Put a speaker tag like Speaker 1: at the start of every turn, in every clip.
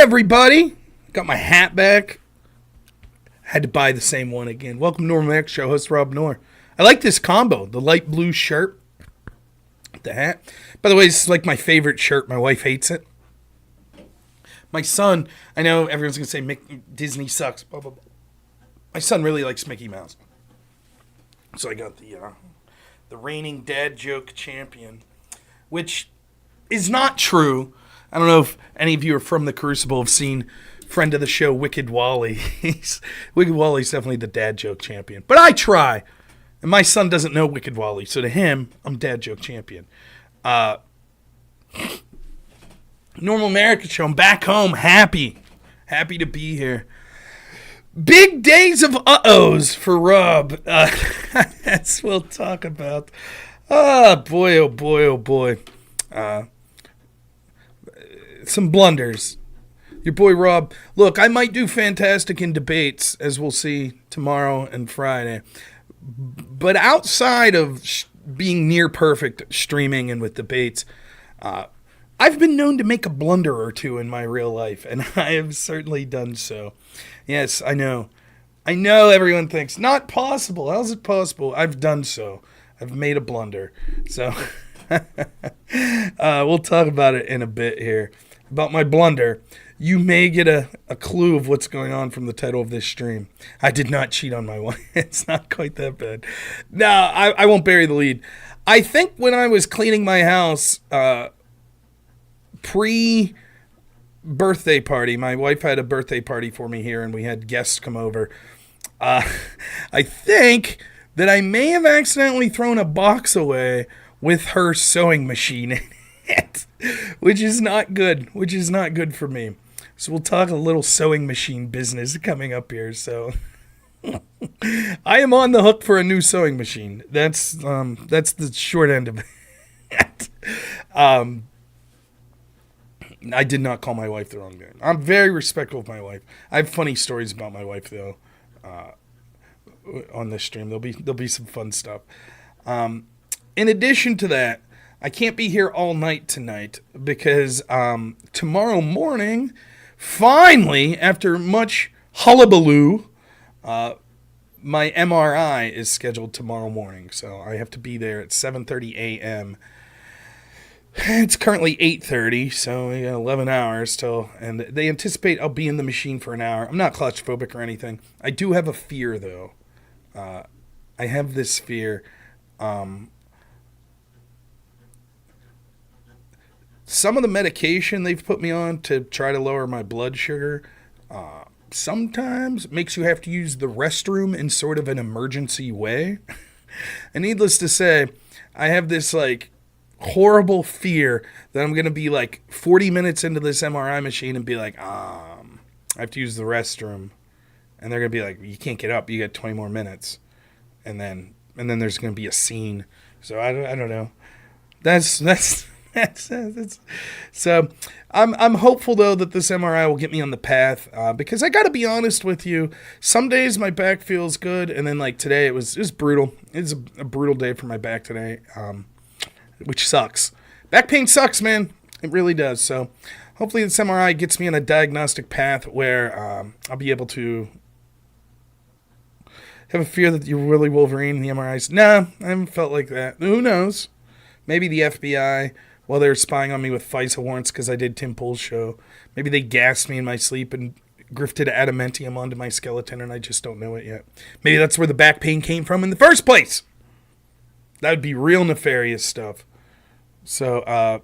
Speaker 1: everybody. Got my hat back. Had to buy the same one again. Welcome to Normal Max Show, host Rob Noor. I like this combo. The light blue shirt, the hat. By the way, this is like my favorite shirt. My wife hates it. My son, I know everyone's going to say Disney sucks, blah, blah, blah. My son really likes Mickey Mouse. So I got the reigning dad joke champion, which is not true. I don't know if any of you are from the Crucible have seen friend of the show, Wicked Wally. Wicked Wally's definitely the dad joke champion. But I try. And my son doesn't know Wicked Wally. So to him, I'm dad joke champion. Normal American Show. I'm back home. Happy to be here. Big days of uh-ohs for Rob. That's what we'll talk about. Oh, boy, oh, boy, oh, boy. Some blunders. Your boy Rob. Look, I might do fantastic in debates, as we'll see tomorrow and Friday. But outside of being near perfect streaming and with debates, I've been known to make a blunder or two in my real life, and I have certainly done so. Yes, I know. I know everyone thinks, not possible. How's it possible? I've done so. I've made a blunder. So we'll talk about it in a bit here. About my blunder. You may get a clue of what's going on from the title of this stream. I did not cheat on my wife. It's not quite that bad. No, I won't bury the lead. I think when I was cleaning my house, pre-birthday party, my wife had a birthday party for me here, and we had guests come over. I think that I may have accidentally thrown a box away with her sewing machine in it, which is not good for me. So we'll talk a little sewing machine business coming up here. So I am on the hook for a new sewing machine. That's the short end of it. I did not call my wife the wrong name. I'm very respectful of my wife. I have funny stories about my wife though. On this stream, there'll be some fun stuff. In addition to that, I can't be here all night tonight because tomorrow morning, finally, after much hullabaloo, my MRI is scheduled tomorrow morning. So I have to be there at 7:30 a.m. It's currently 8:30, so we got 11 hours till, and they anticipate I'll be in the machine for an hour. I'm not claustrophobic or anything. I do have a fear, though. I have this fear. Some of the medication they've put me on to try to lower my blood sugar sometimes makes you have to use the restroom in sort of an emergency way. And needless to say, I have this horrible fear that I'm going to be 40 minutes into this MRI machine and be like, I have to use the restroom. And they're going to be like, you can't get up. You got 20 more minutes. And then there's going to be a scene. So I don't know. That's so I'm hopeful though that this MRI will get me on the path because I got to be honest with you. Some days my back feels good, and then today it was brutal. It's a brutal day for my back today, which sucks. Back pain sucks, man. It really does. So hopefully this MRI gets me on a diagnostic path where I'll be able to have a fear that you're really Wolverine in the MRIs. Nah, I haven't felt like that. Who knows? Maybe the FBI, while they were spying on me with FISA warrants because I did Tim Pool's show, maybe they gassed me in my sleep and grifted adamantium onto my skeleton, and I just don't know it yet. Maybe that's where the back pain came from in the first place. That would be real nefarious stuff. So,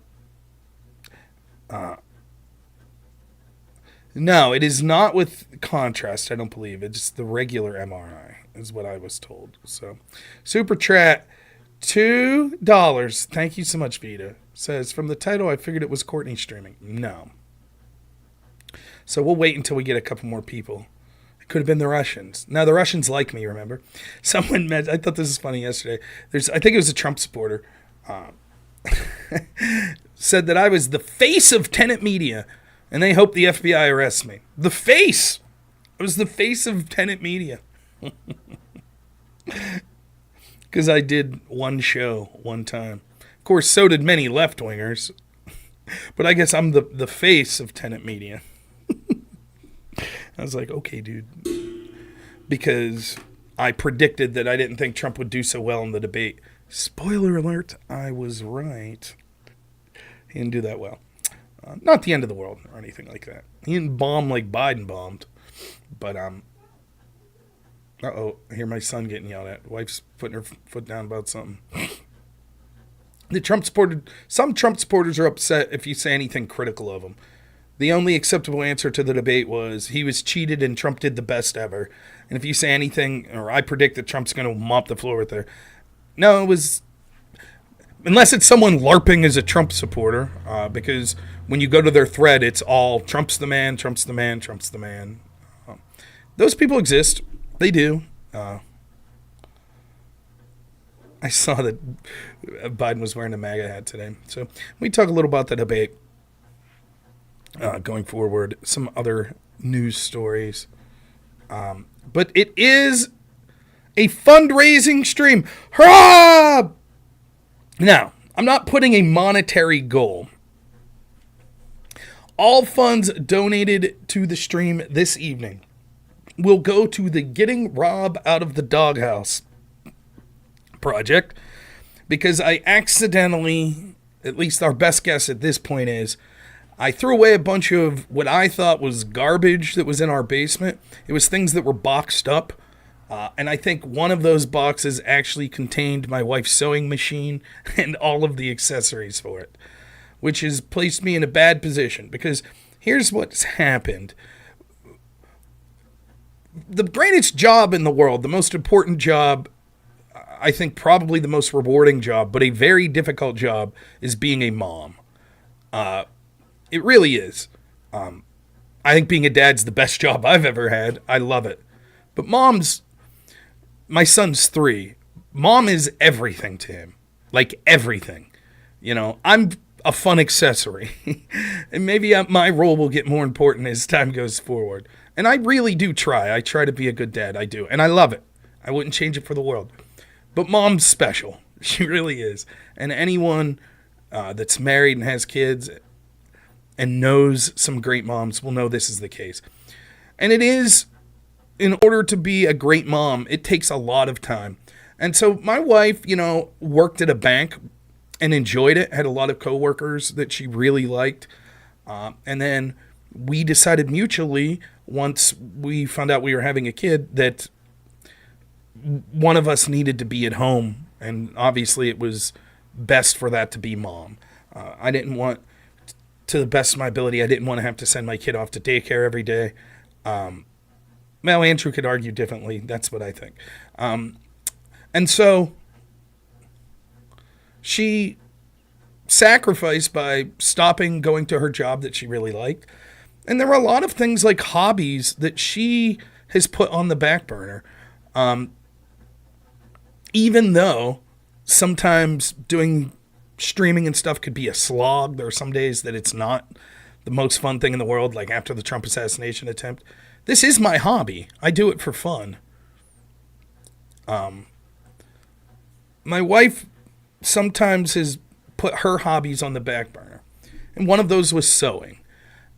Speaker 1: no, it is not with contrast, I don't believe. It's the regular MRI, is what I was told. So, Super Chat, $2. Thank you so much, Vita. Says, from the title, I figured it was Courtney streaming. No. So we'll wait until we get a couple more people. It could have been the Russians. Now, the Russians like me, remember? Someone I thought this was funny yesterday. I think it was a Trump supporter. Said that I was the face of Tenet Media, and they hope the FBI arrests me. The face! I was the face of Tenet Media. Because I did one show one time. Of course, so did many left-wingers. But I guess I'm the face of Tenet Media. I was like, okay, dude. Because I predicted that I didn't think Trump would do so well in the debate. Spoiler alert, I was right. He didn't do that well. Not the end of the world or anything like that. He didn't bomb like Biden bombed. But, uh-oh, I hear my son getting yelled at. Wife's putting her foot down about something. Some Trump supporters are upset if you say anything critical of him. The only acceptable answer to the debate was he was cheated and Trump did the best ever. And if you say anything, or I predict that Trump's going to mop the floor with her. No, it was, unless it's someone LARPing as a Trump supporter, because when you go to their thread, it's all Trump's the man, Trump's the man, Trump's the man. Those people exist. They do. I saw that Biden was wearing a MAGA hat today. So we talk a little about the debate going forward, some other news stories. But it is a fundraising stream. Hurrah! Now, I'm not putting a monetary goal. All funds donated to the stream this evening will go to the Getting Rob Out of the Doghouse project, because I accidentally, at least our best guess at this point is, I threw away a bunch of what I thought was garbage that was in our basement. It was things that were boxed up. And I think one of those boxes actually contained my wife's sewing machine and all of the accessories for it, which has placed me in a bad position, because here's what's happened. The greatest job in the world, the most important job, I think probably the most rewarding job, but a very difficult job, is being a mom. It really is. I think being a dad's the best job I've ever had. I love it. But my son's 3. Mom is everything to him. Like everything. You know, I'm a fun accessory. And maybe my role will get more important as time goes forward. And I really do try. I try to be a good dad. I do. And I love it. I wouldn't change it for the world. But Mom's special. She really is. And anyone that's married and has kids and knows some great moms will know this is the case. And it is, in order to be a great mom, it takes a lot of time. And so my wife, worked at a bank and enjoyed it, had a lot of coworkers that she really liked. And then we decided mutually, once we found out we were having a kid, that one of us needed to be at home. And obviously it was best for that to be Mom. I didn't want, to the best of my ability, I didn't want to have to send my kid off to daycare every day. Well, Andrew could argue differently. That's what I think. And so she sacrificed by stopping going to her job that she really liked. And there were a lot of things like hobbies that she has put on the back burner. Even though sometimes doing streaming and stuff could be a slog. There are some days that it's not the most fun thing in the world, like after the Trump assassination attempt. This is my hobby. I do it for fun. My wife sometimes has put her hobbies on the back burner. And one of those was sewing.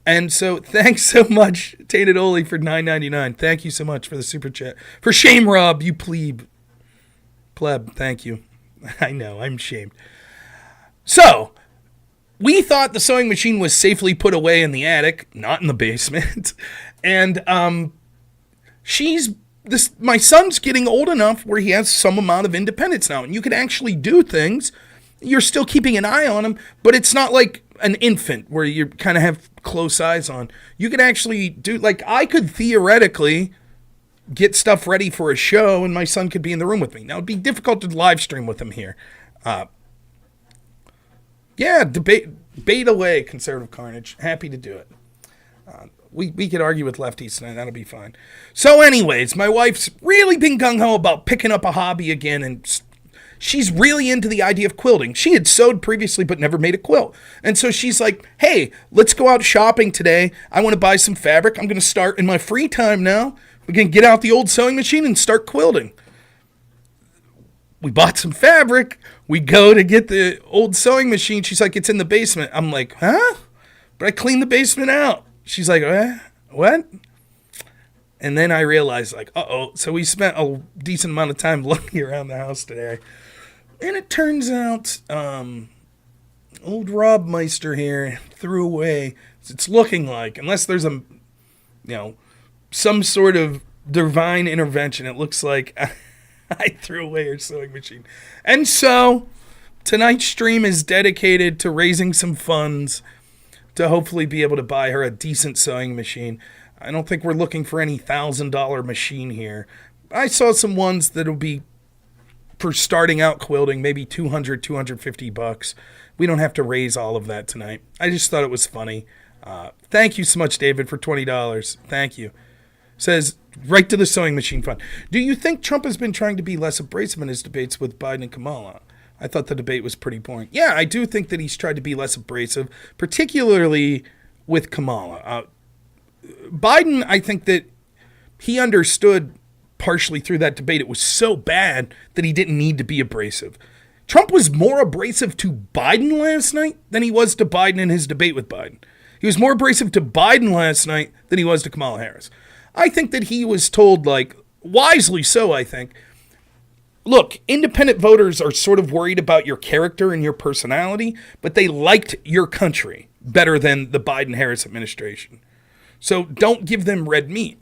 Speaker 1: And so thanks so much, Tainted Oli, for $9.99. Thank you so much for the super chat. For shame, Rob, you plebe. Pleb, thank you. I know, I'm shamed. So, we thought the sewing machine was safely put away in the attic, not in the basement. And my son's getting old enough where he has some amount of independence now. And you can actually do things. You're still keeping an eye on him, but it's not like an infant where you kind of have close eyes on. You can actually do, like, I could theoretically get stuff ready for a show and my son could be in the room with me. Now, it'd be difficult to live stream with him here. Debate away, conservative carnage. Happy to do it. We could argue with lefties tonight. That'll be fine. So anyways, my wife's really been gung-ho about picking up a hobby again, and she's really into the idea of quilting. She had sewed previously but never made a quilt. And so she's like, hey, let's go out shopping today. I want to buy some fabric. I'm going to start in my free time now. We're going to get out the old sewing machine and start quilting. We bought some fabric. We go to get the old sewing machine. She's like, it's in the basement. I'm like, huh? But I cleaned the basement out. She's like, what? And then I realized, like, uh-oh. So we spent a decent amount of time looking around the house today. And it turns out old Rob Meister here threw away. It's looking like, unless there's some sort of divine intervention, it looks like I threw away her sewing machine. And so tonight's stream is dedicated to raising some funds to hopefully be able to buy her a decent sewing machine. I don't think we're looking for any $1,000 machine here. I saw some ones that'll be for starting out quilting, maybe $250. We don't have to raise all of that tonight. I just thought it was funny. Thank you so much, David, for $20. Thank you. Says, right to the sewing machine fund. Do you think Trump has been trying to be less abrasive in his debates with Biden and Kamala? I thought the debate was pretty boring. Yeah, I do think that he's tried to be less abrasive, particularly with Kamala. Biden, I think that he understood partially through that debate it was so bad that he didn't need to be abrasive. Trump was more abrasive to Biden last night than he was to Biden in his debate with Biden. He was more abrasive to Biden last night than he was to Kamala Harris. I think that he was told, like, wisely so, I think, look, independent voters are sort of worried about your character and your personality, but they liked your country better than the Biden-Harris administration. So don't give them red meat.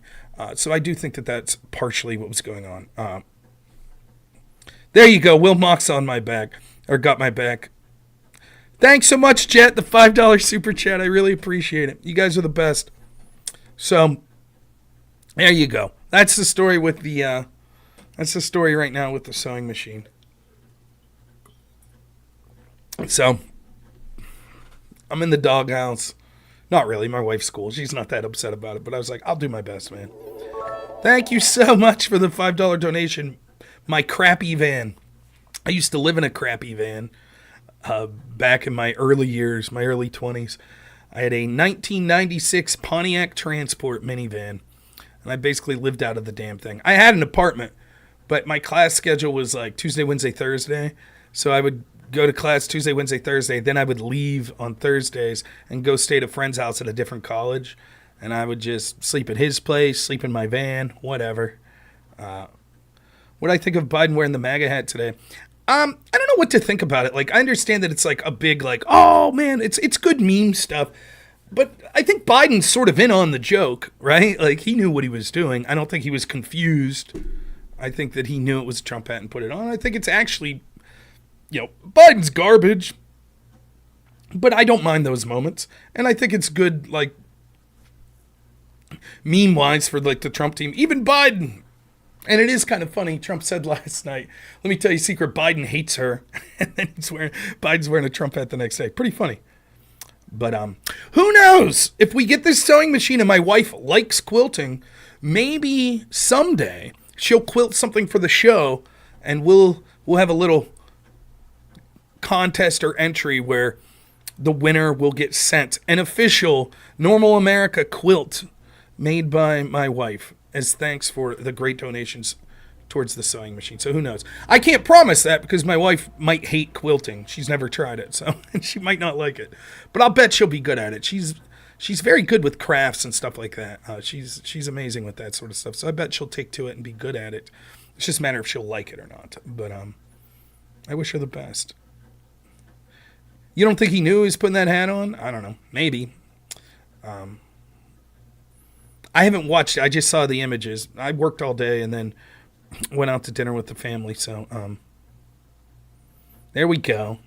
Speaker 1: So I do think that that's partially what was going on. There you go. Will Mox on my back, or got my back. Thanks so much, Jet, the $5 super chat. I really appreciate it. You guys are the best. So there you go. That's the story with the. That's the story right now with the sewing machine. So I'm in the doghouse. Not really. My wife's cool. She's not that upset about it. But I was like, I'll do my best, man. Thank you so much for the $5 donation. My crappy van. I used to live in a crappy van back in my early years, my early 20s. I had a 1996 Pontiac Transport minivan. And I basically lived out of the damn thing. I had an apartment, but my class schedule was like Tuesday, Wednesday, Thursday. So I would go to class Tuesday, Wednesday, Thursday. Then I would leave on Thursdays and go stay at a friend's house at a different college. And I would just sleep at his place, sleep in my van, whatever. What I think of Biden wearing the MAGA hat today? I don't know what to think about it. Like, I understand that it's like a big, like, oh man, it's good meme stuff. But I think Biden's sort of in on the joke, right? Like, he knew what he was doing. I don't think he was confused. I think that he knew it was a Trump hat and put it on. I think it's actually, Biden's garbage. But I don't mind those moments. And I think it's good, like, meme-wise for, like, the Trump team. Even Biden. And it is kind of funny. Trump said last night, let me tell you a secret, Biden hates her. And then Biden's wearing a Trump hat the next day. Pretty funny. But who knows? If we get this sewing machine and my wife likes quilting, maybe someday she'll quilt something for the show, and we'll have a little contest or entry where the winner will get sent an official Normal America quilt made by my wife as thanks for the great donations towards the sewing machine. So who knows? I can't promise that because my wife might hate quilting. She's never tried it, so and she might not like it. But I'll bet she'll be good at it. She's very good with crafts and stuff like that. She's amazing with that sort of stuff. So I bet she'll take to it and be good at it. It's just a matter if she'll like it or not. But I wish her the best. You don't think he knew he was putting that hat on? I don't know. Maybe. I haven't watched it. I just saw the images. I worked all day and then went out to dinner with the family. So there we go.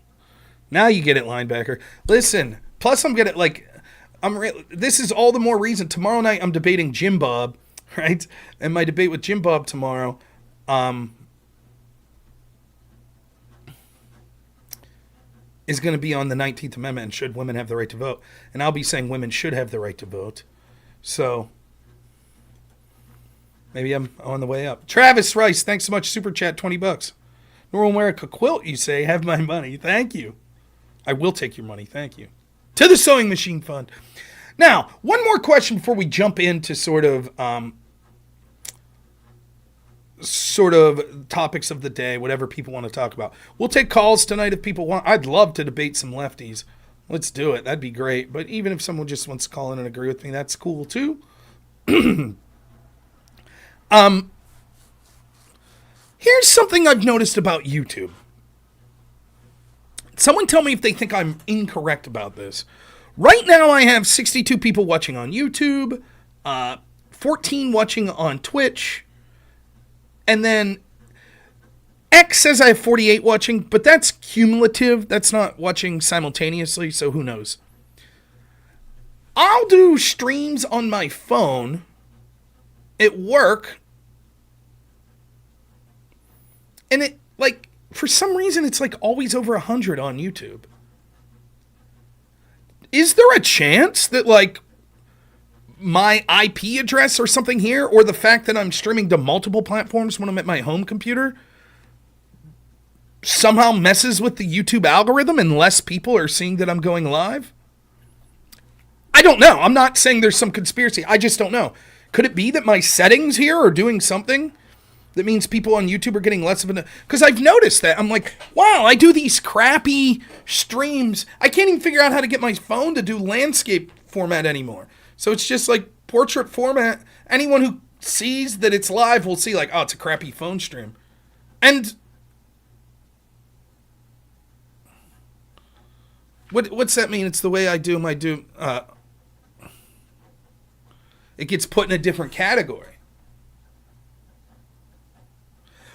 Speaker 1: Now you get it, linebacker. Listen, plus I'm gonna this is all the more reason. Tomorrow night I'm debating Jim Bob, right? And my debate with Jim Bob tomorrow is going to be on the 19th Amendment and should women have the right to vote. And I'll be saying women should have the right to vote. So maybe I'm on the way up. Travis Rice, thanks so much. Super chat, $20. Normal America quilt, you say. Have my money. Thank you. I will take your money. Thank you. To the sewing machine fund. Now, one more question before we jump into sort of topics of the day, whatever people want to talk about. We'll take calls tonight if people want. I'd love to debate some lefties. Let's do it. That'd be great. But even if someone just wants to call in and agree with me, that's cool too. Here's something I've noticed about YouTube. Someone tell me if they think I'm incorrect about this. Right now I have 62 people watching on YouTube, 14 watching on Twitch, and then X says I have 48 watching, but that's cumulative. That's not watching simultaneously, so who knows. I'll do streams on my phone at work, and it, like, for some reason, it's like always over 100 on YouTube. Is there a chance that, like, my IP address or something here, or the fact that I'm streaming to multiple platforms when I'm at my home computer, somehow messes with the YouTube algorithm and less people are seeing that I'm going live? I don't know. I'm not saying there's some conspiracy. I just don't know. Could it be that my settings here are doing something that means people on YouTube are getting less of an... Because I've noticed that. I'm like, wow, I do these crappy streams. I can't even figure out how to get my phone to do landscape format anymore. So it's just like portrait format. Anyone who sees that it's live will see like, oh, it's a crappy phone stream. And what's that mean? It's the way I do my it gets put in a different category.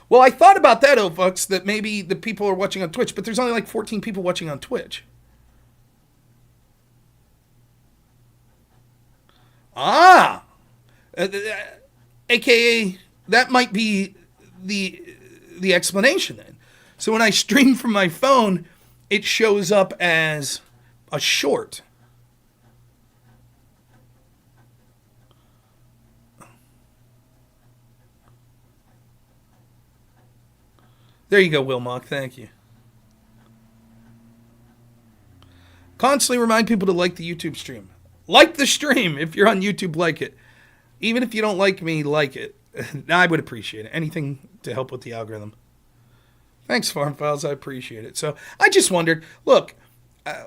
Speaker 1: Well, I thought about that, folks, that maybe the people are watching on Twitch, but there's only like 14 people watching on Twitch. AKA, that might be the explanation then. So when I stream from my phone, it shows up as a short. There you go, Wilmock. Thank you. Constantly remind people to like the YouTube stream. Like the stream. If you're on YouTube, like it. Even if you don't like me, like it. I would appreciate it. Anything to help with the algorithm. Thanks, Farm Files. I appreciate it. So I just wondered, look, I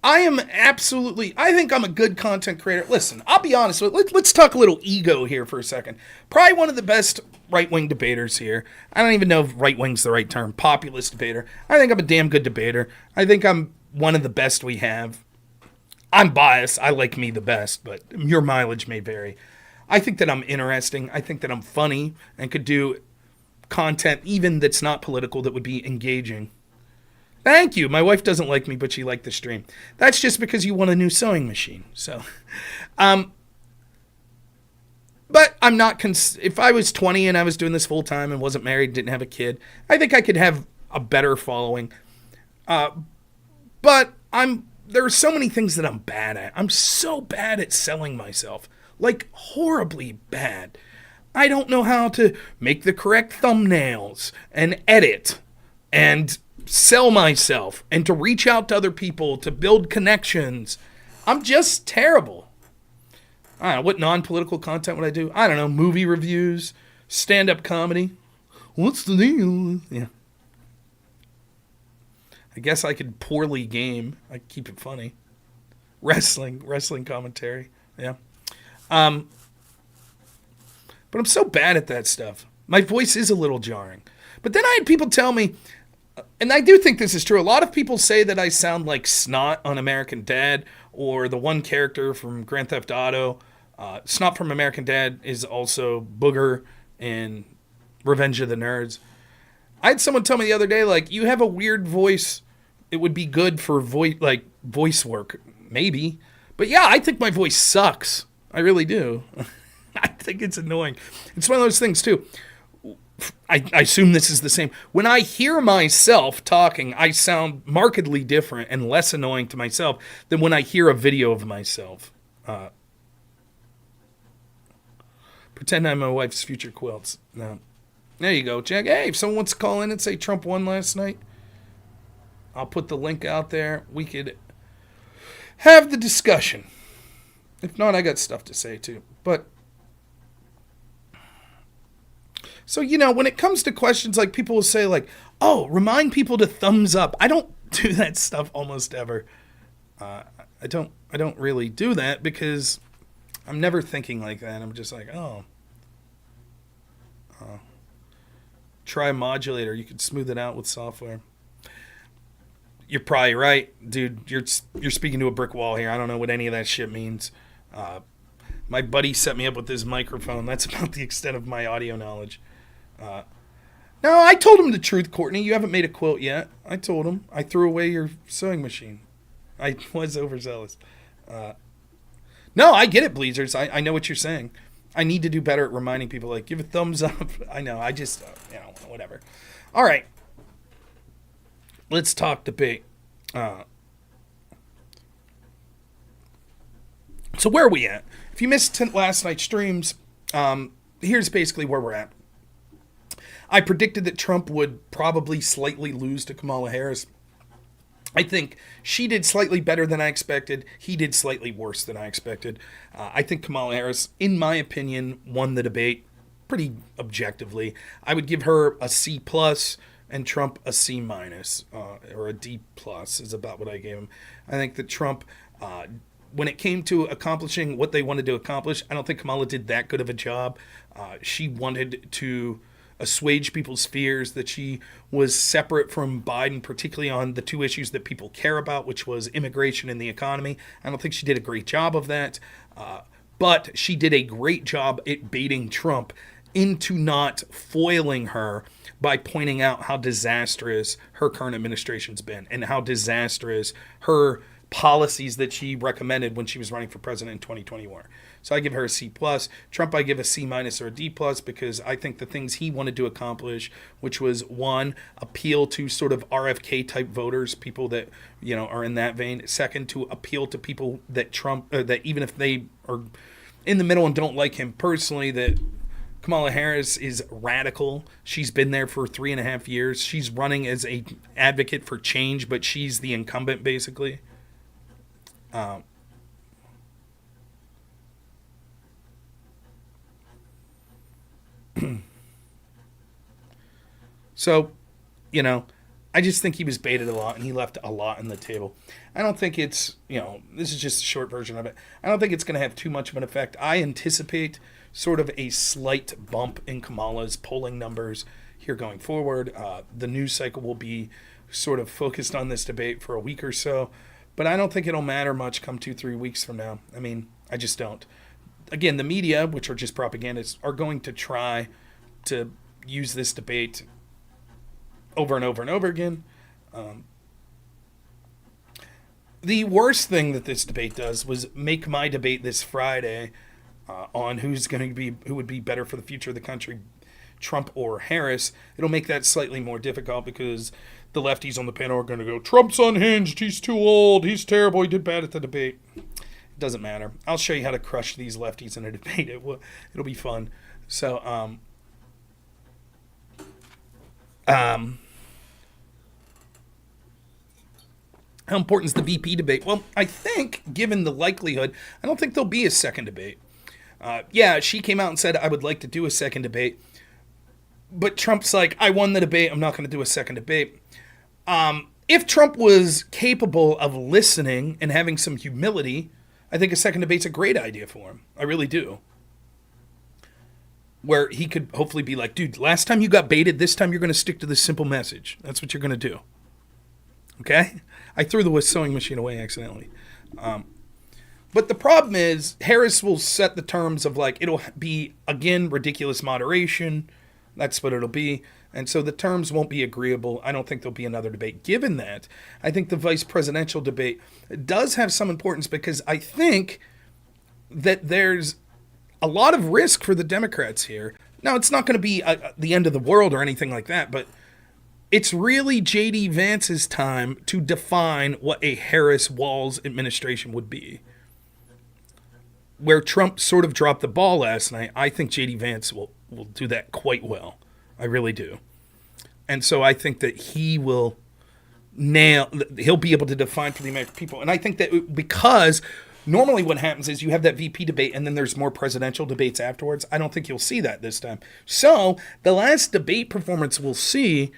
Speaker 1: think I'm a good content creator. Listen, I'll be honest. Let's talk a little ego here for a second. Probably one of the best right-wing debaters here. I don't even know if right-wing's the right term. Populist debater. I think I'm a damn good debater. I think I'm one of the best we have. I'm biased. I like me the best, but your mileage may vary. I think that I'm interesting. I think that I'm funny and could do content even that's not political that would be engaging. Thank you. My wife doesn't like me, but she liked the stream. That's just because you want a new sewing machine. So, but I'm not, if I was 20 and I was doing this full time and wasn't married, didn't have a kid, I think I could have a better following. But there are so many things that I'm bad at. I'm so bad at selling myself, like horribly bad. I don't know how to make the correct thumbnails and edit and sell myself and to reach out to other people, to build connections. I'm just terrible. I don't know, what non-political content would I do? I don't know, movie reviews, stand-up comedy. What's the deal? Yeah. I guess I could poorly game. I keep it funny. Wrestling commentary. Yeah. But I'm so bad at that stuff. My voice is a little jarring. But then I had people tell me, and I do think this is true, a lot of people say that I sound like Snot on American Dad, or the one character from Grand Theft Auto. Snot from American Dad is also Booger in Revenge of the Nerds. I had someone tell me the other day, like, you have a weird voice. It would be good for voice work. Maybe. But yeah, I think my voice sucks. I really do. I think it's annoying. It's one of those things, too. I assume this is the same. When I hear myself talking, I sound markedly different and less annoying to myself than when I hear a video of myself. Pretend I'm my wife's future quilts. No. There you go, Jack. Hey, if someone wants to call in and say Trump won last night, I'll put the link out there. We could have the discussion. If not, I got stuff to say, too. But so, when it comes to questions, like, people will say, like, oh, remind people to thumbs up. I don't do that stuff almost ever. I don't really do that because I'm never thinking like that. I'm just like, oh, Try a modulator. You could smooth it out with software. You're probably right, dude. You're speaking to a brick wall here. I don't know what any of that shit means. My buddy set me up with this microphone. That's about the extent of my audio knowledge. No, I told him the truth, Courtney. You haven't made a quilt yet. I told him. I threw away your sewing machine. I was overzealous. No, I get it, Bleezers. I know what you're saying. I need to do better at reminding people, like, give a thumbs up. I know. I just, whatever. All right. Let's talk debate. So where are we at? If you missed last night's streams, here's basically where we're at. I predicted that Trump would probably slightly lose to Kamala Harris. I think she did slightly better than I expected. He did slightly worse than I expected. I think Kamala Harris, in my opinion, won the debate pretty objectively. I would give her a C plus and Trump a C minus, or a D plus is about what I gave him. I think that Trump, when it came to accomplishing what they wanted to accomplish, I don't think Kamala did that good of a job. She wanted to assuage people's fears that she was separate from Biden, particularly on the two issues that people care about, which was immigration and the economy. I don't think she did a great job of that, but she did a great job at baiting Trump into not foiling her by pointing out how disastrous her current administration's been and how disastrous her policies that she recommended when she was running for president in 2021. So I give her a C plus. Trump, I give a C minus or a D plus because I think the things he wanted to accomplish, which was one, appeal to sort of RFK type voters, people that, are in that vein. Second, to appeal to people that Trump, that even if they are in the middle and don't like him personally, that Kamala Harris is radical. She's been there for 3.5 years. She's running as a advocate for change, but she's the incumbent basically. So, I just think he was baited a lot and he left a lot on the table. I don't think it's, this is just a short version of it. I don't think it's going to have too much of an effect. I anticipate sort of a slight bump in Kamala's polling numbers here going forward. The news cycle will be sort of focused on this debate for a week or so, but I don't think it'll matter much come 2-3 weeks from now. I mean, I just don't. Again, the media, which are just propagandists, are going to try to use this debate over and over and over again. The worst thing that this debate does was make my debate this Friday on who would be better for the future of the country, Trump or Harris. It'll make that slightly more difficult because the lefties on the panel are going to go, Trump's unhinged, he's too old, he's terrible, he did bad at the debate. It doesn't matter. I'll show you how to crush these lefties in a debate. It'll be fun. So, how important is the VP debate? Well, I think, given the likelihood, I don't think there'll be a second debate. Yeah, she came out and said, I would like to do a second debate. But Trump's like, I won the debate, I'm not going to do a second debate. If Trump was capable of listening and having some humility, I think a second debate's a great idea for him. I really do. Where he could hopefully be like, dude, last time you got baited, this time you're going to stick to this simple message. That's what you're going to do. Okay? I threw the sewing machine away accidentally. But the problem is, Harris will set the terms of it'll be, again, ridiculous moderation. That's what it'll be. And so the terms won't be agreeable. I don't think there'll be another debate. Given that, I think the vice presidential debate does have some importance because I think that there's a lot of risk for the Democrats here. Now, it's not going to be the end of the world or anything like that, but it's really J.D. Vance's time to define what a Harris-Walz administration would be. Where Trump sort of dropped the ball last night, I think J.D. Vance will do that quite well. I really do. And so I think that he'll be able to define for the American people. And I think that because normally what happens is you have that VP debate and then there's more presidential debates afterwards. I don't think you'll see that this time. So the last debate performance we'll see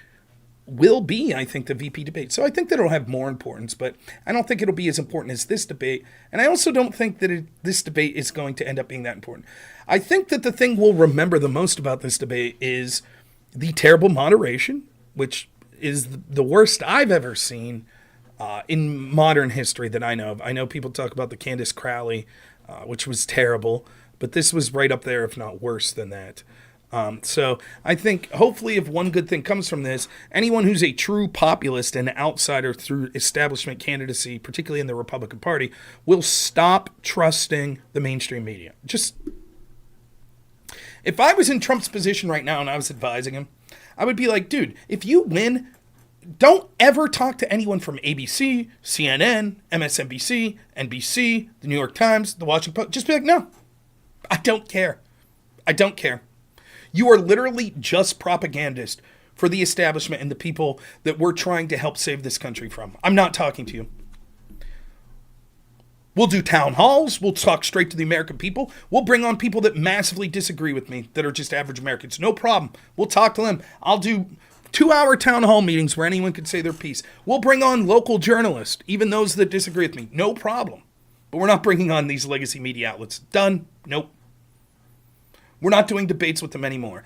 Speaker 1: will be, I think, the VP debate. So I think that it'll have more importance, but I don't think it'll be as important as this debate. And I also don't think that this debate is going to end up being that important. I think that the thing we'll remember the most about this debate is the terrible moderation, which is the worst I've ever seen in modern history that I know of. I know people talk about the Candace Crowley, which was terrible, but this was right up there, if not worse than that. So I think hopefully if one good thing comes from this, anyone who's a true populist and outsider through establishment candidacy, particularly in the Republican Party, will stop trusting the mainstream media. Just, if I was in Trump's position right now and I was advising him, I would be like, dude, if you win, don't ever talk to anyone from ABC, CNN, MSNBC, NBC, the New York Times, the Washington Post. Just be like, no, I don't care. I don't care. You are literally just propagandist for the establishment and the people that we're trying to help save this country from. I'm not talking to you. We'll do town halls. We'll talk straight to the American people. We'll bring on people that massively disagree with me, that are just average Americans. No problem. We'll talk to them. I'll do 2-hour town hall meetings where anyone can say their piece. We'll bring on local journalists, even those that disagree with me. No problem. But we're not bringing on these legacy media outlets. Done. Nope. We're not doing debates with them anymore.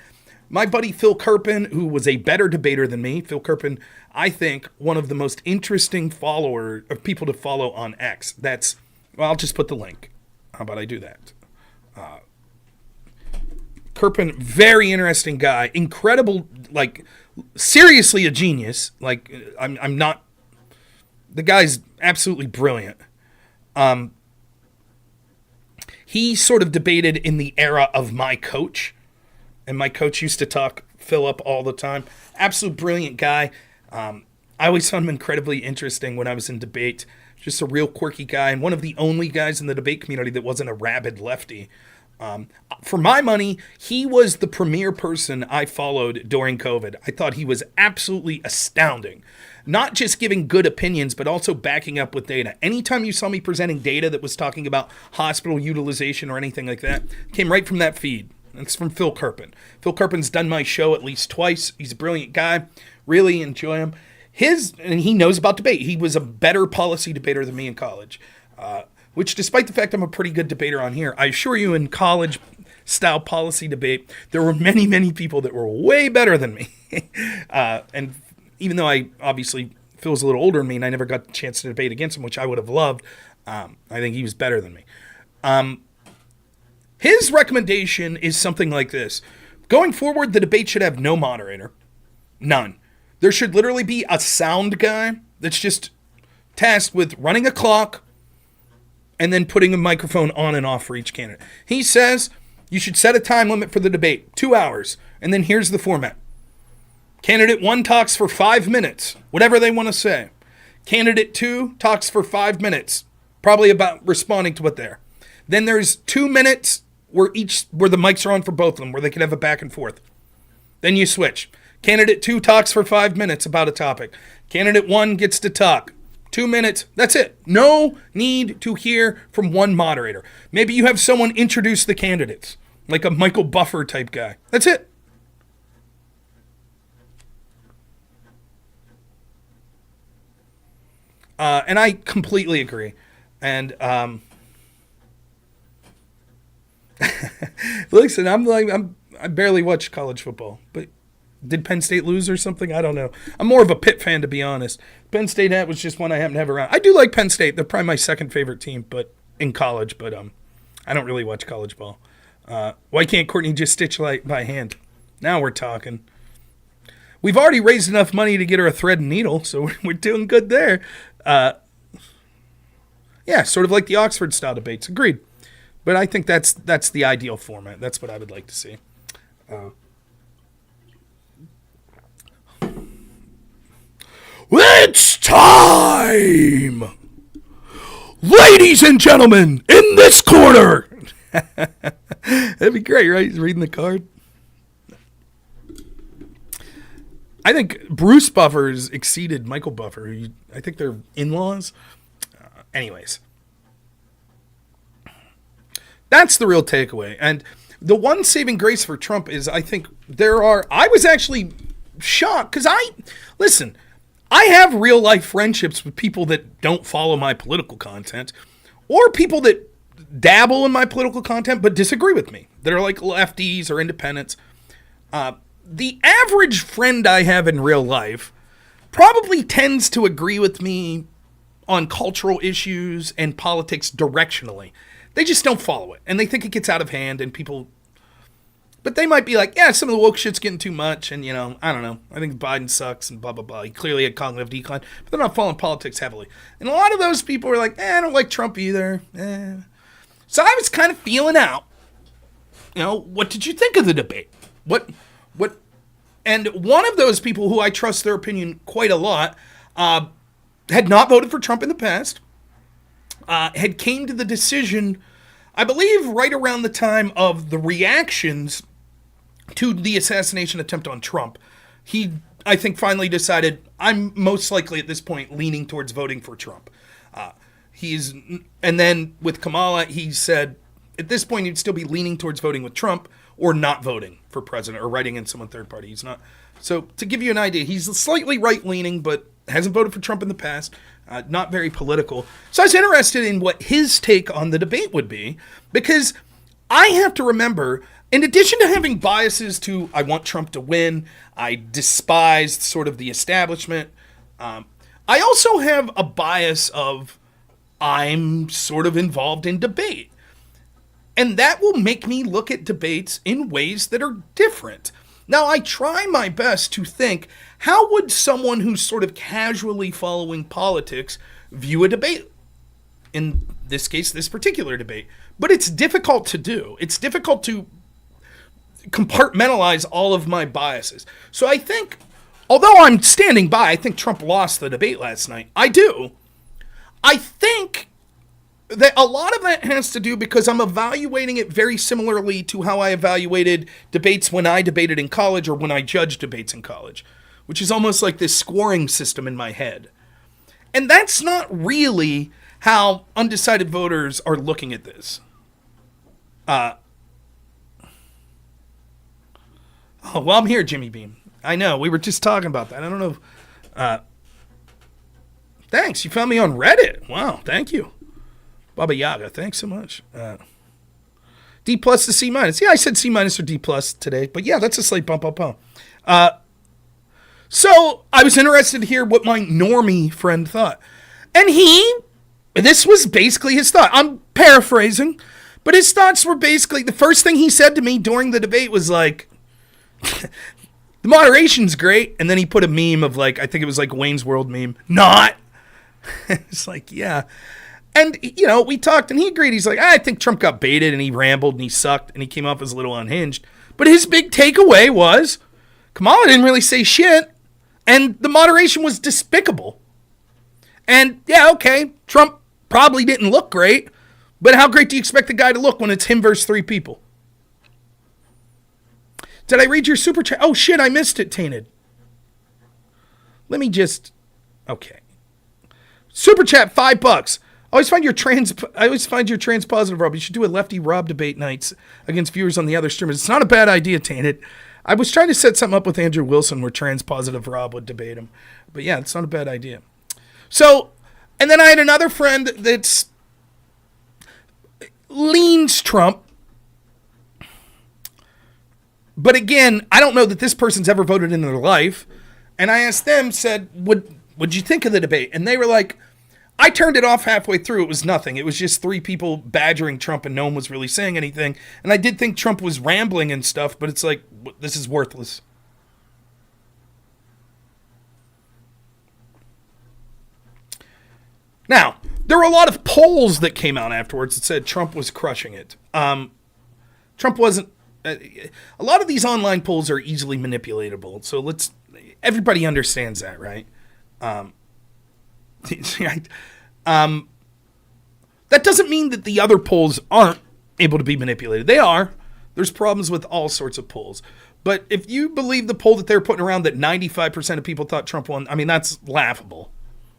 Speaker 1: My buddy Phil Kirpin, who was a better debater than me, Phil Kirpin, I think one of the most interesting people to follow on X. That's, well, I'll just put the link. How about I do that? Kirpin, very interesting guy, incredible, like seriously a genius. Like I'm not, the guy's absolutely brilliant. He sort of debated in the era of my coach, and my coach used to talk Phil up all the time. Absolute brilliant guy. I always found him incredibly interesting when I was in debate. Just a real quirky guy, and one of the only guys in the debate community that wasn't a rabid lefty. For my money, he was the premier person I followed during COVID. I thought he was absolutely astounding. Not just giving good opinions, but also backing up with data. Anytime you saw me presenting data that was talking about hospital utilization or anything like that, came right from that feed. It's from Phil Kirpin. Phil Kirpin's done my show at least twice. He's a brilliant guy. Really enjoy him. And he knows about debate. He was a better policy debater than me in college. Which, despite the fact I'm a pretty good debater on here, I assure you in college-style policy debate, there were many, many people that were way better than me. And even though Phil's a little older than me and I never got the chance to debate against him, which I would have loved, I think he was better than me. His recommendation is something like this. Going forward, the debate should have no moderator. None. There should literally be a sound guy that's just tasked with running a clock and then putting a microphone on and off for each candidate. He says you should set a time limit for the debate, 2 hours, and then here's the format. Candidate 1 talks for 5 minutes, whatever they want to say. Candidate 2 talks for 5 minutes, probably about responding to what they're. Then there's 2 minutes where the mics are on for both of them, where they can have a back and forth. Then you switch. Candidate 2 talks for 5 minutes about a topic. Candidate 1 gets to talk. 2 minutes. That's it. No need to hear from one moderator. Maybe you have someone introduce the candidates, like a Michael Buffer type guy. That's it. And I completely agree. And listen, I barely watch college football, but did Penn State lose or something? I don't know. I'm more of a Pitt fan, to be honest. Penn State was just one I happened to have around. I do like Penn State. They're probably my second favorite team, but in college. But I don't really watch college ball. Why can't Courtney just stitch light by hand? Now we're talking. We've already raised enough money to get her a thread and needle, so we're doing good there. Yeah, sort of like the Oxford style debates. Agreed. But I think that's the ideal format. That's what I would like to see. It's time! Ladies and gentlemen, in this corner! That'd be great, right? He's reading the card. I think Bruce Buffer's exceeded Michael Buffer. I think they're in-laws. Anyways. That's the real takeaway. And the one saving grace for Trump is I think I was actually shocked because listen, I have real life friendships with people that don't follow my political content or people that dabble in my political content but disagree with me, that are like lefties or independents. The average friend I have in real life probably tends to agree with me on cultural issues and politics directionally. They just don't follow it, and they think it gets out of hand, and people... But they might be like, yeah, some of the woke shit's getting too much, and, I don't know. I think Biden sucks, and blah, blah, blah. He clearly had cognitive decline, but they're not following politics heavily. And a lot of those people are like, I don't like Trump either. So I was kind of feeling out, what did you think of the debate? What, and one of those people who I trust their opinion quite a lot, had not voted for Trump in the past, had came to the decision, I believe, right around the time of the reactions to the assassination attempt on Trump. He, I think, finally decided, I'm most likely at this point leaning towards voting for Trump. And then with Kamala, he said, at this point, he'd still be leaning towards voting with Trump or not voting for president or writing in someone third party. He's not. So to give you an idea, he's slightly right-leaning, but hasn't voted for Trump in the past. Not very political. So I was interested in what his take on the debate would be, because I have to remember, in addition to having biases to, I want Trump to win, I despise sort of the establishment, I also have a bias of, I'm sort of involved in debate. And that will make me look at debates in ways that are different. Now, I try my best to think, how would someone who's sort of casually following politics view a debate? In this case, this particular debate. But it's difficult to do. It's difficult to compartmentalize all of my biases. So I think, although I'm standing by, I think Trump lost the debate last night. I do. I think that a lot of that has to do because I'm evaluating it very similarly to how I evaluated debates when I debated in college or when I judged debates in college, which is almost like this scoring system in my head. And that's not really how undecided voters are looking at this. Oh, well, I'm here, Jimmy Beam. I know, we were just talking about that. I don't know. Thanks, you found me on Reddit. Wow, thank you. Baba Yaga, thanks so much. D plus to C minus. Yeah, I said C minus or D plus today, but yeah, that's a slight bump up. So I was interested to hear what my normie friend thought. And this was basically his thought. I'm paraphrasing, but his thoughts were basically, the first thing he said to me during the debate was like, the moderation's great. And then he put a meme of like, I think it was like Wayne's World meme. Not. It's like, yeah. And, we talked and he agreed. He's like, I think Trump got baited and he rambled and he sucked and he came off as a little unhinged. But his big takeaway was Kamala didn't really say shit and the moderation was despicable. And, yeah, okay, Trump probably didn't look great, but how great do you expect the guy to look when it's him versus three people? Did I read your super chat? Oh, shit, I missed it, Tainted. Let me just... Okay. Super chat, $5. I always find your trans positive, Rob. You should do a lefty Rob debate nights against viewers on the other streamers. It's not a bad idea, Tainted. I was trying to set something up with Andrew Wilson where trans positive Rob would debate him. But yeah, it's not a bad idea. So, and then I had another friend that's leans Trump. But again, I don't know that this person's ever voted in their life. And I asked them, said, what'd you think of the debate? And they were like, I turned it off halfway through. It was nothing. It was just three people badgering Trump and no one was really saying anything. And I did think Trump was rambling and stuff, but it's like, this is worthless. Now, there were a lot of polls that came out afterwards that said Trump was crushing it. Trump wasn't. A lot of these online polls are easily manipulatable. So everybody understands that, right? That doesn't mean that the other polls aren't able to be manipulated. They are. There's problems with all sorts of polls. But if you believe the poll that they're putting around that 95% of people thought Trump won, I mean, that's laughable.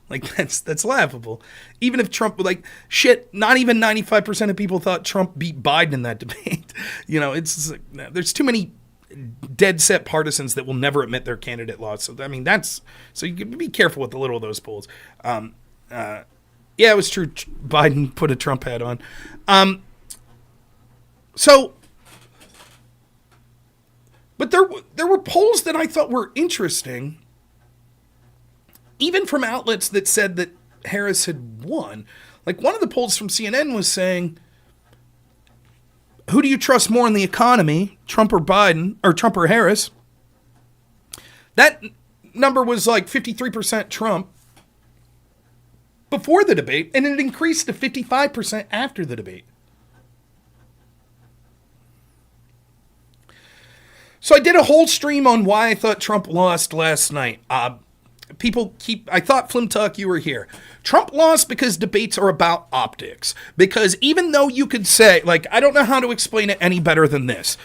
Speaker 1: Like, that's laughable. Even if Trump, not even 95% of people thought Trump beat Biden in that debate. It's there's too many dead set partisans that will never admit their candidate lost. So, I mean, so you can be careful with the little of those polls. Yeah, it was true. Biden put a Trump hat on. But there were polls that I thought were interesting, even from outlets that said that Harris had won. Like one of the polls from CNN was saying, who do you trust more in the economy, Trump or Biden, or Trump or Harris? That number was like 53% Trump before the debate, and it increased to 55% after the debate. So I did a whole stream on why I thought Trump lost last night. I thought Flim Tuck, you were here. Trump lost because debates are about optics. Because even though you could say, like, I don't know how to explain it any better than this.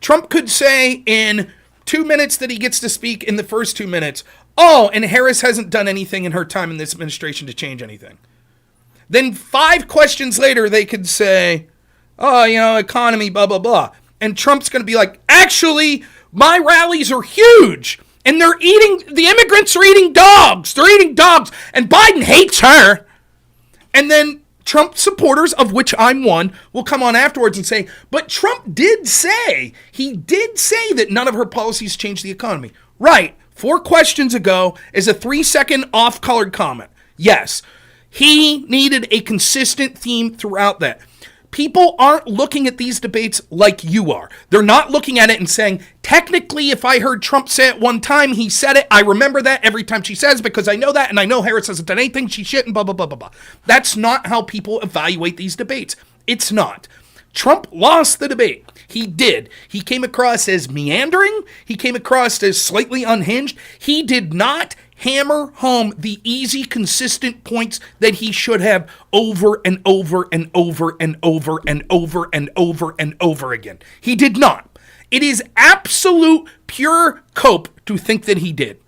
Speaker 1: Trump could say in 2 minutes that he gets to speak in the first 2 minutes, oh, and Harris hasn't done anything in her time in this administration to change anything. Then 5 questions later, they could say, oh, economy, blah, blah, blah. And Trump's going to be like, actually, my rallies are huge. And the immigrants are eating dogs. They're eating dogs. And Biden hates her. And then Trump supporters, of which I'm one, will come on afterwards and say, but Trump did say that none of her policies changed the economy. Right. 4 questions ago is a 3-second off-colored comment. Yes. He needed a consistent theme throughout that. People aren't looking at these debates like you are. They're not looking at it and saying, technically, if I heard Trump say it one time, he said it. I remember that every time she says because I know that, and I know Harris hasn't done anything. She shit and blah, blah, blah, blah, blah. That's not how people evaluate these debates. It's not. Trump lost the debate. He did. He came across as meandering. He came across as slightly unhinged. He did not hammer home the easy, consistent points that he should have over and over and over and over and over and over and over again. He did not. It is absolute pure cope to think that he did.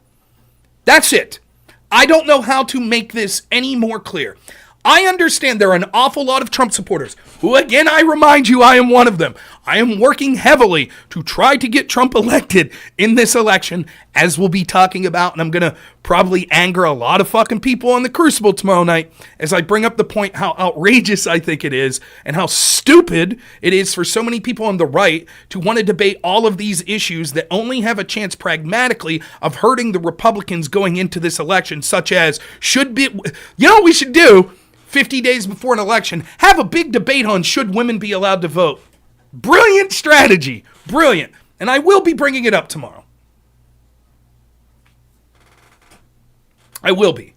Speaker 1: That's it. I don't know how to make this any more clear. I understand there are an awful lot of Trump supporters who, again, I remind you, I am one of them. I am working heavily to try to get Trump elected in this election, as we'll be talking about, and I'm going to probably anger a lot of fucking people on the Crucible tomorrow night as I bring up the point how outrageous I think it is and how stupid it is for so many people on the right to want to debate all of these issues that only have a chance pragmatically of hurting the Republicans going into this election, such as what we should do 50 days before an election, have a big debate on should women be allowed to vote. Brilliant strategy. Brilliant. And I will be bringing it up tomorrow. I will be.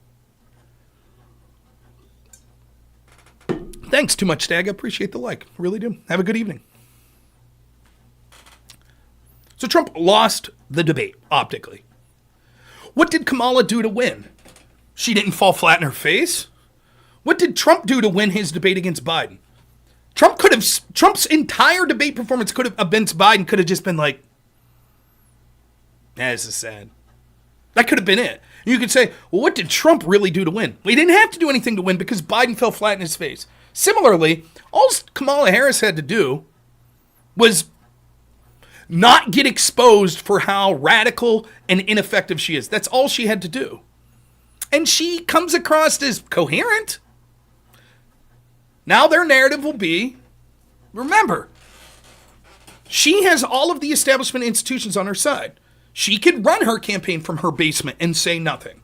Speaker 1: Thanks, Too Much Stag. I appreciate the like. Really do. Have a good evening. So Trump lost the debate, optically. What did Kamala do to win? She didn't fall flat in her face. What did Trump do to win his debate against Biden? Trump's entire debate performance against Biden could have just been like, this is sad. That could have been it. You could say, well, what did Trump really do to win? Well, he didn't have to do anything to win because Biden fell flat in his face. Similarly, all Kamala Harris had to do was not get exposed for how radical and ineffective she is. That's all she had to do. And she comes across as coherent. Now their narrative will be, remember, she has all of the establishment institutions on her side. She could run her campaign from her basement and say nothing.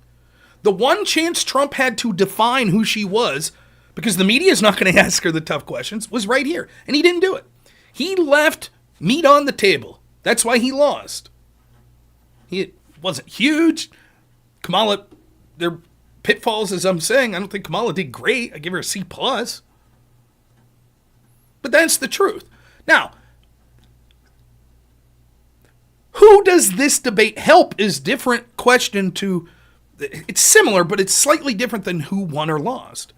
Speaker 1: The one chance Trump had to define who she was, because the media is not going to ask her the tough questions, was right here. And he didn't do it. He left meat on the table. That's why he lost. It wasn't huge. Kamala, there pitfalls, as I'm saying. I don't think Kamala did great. I give her a C+. But that's the truth. Now, who does this debate help is different question to, it's similar, but it's slightly different than who won or lost.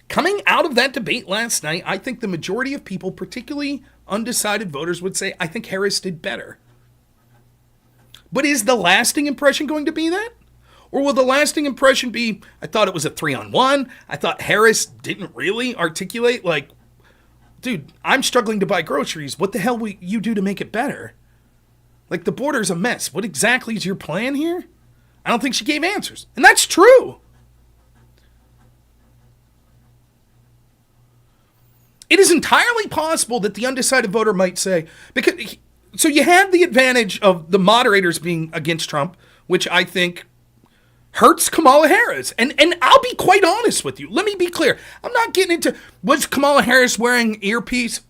Speaker 1: Coming out of that debate last night, I think the majority of people, particularly undecided voters, would say, I think Harris did better. But is the lasting impression going to be that? Or will the lasting impression be, I thought it was a 3-on-1. I thought Harris didn't really articulate, dude, I'm struggling to buy groceries. What the hell will you do to make it better? Like, the border's a mess. What exactly is your plan here? I don't think she gave answers. And that's true. It is entirely possible that the undecided voter might say, because, so you had the advantage of the moderators being against Trump, which I think hurts Kamala Harris. And I'll be quite honest with you. Let me be clear. I'm not getting into, was Kamala Harris wearing earpiece?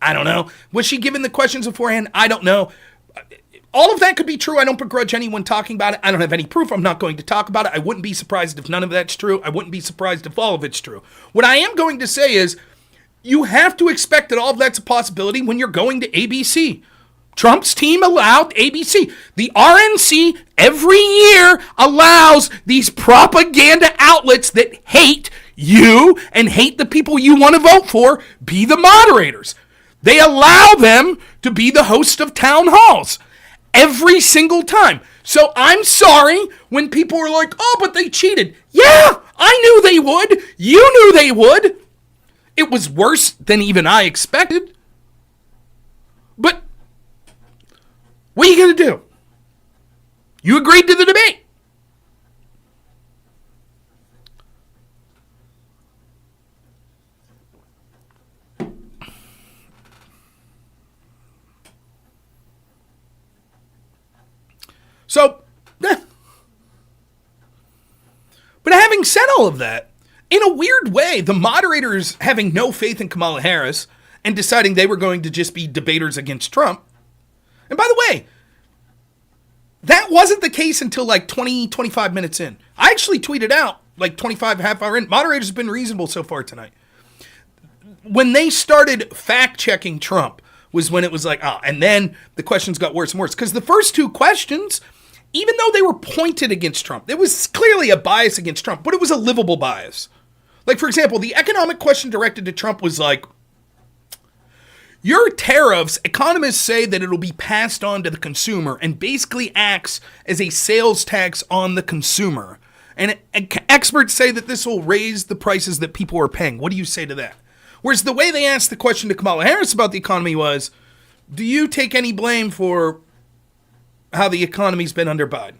Speaker 1: I don't know. Was she given the questions beforehand? I don't know. All of that could be true. I don't begrudge anyone talking about it. I don't have any proof. I'm not going to talk about it. I wouldn't be surprised if none of that's true. I wouldn't be surprised if all of it's true. What I am going to say is, you have to expect that all of that's a possibility when you're going to ABC. Trump's team allowed ABC. The RNC every year allows these propaganda outlets that hate you and hate the people you want to vote for be the moderators. They allow them to be the host of town halls every single time. So I'm sorry when people are like, oh, but they cheated. Yeah, I knew they would. You knew they would. It was worse than even I expected. But what are you going to do? You agreed to the debate. So, but having said all of that, in a weird way, the moderators having no faith in Kamala Harris and deciding they were going to just be debaters against Trump. And by the way, that wasn't the case until like 20, 25 minutes in. I actually tweeted out like 25, half hour in. Moderators have been reasonable so far tonight. When they started fact-checking Trump was when it was like, and then the questions got worse and worse. Because the first two questions, even though they were pointed against Trump, there was clearly a bias against Trump, but it was a livable bias. Like, for example, the economic question directed to Trump was like, your tariffs, economists say that it'll be passed on to the consumer and basically acts as a sales tax on the consumer. And experts say that this will raise the prices that people are paying. What do you say to that? Whereas the way they asked the question to Kamala Harris about the economy was, do you take any blame for how the economy's been under Biden?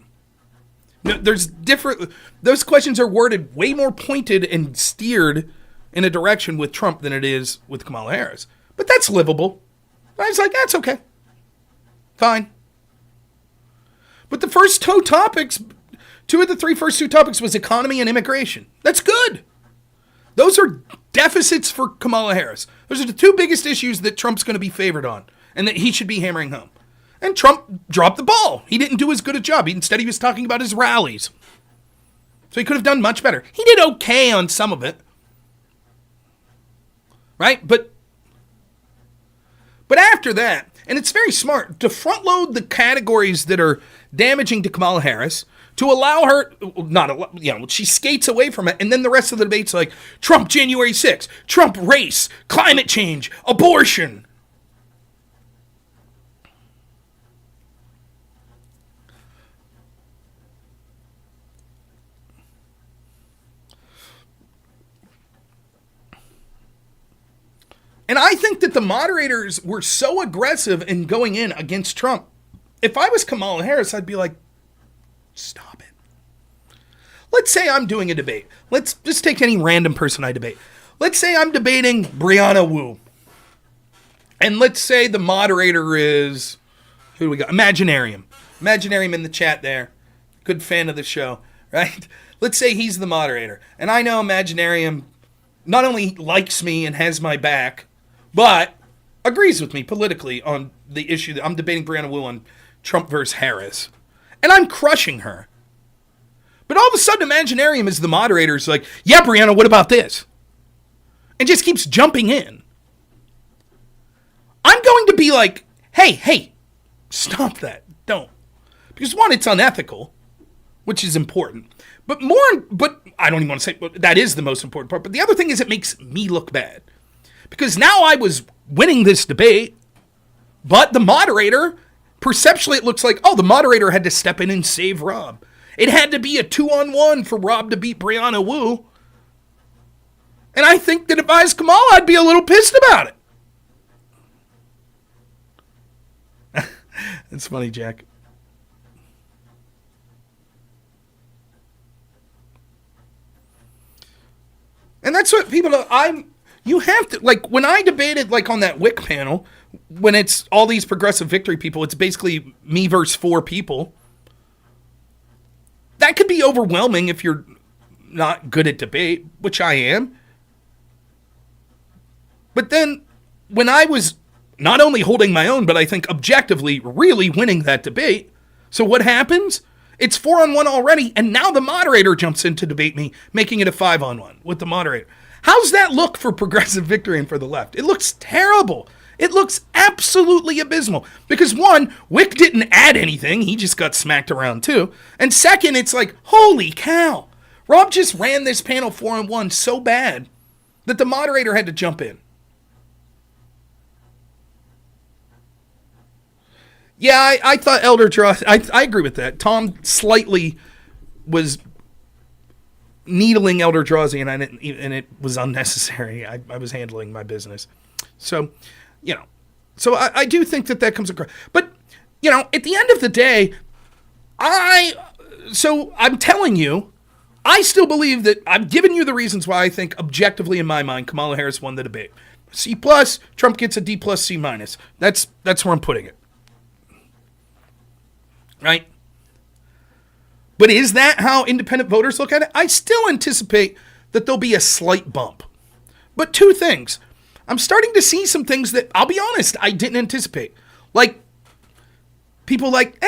Speaker 1: No, there's different, those questions are worded way more pointed and steered in a direction with Trump than it is with Kamala Harris. But that's livable. I was like, that's okay. Fine. But the first two topics, two of the three first two topics was economy and immigration. That's good. Those are deficits for Kamala Harris. Those are the two biggest issues that Trump's going to be favored on and that he should be hammering home. And Trump dropped the ball. He didn't do as good a job. Instead, he was talking about his rallies. So he could have done much better. He did okay on some of it. Right? But after that, and it's very smart, to front load the categories that are damaging to Kamala Harris, to allow her, she skates away from it, and then the rest of the debate's like, Trump January 6th, Trump race, climate change, abortion. And I think that the moderators were so aggressive in going in against Trump. If I was Kamala Harris, I'd be like, stop it. Let's say I'm doing a debate. Let's just take any random person I debate. Let's say I'm debating Brianna Wu. And let's say the moderator is, who do we got? Imaginarium. Imaginarium in the chat there. Good fan of the show, right? Let's say he's the moderator. And I know Imaginarium not only likes me and has my back, but agrees with me politically on the issue that I'm debating Brianna Wu on Trump versus Harris. And I'm crushing her. But all of a sudden, Imaginarium is the moderator. It's like, yeah, Brianna, what about this? And just keeps jumping in. I'm going to be like, hey, stop that. Don't. Because one, it's unethical, which is important. But I don't even want to say, but that is the most important part. But the other thing is it makes me look bad. Because now I was winning this debate, but the moderator, perceptually it looks like, the moderator had to step in and save Rob. It had to be a 2-on-1 for Rob to beat Brianna Wu. And I think that if I was Kamala, I'd be a little pissed about it. It's funny, Jack. And that's what people are, you have to, like, when I debated, like, on that WIC panel, when it's all these progressive victory people, it's basically me versus 4 people. That could be overwhelming if you're not good at debate, which I am. But then, when I was not only holding my own, but I think objectively really winning that debate, so what happens? It's 4-on-1 already, and now the moderator jumps in to debate me, making it a 5-on-1 with the moderator. How's that look for progressive victory and for the left? It looks terrible. It looks absolutely abysmal. Because one, Wick didn't add anything. He just got smacked around too. And second, it's like, holy cow. Rob just ran this panel 4-on-1 so bad that the moderator had to jump in. Yeah, I thought Elder Draw. I agree with that. Tom slightly was needling Elder Drazi, and it was unnecessary. I was handling my business. So, so I do think that comes across. But, at the end of the day, I'm telling you, I still believe that I've given you the reasons why I think objectively in my mind, Kamala Harris won the debate. C+, Trump gets a D+, C-. That's where I'm putting it. Right? But is that how independent voters look at it? I still anticipate that there'll be a slight bump. But 2 things. I'm starting to see some things that, I'll be honest, I didn't anticipate. Like, people like,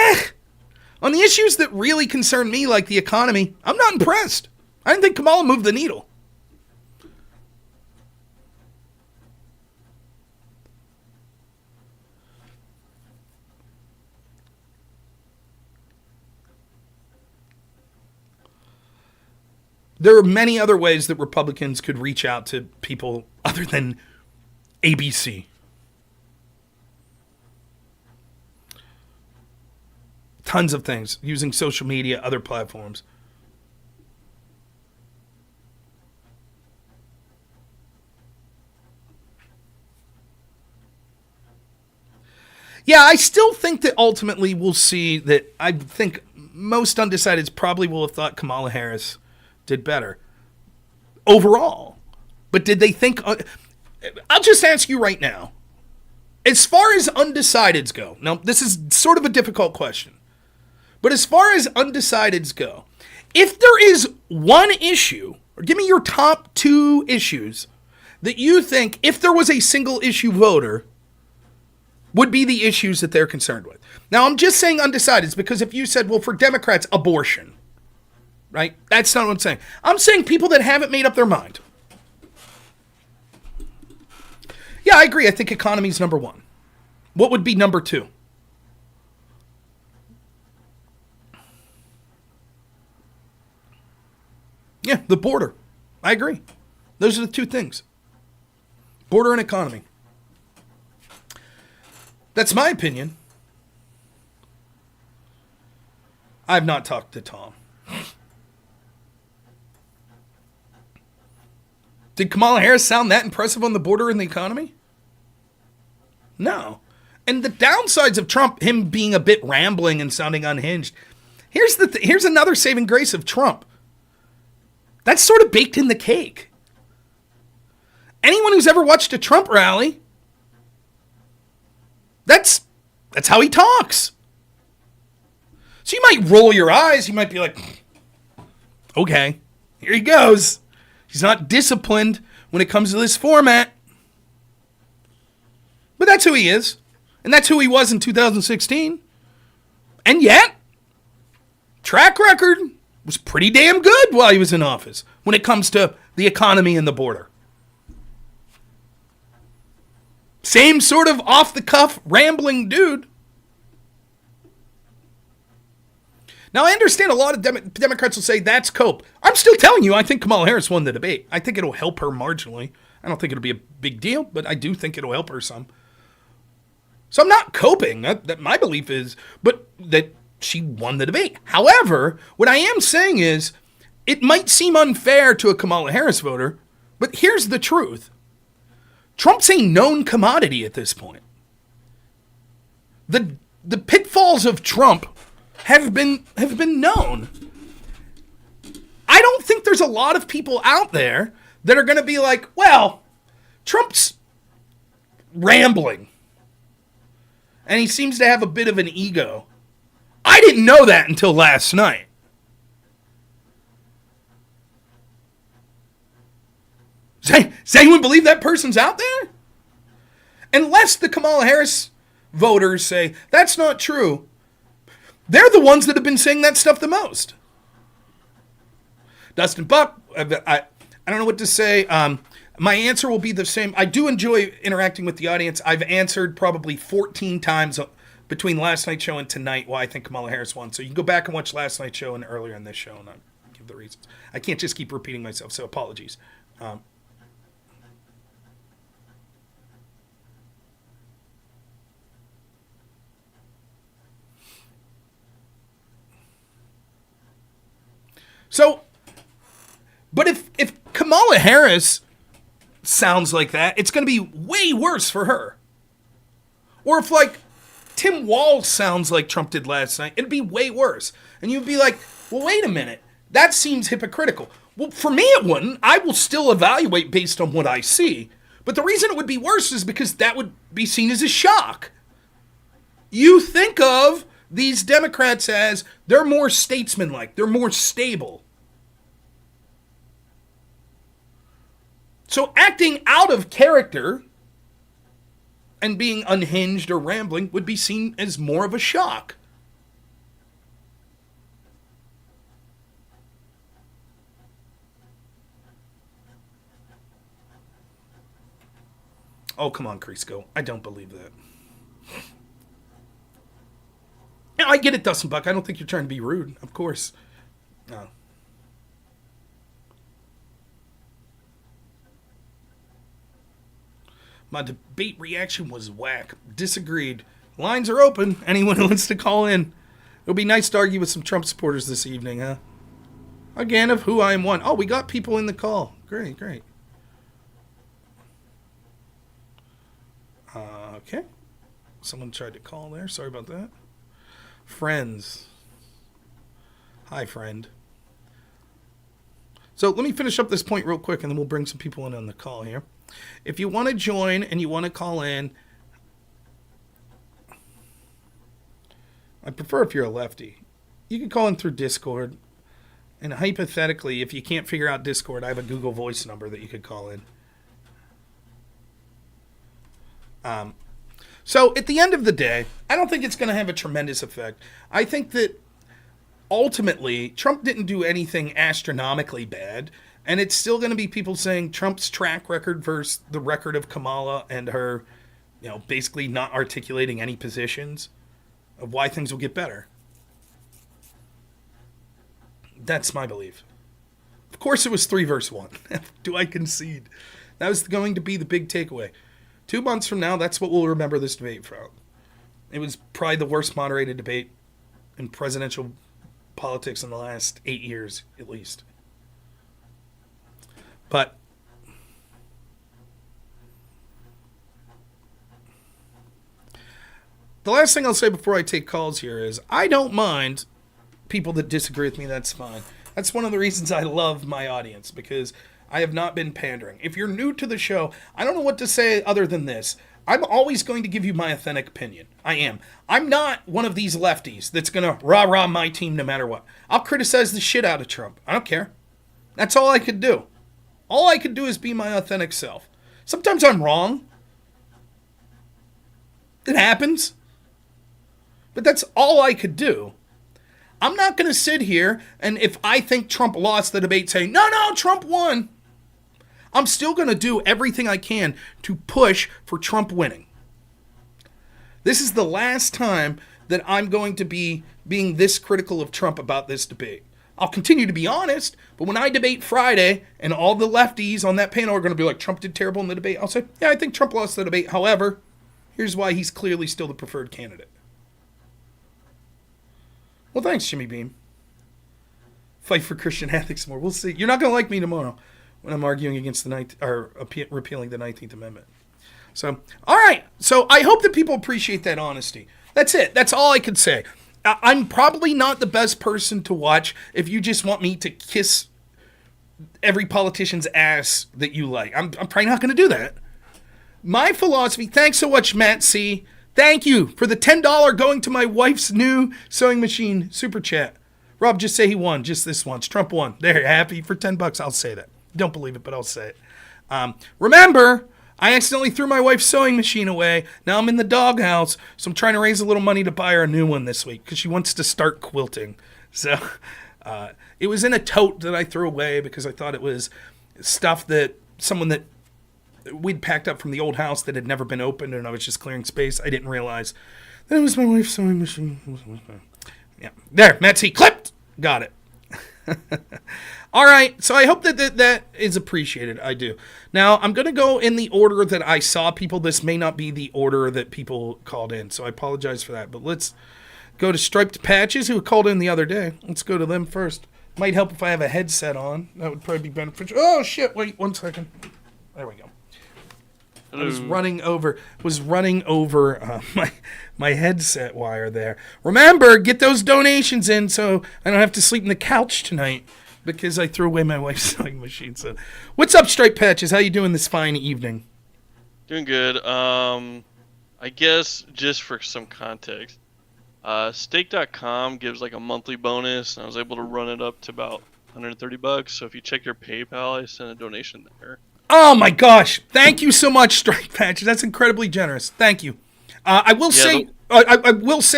Speaker 1: on the issues that really concern me, like the economy, I'm not impressed. I didn't think Kamala moved the needle. There are many other ways that Republicans could reach out to people other than ABC. Tons of things, using social media, other platforms. Yeah, I still think that ultimately we'll see that I think most undecideds probably will have thought Kamala Harris did better overall. But did they think... I'll just ask you right now. As far as undecideds go... Now, this is sort of a difficult question. But as far as undecideds go, if there is one issue, or give me your top 2 issues, that you think, if there was a single issue voter, would be the issues that they're concerned with. Now, I'm just saying undecideds because if you said, well, for Democrats, abortion... Right? That's not what I'm saying. I'm saying people that haven't made up their mind. Yeah, I agree. I think economy is number 1. What would be number 2? Yeah, the border. I agree. Those are the 2 things. Border and economy. That's my opinion. I've not talked to Tom. Did Kamala Harris sound that impressive on the border and the economy? No. And the downsides of Trump, him being a bit rambling and sounding unhinged, here's another saving grace of Trump. That's sort of baked in the cake. Anyone who's ever watched a Trump rally, that's how he talks. So you might roll your eyes, you might be like, okay, here he goes. He's not disciplined when it comes to this format. But that's who he is. And that's who he was in 2016. And yet, track record was pretty damn good while he was in office when it comes to the economy and the border. Same sort of off-the-cuff, rambling dude. Now, I understand a lot of Democrats will say that's cope. I'm still telling you, I think Kamala Harris won the debate. I think it'll help her marginally. I don't think it'll be a big deal, but I do think it'll help her some. So I'm not coping. That my belief is, but that she won the debate. However, what I am saying is, it might seem unfair to a Kamala Harris voter, but here's the truth. Trump's a known commodity at this point. the pitfalls of Trump have been known. I don't think there's a lot of people out there that are going to be like, well, Trump's rambling. And he seems to have a bit of an ego. I didn't know that until last night. Does anyone believe that person's out there? Unless the Kamala Harris voters say, that's not true. They're the ones that have been saying that stuff the most. Dustin Buck, I don't know what to say. My answer will be the same. I do enjoy interacting with the audience. I've answered probably 14 times between last night's show and tonight why I think Kamala Harris won. So you can go back and watch last night's show and earlier in this show, and I'll give the reasons. I can't just keep repeating myself, so apologies. But if Kamala Harris sounds like that, it's going to be way worse for her. Or if, like, Tim Walz sounds like Trump did last night, it'd be way worse. And you'd be like, well, wait a minute. That seems hypocritical. Well, for me, it wouldn't. I will still evaluate based on what I see. But the reason it would be worse is because that would be seen as a shock. You think of these Democrats as they're more statesmanlike, they're more stable. So acting out of character and being unhinged or rambling would be seen as more of a shock. Oh, come on, Crisco. I don't believe that. Yeah, I get it, Dustin Buck. I don't think you're trying to be rude, of course. No. My debate reaction was whack. Disagreed. Lines are open. Anyone who wants to call in. It'll be nice to argue with some Trump supporters this evening, huh? Again, of who I am one. Oh, we got people in the call. Great, great. Okay. Someone tried to call there. Sorry about that. Friends. Hi, friend. So let me finish up this point real quick, and then we'll bring some people in on the call here. If you want to join and you want to call in, I prefer if you're a lefty. You can call in through Discord. And hypothetically, if you can't figure out Discord, I have a Google Voice number that you could call in. So at the end of the day, I don't think it's going to have a tremendous effect. I think that ultimately, Trump didn't do anything astronomically bad. And it's still going to be people saying Trump's track record versus the record of Kamala and her, basically not articulating any positions of why things will get better. That's my belief. Of course it was 3 versus 1. Do I concede? That was going to be the big takeaway. 2 months from now, that's what we'll remember this debate from. It was probably the worst moderated debate in presidential politics in the last 8 years, at least. But the last thing I'll say before I take calls here is I don't mind people that disagree with me. That's fine. That's one of the reasons I love my audience, because I have not been pandering. If you're new to the show, I don't know what to say other than this. I'm always going to give you my authentic opinion. I am. I'm not one of these lefties that's going to rah-rah my team no matter what. I'll criticize the shit out of Trump. I don't care. That's all I could do. All I could do is be my authentic self. Sometimes I'm wrong. It happens. But that's all I could do. I'm not going to sit here and if I think Trump lost the debate say, no, Trump won. I'm still going to do everything I can to push for Trump winning. This is the last time that I'm going to be being this critical of Trump about this debate. I'll continue to be honest, but when I debate Friday and all the lefties on that panel are going to be like, Trump did terrible in the debate, I'll say, yeah, I think Trump lost the debate. However, here's why he's clearly still the preferred candidate. Well, thanks, Jimmy Beam. Fight for Christian ethics more. We'll see. You're not going to like me tomorrow when I'm arguing against repealing the 19th Amendment. So, all right. So I hope that people appreciate that honesty. That's it. That's all I could say. I'm probably not the best person to watch if you just want me to kiss every politician's ass that you like. I'm probably not going to do that. My philosophy, thanks so much, Matt C. Thank you for the $10 going to my wife's new sewing machine super chat. Rob, just say he won, just this once. Trump won. There, happy for $10. I'll say that. Don't believe it, but I'll say it. Remember, I accidentally threw my wife's sewing machine away. Now I'm in the doghouse, so I'm trying to raise a little money to buy her a new one this week because she wants to start quilting. So it was in a tote that I threw away because I thought it was stuff that someone that we'd packed up from the old house that had never been opened, and I was just clearing space. I didn't realize that it was my wife's sewing machine. Yeah, there, Matsy, clipped. Got it. All right, so I hope that is appreciated. I do. Now, I'm going to go in the order that I saw people. This may not be the order that people called in, so I apologize for that. But let's go to Striped Patches, who called in the other day. Let's go to them first. Might help if I have a headset on. That would probably be beneficial. Oh, shit, wait 1 second. There we go. I was running over my headset wire there. Remember, get those donations in so I don't have to sleep in the couch tonight because I threw away my wife's sewing machine. So, what's up, Stripe Patches? How you doing this fine evening?
Speaker 2: Doing good. I guess just for some context, stake.com gives like a monthly bonus, and I was able to run it up to about $130. So if you check your PayPal, I sent a donation there.
Speaker 1: Oh my gosh! Thank you so much, Strike Patch. That's incredibly generous. Thank you. I will say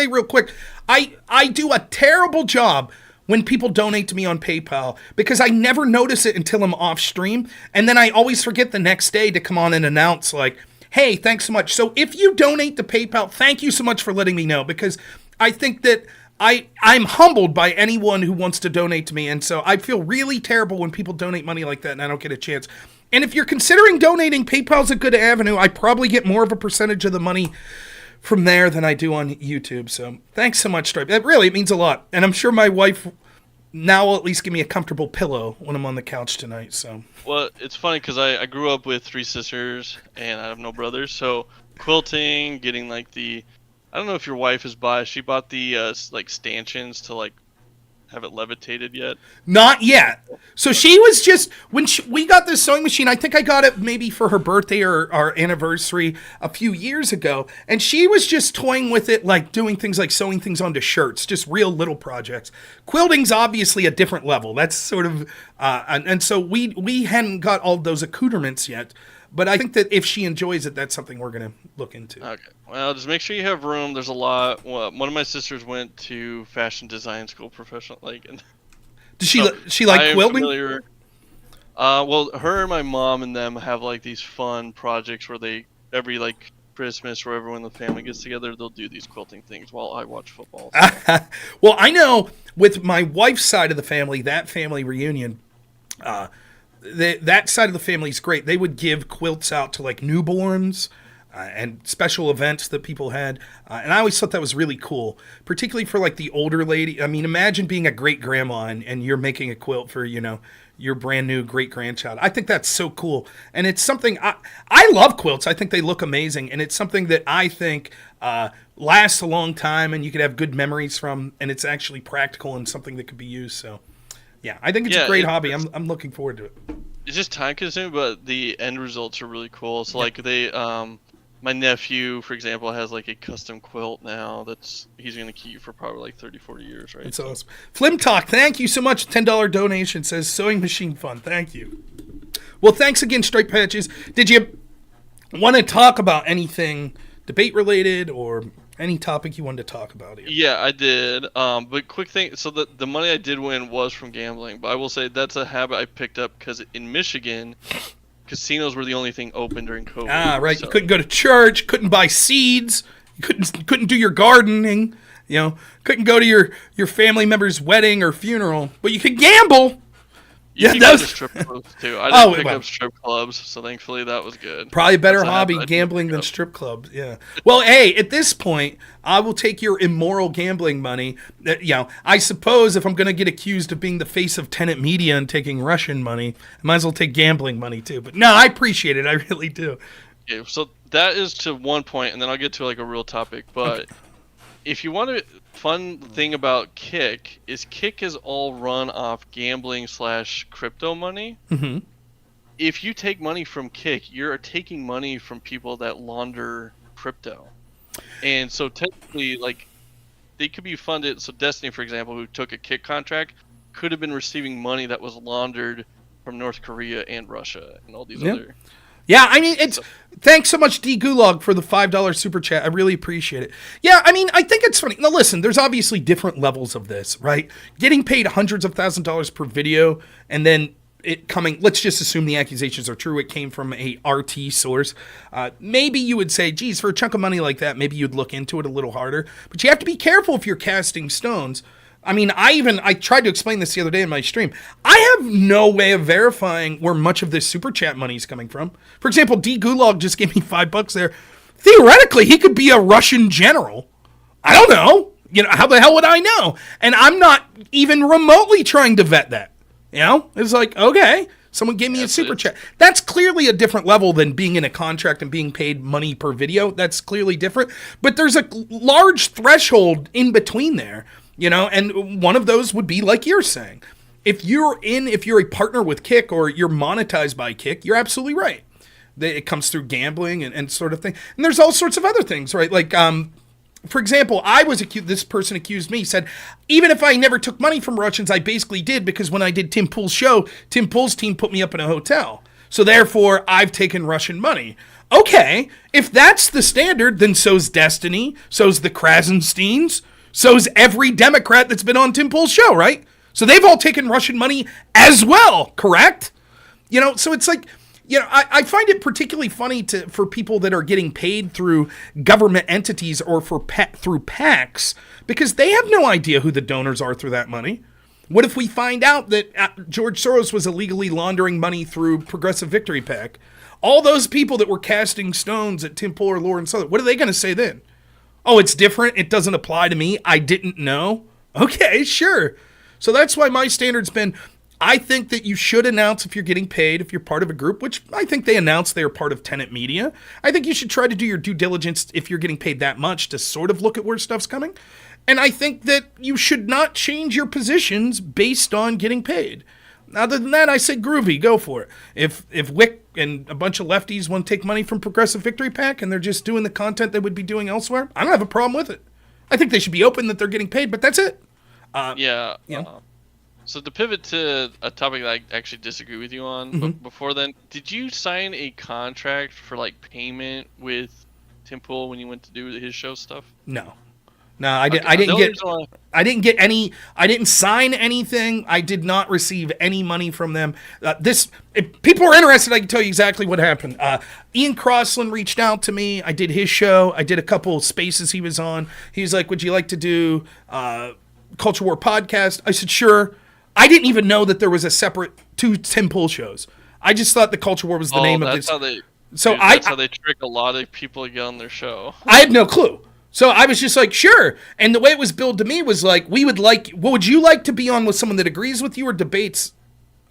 Speaker 1: real quick, I do a terrible job when people donate to me on PayPal because I never notice it until I'm off stream, and then I always forget the next day to come on and announce like, "Hey, thanks so much." So if you donate to PayPal, thank you so much for letting me know because I think that I'm humbled by anyone who wants to donate to me, and so I feel really terrible when people donate money like that and I don't get a chance. And if you're considering donating, PayPal's a good avenue. I probably get more of a percentage of the money from there than I do on YouTube. So thanks so much, Stripe. It means a lot. And I'm sure my wife now will at least give me a comfortable pillow when I'm on the couch tonight. So. Well,
Speaker 2: it's funny because I grew up with 3 sisters and I have no brothers. So quilting, getting like I don't know if your wife is biased. She bought the like stanchions to like have it levitated yet?
Speaker 1: Not yet. So she was just, we got this sewing machine, I think I got it maybe for her birthday or our anniversary a few years ago, and she was just toying with it, like doing things like sewing things onto shirts, just real little projects. Quilting's obviously a different level. That's sort of, and so we hadn't got all those accoutrements yet. But I think that if she enjoys it, that's something we're going to look into.
Speaker 2: Okay. Well, just make sure you have room. There's a lot. Well, one of my sisters went to fashion design school professional. And
Speaker 1: does she like quilting?
Speaker 2: Well, her and my mom and them have like these fun projects where they, every like Christmas or everyone in the family gets together, they'll do these quilting things while I watch football. So.
Speaker 1: Well, I know with my wife's side of the family, that family reunion, that side of the family is great. They would give quilts out to like newborns and special events that people had. And I always thought that was really cool, particularly for like the older lady. I mean, imagine being a great grandma and you're making a quilt for, your brand new great grandchild. I think that's so cool. And it's something I love quilts. I think they look amazing. And it's something that I think lasts a long time and you could have good memories from. And it's actually practical and something that could be used. So. Yeah, I think it's a great hobby. I'm looking forward to it.
Speaker 2: It's just time consuming, but the end results are really cool. So like my nephew, for example, has like a custom quilt now he's going to keep for probably like 30, 40 years, right?
Speaker 1: That's awesome. Flim Talk, thank you so much. $10 donation says sewing machine fun. Thank you. Well, thanks again, Stripe Patches. Did you want to talk about anything debate related or any topic you wanted to talk about here?
Speaker 2: Yeah, I did. But quick thing, so the money I did win was from gambling, but I will say that's a habit I picked up because in Michigan, casinos were the only thing open during COVID.
Speaker 1: Ah, right. So. You couldn't go to church, couldn't buy seeds, you couldn't do your gardening, couldn't go to your family member's wedding or funeral, but you could gamble.
Speaker 2: You can go to strip clubs too. I didn't pick up strip clubs, so thankfully that was good.
Speaker 1: Probably a better hobby gambling than strip clubs. Yeah. Well, hey, at this point, I will take your immoral gambling money. I suppose if I'm going to get accused of being the face of Tenet Media and taking Russian money, I might as well take gambling money too. But no, I appreciate it. I really do.
Speaker 2: Yeah. So that is to one point, and then I'll get to like a real topic. But if you want to, fun thing about Kick is all run off gambling / crypto money.
Speaker 1: Mm-hmm.
Speaker 2: If you take money from Kick, you're taking money from people that launder crypto. And so technically, like, they could be funded. So Destiny, for example, who took a Kick contract, could have been receiving money that was laundered from North Korea and Russia and all these other.
Speaker 1: Yeah, I mean, thanks so much, D Gulag, for the $5 super chat. I really appreciate it. Yeah, I mean, I think it's funny. Now, listen, there's obviously different levels of this, right? Getting paid hundreds of thousands of dollars per video, and then it coming, let's just assume the accusations are true, it came from a RT source. Maybe you would say, geez, for a chunk of money like that, maybe you'd look into it a little harder. But you have to be careful if you're casting stones. I mean, I tried to explain this the other day in my stream. I have no way of verifying where much of this super chat money is coming from. For example, D Gulag just gave me $5 there. Theoretically, he could be a Russian general. I don't know. You know, how the hell would I know? And I'm not even remotely trying to vet that. You know, it's like, okay, someone gave me a super chat. That's clearly a different level than being in a contract and being paid money per video. That's clearly different. But there's a large threshold in between there. You know, and one of those would be like you're saying. If you're a partner with Kick or you're monetized by Kick, you're absolutely right. It comes through gambling and sort of thing. And there's all sorts of other things, right? Like, for example, this person accused me, said, even if I never took money from Russians, I basically did because when I did Tim Pool's show, Tim Pool's team put me up in a hotel. So therefore, I've taken Russian money. Okay, if that's the standard, then so's Destiny, so's the Krasensteins, so's every Democrat that's been on Tim Pool's show, right? So they've all taken Russian money as well, correct? You know, so it's like, you know, I find it particularly funny for people that are getting paid through government entities or through PACs because they have no idea who the donors are through that money. What if we find out that George Soros was illegally laundering money through Progressive Victory PAC? All those people that were casting stones at Tim Pool or Lauren Southern, what are they going to say then? Oh, it's different. It doesn't apply to me. I didn't know. Okay, sure. So that's why my standard's been, I think that you should announce if you're getting paid, if you're part of a group, which I think they announced they are part of Tenet Media. I think you should try to do your due diligence if you're getting paid that much to sort of look at where stuff's coming. And I think that you should not change your positions based on getting paid. Other than that, I say groovy, go for it. If Wick and a bunch of lefties want to take money from Progressive Victory PAC and they're just doing the content they would be doing elsewhere, I don't have a problem with it. I think they should be open that they're getting paid, but that's it.
Speaker 2: So to pivot to a topic that I actually disagree with you on, but before then, did you sign a contract for like payment with Tim Pool when you went to do his show stuff?
Speaker 1: No, I didn't get any. I didn't sign anything. I did not receive any money from them. If people are interested, I can tell you exactly what happened. Ian Crossland reached out to me. I did his show. I did a couple spaces he was on. He was like, "Would you like to do Culture War podcast?" I said, "Sure." I didn't even know that there was a separate 2 Tim Pool shows. I just thought the Culture War was the name of this.
Speaker 2: That's how they trick a lot of people to get on their show.
Speaker 1: I had no clue. So I was just like, sure. And the way it was billed to me was like, what would you like to be on with someone that agrees with you or debates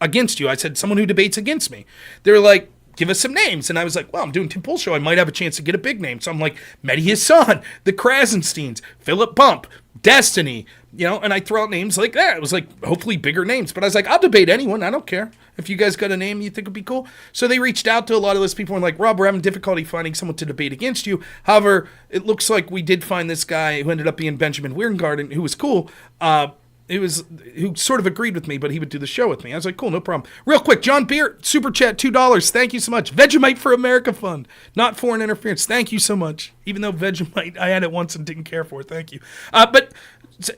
Speaker 1: against you? I said, someone who debates against me. They're like, give us some names. And I was like, well, I'm doing Tim Pool show. I might have a chance to get a big name. So I'm like, Mehdi Hassan, the Krasensteins, Philip Bump, Destiny, you know, and I throw out names like that. It was like, hopefully bigger names. But I was like, I'll debate anyone. I don't care. If you guys got a name you think would be cool. So they reached out to a lot of those people and like, Rob, we're having difficulty finding someone to debate against you. However, it looks like we did find this guy who ended up being Benjamin Weingarten, who was cool. Who sort of agreed with me, but he would do the show with me. I was like, cool, no problem. Real quick, John Beer, super chat, $2. Thank you so much. Vegemite for America Fund, not foreign interference. Thank you so much. Even though Vegemite, I had it once and didn't care for it. Thank you. But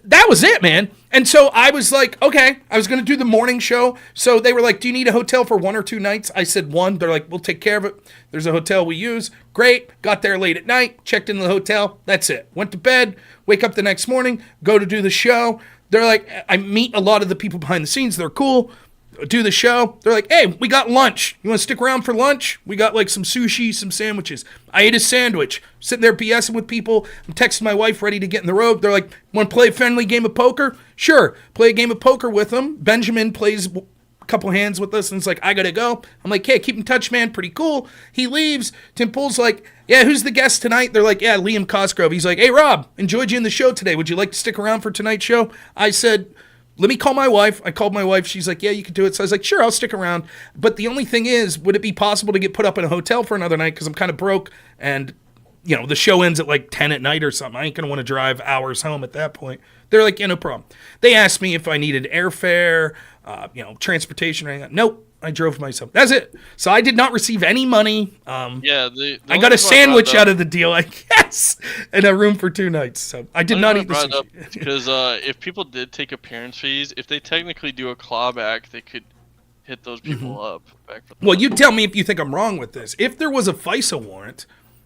Speaker 1: that was it, man. And so I was like, okay, I was going to do the morning show. So they were like, do you need a hotel for 1 or 2 nights? I said 1. They're like, we'll take care of it. There's a hotel we use. Great. Got there late at night, checked into the hotel. That's it. Went to bed, wake up the next morning, go to do the show. They're like, I meet a lot of the people behind the scenes. They're cool. Do the show. They're like, hey, we got lunch. You want to stick around for lunch? We got like some sushi, some sandwiches. I ate a sandwich. Sitting there BSing with people. I'm texting my wife, ready to get in the road. They're like, want to play a friendly game of poker? Sure. Play a game of poker with them. Benjamin plays couple hands with us, and it's like, I gotta go. I'm like, hey, keep in touch, man. Pretty cool. He leaves. Tim Pool's like, yeah, who's the guest tonight? They're like, yeah, Liam Cosgrove. He's like, hey, Rob, enjoyed you in the show today. Would you like to stick around for tonight's show? I said, let me call my wife. I called my wife. She's like, yeah, you can do it. So I was like, sure, I'll stick around. But the only thing is, would it be possible to get put up in a hotel for another night? Because I'm kind of broke, and the show ends at like 10 at night or something. I ain't going to want to drive hours home at that point. They're like, yeah, no problem. They asked me if I needed airfare, transportation or anything. Nope, I drove myself. That's it. So I did not receive any money.
Speaker 2: The
Speaker 1: I got a sandwich out of the deal, I guess, and a room for 2 nights. So I did not eat the sushi.
Speaker 2: Because if people did take appearance fees, if they technically do a clawback, they could hit those people up.
Speaker 1: Well, you tell me if you think I'm wrong with this. If there was a FISA warrant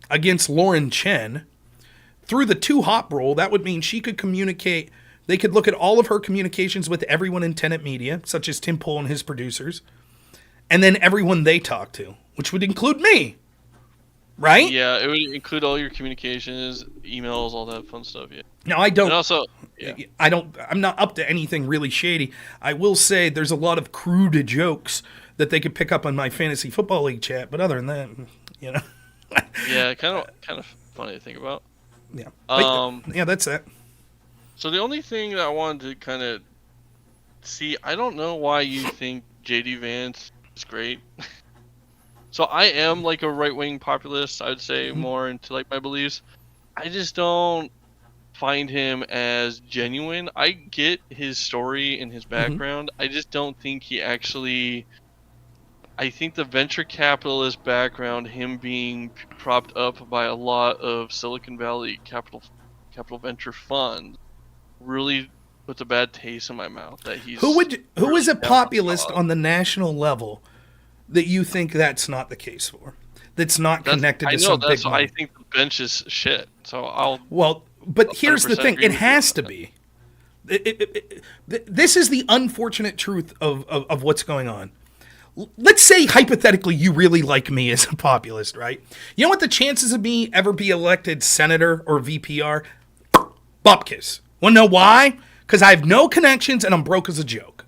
Speaker 1: against Lauren Chen, through the 2-hop rule, that would mean she could communicate. They could look at all of her communications with everyone in Tenet Media, such as Tim Pool and his producers, and then everyone they talk to, which would include me, right?
Speaker 2: Yeah, it would include all your communications, emails, all that fun stuff. Yeah.
Speaker 1: No, I don't.
Speaker 2: And also,
Speaker 1: I'm not up to anything really shady. I will say there's a lot of crude jokes that they could pick up on my fantasy football league chat, but other than that,
Speaker 2: Yeah, kind of funny to think about.
Speaker 1: Yeah. Yeah, that's it.
Speaker 2: So the only thing that I wanted to kind of see, I don't know why you think JD Vance is great. So I am like a right-wing populist, I would say, more into like my beliefs. I just don't find him as genuine. I get his story and his background. I just don't think he actually... I think the venture capitalist background, him being propped up by a lot of Silicon Valley capital venture funds, really puts a bad taste in my mouth. That he's
Speaker 1: who is a populist on the national level that you think that's not the case for? That's not connected to some big money.
Speaker 2: I think the bench is shit. So
Speaker 1: but here's the thing: it has to be. This is the unfortunate truth of what's going on. Let's say, hypothetically, you really like me as a populist, right? You know what the chances of me ever be elected senator or VP are? Bupkis. Want to know why? Because I have no connections and I'm broke as a joke.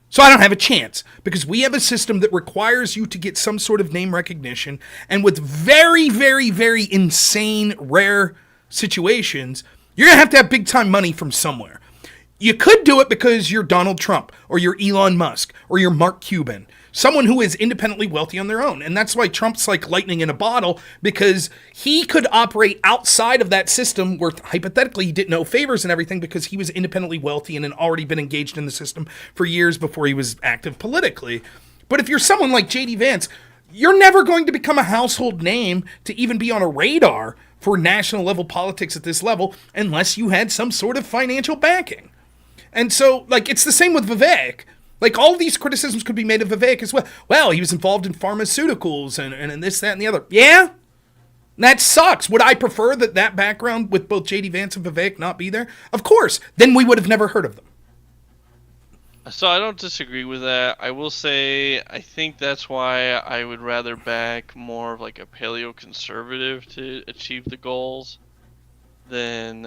Speaker 1: So I don't have a chance, because we have a system that requires you to get some sort of name recognition, and with very, very, very insane, rare situations, you're going to have big-time money from somewhere. You could do it because you're Donald Trump, or you're Elon Musk, or you're Mark Cuban, someone who is independently wealthy on their own. And that's why Trump's like lightning in a bottle, because he could operate outside of that system where hypothetically he didn't owe favors and everything, because he was independently wealthy and had already been engaged in the system for years before he was active politically. But if you're someone like JD Vance, you're never going to become a household name to even be on a radar for national level politics at this level unless you had some sort of financial backing. And so, like, it's the same with Vivek. Like, all these criticisms could be made of Vivek as well. Well, he was involved in pharmaceuticals and this, that, and the other. Yeah? That sucks. Would I prefer that background with both J.D. Vance and Vivek not be there? Of course. Then we would have never heard of them.
Speaker 2: So I don't disagree with that. I will say I think that's why I would rather back more of like a paleo-conservative to achieve the goals than...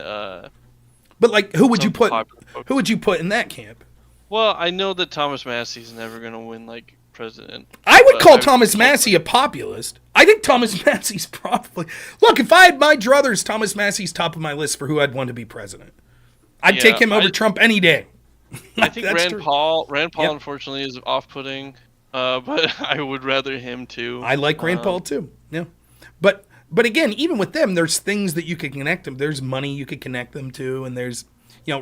Speaker 1: But like, who would you put in that camp?
Speaker 2: Well, I know that Thomas Massey's never going to win, like, president.
Speaker 1: I would call Thomas Massey a populist. I think Thomas Massey's probably... Look, if I had my druthers, Thomas Massey's top of my list for who I'd want to be president. I'd take him over Trump any day.
Speaker 2: I think Rand Paul, unfortunately, is off-putting, but I would rather him, too.
Speaker 1: I like Rand Paul, too. Yeah. But again, even with them, there's things that you could connect them. There's money you could connect them to, and there's...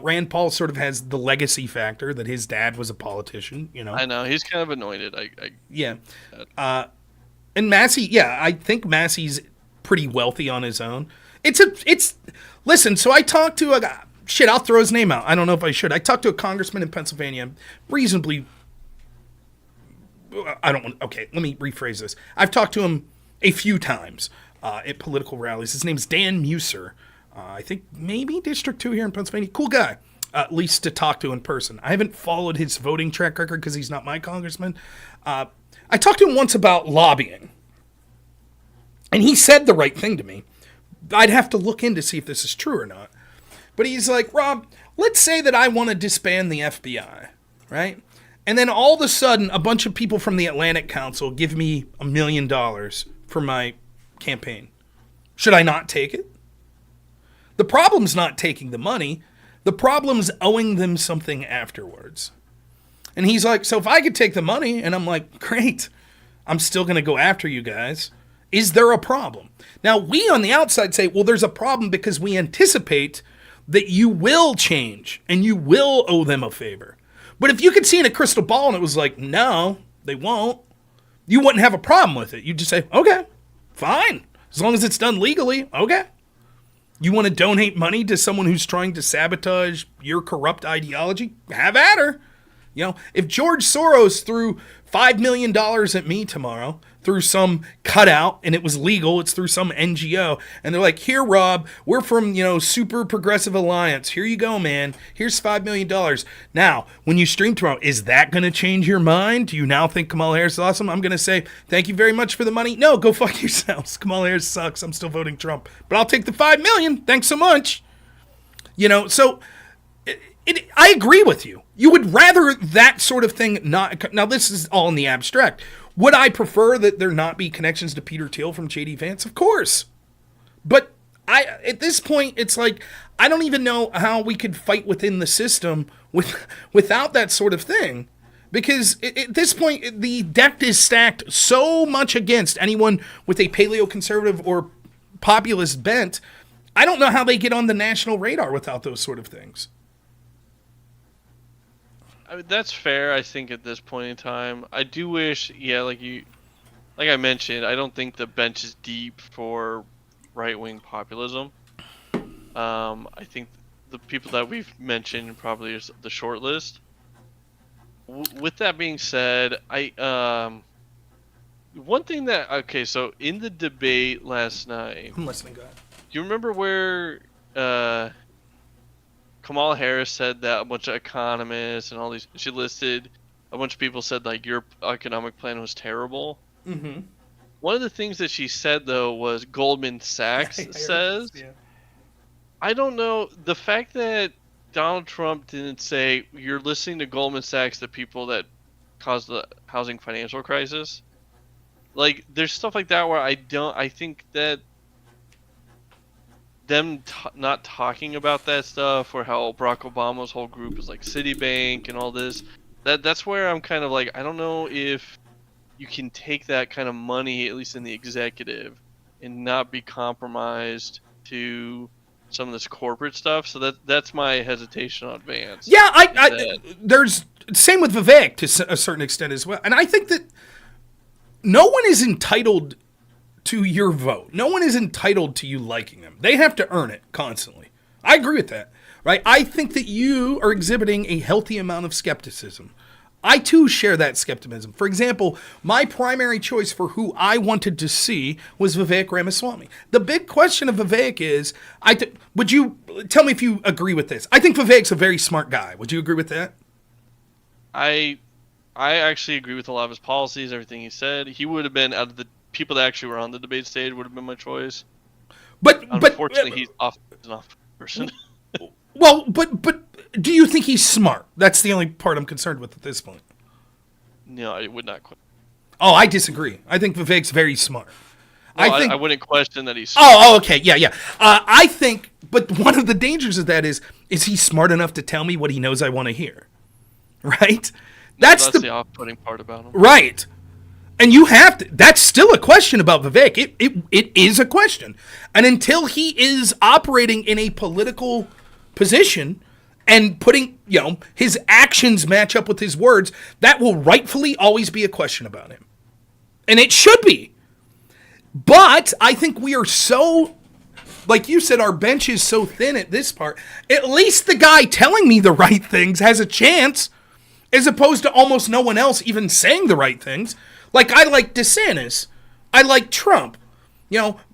Speaker 1: Rand Paul sort of has the legacy factor that his dad was a politician,
Speaker 2: I know. He's kind of anointed.
Speaker 1: Yeah. And Massey, I think Massey's pretty wealthy on his own. Listen, so I talked to a guy. Shit, I'll throw his name out. I don't know if I should. I talked to a congressman in Pennsylvania, reasonably... Okay, let me rephrase this. I've talked to him a few times at political rallies. His name's Dan Muser. I think maybe District 2 here in Pennsylvania. Cool guy, at least to talk to in person. I haven't followed his voting track record because he's not my congressman. I talked to him once about lobbying. And he said the right thing to me. I'd have to look in to see if this is true or not. But he's like, Rob, let's say that I want to disband the FBI, right? And then all of a sudden, a bunch of people from the Atlantic Council give me $1 million for my campaign. Should I not take it? The problem's not taking the money. The problem's owing them something afterwards. And he's like, so if I could take the money, and I'm like, great, I'm still going to go after you guys. Is there a problem? Now, we on the outside say, well, there's a problem because we anticipate that you will change and you will owe them a favor. But if you could see in a crystal ball and it was like, no, they won't, you wouldn't have a problem with it. You'd just say, okay, fine. As long as it's done legally, okay. You want to donate money to someone who's trying to sabotage your corrupt ideology? Have at her. You know, if George Soros threw $5 million at me tomorrow through some cutout and it was legal, it's through some NGO, and they're like, here, Rob, we're from, Super Progressive Alliance. Here you go, man. Here's $5 million. Now, when you stream tomorrow, is that going to change your mind? Do you now think Kamala Harris is awesome? I'm going to say, thank you very much for the money. No, go fuck yourselves. Kamala Harris sucks. I'm still voting Trump. But I'll take the $5 million. Thanks so much. So I agree with you. You would rather that sort of thing not... Now, this is all in the abstract. Would I prefer that there not be connections to Peter Thiel from J.D. Vance? Of course. But at this point, it's like, I don't even know how we could fight within the system without that sort of thing. Because at this point, the deck is stacked so much against anyone with a paleo-conservative or populist bent. I don't know how they get on the national radar without those sort of things.
Speaker 2: I mean, that's fair, I think, at this point in time. I do wish, like I mentioned, I don't think the bench is deep for right-wing populism. I think the people that we've mentioned probably is the short list. With that being said, one thing that... Okay, so in the debate last night...
Speaker 1: I'm listening, go ahead.
Speaker 2: Do you remember where... Kamala Harris said that a bunch of economists and all these... She listed a bunch of people said, like, your economic plan was terrible.
Speaker 1: Mm-hmm.
Speaker 2: One of the things that she said, though, was Goldman Sachs says... Yeah. I don't know. The fact that Donald Trump didn't say, you're listening to Goldman Sachs, the people that caused the housing financial crisis. Like, there's stuff like that where I think that them not talking about that stuff, or how Barack Obama's whole group is like Citibank and all this, that's where I'm kind of like, I don't know if you can take that kind of money, at least in the executive, and not be compromised to some of this corporate stuff. So that's my hesitation on Vance.
Speaker 1: Yeah, there's same with Vivek to a certain extent as well. And I think that no one is entitled to your vote. No one is entitled to you liking them. They have to earn it constantly. I agree with that, right? I think that you are exhibiting a healthy amount of skepticism. I too share that skepticism. For example, my primary choice for who I wanted to see was Vivek Ramaswamy. The big question of Vivek is, would you tell me if you agree with this? I think Vivek's a very smart guy. Would you agree with that?
Speaker 2: I actually agree with a lot of his policies, everything he said. He would have been, out of the people that actually were on the debate stage, would have been my choice.
Speaker 1: But
Speaker 2: unfortunately, he's an off person.
Speaker 1: Well, but do you think he's smart? That's the only part I'm concerned with at this point.
Speaker 2: No, I would not.
Speaker 1: Oh, I disagree. I think Vivek's very smart.
Speaker 2: Well, I wouldn't question that he's smart.
Speaker 1: Oh, okay. Yeah. I think, but one of the dangers of that is he smart enough to tell me what he knows I want to hear? Right? That's the
Speaker 2: off-putting part about him.
Speaker 1: Right. And you have to, that's still a question about Vivek. It is a question. And until he is operating in a political position and putting, his actions match up with his words, that will rightfully always be a question about him. And it should be. But I think we are so, like you said, our bench is so thin at this part. At least the guy telling me the right things has a chance, as opposed to almost no one else even saying the right things. Like, I like DeSantis. I like Trump.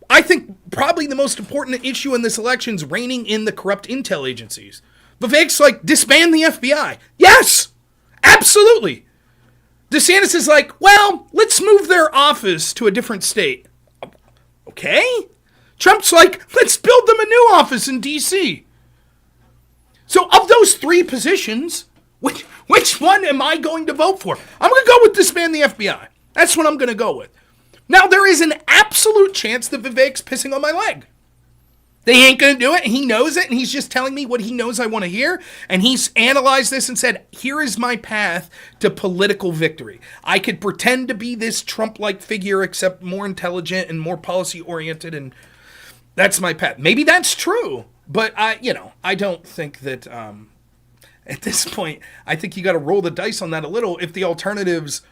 Speaker 1: I think probably the most important issue in this election is reining in the corrupt intel agencies. Vivek's like, disband the FBI. Yes! Absolutely! DeSantis is like, well, let's move their office to a different state. Okay? Trump's like, let's build them a new office in D.C. So of those three positions, Which one am I going to vote for? I'm going to go with disband the FBI. That's what I'm going to go with. Now, there is an absolute chance that Vivek's pissing on my leg. They ain't going to do it, and he knows it, and he's just telling me what he knows I want to hear, and he's analyzed this and said, here is my path to political victory. I could pretend to be this Trump-like figure, except more intelligent and more policy-oriented, and that's my path. Maybe that's true, but I don't think that, at this point, I think you got to roll the dice on that a little if the alternative's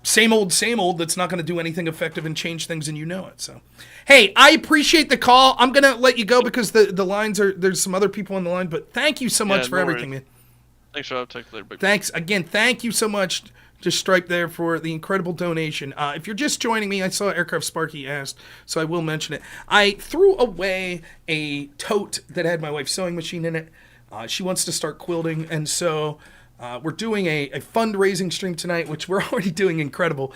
Speaker 1: same old, that's not going to do anything effective and change things, and you know it. So, hey, I appreciate the call. I'm going to let you go because the lines there's some other people on the line, but thank you so much for everything, man.
Speaker 2: Thanks, Rob. Talk later. Bye.
Speaker 1: Thanks. Again, thank you so much to Stripe there for the incredible donation. If you're just joining me, I saw Aircraft Sparky asked, so I will mention it. I threw away a tote that had my wife's sewing machine in it. She wants to start quilting, and so we're doing a fundraising stream tonight, which we're already doing incredible.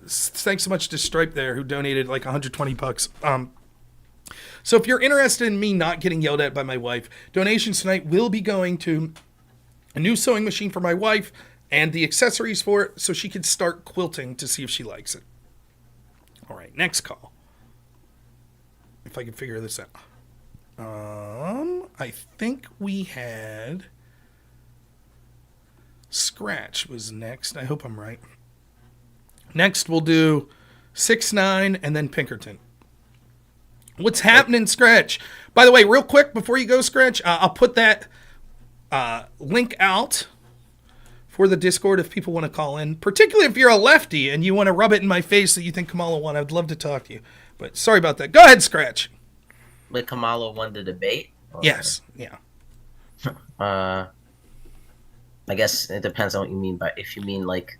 Speaker 1: Thanks so much to Stripe there, who donated like $120. So if you're interested in me not getting yelled at by my wife, donations tonight will be going to a new sewing machine for my wife and the accessories for it, so she could start quilting to see if she likes it. All right, next call. If I can figure this out. I think we had Scratch was next. I hope I'm right. Next, we'll do 6ix9ine and then Pinkerton. What's happening, Scratch? By the way, real quick before you go, Scratch, I'll put that link out for the Discord if people want to call in, particularly if you're a lefty and you want to rub it in my face that you think Kamala won. I'd love to talk to you, but sorry about that. Go ahead, Scratch.
Speaker 3: But Kamala won the debate? Or...
Speaker 1: Yes. Yeah.
Speaker 3: I guess it depends on what you mean by, if you mean like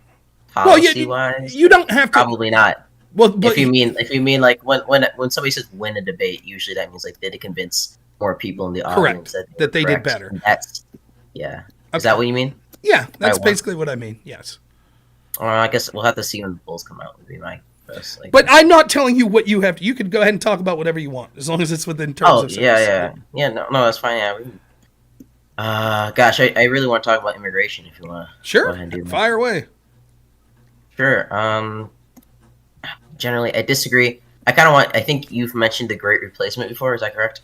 Speaker 3: policy wise.
Speaker 1: You don't have to.
Speaker 3: Probably not.
Speaker 1: Well, but
Speaker 3: if you mean like when somebody says win a debate, usually that means like they did convince more people in the audience
Speaker 1: that they did better.
Speaker 3: And that's Is that what you mean?
Speaker 1: Yeah, that's basically what I mean. Yes.
Speaker 3: I guess we'll have to see when the polls come out. Would be my best.
Speaker 1: But I'm not telling you what you have to. You can go ahead and talk about whatever you want, as long as it's within terms of service.
Speaker 3: Yeah. No, that's fine. Yeah. Gosh, I really want to talk about immigration. If you want to,
Speaker 1: sure,
Speaker 3: go ahead and do that.
Speaker 1: Fire away.
Speaker 3: Sure. Generally, I disagree. I think you've mentioned the Great Replacement before. Is that correct?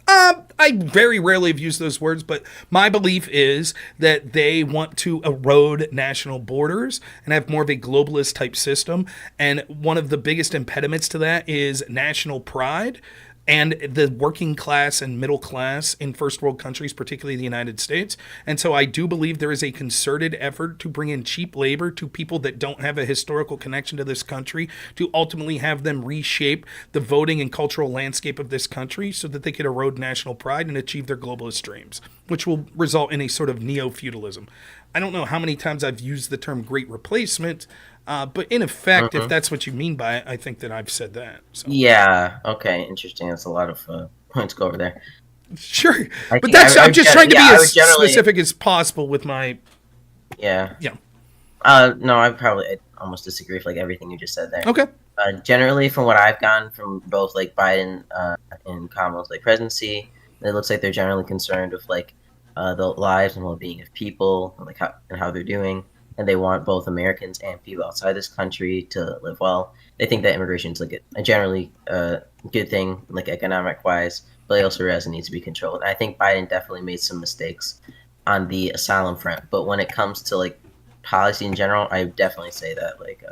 Speaker 1: I very rarely have used those words, but my belief is that they want to erode national borders and have more of a globalist type system. And one of the biggest impediments to that is national pride and the working class and middle class in first world countries, particularly the United States. And so I do believe there is a concerted effort to bring in cheap labor to people that don't have a historical connection to this country, to ultimately have them reshape the voting and cultural landscape of this country so that they could erode national pride and achieve their globalist dreams, which will result in a sort of neo-feudalism. I don't know how many times I've used the term Great Replacement, but in effect, if that's what you mean by it, I think that I've said that. So.
Speaker 3: Yeah. Okay. Interesting. That's a lot of points to go over there.
Speaker 1: Sure, but I'm just trying to be as specific as possible with my.
Speaker 3: Yeah.
Speaker 1: Yeah.
Speaker 3: No, I almost disagree with like everything you just said there.
Speaker 1: Okay.
Speaker 3: Generally, from what I've gotten from both like Biden and Kamala's like presidency, it looks like they're generally concerned with like the lives and well-being of people, and like how they're doing. And they want both Americans and people outside this country to live well. They think that immigration is like a generally good thing, like economic-wise, but it also needs to be controlled. And I think Biden definitely made some mistakes on the asylum front. But when it comes to like policy in general, I definitely say that like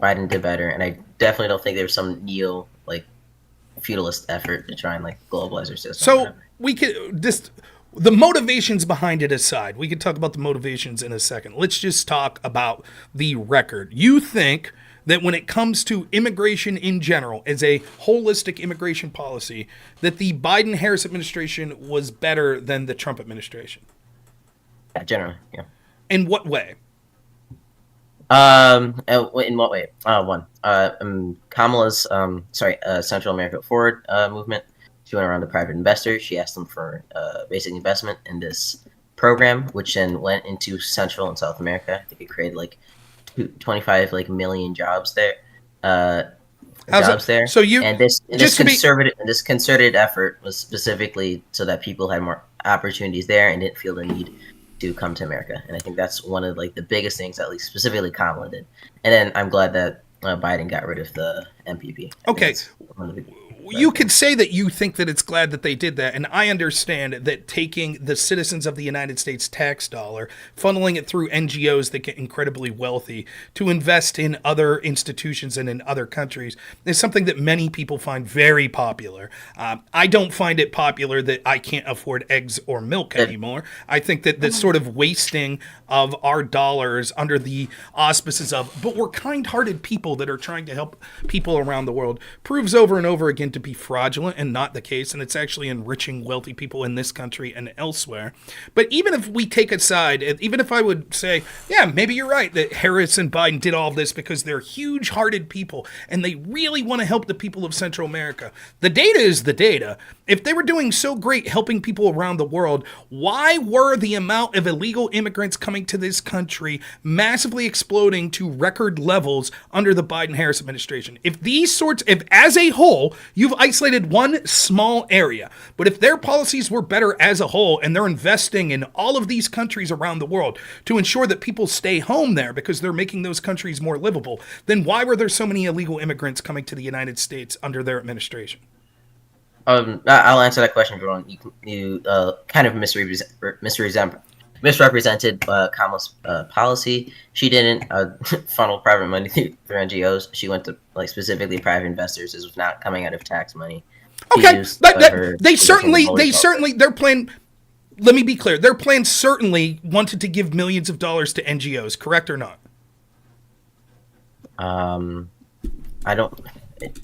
Speaker 3: Biden did better. And I definitely don't think there was some neo like feudalist effort to try and like globalize our system.
Speaker 1: So we could just. The motivations behind it aside, we could talk about the motivations in a second. Let's just talk about the record. You think that when it comes to immigration in general, as a holistic immigration policy, that the Biden-Harris administration was better than the Trump administration?
Speaker 3: Yeah, generally, yeah.
Speaker 1: In what way?
Speaker 3: In what way? Kamala's, Central America Forward movement. She went around to private investors. She asked them for basic investment in this program, which then went into Central and South America. I think it created like 25 like million jobs there. There.
Speaker 1: So you
Speaker 3: and this concerted effort was specifically so that people had more opportunities there and didn't feel the need to come to America, and I think that's one of like the biggest things, at least specifically Kamala did. And then I'm glad that Biden got rid of the MPP.
Speaker 1: Okay. You could say that you think that it's glad that they did that, and I understand that taking the citizens of the United States tax dollar, funneling it through NGOs that get incredibly wealthy to invest in other institutions and in other countries is something that many people find very popular. I don't find it popular that I can't afford eggs or milk anymore. I think that the sort of wasting of our dollars under the auspices of, but we're kind-hearted people that are trying to help people around the world, proves over and over again to be fraudulent and not the case, and it's actually enriching wealthy people in this country and elsewhere. But even if we take aside, even if I would say, yeah, maybe you're right that Harris and Biden did all of this because they're huge-hearted people and they really want to help the people of Central America. The data is the data. If they were doing so great helping people around the world, why were the amount of illegal immigrants coming to this country massively exploding to record levels under the Biden-Harris administration? If as a whole, you've isolated one small area, but if their policies were better as a whole and they're investing in all of these countries around the world to ensure that people stay home there because they're making those countries more livable, then why were there so many illegal immigrants coming to the United States under their administration?
Speaker 3: I'll answer that question, Jordan. You kind of misrepresented Kamala's policy. She didn't funnel private money through NGOs. She went to like specifically private investors. This was not coming out of tax money.
Speaker 1: Okay, they certainly their plan. Let me be clear. Their plan certainly wanted to give millions of dollars to NGOs. Correct or not?
Speaker 3: I don't.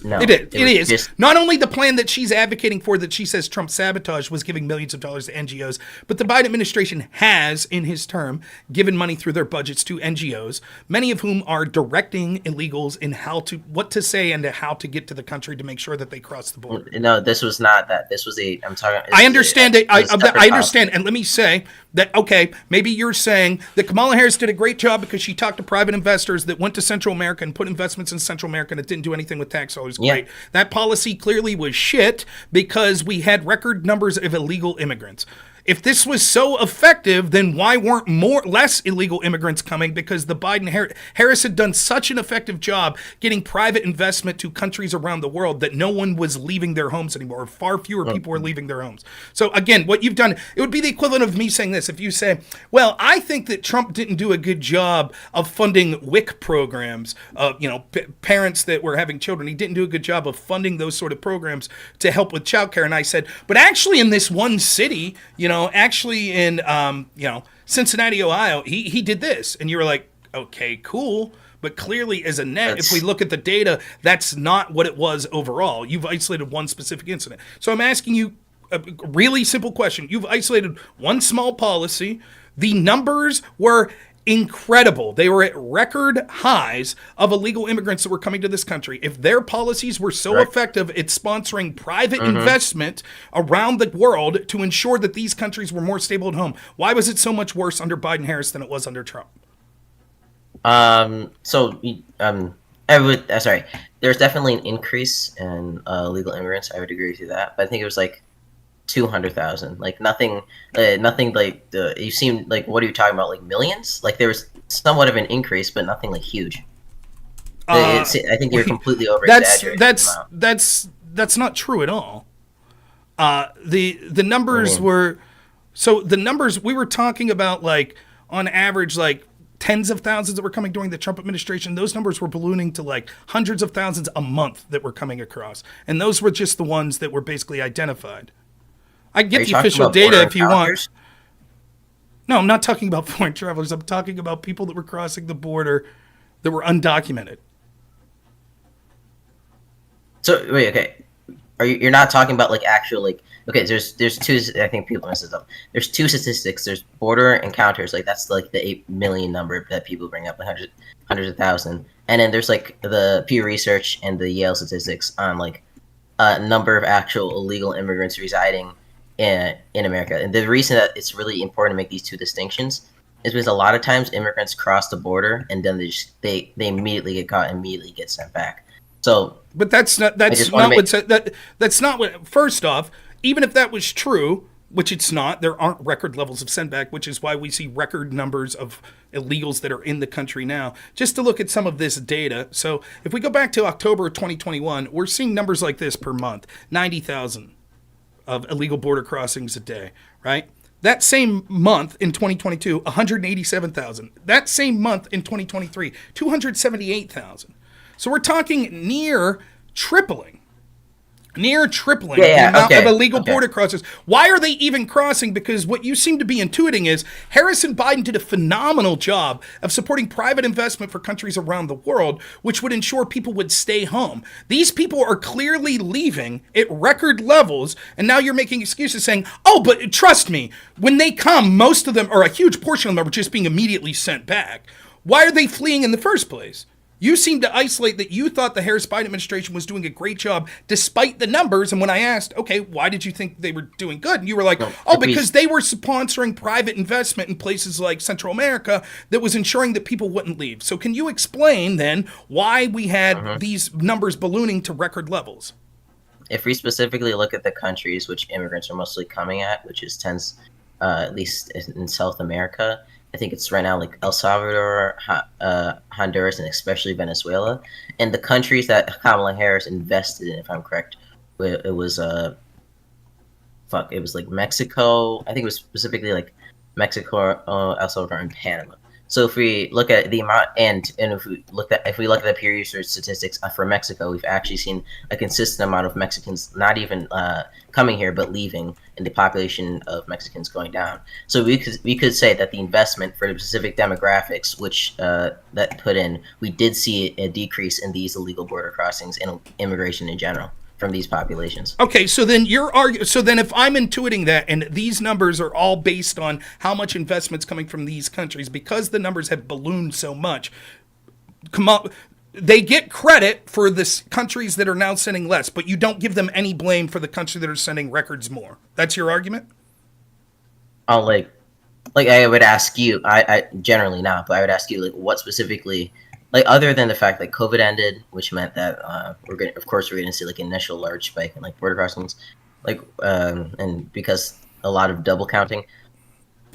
Speaker 3: No,
Speaker 1: it is. Just, not only the plan that she's advocating for that she says Trump sabotaged was giving millions of dollars to NGOs, but the Biden administration has, in his term, given money through their budgets to NGOs, many of whom are directing illegals in what to say and how to get to the country to make sure that they cross the border.
Speaker 3: No, this was not that. This was I'm talking.
Speaker 1: I understand it. I understand. And let me say that, okay, maybe you're saying that Kamala Harris did a great job because she talked to private investors that went to Central America and put investments in Central America and it didn't do anything with tax dollars. Great. Yeah. That policy clearly was shit because we had record numbers of illegal immigrants. If this was so effective, then why weren't less illegal immigrants coming? Because the Harris had done such an effective job getting private investment to countries around the world that no one was leaving their homes anymore, or far fewer people were leaving their homes. So again, what you've done, it would be the equivalent of me saying this. If you say, well, I think that Trump didn't do a good job of funding WIC programs, parents that were having children. He didn't do a good job of funding those sort of programs to help with childcare. And I said, but actually in this one city, actually in, Cincinnati, Ohio, he did this. And you were like, okay, cool. But clearly as a net, if we look at the data, that's not what it was overall. You've isolated one specific incident. So I'm asking you a really simple question. You've isolated one small policy. The numbers were incredible. They were at record highs of illegal immigrants that were coming to this country. If their policies were so effective at sponsoring private investment around the world to ensure that these countries were more stable at home, why was it so much worse under Biden-Harris than it was under Trump?
Speaker 3: There's definitely an increase in illegal immigrants. I would agree with you that, but I think it was like 200,000, like nothing like you seem like, what are you talking about, like millions? Like there was somewhat of an increase, but nothing like huge. I think you're completely over exaggerating.
Speaker 1: That's not true at all. The numbers were, so the numbers we were talking about, like on average, like tens of thousands that were coming during the Trump administration. Those numbers were ballooning to like hundreds of thousands a month that were coming across, and those were just the ones that were basically identified. I get the official data if you want. No, I'm not talking about foreign travelers. I'm talking about people that were crossing the border that were undocumented.
Speaker 3: So wait, okay, you're not talking about like actual like, okay? There's two. I think people mess this up. There's two statistics. There's border encounters. Like that's like the 8 million number that people bring up, like hundreds of thousand. And then there's like the Pew Research and the Yale statistics on like a number of actual illegal immigrants residing in America. And the reason that it's really important to make these two distinctions is because a lot of times immigrants cross the border and then they immediately get caught and immediately get sent back. So,
Speaker 1: but that's not what. First off, even if that was true, which it's not. There aren't record levels of sendback, which is why we see record numbers of illegals that are in the country now. Just to look at some of this data. So if we go back to October 2021, we're seeing numbers like this per month, 90,000 of illegal border crossings a day, right? That same month in 2022, 187,000. That same month in 2023, 278,000. So we're talking near tripling the amount of illegal border crossers. Why are they even crossing? Because what you seem to be intuiting is Harris and Biden did a phenomenal job of supporting private investment for countries around the world, which would ensure people would stay home. These people are clearly leaving at record levels, and now you're making excuses saying, oh, but trust me, when they come, most of them, or a huge portion of them, are just being immediately sent back. Why are they fleeing in the first place? You seem to isolate that you thought the Harris-Biden administration was doing a great job despite the numbers. And when I asked, okay, why did you think they were doing good? And you were like, because they were sponsoring private investment in places like Central America that was ensuring that people wouldn't leave. So can you explain then why we had these numbers ballooning to record levels?
Speaker 3: If we specifically look at the countries which immigrants are mostly coming at, which is at least in South America, I think it's right now like El Salvador, Honduras, and especially Venezuela. And the countries that Kamala Harris invested in, if I'm correct, it was like Mexico. I think it was specifically like Mexico, El Salvador, and Panama. So if we look at the amount, and if we look at the Pew Research statistics for Mexico, we've actually seen a consistent amount of Mexicans not even coming here but leaving, and the population of Mexicans going down. So we could say that the investment for the specific demographics, which that put in, we did see a decrease in these illegal border crossings and immigration in general from these populations.
Speaker 1: Okay, so then if I'm intuiting that, and these numbers are all based on how much investment's coming from these countries, because the numbers have ballooned so much, they get credit for the countries that are now sending less, but you don't give them any blame for the countries that are sending records more. That's your argument?
Speaker 3: Oh, like I would ask you, I generally not, but I would ask you, like, what specifically, like, other than the fact that COVID ended, which meant that we're going to see like an initial large spike in like border crossings, like and because a lot of double counting,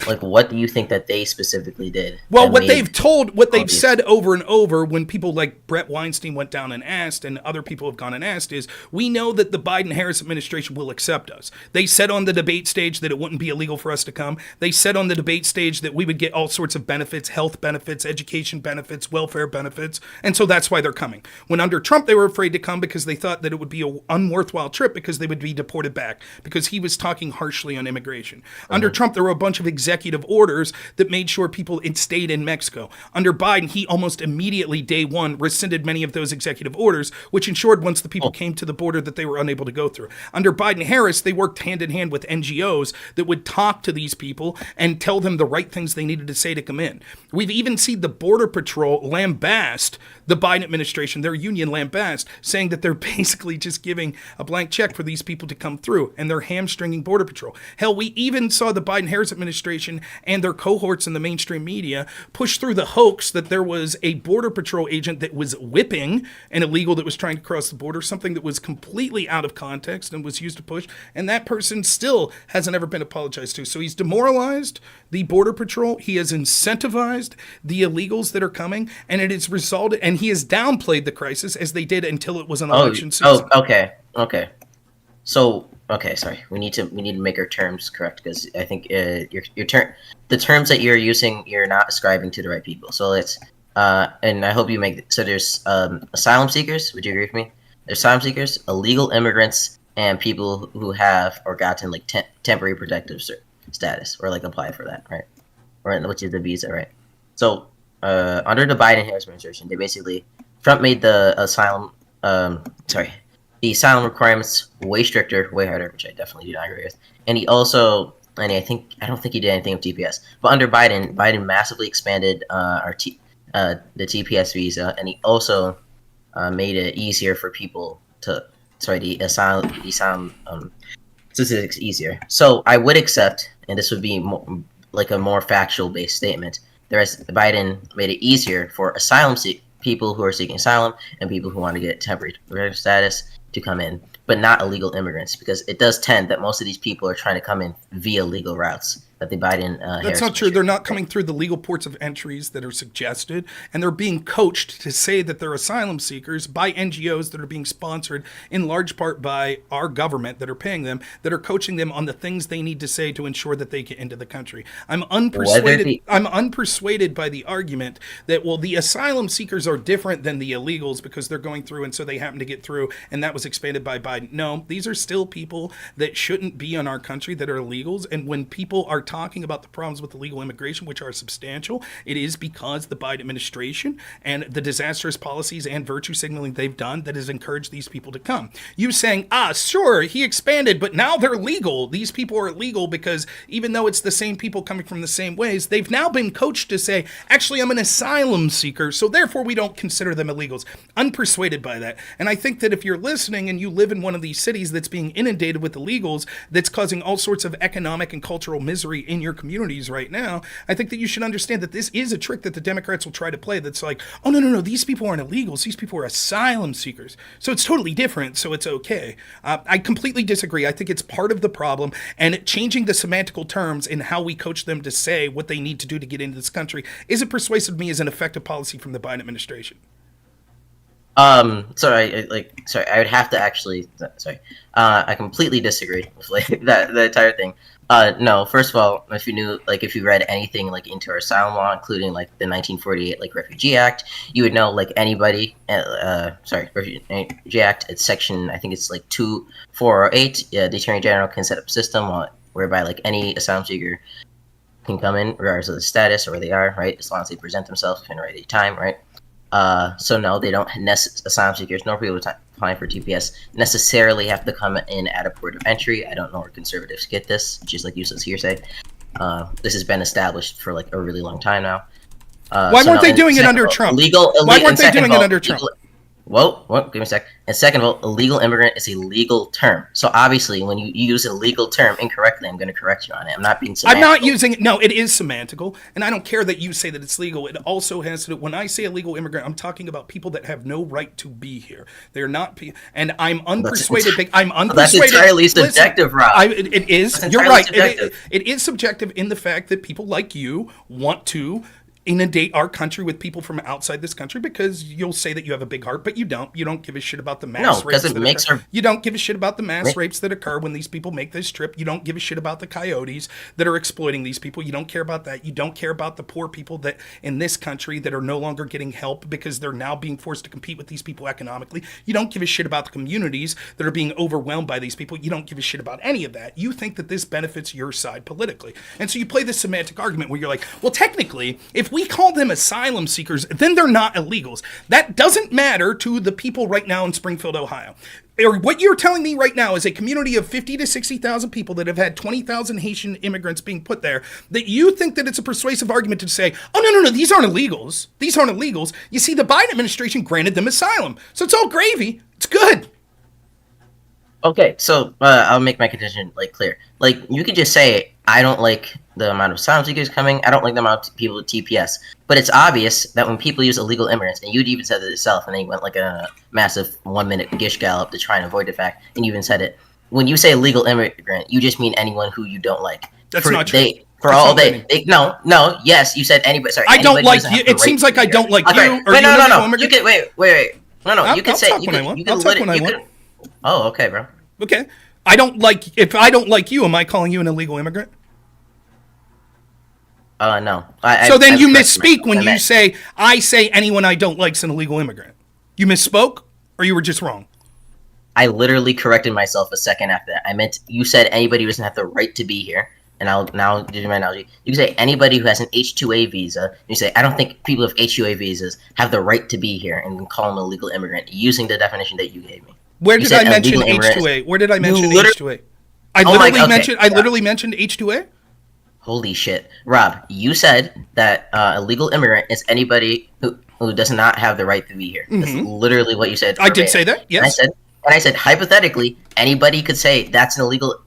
Speaker 3: like, what do you think that they specifically did?
Speaker 1: Well, what they've said over and over when people like Brett Weinstein went down and asked, and other people have gone and asked, is we know that the Biden-Harris administration will accept us. They said on the debate stage that it wouldn't be illegal for us to come. They said on the debate stage that we would get all sorts of benefits, health benefits, education benefits, welfare benefits, and so that's why they're coming. When under Trump, they were afraid to come because they thought that it would be an unworthwhile trip because they would be deported back because he was talking harshly on immigration. Under Trump, there were a bunch of executive orders that made sure people stayed in Mexico. Under Biden, he almost immediately, day one, rescinded many of those executive orders, which ensured once the people came to the border that they were unable to go through. Under Biden-Harris, they worked hand in hand with NGOs that would talk to these people and tell them the right things they needed to say to come in. We've even seen the Border Patrol lambast the Biden administration, their union lambast, saying that they're basically just giving a blank check for these people to come through, and they're hamstringing Border Patrol. Hell, we even saw the Biden-Harris administration and their cohorts in the mainstream media push through the hoax that there was a Border Patrol agent that was whipping an illegal that was trying to cross the border, something that was completely out of context and was used to push, and that person still hasn't ever been apologized to. So he's demoralized the Border Patrol, he has incentivized the illegals that are coming, and it has resulted, and he has downplayed the crisis as they did until it was an election season.
Speaker 3: Okay. So, okay, sorry. We need to make our terms correct because I think the terms that you're using, you're not ascribing to the right people. So let's and I hope you make so there's asylum seekers. Would you agree with me? There's asylum seekers, illegal immigrants, and people who have or gotten like temporary protective status or like apply for that, right? Or which is the visa, right? So under the Biden-Harris administration, they basically Trump made the asylum the asylum requirements way stricter, way harder, which I definitely do not agree with. And he also, and I don't think he did anything with TPS. But under Biden massively expanded the TPS visa, and he also made it easier for people to, the asylum statistics easier. So I would accept, and this would be like a more factual based statement. Biden made it easier for people who are seeking asylum and people who want to get temporary protective status to come in. but not illegal immigrants, because it does tend that most of these people are trying to come in via legal routes that the Biden
Speaker 1: That's not true. They're not coming through the legal ports of entries that are suggested, and they're being coached to say that they're asylum seekers by NGOs that are being sponsored in large part by our government that are paying them, that are coaching them on the things they need to say to ensure that they get into the country. I'm unpersuaded by the argument that, well, the asylum seekers are different than the illegals because they're going through and so they happen to get through, and that was expanded by Biden. No, these are still people that shouldn't be in our country that are illegals, and when people are talking about the problems with illegal immigration, which are substantial, it is because the Biden administration and the disastrous policies and virtue signaling they've done that has encouraged these people to come. You saying, sure, he expanded, but now they're legal. These people are legal because even though it's the same people coming from the same ways, they've now been coached to say, actually, I'm an asylum seeker, so therefore we don't consider them illegals. Unpersuaded by that. And I think that if you're listening and you live in one of these cities that's being inundated with illegals, that's causing all sorts of economic and cultural misery in your communities right now, I think that you should understand that this is a trick that the Democrats will try to play that's like, oh, no, these people aren't illegals. These people are asylum seekers. So it's totally different, so it's okay. I completely disagree. I think it's part of the problem, and changing the semantical terms in how we coach them to say what they need to do to get into this country isn't persuasive to me as an effective policy from the Biden administration.
Speaker 3: I would have to actually, I completely disagree with the entire thing. No, first of all, if you read anything into our asylum law, including the 1948 Refugee Act, you would know anybody, Refugee Act, it's section, I think it's 2408, the Attorney General can set up a system whereby any asylum seeker can come in regardless of the status or where they are, right, as long as they present themselves in the right time, right? So no, they don't. Asylum seekers, nor people applying for TPS necessarily have to come in at a port of entry. I don't know where conservatives get this, just like useless hearsay. This has been established for a really long time now.
Speaker 1: Why weren't they doing it under Trump? Why weren't they doing it under Trump?
Speaker 3: Well, give me a sec. And second of all, illegal immigrant is a legal term. So obviously, when you use a legal term incorrectly, I'm going to correct you on it. I'm not being semantical.
Speaker 1: I'm not using it. No, it is semantical. And I don't care that you say that it's legal. It also has to do, when I say illegal immigrant, I'm talking about people that have no right to be here. They're not, and I'm unpersuaded.
Speaker 3: That's entirely subjective, Rob.
Speaker 1: It is. You're right. It is subjective in the fact that people like you want to inundate our country with people from outside this country because you'll say that you have a big heart, but you don't. You don't give a shit about the mass rapes that occur. You don't give a shit about the mass rapes that occur when these people make this trip. You don't give a shit about the coyotes that are exploiting these people. You don't care about that. You don't care about the poor people that in this country that are no longer getting help because they're now being forced to compete with these people economically. You don't give a shit about the communities that are being overwhelmed by these people. You don't give a shit about any of that. You think that this benefits your side politically. And so you play this semantic argument where you're like, well, technically, if we call them asylum seekers, then they're not illegals. That doesn't matter to the people right now in Springfield, Ohio. Or what you're telling me right now is a community of 50 to 60,000 people that have had 20,000 Haitian immigrants being put there, that you think that it's a persuasive argument to say, oh, no, these aren't illegals. These aren't illegals. You see, the Biden administration granted them asylum. So it's all gravy. It's good.
Speaker 3: Okay, so I'll make my contention clear. You could just say, I don't like the amount of asylum seekers coming. I don't like the amount of people with TPS. But it's obvious that when people use illegal immigrants, and you'd even said it yourself, and then you went a massive 1-minute gish gallop to try and avoid the fact, and you even said it. When you say illegal immigrant, you just mean anyone who you don't like.
Speaker 1: That's not true.
Speaker 3: No, yes, you said anybody. Sorry,
Speaker 1: I don't like you. It seems like I don't like you.
Speaker 3: No. You can wait. No. You can say you can let it. Oh, okay, bro.
Speaker 1: Okay. If I don't like you, am I calling you an illegal immigrant?
Speaker 3: No.
Speaker 1: So then you misspeak when you say, I say anyone I don't like is an illegal immigrant. You misspoke, or you were just wrong?
Speaker 3: I literally corrected myself a second after that. I meant you said anybody who doesn't have the right to be here. And I'll now do my analogy. You can say anybody who has an H-2A visa. You say, I don't think people with H-2A visas have the right to be here, and call them a legal immigrant using the definition that you gave me.
Speaker 1: Where did I mention H-2A? Where did I mention H-2A? I literally mentioned H-2A?
Speaker 3: Holy shit. Rob, you said that a legal immigrant is anybody who does not have the right to be here. Mm-hmm. That's literally what you said.
Speaker 1: I did say that, yes.
Speaker 3: And I said, hypothetically, anybody could say that's an illegal,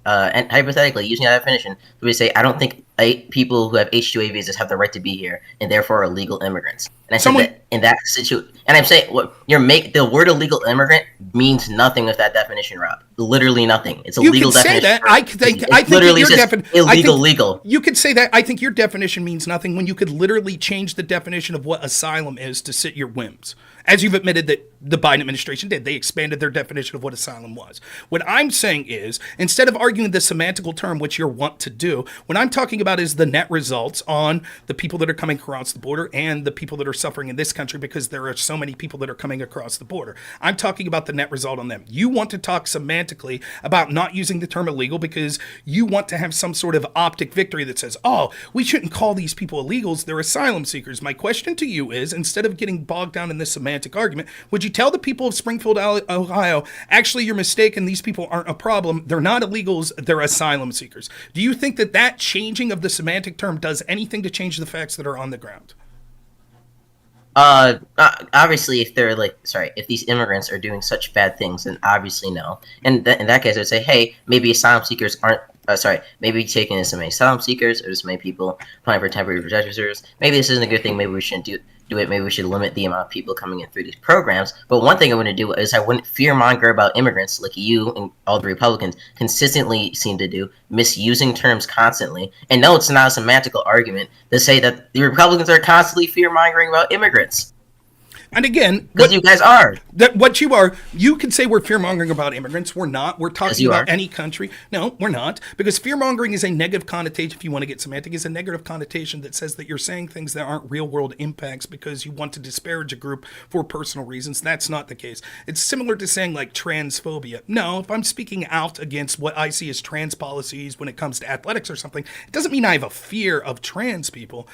Speaker 3: and hypothetically, using that definition, we would say, I don't think people who have H-2A visas have the right to be here, and therefore are legal immigrants. And I said that in that situation, and I'm saying the word illegal immigrant means nothing with that definition, Rob. Literally nothing. It's a legal definition.
Speaker 1: You can say that. I think
Speaker 3: literally
Speaker 1: your
Speaker 3: illegal, legal.
Speaker 1: You could say that. I think your definition means nothing when you could literally change the definition of what asylum is to suit your whims. As you've admitted that the Biden administration did. They expanded their definition of what asylum was. What I'm saying is, instead of arguing the semantical term, which you're wont to do, what I'm talking about is the net results on the people that are coming across the border and the people that are suffering in this country because there are so many people that are coming across the border. I'm talking about the net result on them. You want to talk semantically about not using the term illegal because you want to have some sort of optic victory that says, oh, we shouldn't call these people illegals, they're asylum seekers. My question to you is, instead of getting bogged down in this semantic argument, would you tell the people of Springfield, Ohio, actually you're mistaken, these people aren't a problem, they're not illegals, they're asylum seekers? Do you think that changing of the semantic term does anything to change the facts that are on the ground?
Speaker 3: Obviously, if these immigrants are doing such bad things, then obviously no. And in that case, I would say, hey, maybe asylum seekers aren't. Maybe taking in so many asylum seekers or so many people applying for temporary protective service. Maybe this isn't a good thing. Maybe we shouldn't do it. Maybe we should limit the amount of people coming in through these programs. But one thing I want to do is I wouldn't fearmonger about immigrants like you and all the Republicans consistently seem to do, misusing terms constantly. And no, it's not a semantical argument to say that the Republicans are constantly fearmongering about immigrants.
Speaker 1: And again,
Speaker 3: because you guys are.
Speaker 1: What you are, you can say we're fear-mongering about immigrants. We're not. We're talking about any country. No, we're not. Because fear-mongering is a negative connotation, if you want to get semantic, is a negative connotation that says that you're saying things that aren't real-world impacts because you want to disparage a group for personal reasons. That's not the case. It's similar to saying, like, transphobia. No, if I'm speaking out against what I see as trans policies when it comes to athletics or something, it doesn't mean I have a fear of trans people.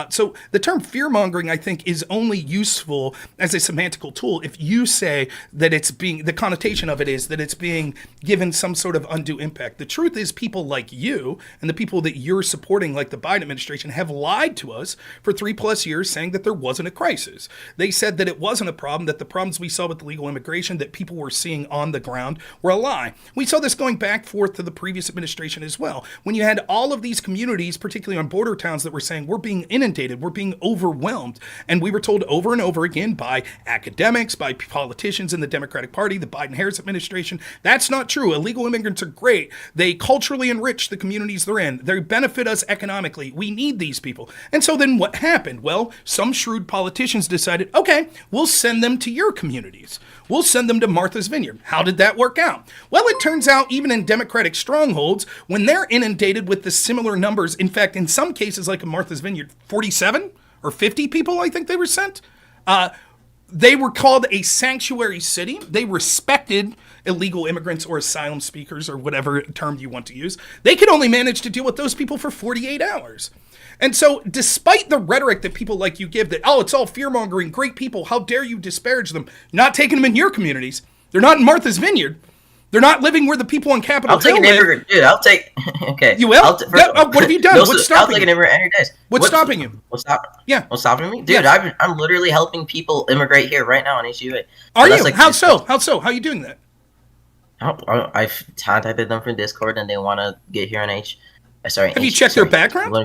Speaker 1: So the term fear-mongering, I think, is only useful as a semantical tool if you say that the connotation of it is that it's being given some sort of undue impact. The truth is, people like you and the people that you're supporting, like the Biden administration, have lied to us for 3+ years saying that there wasn't a crisis. They said that it wasn't a problem, that the problems we saw with illegal immigration that people were seeing on the ground were a lie. We saw this going back forth to the previous administration as well. When you had all of these communities, particularly on border towns, that were saying we're being inundated, we're being overwhelmed, and we were told over and over again by academics, by politicians in the Democratic Party, the Biden-Harris administration, that's not true. Illegal immigrants are great. They culturally enrich the communities they're in. They benefit us economically. We need these people. And so then what happened? Well, some shrewd politicians decided, okay, we'll send them to your communities. We'll send them to Martha's Vineyard. How did that work out? Well, it turns out even in Democratic strongholds, when they're inundated with the similar numbers, in fact, in some cases like in Martha's Vineyard, 47 or 50 people, I think they were sent, they were called a sanctuary city. They respected illegal immigrants or asylum seekers or whatever term you want to use. They could only manage to deal with those people for 48 hours. And so despite the rhetoric that people like you give that, oh, it's all fear-mongering, great people, how dare you disparage them, not taking them in your communities. They're not in Martha's Vineyard. They're not living where the people on Capitol Hill live.
Speaker 3: I'll take an immigrant, dude. I'll take. Okay.
Speaker 1: You will? What have you done? What's stopping you?
Speaker 3: I'll take an immigrant any day.
Speaker 1: What's stopping you?
Speaker 3: What's stopping?
Speaker 1: Yeah.
Speaker 3: What's stopping me, dude? Yeah. I'm literally helping people immigrate here right now on HUA.
Speaker 1: Are you? Like, how so? How so? How are you doing that?
Speaker 3: I've contacted them from Discord and they want to get here on
Speaker 1: Have you checked their background?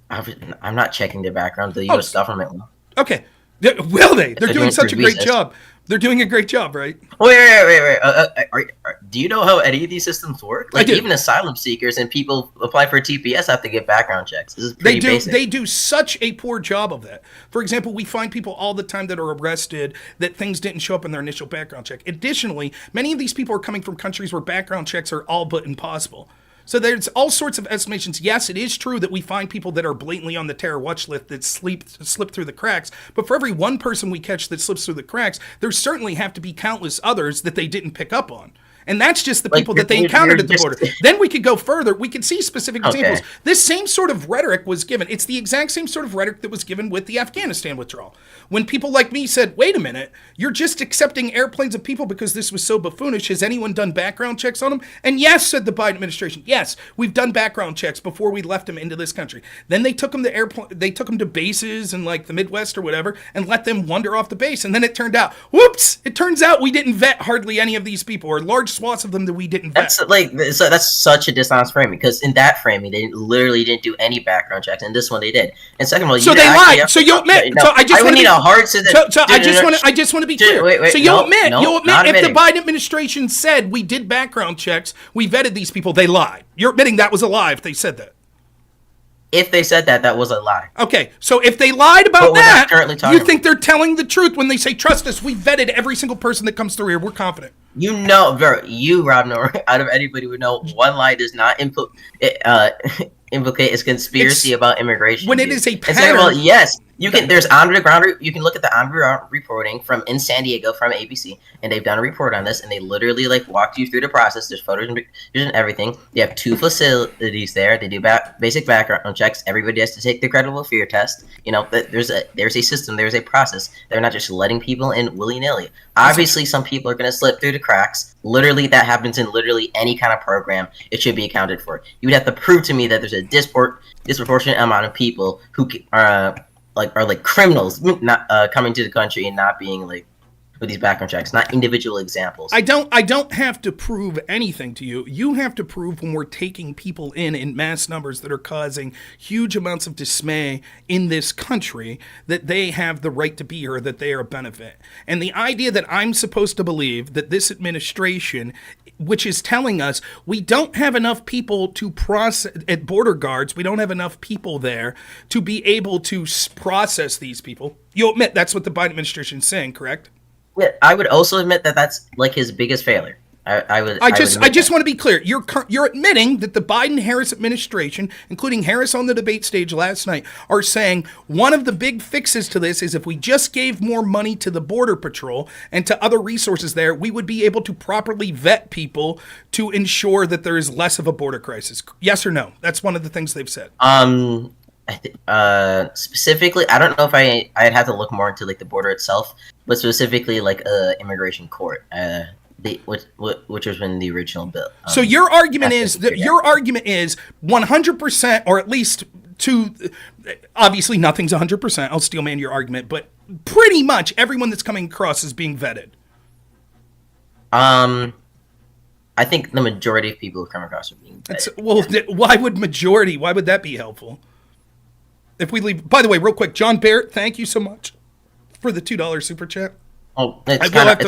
Speaker 3: I'm not checking their background. The U.S. government will.
Speaker 1: Okay. Will they? They're doing such a great job. They're doing a great job, right?
Speaker 3: Wait. Do you know how any of these systems work? Like, even asylum seekers and people apply for TPS have to get background checks. This is pretty basic.
Speaker 1: They do such a poor job of that. For example, we find people all the time that are arrested that things didn't show up in their initial background check. Additionally, many of these people are coming from countries where background checks are all but impossible. So there's all sorts of estimations. Yes, it is true that we find people that are blatantly on the terror watch list that slip through the cracks. But for every one person we catch that slips through the cracks, there certainly have to be countless others that they didn't pick up on. And that's just the people that they encountered at the border. Then we could go further. We could see specific examples. This same sort of rhetoric was given. It's the exact same sort of rhetoric that was given with the Afghanistan withdrawal. When people like me said, wait a minute, you're just accepting airplanes of people because this was so buffoonish. Has anyone done background checks on them? And yes, said the Biden administration. Yes, we've done background checks before we left them into this country. Then they took them to bases in like the Midwest or whatever and let them wander off the base. And then it turned out, whoops, it turns out we didn't vet hardly any of these people, or large swaths of them that we didn't vet.
Speaker 3: That's such a dishonest framing, because in that framing they literally didn't do any background checks, and this one they did. And second of all,
Speaker 1: so they lied. So you admit.
Speaker 3: No,
Speaker 1: so I just want to
Speaker 3: need a hard.
Speaker 1: I just want to be clear.
Speaker 3: Wait,
Speaker 1: so you'll admit if
Speaker 3: admitting.
Speaker 1: the Biden administration said we did background checks, we vetted these people, they lied. You're admitting that was a lie if they said that.
Speaker 3: If they said that was a lie.
Speaker 1: Okay, so if they lied about that, you think
Speaker 3: about.
Speaker 1: they're telling the truth when they say, trust us, we vetted every single person that comes through here, we're confident.
Speaker 3: Rob Noor, out of anybody would know, one lie does not implicate a conspiracy about immigration.
Speaker 1: When it is a pattern.
Speaker 3: And second of all, yes, you can. There's on the ground. You can look at the on the ground reporting from in San Diego from ABC, and they've done a report on this, and they literally walked you through the process. There's photos and everything. They have 2 facilities there. They do basic background checks. Everybody has to take the credible fear test. There's a system. There's a process. They're not just letting people in willy nilly. Obviously, some people are going to slip through the cracks. Literally, that happens in literally any kind of program. It should be accounted for. You would have to prove to me that there's a disproportionate amount of people who are criminals not coming to the country and not being with these background checks, not individual examples.
Speaker 1: I don't have to prove anything to you. You have to prove when we're taking people in mass numbers that are causing huge amounts of dismay in this country that they have the right to be here, that they are a benefit. And the idea that I'm supposed to believe that this administration, which is telling us we don't have enough people to process at border guards, we don't have enough people there to be able to process these people. You'll admit that's what the Biden administration is saying, correct?
Speaker 3: Yeah, I would also admit that that's his biggest failure. I
Speaker 1: just want to be clear. You're admitting that the Biden-Harris administration, including Harris on the debate stage last night, are saying one of the big fixes to this is if we just gave more money to the Border Patrol and to other resources there, we would be able to properly vet people to ensure that there is less of a border crisis. Yes or no? That's one of the things they've said.
Speaker 3: Specifically, I don't know if I'd have to look more into the border itself, but specifically immigration court, which was in the original bill.
Speaker 1: So your argument is that your argument is 100%, or at least obviously nothing's 100%. I'll steel man your argument, but pretty much everyone that's coming across is being vetted.
Speaker 3: I think the majority of people who come across are being vetted.
Speaker 1: Why would that be helpful? If we leave, by the way, real quick, John Barrett, thank you so much for the $2 super chat.
Speaker 3: Oh, it's kind of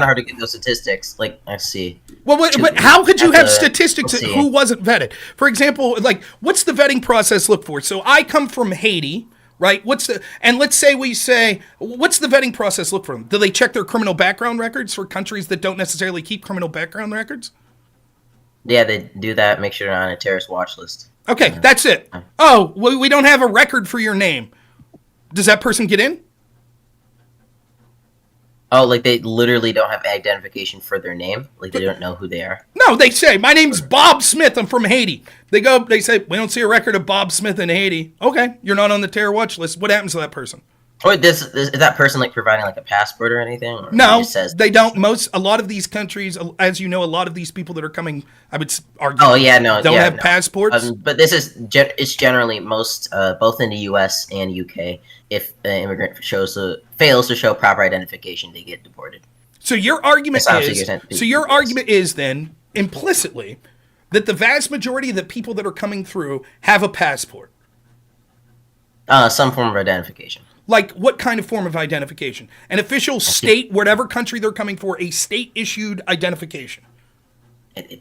Speaker 3: hard to get those statistics. Let's see.
Speaker 1: Well, but how could you have statistics of who wasn't vetted? For example, what's the vetting process look for? So I come from Haiti, right? Let's say what's the vetting process look for them? Do they check their criminal background records for countries that don't necessarily keep criminal background records?
Speaker 3: Yeah, they do that. Make sure they're on a terrorist watch list.
Speaker 1: Okay, that's it. Oh, we don't have a record for your name. Does that person get in?
Speaker 3: Oh, they literally don't have identification for their name? They don't know who they are?
Speaker 1: No, they say, my name's Bob Smith, I'm from Haiti. They say, we don't see a record of Bob Smith in Haiti. Okay, you're not on the terror watch list. What happens to that person?
Speaker 3: Wait, is that person providing a passport or anything? Or
Speaker 1: no, they don't. A lot of these countries, as you know, a lot of these people that are coming, I would argue, don't have passports.
Speaker 3: But it's generally most, both in the U.S. and U.K., if an immigrant fails to show proper identification, they get deported.
Speaker 1: So your argument is then implicitly that the vast majority of the people that are coming through have a passport.
Speaker 3: Some form of identification.
Speaker 1: What kind of form of identification? An official state, whatever country they're coming for, a state-issued identification.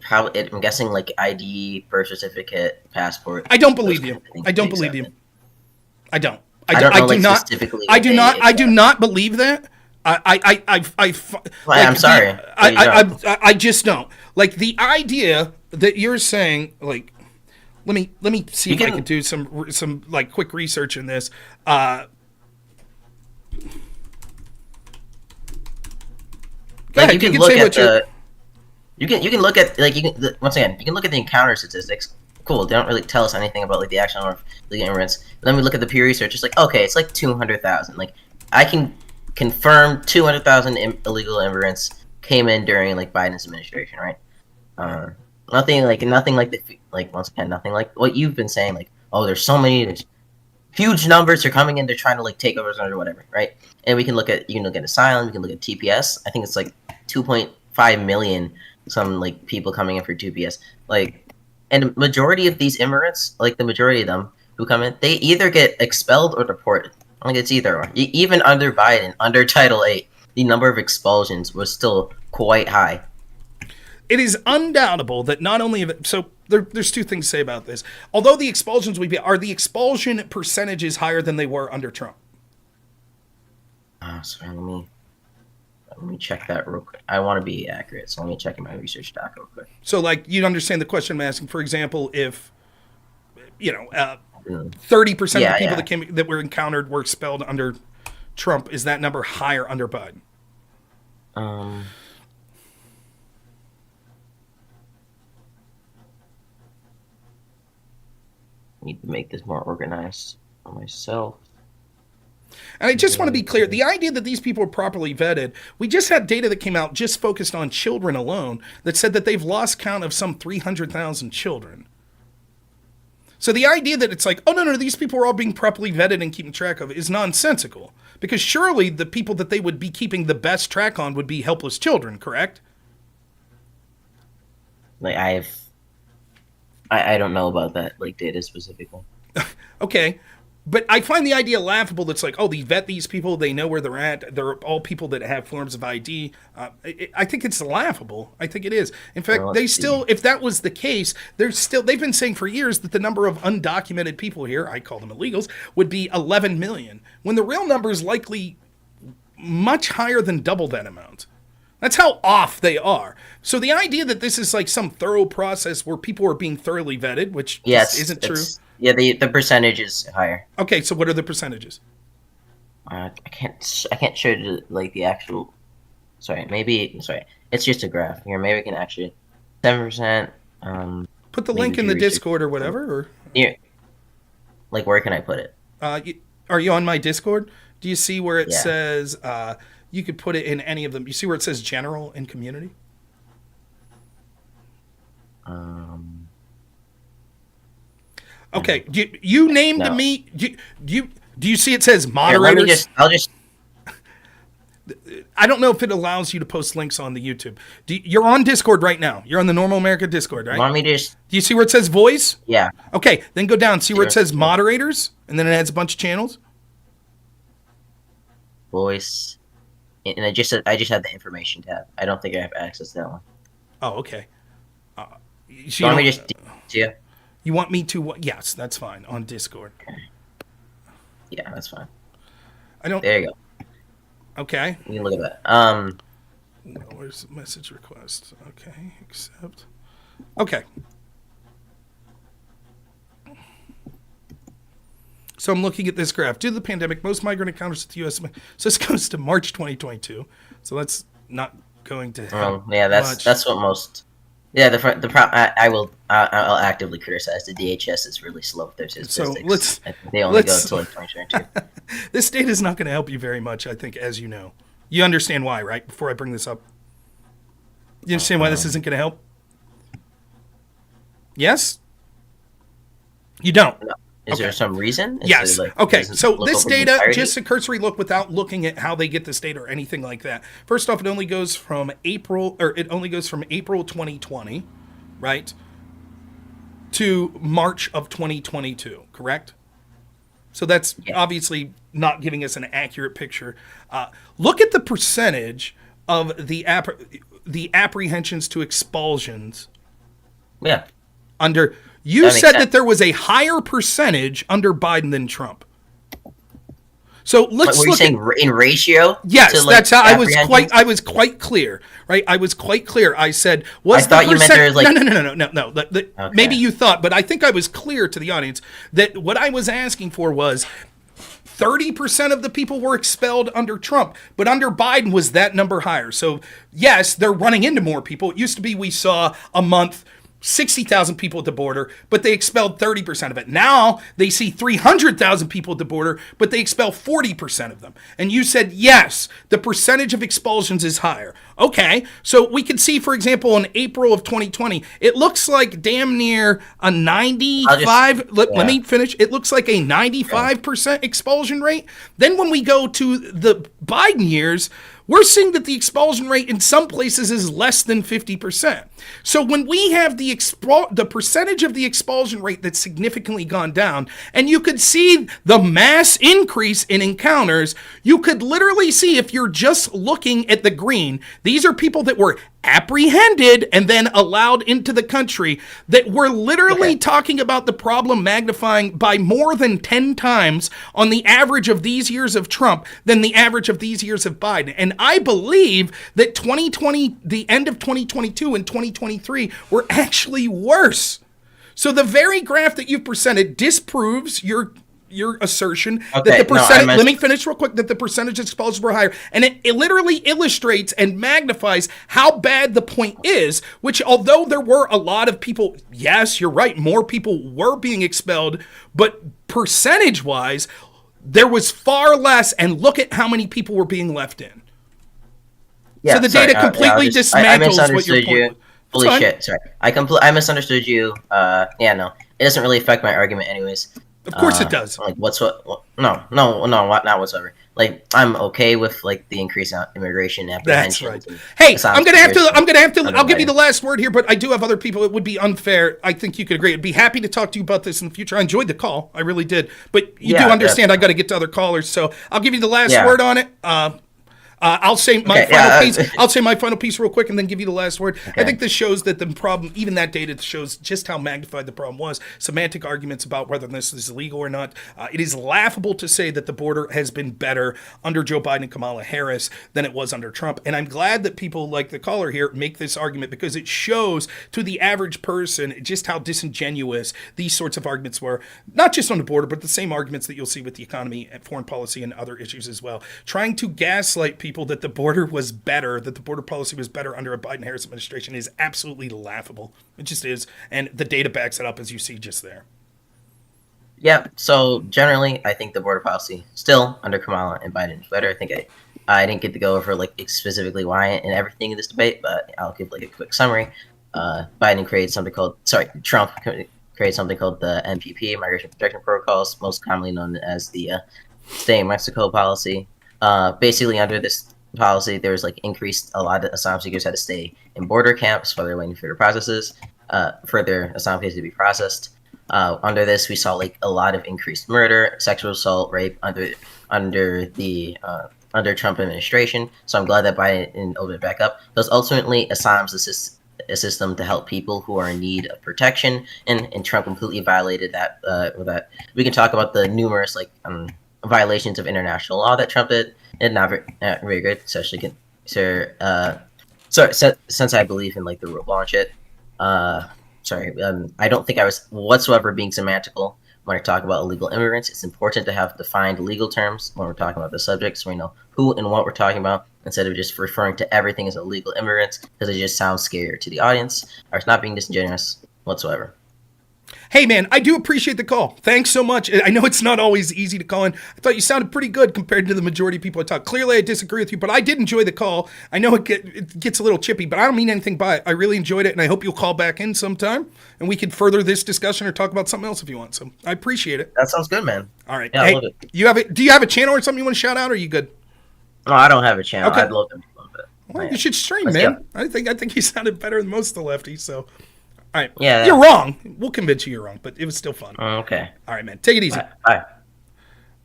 Speaker 3: I'm guessing ID, birth certificate, passport.
Speaker 1: I don't believe you. I don't believe you. I don't. I do not believe that.
Speaker 3: I'm sorry.
Speaker 1: I just don't. The idea that you're saying, let me see if I can do some quick research in this.
Speaker 3: You can look at the encounter statistics. Cool. They don't really tell us anything about the actual number of illegal immigrants. But then we look at the Pew Research. It's okay, it's 200,000. I can confirm 200,000 illegal immigrants came in during Biden's administration, right? Nothing like what you've been saying. There's so many. There's huge numbers are coming in. They're trying to take over or whatever, right? And you can look at Asylum. You can look at TPS. I think it's 2.5 5 million some like people coming in for 2PS. Like, and majority of these immigrants, like the majority of them who come in, they either get expelled or deported. Like it's either or. Even under Biden, under Title 8, the number of expulsions was still quite high.
Speaker 1: It is undoubtable that not only of it, so there's two things to say about this. Although the expulsions are the expulsion percentages higher than they were under Trump?
Speaker 3: Sorry, let me check that real quick. I want to be accurate, so let me check in my research doc real quick.
Speaker 1: So, like, you'd understand the question I'm asking. For example, if 30% of the people that were encountered were expelled under Trump, is that number higher under Biden?
Speaker 3: Need to make this more organized for myself.
Speaker 1: And I just want to be clear, the idea that these people are properly vetted, we just had data that came out just focused on children alone that said that they've lost count of some 300,000 children. So the idea that it's like, oh, no, these people are all being properly vetted and keeping track of is nonsensical. Because surely the people that they would be keeping the best track on would be helpless children, correct?
Speaker 3: Like, I don't know about that, like, data specifically.
Speaker 1: Okay. But I find the idea laughable that's like, oh, they vet these people, they know where they're at, they're all people that have forms of ID. I think it's laughable. I think it is. In fact, if that was the case, they've been saying for years that the number of undocumented people here, I call them illegals, would be 11 million, when the real number is likely much higher than double that amount. That's how off they are. So the idea that this is like some thorough process where people are being thoroughly vetted, which isn't true.
Speaker 3: Yeah, the percentage is higher.
Speaker 1: Okay, so what are the percentages?
Speaker 3: I can't show you like the actual. Sorry, it's just a graph here. Maybe we can actually 7%.
Speaker 1: Put the link in the Discord or whatever. Or
Speaker 3: yeah. Like, where can I put it?
Speaker 1: Are you on my Discord? Do you see where it says? You could put it in any of them. You see where it says general and community? Okay. You named me. Do you see it says moderators?
Speaker 3: I'll just.
Speaker 1: I don't know if it allows you to post links on the YouTube. You're on Discord right now. You're on the Normal America Discord, right?
Speaker 3: You want me to just...
Speaker 1: Do you see where it says voice?
Speaker 3: Yeah.
Speaker 1: Okay, then go down. See where it says moderators? And then it adds a bunch of channels?
Speaker 3: Voice. And I just had the information tab. I don't think I have access to that one.
Speaker 1: Oh, okay.
Speaker 3: You want me to just... Yeah.
Speaker 1: You want me to... Yes, that's fine. On Discord.
Speaker 3: Yeah, that's fine.
Speaker 1: There you
Speaker 3: go.
Speaker 1: Okay.
Speaker 3: You can look at that.
Speaker 1: Where's the message request? Okay, accept. Okay. So I'm looking at this graph. Due to the pandemic, most migrant encounters at the U.S. So this goes to March 2022. So that's not going to help.
Speaker 3: Yeah, that's what most. Yeah, I'll actively criticize the DHS. It's really slow with their statistics. So they only go until like 2022.
Speaker 1: This data is not going to help you very much, I think, as you know. You understand why, right? Before I bring this up, you understand why this isn't going to help? Yes? You don't?
Speaker 3: No. Is there some reason?
Speaker 1: Yes. Okay. So this data, just a cursory look without looking at how they get this data or anything like that. First off, it only goes from April 2020, right, to March of 2022, correct? So that's obviously not giving us an accurate picture. Look at the percentage of the apprehensions to expulsions.
Speaker 3: Yeah.
Speaker 1: You said that there was a higher percentage under Biden than Trump. So let's look
Speaker 3: saying in ratio.
Speaker 1: Yes, that's how I was quite clear, right? I was quite clear. I said
Speaker 3: I thought you meant there was like
Speaker 1: no. Okay. Maybe you thought, but I think I was clear to the audience that what I was asking for was 30% of the people were expelled under Trump, but under Biden was that number higher. So yes, they're running into more people. It used to be we saw a month 60,000 people at the border, but they expelled 30% of it. Now they see 300,000 people at the border, but they expel 40% of them. And you said, yes, the percentage of expulsions is higher. Okay, so we can see, for example, in April of 2020, it looks like damn near a 95, let me finish. It looks like a 95% expulsion rate. Then when we go to the Biden years, we're seeing that the expulsion rate in some places is less than 50%. So when we have the percentage of the expulsion rate that's significantly gone down, and you could see the mass increase in encounters, you could literally see, if you're just looking at the green, these are people that were apprehended and then allowed into the country, that we're literally talking about the problem magnifying by more than 10 times on the average of these years of Trump than the average of these years of Biden. And I believe that 2020, the end of 2022 and 2023 were actually worse. So the very graph that you've presented disproves your assertion that the percentage, let me finish real quick, that the percentage of expulsions were higher. And it literally illustrates and magnifies how bad the point is, which, although there were a lot of people, yes, you're right, more people were being expelled, but percentage-wise, there was far less, and look at how many people were being left in. Yeah, so the data completely dismantles what your point was.
Speaker 3: Holy shit, sorry. I misunderstood you. No. It doesn't really affect my argument anyways.
Speaker 1: Of course it does.
Speaker 3: Like, not whatsoever. Like, I'm okay with, like, the increase in immigration apprehension.
Speaker 1: That's right. Hey, I'm gonna have to. I'll give you the last word here, but I do have other people. It would be unfair. I think you could agree. I'd be happy to talk to you about this in the future. I enjoyed the call. I really did. But you do understand I got to get to other callers, so I'll give you the last word on it. I'll say my final piece. I'll say my final piece real quick and then give you the last word. Okay. I think this shows that the problem, even that data shows just how magnified the problem was. Semantic arguments about whether this is legal or not. It is laughable to say that the border has been better under Joe Biden and Kamala Harris than it was under Trump. And I'm glad that people like the caller here make this argument, because it shows to the average person just how disingenuous these sorts of arguments were, not just on the border, but the same arguments that you'll see with the economy and foreign policy and other issues as well. Trying to gaslight people that the border was better, that the border policy was better under a Biden-Harris administration is absolutely laughable. It just is. And the data backs it up, as you see just there.
Speaker 3: Yeah, so generally, I think the border policy still under Kamala and Biden is better. I think I didn't get to go over like specifically why and everything in this debate, but I'll give like a quick summary. Trump created something called the MPP, Migration Protection Protocols, most commonly known as the Stay in Mexico policy. Basically, under this policy, there was like increased, a lot of asylum seekers had to stay in border camps while they're waiting for their processes, for their asylum cases to be processed. Under this, we saw like a lot of increased murder, sexual assault, rape under Trump administration. So I'm glad that Biden opened it back up. Because ultimately, asylum's a system to help people who are in need of protection, and Trump completely violated that. That we can talk about the numerous like violations of international law that Trump did, and not very good, especially since I believe in like the rule of law and shit. I don't think I was whatsoever being semantical when I talk about illegal immigrants. It's important to have defined legal terms when we're talking about the subject, so we know who and what we're talking about, instead of just referring to everything as illegal immigrants, because it just sounds scarier to the audience, or it's not being disingenuous whatsoever.
Speaker 1: Hey, man, I do appreciate the call. Thanks so much. I know it's not always easy to call in. I thought you sounded pretty good compared to the majority of people I talk. Clearly, I disagree with you, but I did enjoy the call. I know it gets a little chippy, but I don't mean anything by it. I really enjoyed it, and I hope you'll call back in sometime, and we can further this discussion or talk about something else if you want. So I appreciate it.
Speaker 3: That sounds good, man.
Speaker 1: All right.
Speaker 3: Yeah,
Speaker 1: hey,
Speaker 3: I love it.
Speaker 1: Do you have a channel or something you want to shout out, or are you good?
Speaker 3: No, I don't have a channel.
Speaker 1: Okay.
Speaker 3: I'd love to.
Speaker 1: Well, you should stream,
Speaker 3: Let's
Speaker 1: man.
Speaker 3: go.
Speaker 1: I think you sounded better than most of the lefties, so... All right.
Speaker 3: Yeah.
Speaker 1: You're wrong. We'll convince you you're wrong, but it was still fun.
Speaker 3: Okay.
Speaker 1: All right, man. Take it easy.
Speaker 3: Bye.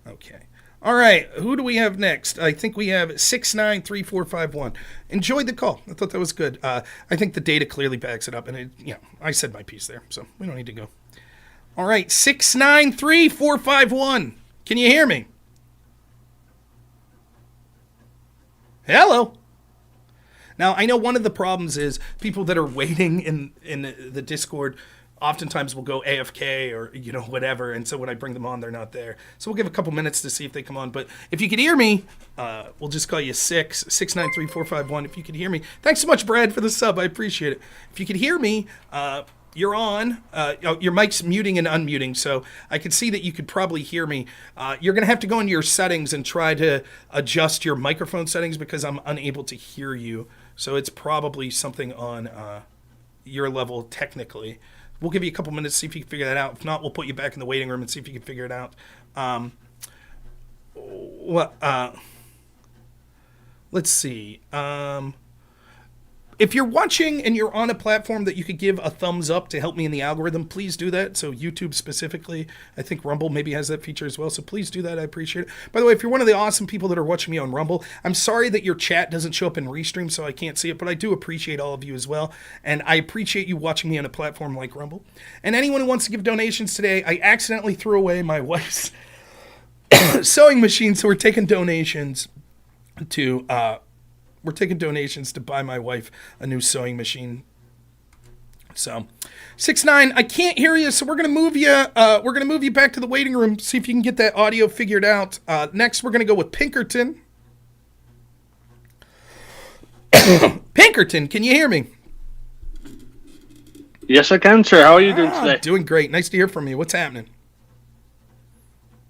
Speaker 1: Okay. All right. Who do we have next? I think we have 693451. Enjoyed the call. I thought that was good. I think the data clearly backs it up, and I said my piece there, so we don't need to go. All right. 693451. Can you hear me? Hello. Now, I know one of the problems is people that are waiting in the Discord oftentimes will go AFK or, whatever. And so when I bring them on, they're not there. So we'll give a couple minutes to see if they come on. But if you could hear me, we'll just call you 693-451. If you could hear me. Thanks so much, Brad, for the sub. I appreciate it. If you could hear me, you're on. Your mic's muting and unmuting, so I could see that you could probably hear me. You're going to have to go into your settings and try to adjust your microphone settings because I'm unable to hear you. So it's probably something on your level technically. We'll give you a couple minutes to see if you can figure that out. If not, we'll put you back in the waiting room and see if you can figure it out. let's see. If you're watching and you're on a platform that you could give a thumbs up to help me in the algorithm, please do that. So YouTube specifically, I think Rumble maybe has that feature as well. So please do that. I appreciate it. By the way, if you're one of the awesome people that are watching me on Rumble, I'm sorry that your chat doesn't show up in Restream, so I can't see it, but I do appreciate all of you as well. And I appreciate you watching me on a platform like Rumble. And anyone who wants to give donations today, I accidentally threw away my wife's sewing machine, so we're taking donations to buy my wife a new sewing machine. So 6-9, I can't hear you, so we're gonna move you. We're gonna move you back to the waiting room. See if you can get that audio figured out. Next, we're gonna go with Pinkerton. Pinkerton, can you hear me?
Speaker 4: Yes, I can, sir. How are you doing today?
Speaker 1: Doing great. Nice to hear from you. What's happening?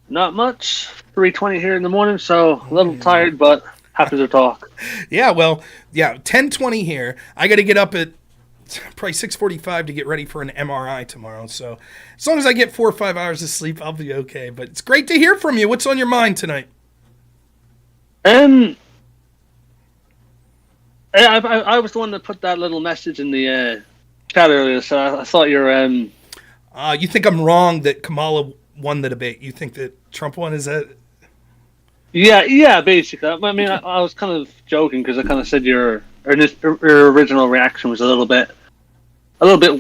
Speaker 4: Not much. 3:20 here in the morning, so a little tired, but happy to talk.
Speaker 1: Yeah, well, 10:20 here. I got to get up at probably 6:45 to get ready for an MRI tomorrow. So as long as I get 4 or 5 hours of sleep, I'll be okay. But it's great to hear from you. What's on your mind tonight?
Speaker 4: I was the one that put that little message in the chat earlier, so I thought you're...
Speaker 1: You think I'm wrong that Kamala won the debate? You think that Trump won? Is that...
Speaker 4: Yeah, basically. I mean, I was kind of joking because I kind of said your original reaction was a little bit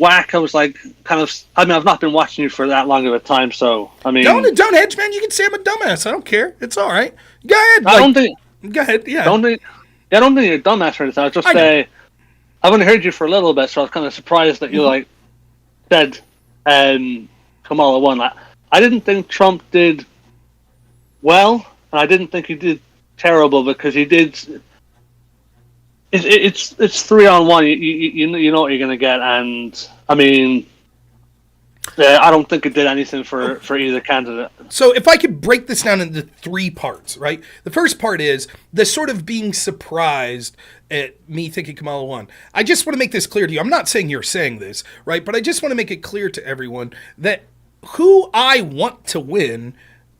Speaker 4: whack. I was like, I mean, I've not been watching you for that long of a time, so I mean,
Speaker 1: don't hedge, man. You can say I'm a dumbass. I don't care. It's all right. Go ahead. Go ahead. Yeah.
Speaker 4: I don't think you're a dumbass or anything. I just I've only heard you for a little bit, so I was kind of surprised that you said Kamala won. I didn't think Trump did well. And I didn't think he did terrible because he did. It's 3-on-1. You know what you're going to get, and I mean, I don't think it did anything for either candidate.
Speaker 1: So if I could break this down into 3 parts, right? The first part is the sort of being surprised at me thinking Kamala won. I just want to make this clear to you. I'm not saying you're saying this, right? But I just want to make it clear to everyone that who I want to win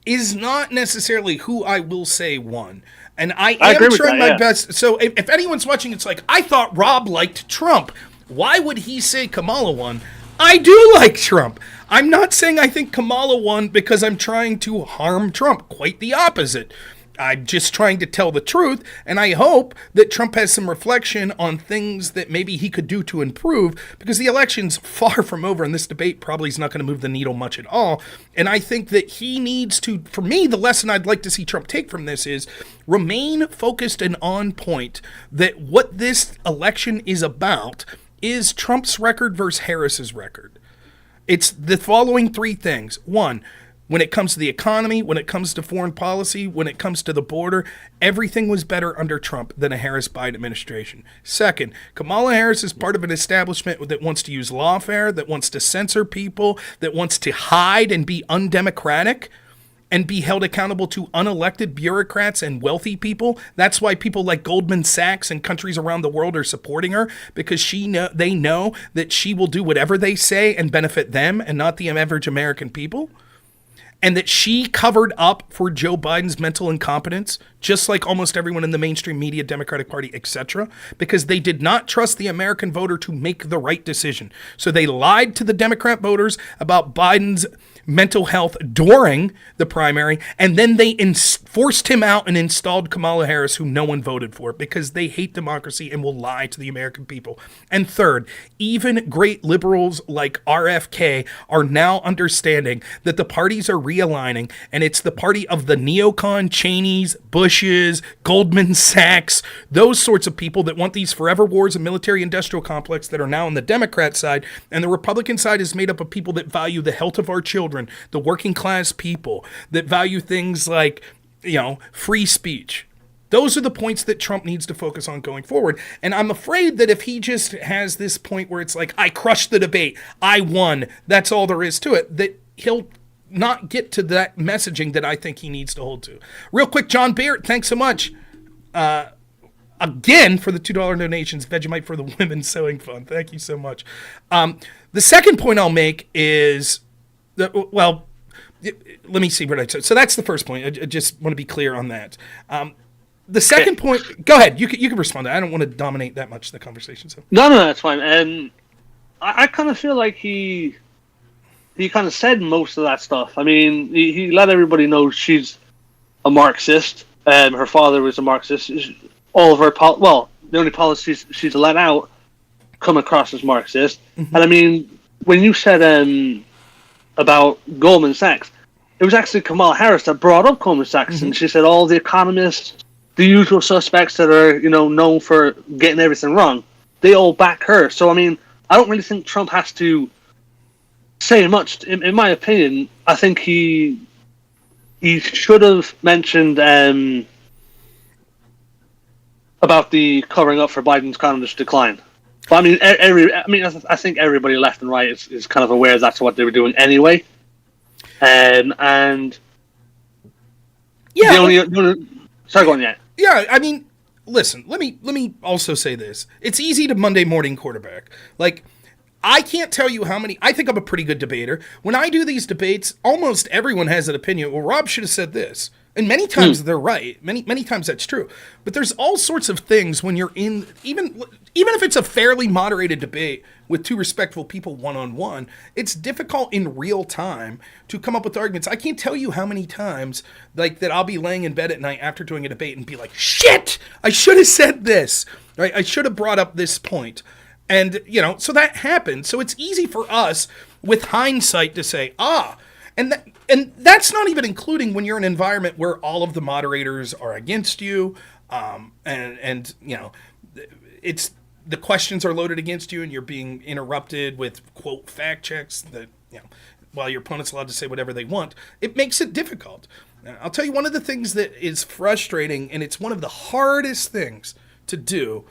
Speaker 1: is not necessarily who I will say won. And I am trying my best. So if anyone's watching, it's like, I thought Rob liked Trump. Why would he say Kamala won? I do like Trump. I'm not saying I think Kamala won because I'm trying to harm Trump. Quite the opposite. I'm just trying to tell the truth, and I hope that Trump has some reflection on things that maybe he could do to improve, because the election's far from over, and this debate probably is not going to move the needle much at all. And I think that he needs to, for me, the lesson I'd like to see Trump take from this is remain focused and on point, that what this election is about is Trump's record versus Harris's record. It's the following 3 things. 1, when it comes to the economy, when it comes to foreign policy, when it comes to the border, everything was better under Trump than a Harris-Biden administration. 2nd, Kamala Harris is part of an establishment that wants to use lawfare, that wants to censor people, that wants to hide and be undemocratic and be held accountable to unelected bureaucrats and wealthy people. That's why people like Goldman Sachs and countries around the world are supporting her, because they know that she will do whatever they say and benefit them and not the average American people. And that she covered up for Joe Biden's mental incompetence, just like almost everyone in the mainstream media, Democratic Party, etc., because they did not trust the American voter to make the right decision. So they lied to the Democrat voters about Biden's mental health during the primary, and then they forced him out and installed Kamala Harris, who no one voted for, because they hate democracy and will lie to the American people. And 3rd, even great liberals like RFK are now understanding that the parties are realigning, and it's the party of the neocon Cheneys, Bushes, Goldman Sachs, those sorts of people that want these forever wars and military-industrial complex that are now on the Democrat side, and the Republican side is made up of people that value the health of our children, the working class people, that value things like, free speech. Those are the points that Trump needs to focus on going forward. And I'm afraid that if he just has this point where it's like, I crushed the debate, I won, that's all there is to it, that he'll not get to that messaging that I think he needs to hold to. Real quick, John Barrett, thanks so much. Again, for the $2 donations, Vegemite for the Women's Sewing Fund. Thank you so much. The second point I'll make is, let me see what I said. So that's the first point. I just want to be clear on that. the second point. Go ahead. You can respond to that. I don't want to dominate that much the conversation. So
Speaker 4: No, that's fine. I kind of feel like he kind of said most of that stuff. I mean, he let everybody know she's a Marxist. Her father was a Marxist. All of her the only policies she's let out come across as Marxist. Mm-hmm. And I mean, when you said about Goldman Sachs, it was actually Kamala Harris that brought up Goldman Sachs, mm-hmm. and she said all the economists, the usual suspects that are known for getting everything wrong, they all back her. So I mean, I don't really think Trump has to say much. In my opinion, I think he should have mentioned about the covering up for Biden's communist decline. But I mean, I think everybody left and right is kind of aware that's what they were doing anyway. And
Speaker 1: yeah,
Speaker 4: sorry, go on.
Speaker 1: Yeah, I mean, listen. Let me also say this. It's easy to Monday morning quarterback. Like, I can't tell you how many. I think I'm a pretty good debater. When I do these debates, almost everyone has an opinion. Well, Rob should have said this. And many times they're right. Many times that's true. But there's all sorts of things when you're in, even if it's a fairly moderated debate with two respectful people one-on-one, it's difficult in real time to come up with arguments. I can't tell you how many times like that I'll be laying in bed at night after doing a debate and be like, shit, I should have said this. Right? I should have brought up this point. And, so that happened. So it's easy for us with hindsight to say, and that's not even including when you're in an environment where all of the moderators are against you, and it's the questions are loaded against you, and you're being interrupted with quote fact checks that while your opponent's allowed to say whatever they want, it makes it difficult. I'll tell you one of the things that is frustrating, and it's one of the hardest things to do,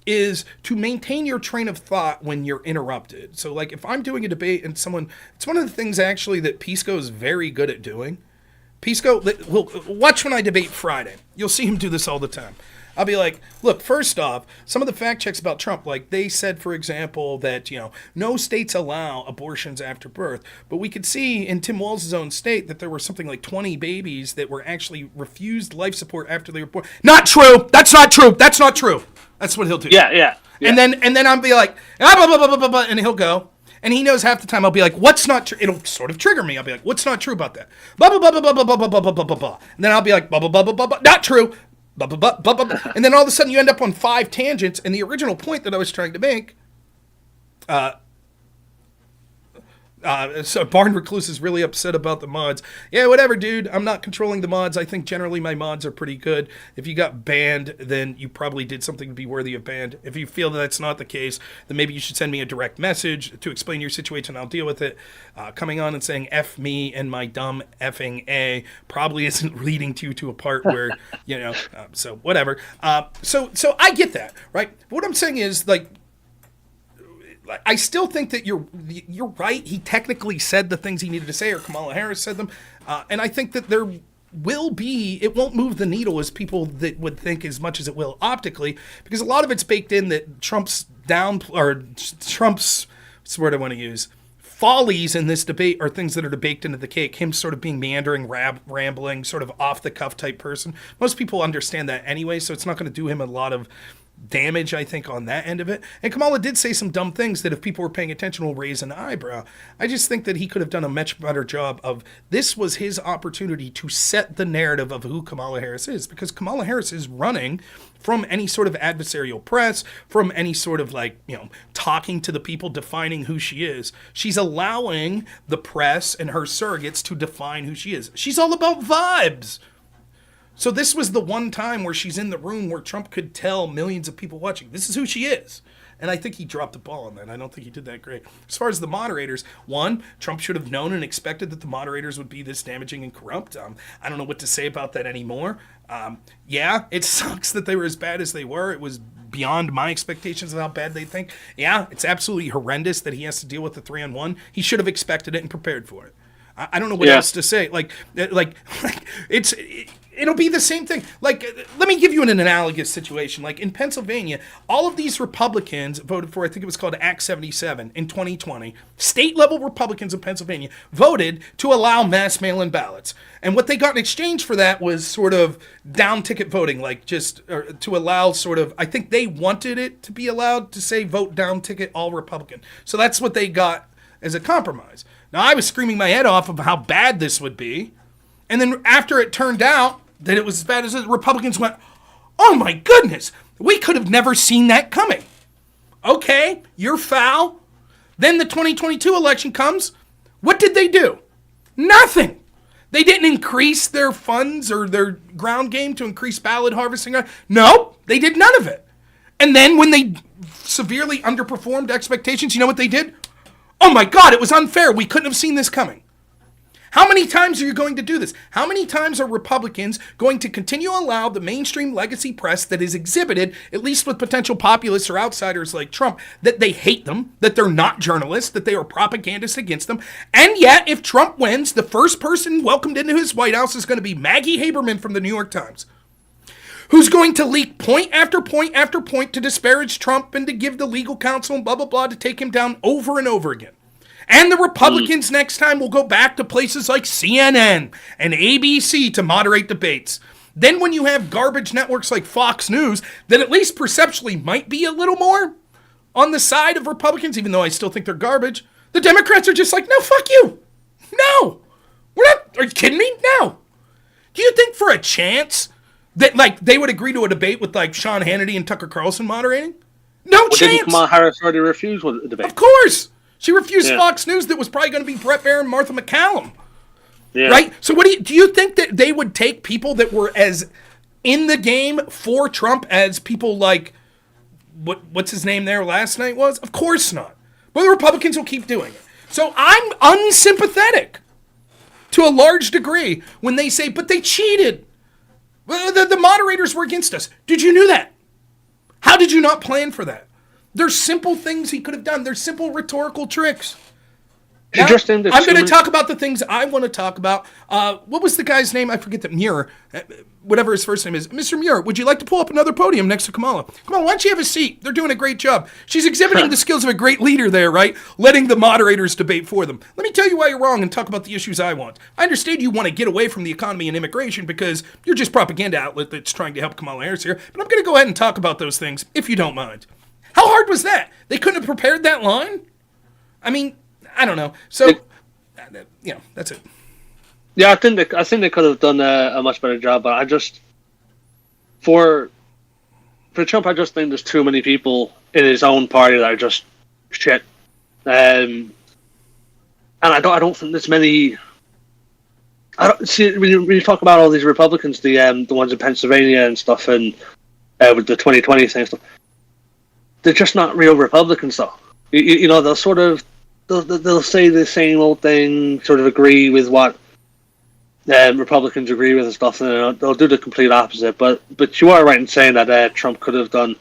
Speaker 1: is to maintain your train of thought when you're interrupted. So like if I'm doing a debate and it's one of the things actually that Pisco is very good at doing. Pisco, watch when I debate Friday. You'll see him do this all the time. I'll be like, look, first off, some of the fact checks about Trump, like they said, for example, that, no states allow abortions after birth. But we could see in Tim Walz's own state that there were something like 20 babies that were actually refused life support after they were born. Not true. That's not true. That's not true. That's what he'll do.
Speaker 4: Yeah.
Speaker 1: And then I'll be like, blah, blah, blah, blah, blah, and he'll go. And he knows half the time I'll be like, what's not true? It'll sort of trigger me. I'll be like, what's not true about that? Blah, blah, blah, blah, blah, blah, blah, blah, blah, blah, blah, blah. And then I'll be like, blah, blah, blah, blah, blah, blah, not true. Blah, blah, blah, blah, blah, blah. And then all of a sudden you end up on 5 tangents, and the original point that I was trying to make, so Barn Recluse is really upset about the mods. Yeah, whatever, dude. I'm not controlling the mods. I think generally my mods are pretty good. If you got banned, then you probably did something to be worthy of banned. If you feel that that's not the case, then maybe you should send me a direct message to explain your situation. I'll deal with it. Coming on and saying F me and my dumb effing A probably isn't leading to a part where, so whatever. So I get that, right? But what I'm saying is, like, I still think that you're right. He technically said the things he needed to say, or Kamala Harris said them. And I think that there will be, it won't move the needle as people that would think as much as it will optically, because a lot of it's baked in that Trump's what's the word I want to use? Follies in this debate are things that are baked into the cake. Him sort of being meandering, rambling, sort of off the cuff type person. Most people understand that anyway, so it's not going to do him a lot of damage, I think, on that end of it. And Kamala did say some dumb things that if people were paying attention will raise an eyebrow. I just think that he could have done a much better job of, this was his opportunity to set the narrative of who Kamala Harris is, because Kamala Harris is running from any sort of adversarial press, from any sort of talking to the people, defining who she is. She's allowing the press and her surrogates to define who she is. She's all about vibes. So this was the one time where she's in the room where Trump could tell millions of people watching, this is who she is. And I think he dropped the ball on that. I don't think he did that great. As far as the moderators, one, Trump should have known and expected that the moderators would be this damaging and corrupt. I don't know what to say about that anymore. Yeah, it sucks that they were as bad as they were. It was beyond my expectations of how bad they think. Yeah, it's absolutely horrendous that he has to deal with the 3-on-1. He should have expected it and prepared for it. I don't know what else to say. Like it's it'll be the same thing. Like, let me give you an analogous situation. Like in Pennsylvania, all of these Republicans voted for, I think it was called Act 77 in 2020. State level Republicans in Pennsylvania voted to allow mass mail-in ballots. And what they got in exchange for that was sort of down ticket voting, like just to allow sort of, I think they wanted it to be allowed to say vote down ticket all Republican. So that's what they got as a compromise. Now, I was screaming my head off of how bad this would be. And then after it turned out that it was as bad as it, Republicans went, oh my goodness, we could have never seen that coming. Okay, you're foul. Then the 2022 election comes. What did they do? Nothing. They didn't increase their funds or their ground game to increase ballot harvesting. No, they did none of it. And then when they severely underperformed expectations, you know what they did? Oh my God, it was unfair. We couldn't have seen this coming. How many times are you going to do this? How many times are Republicans going to continue to allow the mainstream legacy press that is exhibited, at least with potential populists or outsiders like Trump, that they hate them, that they're not journalists, that they are propagandists against them? And yet, if Trump wins, the first person welcomed into his White House is going to be Maggie Haberman from the New York Times, who's going to leak point after point after point to disparage Trump and to give the legal counsel and blah, blah, blah to take him down over and over again. And the Republicans next time will go back to places like CNN and ABC to moderate debates. Then when you have garbage networks like Fox News that at least perceptually might be a little more on the side of Republicans, even though I still think they're garbage, the Democrats are just like, no, fuck you. No. We're not. Are you kidding me? No. Do you think for a chance that like they would agree to a debate with like Sean Hannity and Tucker Carlson moderating? No chance.
Speaker 4: Didn't Kamala Harris already refuse with the debate?
Speaker 1: Of course. She refused Fox News that was probably going to be Brett Baer and Martha McCallum. Yeah. Right? So what do you think that they would take people that were as in the game for Trump as people like what's his name there last night was? Of course not. But the Republicans will keep doing it. So I'm unsympathetic to a large degree when they say, but they cheated. The moderators were against us. Did you know that? How did you not plan for that? There's simple things he could have done. There's simple rhetorical tricks. Now, I'm going to talk about the things I want to talk about. What was the guy's name? I forget that. Muir. Whatever his first name is. Mr. Muir, would you like to pull up another podium next to Kamala? Come on, why don't you have a seat? They're doing a great job. She's exhibiting the skills of a great leader there, right? Letting the moderators debate for them. Let me tell you why you're wrong and talk about the issues I want. I understand you want to get away from the economy and immigration because you're just propaganda outlet that's trying to help Kamala Harris here. But I'm going to go ahead and talk about those things, if you don't mind. How hard was that? They couldn't have prepared that line? I mean, I don't know. So, that's it.
Speaker 4: Yeah, I think they could have done a much better job. But I just, for Trump, I just think there's too many people in his own party that are just shit. And I don't think there's many. I don't see when you talk about all these Republicans, the ones in Pennsylvania and stuff, and with the 2020 thing and stuff. They're just not real Republicans, though. You know, they'll sort of they'll say the same old thing, sort of agree with what Republicans agree with and stuff, and they'll do the complete opposite. But you are right in saying that Trump could have done.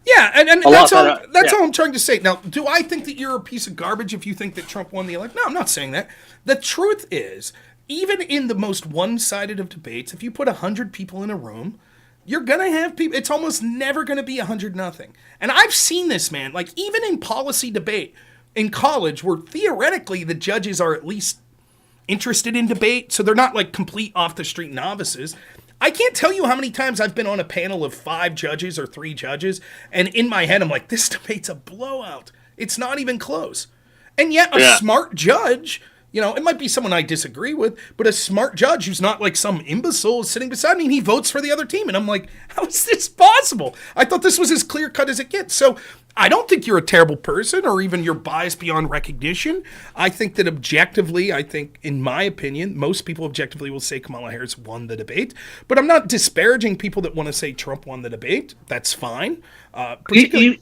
Speaker 1: Yeah, and that's all I'm trying to say. Now, do I think that you're a piece of garbage if you think that Trump won the election? No, I'm not saying that. The truth is, even in the most one-sided of debates, if you put 100 people in a room, you're going to have people, it's almost never going to be 100-0. And I've seen this, man, like even in policy debate in college where theoretically the judges are at least interested in debate, so they're not like complete off-the-street novices. I can't tell you how many times I've been on a panel of 5 judges or 3 judges, and in my head I'm like, this debate's a blowout. It's not even close. And yet a smart judge... You know, it might be someone I disagree with, but a smart judge who's not like some imbecile is sitting beside me and he votes for the other team. And I'm like, how is this possible? I thought this was as clear cut as it gets. So I don't think you're a terrible person or even you're biased beyond recognition. I think that objectively, in my opinion, most people objectively will say Kamala Harris won the debate. But I'm not disparaging people that want to say Trump won the debate. That's fine.
Speaker 4: Even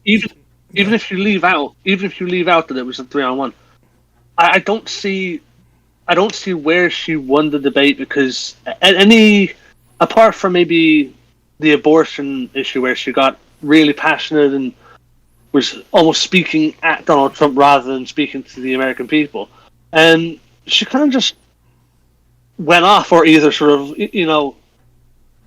Speaker 4: if you leave out that it was a 3-on-1. I don't see where she won the debate because apart from maybe the abortion issue where she got really passionate and was almost speaking at Donald Trump rather than speaking to the American people, and she kind of just went off or either sort of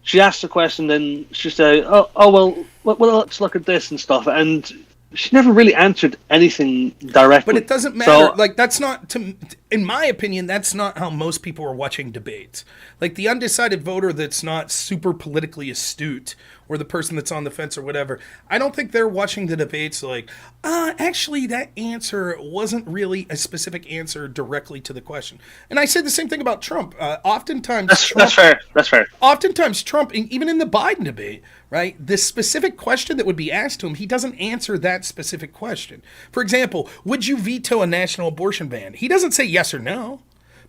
Speaker 4: she asked the question, then she said, well, let's look at this and stuff. And she never really answered anything directly.
Speaker 1: But it doesn't matter. Like, that's not, in my opinion, that's not how most people are watching debates. Like, the undecided voter that's not super politically astute, or the person that's on the fence or whatever, I don't think they're watching the debates like, actually, that answer wasn't really a specific answer directly to the question. And I said the same thing about Trump. Oftentimes,
Speaker 4: that's fair. That's fair.
Speaker 1: Oftentimes, Trump, even in the Biden debate, right, the specific question that would be asked to him, he doesn't answer that specific question. For example, would you veto a national abortion ban? He doesn't say yes or no,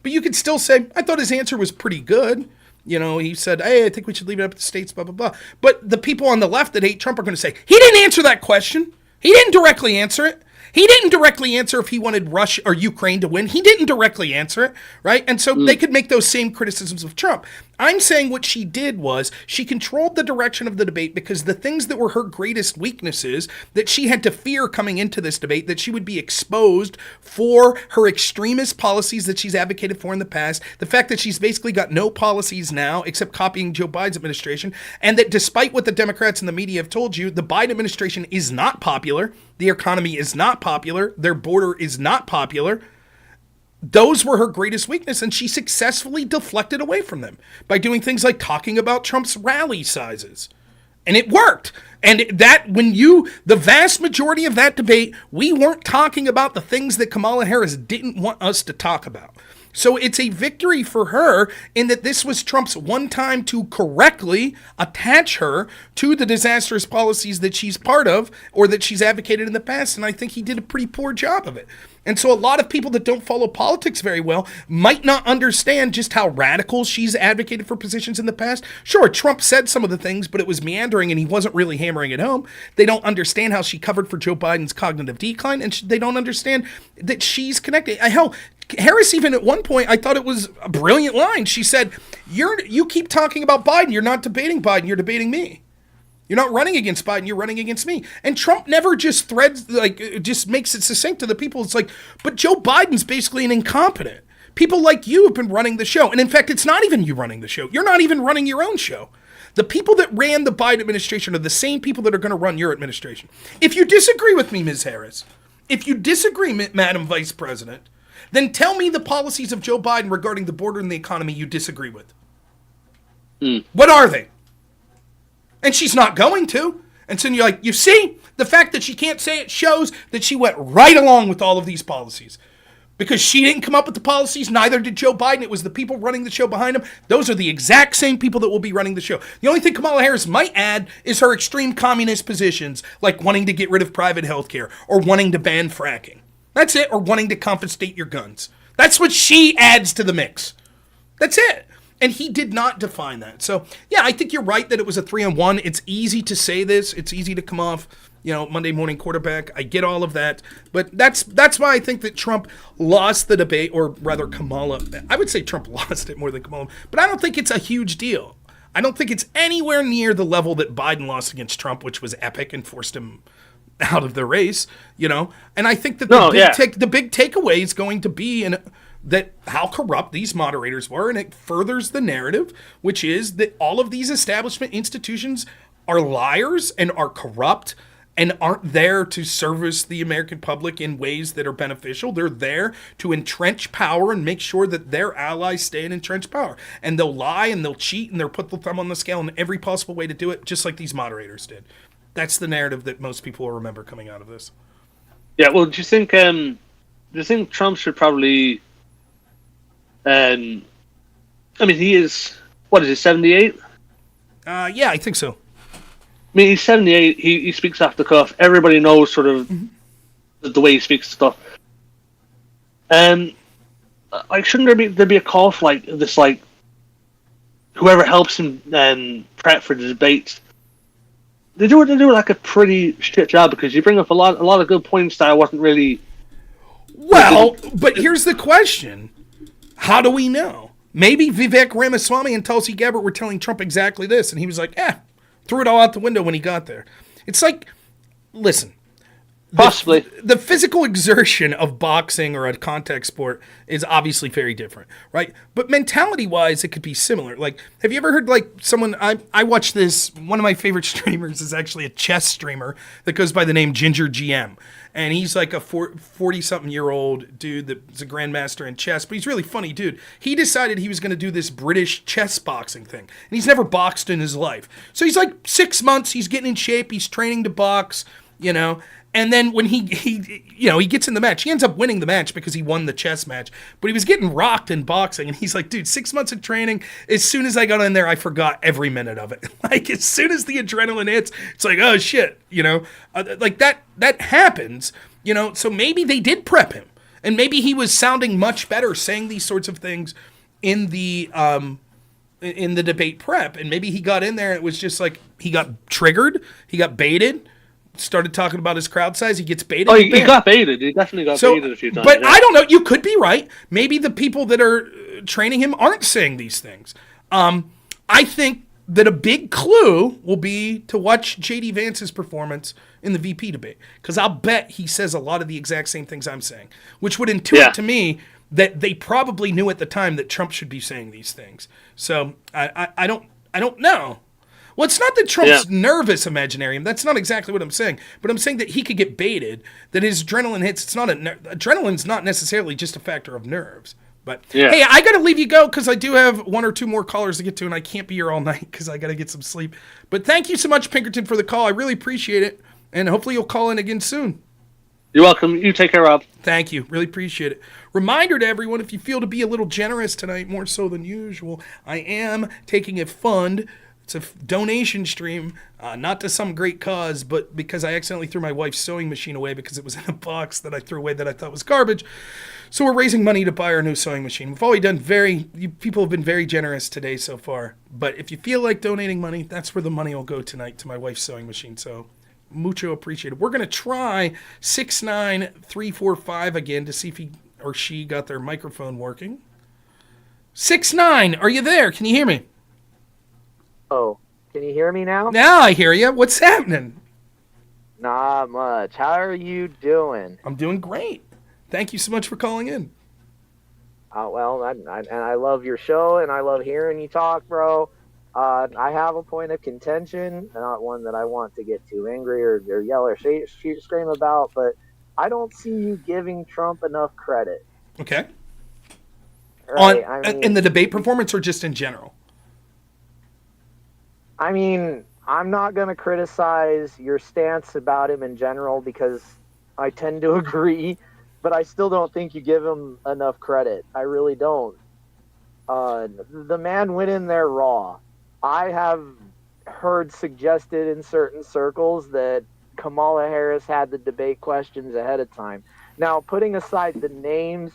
Speaker 1: but you could still say, I thought his answer was pretty good. You know, he said, hey, I think we should leave it up to the states, blah, blah, blah. But the people on the left that hate Trump are going to say, he didn't answer that question. He didn't directly answer it. He didn't directly answer if he wanted Russia or Ukraine to win. He didn't directly answer it, right? And so they could make those same criticisms of Trump. I'm saying what she did was she controlled the direction of the debate because the things that were her greatest weaknesses that she had to fear coming into this debate, that she would be exposed for her extremist policies that she's advocated for in the past, the fact that she's basically got no policies now except copying Joe Biden's administration, and that despite what the Democrats and the media have told you, the Biden administration is not popular, the economy is not popular, their border is not popular. Those were her greatest weakness, and she successfully deflected away from them by doing things like talking about Trump's rally sizes. And it worked. And that, the vast majority of that debate, we weren't talking about the things that Kamala Harris didn't want us to talk about. So it's a victory for her in that this was Trump's one time to correctly attach her to the disastrous policies that she's part of or that she's advocated in the past. And I think he did a pretty poor job of it. And so a lot of people that don't follow politics very well might not understand just how radical she's advocated for positions in the past. Sure, Trump said some of the things, but it was meandering and he wasn't really hammering it home. They don't understand how she covered for Joe Biden's cognitive decline, and they don't understand that she's connected. Hell, Harris even at one point, I thought it was a brilliant line. She said, you keep talking about Biden. You're not debating Biden. You're debating me. You're not running against Biden, you're running against me. And Trump never just just makes it succinct to the people. It's like, but Joe Biden's basically an incompetent. People like you have been running the show. And in fact, it's not even you running the show. You're not even running your own show. The people that ran the Biden administration are the same people that are going to run your administration. If you disagree with me, Ms. Harris, if you disagree, Madam Vice President, then tell me the policies of Joe Biden regarding the border and the economy you disagree with. What are they? And she's not going to. And so you're like, you see, the fact that she can't say it shows that she went right along with all of these policies. Because she didn't come up with the policies, neither did Joe Biden. It was the people running the show behind him. Those are the exact same people that will be running the show. The only thing Kamala Harris might add is her extreme communist positions, like wanting to get rid of private health care or wanting to ban fracking. That's it, or wanting to confiscate your guns. That's what she adds to the mix. That's it. And he did not define that. So, yeah, I think you're right that it was a 3-on-1. It's easy to say this. It's easy to come off, Monday morning quarterback. I get all of that. But that's why I think that Trump lost the debate, or rather Kamala. I would say Trump lost it more than Kamala. But I don't think it's a huge deal. I don't think it's anywhere near the level that Biden lost against Trump, which was epic and forced him out of the race, And I think that the big takeaway is going to be that how corrupt these moderators were, and it furthers the narrative, which is that all of these establishment institutions are liars and are corrupt and aren't there to service the American public in ways that are beneficial. They're there to entrench power and make sure that their allies stay in entrenched power. And they'll lie and they'll cheat and they'll put the thumb on the scale in every possible way to do it, just like these moderators did. That's the narrative that most people will remember coming out of this.
Speaker 4: Yeah, well, do you think Trump should probably... he is, 78?
Speaker 1: Yeah, I think so.
Speaker 4: I mean, he's 78, he speaks off the cuff, everybody knows sort of the way he speaks stuff. Shouldn't there be a call for, this, whoever helps him prep for the debates, they do a pretty shit job, because you bring up a lot of good points that I wasn't really...
Speaker 1: Well, but here's the question. How do we know? Maybe Vivek Ramaswamy and Tulsi Gabbard were telling Trump exactly this, and he was like, threw it all out the window when he got there. It's like, listen,
Speaker 4: Possibly.
Speaker 1: The physical exertion of boxing or a contact sport is obviously very different, right? But mentality-wise, it could be similar. Like, have you ever heard, like, someone... I watch this... One of my favorite streamers is actually a chess streamer that goes by the name Ginger GM. And he's like a 40-something-year-old dude that's a grandmaster in chess, but he's a really funny dude. He decided he was going to do this British chess boxing thing, and he's never boxed in his life. So he's like 6 months, he's getting in shape, he's training to box, you know... And then when he gets in the match, he ends up winning the match because he won the chess match. But he was getting rocked in boxing, and he's like, dude, 6 months of training. As soon as I got in there, I forgot every minute of it. Like, as soon as the adrenaline hits, it's like, oh shit, you know, like that happens, you know. So maybe they did prep him, and maybe he was sounding much better saying these sorts of things in the debate prep, and maybe he got in there and it was just like he got triggered, he got baited. Started talking about his crowd size. He gets baited.
Speaker 4: Oh, he got baited. He definitely got baited a few times.
Speaker 1: But yeah. I don't know. You could be right. Maybe the people that are training him aren't saying these things. I think that a big clue will be to watch J.D. Vance's performance in the VP debate. Because I'll bet he says a lot of the exact same things I'm saying. Which would intuit to me that they probably knew at the time that Trump should be saying these things. So I don't know. Well, it's not that Trump's nervous imaginarium. That's not exactly what I'm saying. But I'm saying that he could get baited, that his adrenaline hits. It's not adrenaline's not necessarily just a factor of nerves. But, hey, I got to leave you go because I do have one or two more callers to get to, and I can't be here all night because I got to get some sleep. But thank you so much, Pinkerton, for the call. I really appreciate it. And hopefully you'll call in again soon.
Speaker 4: You're welcome. You take care, Rob.
Speaker 1: Thank you. Really appreciate it. Reminder to everyone, if you feel to be a little generous tonight, more so than usual, I am taking a fund. It's a donation stream, not to some great cause, but because I accidentally threw my wife's sewing machine away because it was in a box that I threw away that I thought was garbage. So we're raising money to buy our new sewing machine. We've already done people have been very generous today so far. But if you feel like donating money, that's where the money will go tonight, to my wife's sewing machine. So mucho appreciated. We're going to try 69345 again to see if he or she got their microphone working. 69, are you there? Can you hear me?
Speaker 5: Oh, can you hear me now?
Speaker 1: Now I hear you. What's happening?
Speaker 5: Not much. How are you doing?
Speaker 1: I'm doing great. Thank you so much for calling in.
Speaker 5: Well, I love your show, and I love hearing you talk, bro. I have a point of contention, not one that I want to get too angry or yell or scream about, but I don't see you giving Trump enough credit.
Speaker 1: Okay.
Speaker 5: Right?
Speaker 1: In the debate performance or just in general?
Speaker 5: I mean, I'm not going to criticize your stance about him in general because I tend to agree, but I still don't think you give him enough credit. I really don't. The man went in there raw. I have heard suggested in certain circles that Kamala Harris had the debate questions ahead of time. Now, putting aside the names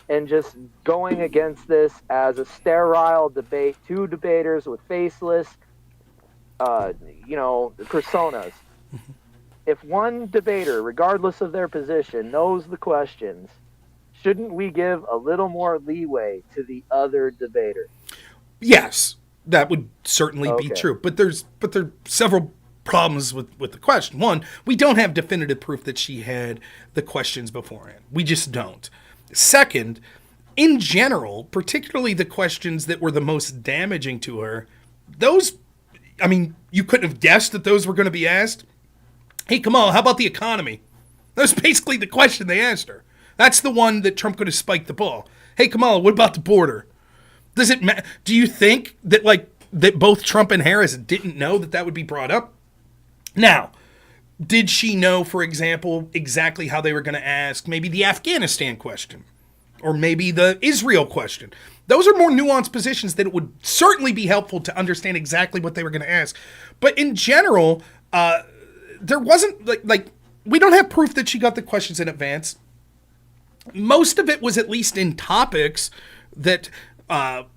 Speaker 5: and just going against this as a sterile debate, two debaters with faceless personas. If one debater, regardless of their position, knows the questions, shouldn't we give a little more leeway to the other debater?
Speaker 1: Yes, that would certainly be true. But there are several problems with the question. One, we don't have definitive proof that she had the questions beforehand. We just don't. Second, in general, particularly the questions that were the most damaging to her, those, I mean, you couldn't have guessed that those were going to be asked. Hey, Kamala, how about the economy? That was basically the question they asked her. That's the one that Trump could have spiked the ball. Hey, Kamala, what about the border? Does it matter? Do you think that that both Trump and Harris didn't know that would be brought up? Now, did she know, for example, exactly how they were going to ask maybe the Afghanistan question or maybe the Israel question? Those are more nuanced positions that it would certainly be helpful to understand exactly what they were going to ask. But in general, there wasn't like we don't have proof that she got the questions in advance. Most of it was at least in topics that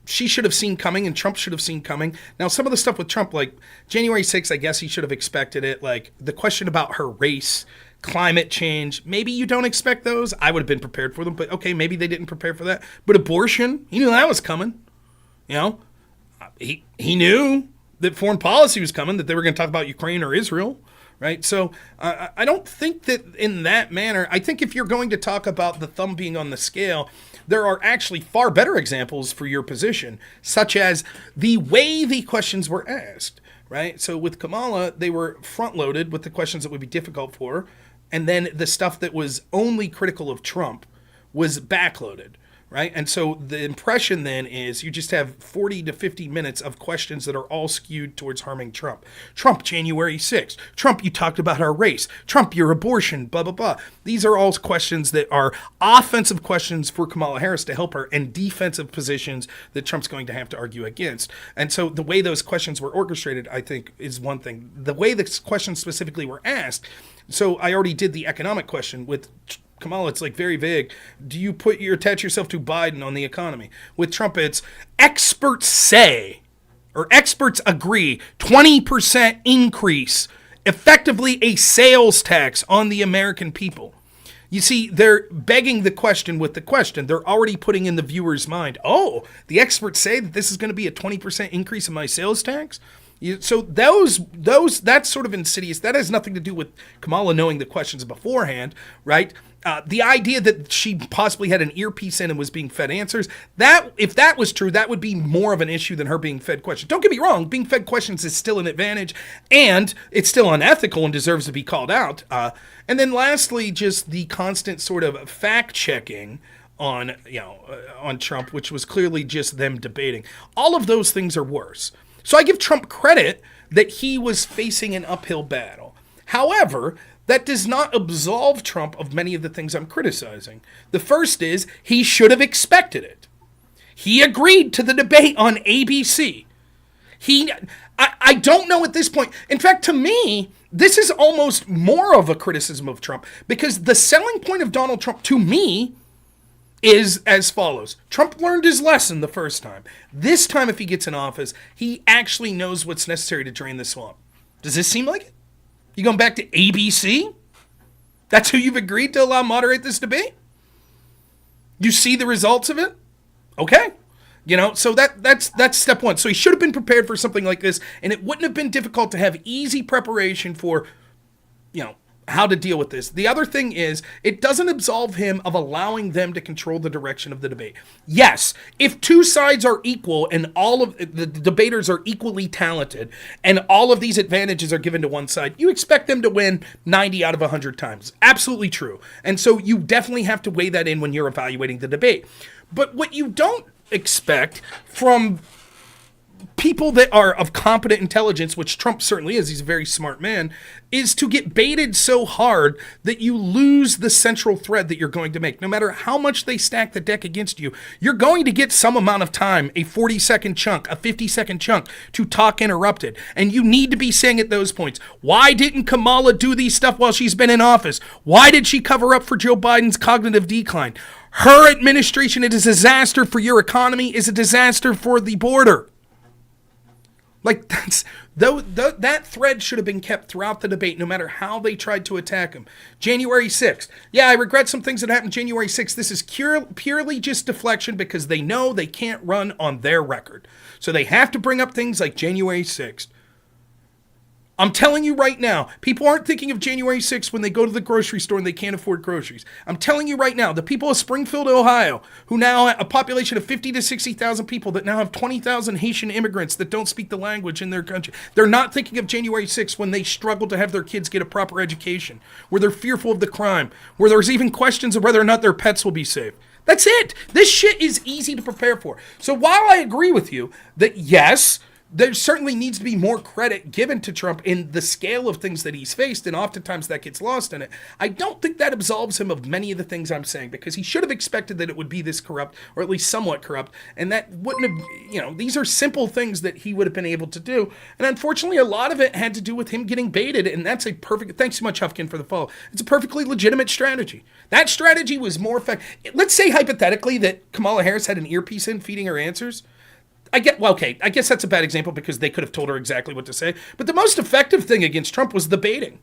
Speaker 1: she should have seen coming and Trump should have seen coming. Now, some of the stuff with Trump, like January 6th, I guess he should have expected it. Like the question about her race, climate change, maybe you don't expect those. I would have been prepared for them, but okay, maybe they didn't prepare for that. But abortion, he knew that was coming. You know, he knew that foreign policy was coming, that they were going to talk about Ukraine or Israel, right? So I don't think that in that manner. I think if you're going to talk about the thumb being on the scale, there are actually far better examples for your position, such as the way the questions were asked, right? So with Kamala, they were front-loaded with the questions that would be difficult for her, and then the stuff that was only critical of Trump was backloaded. Right. And so the impression then is you just have 40 to 50 minutes of questions that are all skewed towards harming Trump. Trump, January 6th. Trump, you talked about our race. Trump, your abortion, blah, blah, blah. These are all questions that are offensive questions for Kamala Harris to help her and defensive positions that Trump's going to have to argue against. And so the way those questions were orchestrated, I think, is one thing. The way the questions specifically were asked. So I already did the economic question with Kamala, it's like very vague. Do you attach yourself to Biden on the economy? With Trump, it's experts say, or experts agree, 20% increase, effectively a sales tax on the American people. You see, they're begging the question with the question. They're already putting in the viewer's mind, oh, the experts say that this is going to be a 20% increase in my sales tax? So that's sort of insidious. That has nothing to do with Kamala knowing the questions beforehand, right? The idea that she possibly had an earpiece in and was being fed answers, that if that was true, that would be more of an issue than her being fed questions. Don't get me wrong, being fed questions is still an advantage, and it's still unethical and deserves to be called out. And then lastly, just the constant sort of fact-checking on Trump, which was clearly just them debating. All of those things are worse. So I give Trump credit that he was facing an uphill battle. However, that does not absolve Trump of many of the things I'm criticizing. The first is he should have expected it. He agreed to the debate on ABC. I don't know at this point. In fact, to me, this is almost more of a criticism of Trump because the selling point of Donald Trump, to me, is as follows. Trump learned his lesson the first time. This time, if he gets in office, he actually knows what's necessary to drain the swamp. Does this seem like it? You going back to ABC? That's who you've agreed to allow moderate this debate? You see the results of it? Okay. So that's step one. So he should have been prepared for something like this, and it wouldn't have been difficult to have easy preparation for, how to deal with this. The other thing is, it doesn't absolve him of allowing them to control the direction of the debate. Yes, if two sides are equal and all of the debaters are equally talented and all of these advantages are given to one side, you expect them to win 90 out of 100 times. Absolutely true. And so you definitely have to weigh that in when you're evaluating the debate. But what you don't expect from people that are of competent intelligence, which Trump certainly is, he's a very smart man, is to get baited so hard that you lose the central thread that you're going to make. No matter how much they stack the deck against you, you're going to get some amount of time, a 40-second chunk, a 50-second chunk, to talk uninterrupted. And you need to be saying at those points, why didn't Kamala do these stuff while she's been in office? Why did she cover up for Joe Biden's cognitive decline? Her administration is a disaster for your economy, is a disaster for the border. Like, that thread should have been kept throughout the debate, no matter how they tried to attack him. January 6th. Yeah, I regret some things that happened January 6th. This is purely just deflection because they know they can't run on their record. So they have to bring up things like January 6th. I'm telling you right now, people aren't thinking of January 6th when they go to the grocery store and they can't afford groceries. I'm telling you right now, the people of Springfield, Ohio, who now have a population of 50 to 60,000 people that now have 20,000 Haitian immigrants that don't speak the language in their country, they're not thinking of January 6th when they struggle to have their kids get a proper education, where they're fearful of the crime, where there's even questions of whether or not their pets will be safe. That's it. This shit is easy to prepare for. So while I agree with you that yes, there certainly needs to be more credit given to Trump in the scale of things that he's faced, and oftentimes that gets lost in it. I don't think that absolves him of many of the things I'm saying, because he should have expected that it would be this corrupt, or at least somewhat corrupt, and that wouldn't have, these are simple things that he would have been able to do, and unfortunately a lot of it had to do with him getting baited, and that's a perfect, thanks so much Huffkin for the follow, it's a perfectly legitimate strategy. That strategy was more effective. Let's say hypothetically that Kamala Harris had an earpiece in feeding her answers. I guess that's a bad example because they could have told her exactly what to say. But the most effective thing against Trump was the baiting.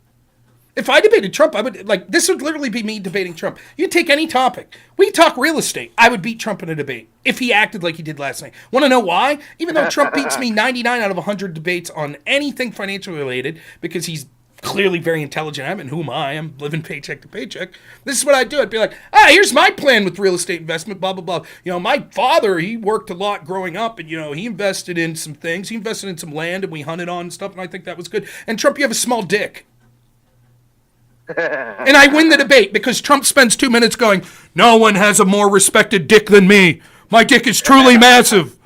Speaker 1: If I debated Trump, I would, this would literally be me debating Trump. You take any topic. We talk real estate. I would beat Trump in a debate if he acted like he did last night. Want to know why? Even though Trump beats me 99 out of 100 debates on anything financially related because he's clearly very intelligent am, and who am I? I'm living paycheck to paycheck. This is what I'd do. I'd be like, here's my plan with real estate investment, blah, blah, blah. You know, my father, he worked a lot growing up, and, you know, he invested in some things. He invested in some land, and we hunted on and stuff, and I think that was good. And Trump, you have a small dick. And I win the debate because Trump spends 2 minutes going, no one has a more respected dick than me. My dick is truly massive.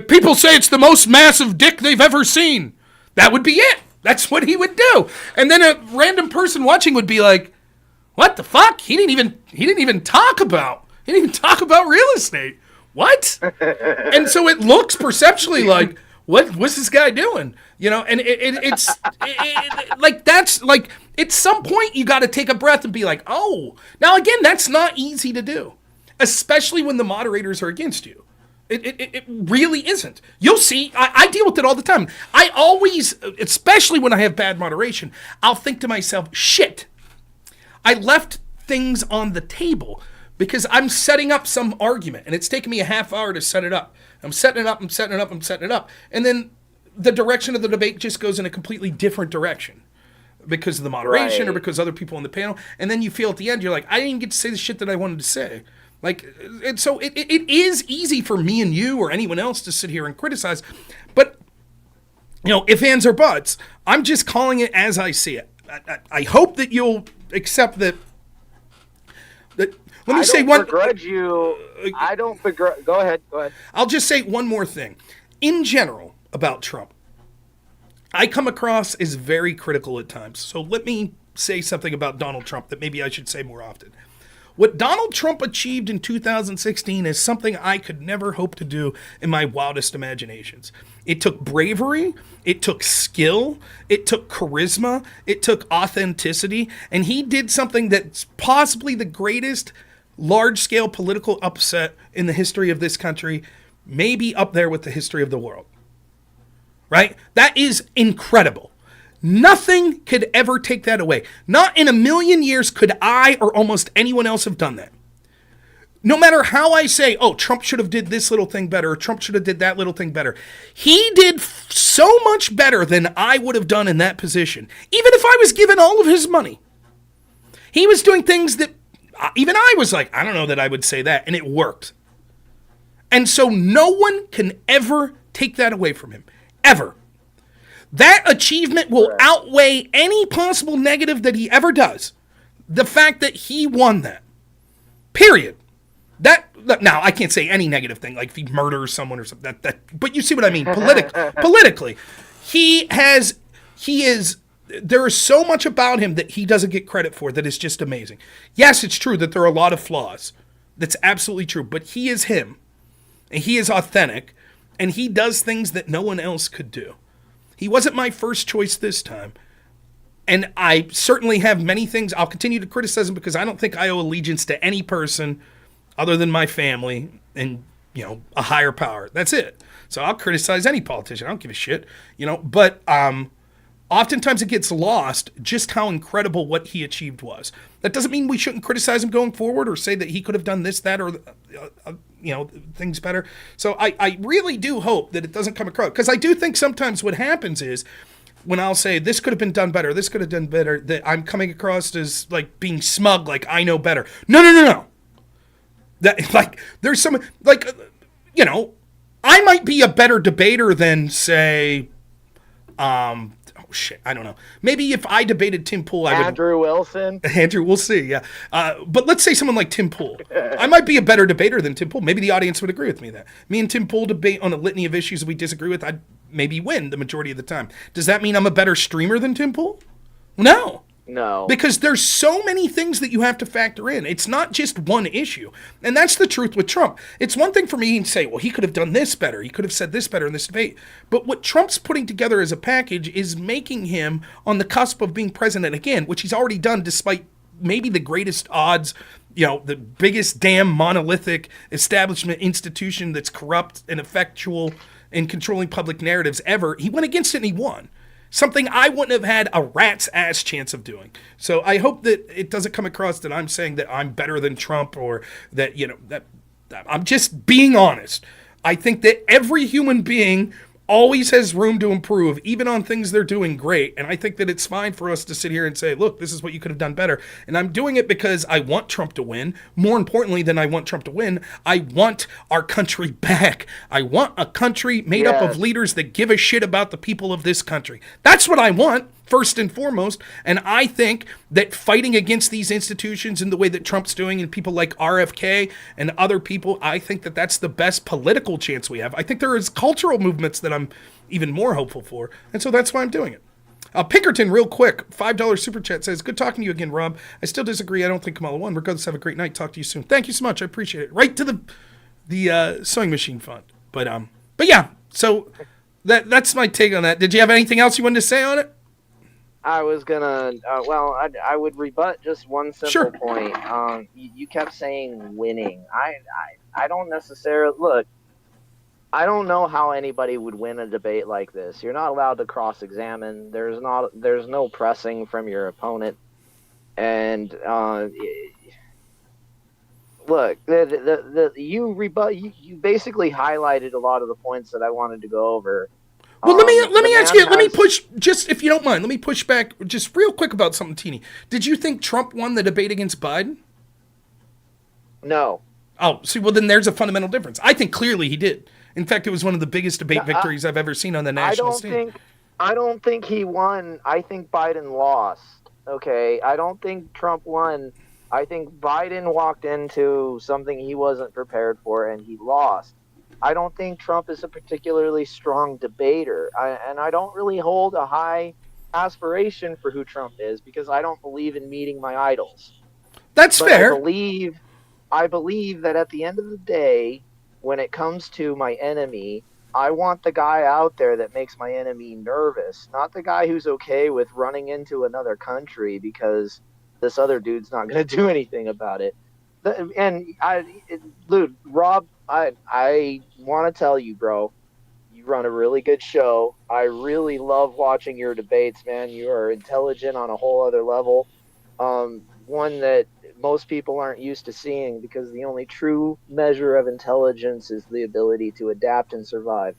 Speaker 1: People say it's the most massive dick they've ever seen. That would be it. That's what he would do. And then a random person watching would be like, what the fuck? He didn't even talk about real estate. What? And so it looks perceptually like, what's this guy doing? You know, and it's like, that's like, at some point you got to take a breath and be like, oh, now again, that's not easy to do, especially when the moderators are against you. It really isn't. You'll see, I deal with it all the time. I always, especially when I have bad moderation, I'll think to myself, shit, I left things on the table because I'm setting up some argument and it's taken me a half hour to set it up. I'm setting it up. And then the direction of the debate just goes in a completely different direction because of the moderation or because other people on the panel. And then you feel at the end, you're like, I didn't even get to say the shit that I wanted to say. Like, and so it is easy for me and you or anyone else to sit here and criticize, but, you know, if, ands, or buts, I'm just calling it as I see it. I hope that you'll accept that. Let me say one.
Speaker 5: I don't begrudge. Go ahead.
Speaker 1: I'll just say one more thing. In general, about Trump, I come across as very critical at times. So let me say something about Donald Trump that maybe I should say more often. What Donald Trump achieved in 2016 is something I could never hope to do in my wildest imaginations. It took bravery, it took skill, it took charisma, it took authenticity, and he did something that's possibly the greatest large-scale political upset in the history of this country, maybe up there with the history of the world. Right? That is incredible. Nothing could ever take that away. Not in a million years could I or almost anyone else have done that. No matter how I say, oh, Trump should have did this little thing better, or Trump should have did that little thing better. He did so much better than I would have done in that position. Even if I was given all of his money. He was doing things that even I was like, I don't know that I would say that, and it worked. And so no one can ever take that away from him. Ever. That achievement will outweigh any possible negative that he ever does. The fact that he won that. Period. Now, I can't say any negative thing, like if he murders someone or something. But you see what I mean? Politically. There is so much about him that he doesn't get credit for that is just amazing. Yes, it's true that there are a lot of flaws. That's absolutely true. But he is him. And he is authentic. And he does things that no one else could do. He wasn't my first choice this time. And I certainly have many things. I'll continue to criticize him because I don't think I owe allegiance to any person other than my family and, you know, a higher power. That's it. So I'll criticize any politician. I don't give a shit, you know. But oftentimes it gets lost just how incredible what he achieved was. That doesn't mean we shouldn't criticize him going forward or say that he could have done this, that, or things better. So I really do hope that it doesn't come across, because I do think sometimes what happens is when I'll say this could have been done better, this could have done better, that I'm coming across as like being smug, like I know better. No. That, like, there's some, like, you know, I might be a better debater than, say, I don't know. Maybe if I debated Tim Pool, I would.
Speaker 5: Andrew Wilson.
Speaker 1: Andrew, we'll see, yeah. But let's say someone like Tim Pool. I might be a better debater than Tim Pool. Maybe the audience would agree with me that. Me and Tim Pool debate on a litany of issues that we disagree with, I'd maybe win the majority of the time. Does that mean I'm a better streamer than Tim Pool? No. Because there's so many things that you have to factor in. It's not just one issue. And that's the truth with Trump. It's one thing for me to say, well, he could have done this better. He could have said this better in this debate. But what Trump's putting together as a package is making him on the cusp of being president again, which he's already done despite maybe the greatest odds, you know, the biggest damn monolithic establishment institution that's corrupt and effectual in controlling public narratives ever. He went against it and he won. Something I wouldn't have had a rat's ass chance of doing. So I hope that it doesn't come across that I'm saying that I'm better than Trump or that, you know, that I'm just being honest. I think that every human being always has room to improve, even on things they're doing great. And I think that it's fine for us to sit here and say, look, this is what you could have done better. And I'm doing it because I want Trump to win. More importantly than I want Trump to win, I want our country back. I want a country made up of leaders that give a shit about the people of this country. That's what I want, first and foremost. And I think that fighting against these institutions in the way that Trump's doing, and people like RFK and other people, I think that that's the best political chance we have. I think there is cultural movements that I'm even more hopeful for. And so that's why I'm doing it. Pinkerton, real quick, $5 super chat says, good talking to you again, Rob. I still disagree. I don't think Kamala won. Regardless, have a great night. Talk to you soon. Thank you so much. I appreciate it. Right to the sewing machine fund. But yeah, so that's my take on that. Did you have anything else you wanted to say on it?
Speaker 5: I was gonna, I would rebut just one simple point. You kept saying winning. I don't necessarily, look, I don't know how anybody would win a debate like this. You're not allowed to cross-examine. There's no pressing from your opponent. And, look, you basically highlighted a lot of the points that I wanted to go over.
Speaker 1: Well, let me ask you. Let me push, just if you don't mind. Let me push back just real quick about something teeny. Did you think Trump won the debate against Biden?
Speaker 5: No.
Speaker 1: Oh, see, well then there's a fundamental difference. I think clearly he did. In fact, it was one of the biggest debate victories I've ever seen on the national stage.
Speaker 5: I don't think he won. I think Biden lost. Okay, I don't think Trump won. I think Biden walked into something he wasn't prepared for, and he lost. I don't think Trump is a particularly strong debater, and I don't really hold a high aspiration for who Trump is because I don't believe in meeting my idols.
Speaker 1: That's fair.
Speaker 5: I believe that at the end of the day, when it comes to my enemy, I want the guy out there that makes my enemy nervous, not the guy who's okay with running into another country because this other dude's not going to do anything about it. And Rob, I want to tell you, bro, you run a really good show. I really love watching your debates, man. You are intelligent on a whole other level. One that most people aren't used to seeing because the only true measure of intelligence is the ability to adapt and survive.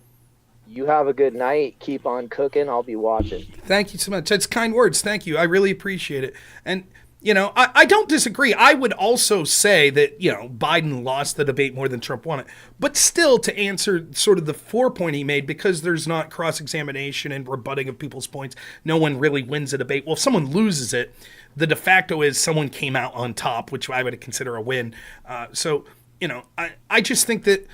Speaker 5: You have a good night. Keep on cooking. I'll be watching.
Speaker 1: Thank you so much. That's kind words. Thank you. I really appreciate it. And I don't disagree. I would also say that, Biden lost the debate more than Trump won it. But still, to answer sort of the 4-point he made, because there's not cross-examination and rebutting of people's points, no one really wins a debate. Well, if someone loses it, the de facto is someone came out on top, which I would consider a win. I just think that,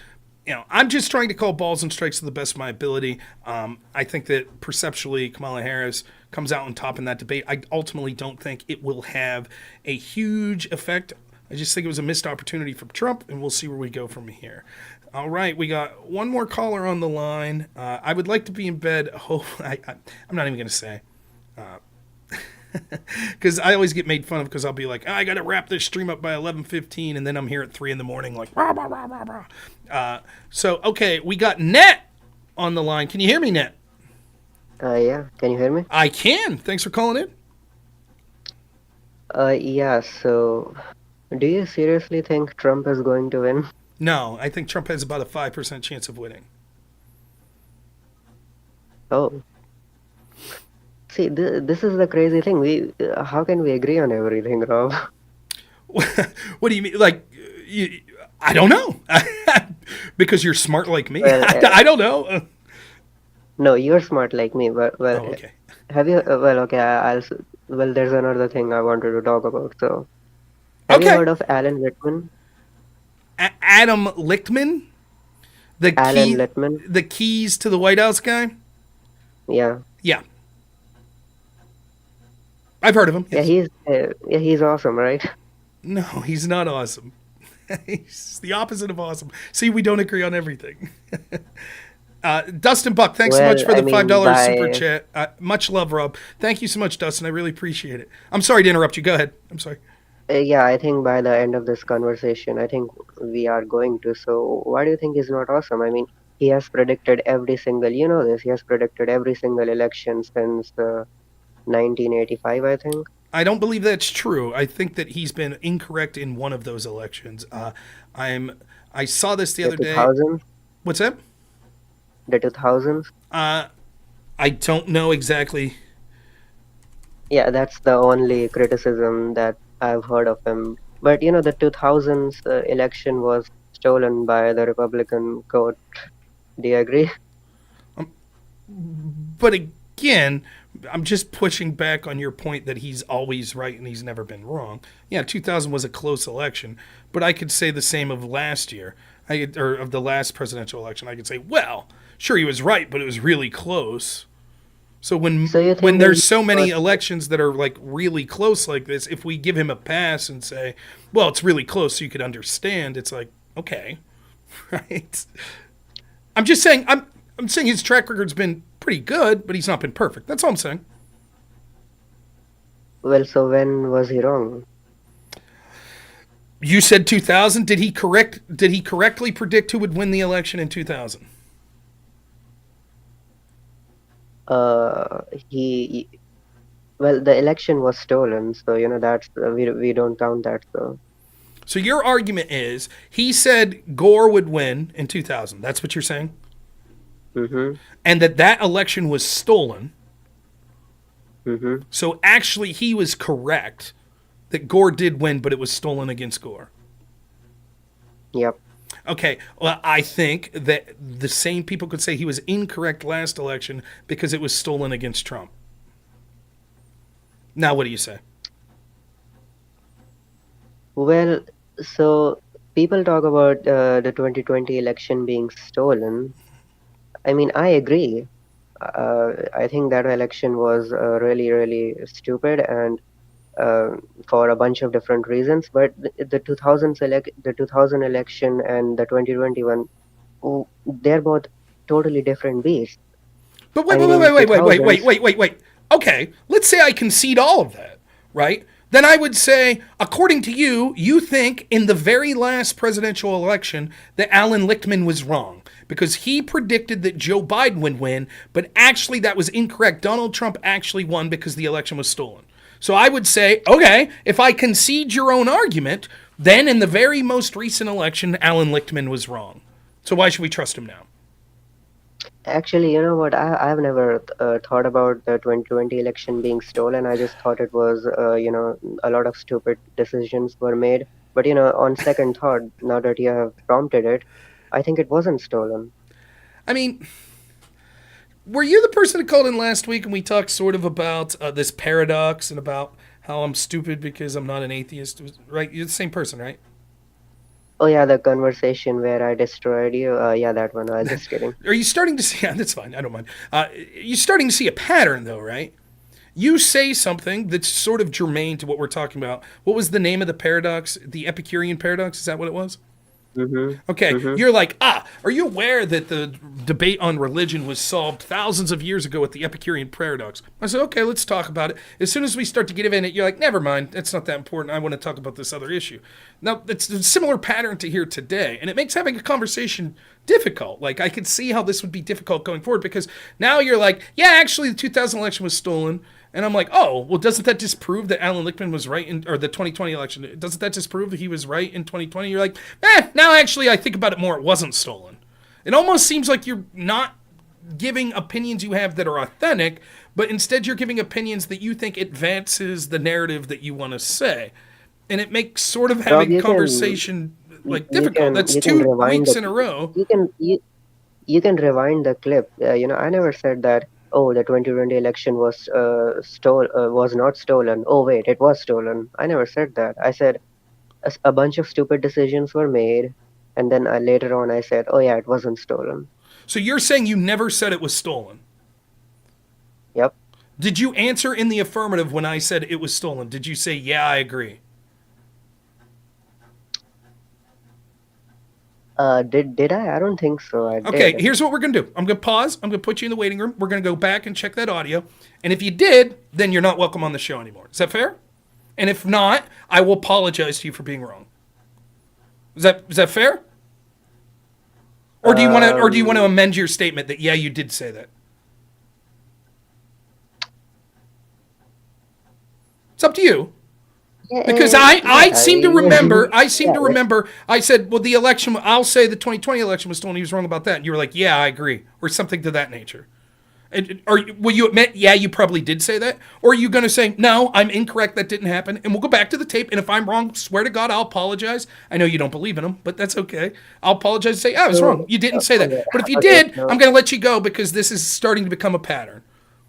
Speaker 1: I'm just trying to call balls and strikes to the best of my ability. I think that perceptually Kamala Harris comes out on top in that debate. I ultimately don't think it will have a huge effect. I just think it was a missed opportunity from Trump, and we'll see where we go from here. All right, we got one more caller on the line. I would like to be in bed. I'm not even going to say. Because I always get made fun of because I'll be like, I got to wrap this stream up by 11:15, and then I'm here at 3 a.m. like, rah, rah, rah, rah, rah. Okay, we got Net on the line. Can you hear me, Net?
Speaker 6: Yeah. Can you hear me?
Speaker 1: I can. Thanks for calling in.
Speaker 6: Yeah, so do you seriously think Trump is going to win?
Speaker 1: No, I think Trump has about a 5% chance of winning.
Speaker 6: Oh. See, this is the crazy thing. How can we agree on everything, Rob?
Speaker 1: What do you mean? Like, I don't know. Because you're smart like me.
Speaker 6: Well,
Speaker 1: I don't know.
Speaker 6: No, you're smart like me, but
Speaker 1: okay.
Speaker 6: Have you? Well, there's another thing I wanted to talk about. So, have you heard of Alan Lichtman?
Speaker 1: Adam Lichtman,
Speaker 6: Alan Lichtman,
Speaker 1: the keys to the White House guy.
Speaker 6: Yeah.
Speaker 1: Yeah. I've heard of him. Yes.
Speaker 6: Yeah, he's awesome, right?
Speaker 1: No, he's not awesome. He's the opposite of awesome. See, we don't agree on everything. Dustin Buck, thanks so much for the $5 super chat. Much love, Rob. Thank you so much, Dustin. I really appreciate it. I'm sorry to interrupt you. Go ahead. I'm sorry.
Speaker 6: Yeah, I think by the end of this conversation, I think we are going to. So why do you think he's not awesome? I mean, he has predicted every single, he has predicted every single election since 1985, I think.
Speaker 1: I don't believe that's true. I think that he's been incorrect in one of those elections. I saw this the other day.
Speaker 6: 2000?
Speaker 1: What's that?
Speaker 6: The 2000s?
Speaker 1: I don't know exactly.
Speaker 6: Yeah, that's the only criticism that I've heard of him. But the 2000s election was stolen by the Republican court. Do you agree?
Speaker 1: But again, I'm just pushing back on your point that he's always right and he's never been wrong. Yeah, 2000 was a close election, but I could say the same of last year, or of the last presidential election. I could say, well, sure, he was right, but it was really close. So when there's so many elections that are like really close like this, if we give him a pass and say, well, it's really close, so you could understand, it's like, okay, right? I'm just saying, I'm saying his track record's been pretty good, but he's not been perfect. That's all I'm saying.
Speaker 6: Well, so when was he wrong?
Speaker 1: You said 2000. Did he correctly predict who would win the election in 2000?
Speaker 6: Well, the election was stolen, so that's we don't count that.
Speaker 1: So your argument is he said Gore would win in 2000. That's what you're saying?
Speaker 6: Mm-hmm.
Speaker 1: And that election was stolen.
Speaker 6: Mm-hmm.
Speaker 1: So actually he was correct that Gore did win, but it was stolen against Gore.
Speaker 6: Yep.
Speaker 1: Okay, well, I think that the same people could say he was incorrect last election because it was stolen against Trump. Now, what do you say?
Speaker 6: Well, so people talk about the 2020 election being stolen. I mean, I agree. I think that election was really, really stupid and for a bunch of different reasons. But the 2000 election and the 2021, they're both totally different beasts.
Speaker 1: But wait. Okay, let's say I concede all of that, right? Then I would say, according to you, you think in the very last presidential election that Alan Lichtman was wrong because he predicted that Joe Biden would win, but actually that was incorrect. Donald Trump actually won because the election was stolen. So I would say, okay, if I concede your own argument, then in the very most recent election, Alan Lichtman was wrong. So why should we trust him now?
Speaker 6: Actually, you know what? I've never thought about the 2020 election being stolen. I just thought it was, a lot of stupid decisions were made. But, on second thought, now that you have prompted it, I think it wasn't stolen.
Speaker 1: I mean, were you the person who called in last week and we talked sort of about this paradox and about how I'm stupid because I'm not an atheist? Right? You're the same person, right?
Speaker 6: Oh, yeah, the conversation where I destroyed you. Yeah, that one. I was just kidding.
Speaker 1: Are you starting to see... Yeah, that's fine. I don't mind. You're starting to see a pattern, though, right? You say something that's sort of germane to what we're talking about. What was the name of the paradox? The Epicurean paradox? Is that what it was?
Speaker 6: Mm-hmm.
Speaker 1: Okay,
Speaker 6: Mm-hmm.
Speaker 1: You're like, are you aware that the debate on religion was solved thousands of years ago with the Epicurean paradox? I said, okay, let's talk about it. As soon as we start to get in it, you're like, never mind, that's not that important. I want to talk about this other issue. Now, it's a similar pattern to here today, and it makes having a conversation difficult. Like, I could see how this would be difficult going forward because now you're like, yeah, actually, the 2000 election was stolen. And I'm like, oh, well, doesn't that disprove that Alan Lichtman was right or the 2020 election? Doesn't that disprove that he was right in 2020? You're like, now actually I think about it more, it wasn't stolen. It almost seems like you're not giving opinions you have that are authentic, but instead you're giving opinions that you think advances the narrative that you want to say. And it makes sort of having conversation difficult. That's 2 weeks in a row.
Speaker 6: You can rewind the clip. I never said that. Oh, the 2020 election was not stolen. Oh, wait, it was stolen. I never said that. I said a bunch of stupid decisions were made, and then later on I said, oh yeah, it wasn't stolen.
Speaker 1: So you're saying you never said it was stolen?
Speaker 6: Yep.
Speaker 1: Did you answer in the affirmative when I said it was stolen? Did you say, yeah, I agree?
Speaker 6: Did I? I don't think so.
Speaker 1: Okay, here's what we're going to do. I'm going to pause. I'm going to put you in the waiting room. We're going to go back and check that audio. And if you did, then you're not welcome on the show anymore. Is that fair? And if not, I will apologize to you for being wrong. Is that fair? Or do you want to amend your statement that yeah, you did say that? It's up to you. Because I seem to remember, I said, well, the election, I'll say the 2020 election was stolen. He was wrong about that. And you were like, yeah, I agree. Or something to that nature. Will you admit, yeah, you probably did say that? Or are you going to say, no, I'm incorrect, that didn't happen, and we'll go back to the tape, and if I'm wrong, swear to God, I'll apologize. I know you don't believe in them, but that's okay. I'll apologize and say, I was wrong. You didn't say that. But if you did, I'm going to let you go because this is starting to become a pattern.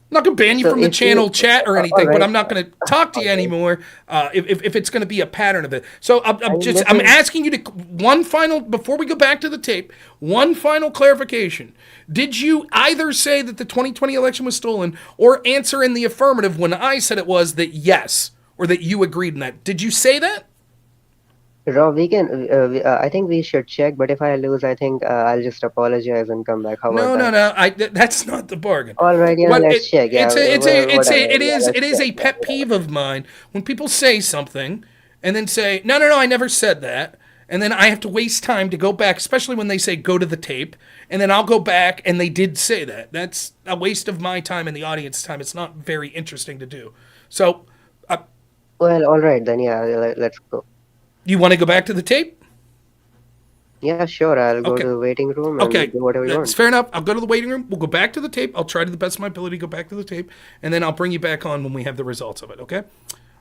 Speaker 1: I'm not going to ban you from the channel chat or anything, but I'm not going to talk to you anymore if it's going to be a pattern of it. So I'm asking you to before we go back to the tape, one final clarification. Did you either say that the 2020 election was stolen or answer in the affirmative when I said it was that yes, or that you agreed in that? Did you say that?
Speaker 6: Rob, we can. I think we should check. But if I lose, I think I'll just apologize and come back. How about that?
Speaker 1: No. That's not the bargain.
Speaker 6: All right, yeah, let's check. Yeah,
Speaker 1: it is a pet peeve of mine when people say something and then say, no, I never said that, and then I have to waste time to go back, especially when they say go to the tape, and then I'll go back and they did say that. That's a waste of my time and the audience's time. It's not very interesting to do. So,
Speaker 6: well, all right then. Yeah, let's go.
Speaker 1: You want to go back to the tape?
Speaker 6: Yeah, sure. I'll go to the waiting room and do whatever you want.
Speaker 1: Fair enough. I'll go to the waiting room. We'll go back to the tape. I'll try to the best of my ability to go back to the tape, and then I'll bring you back on when we have the results of it, okay? All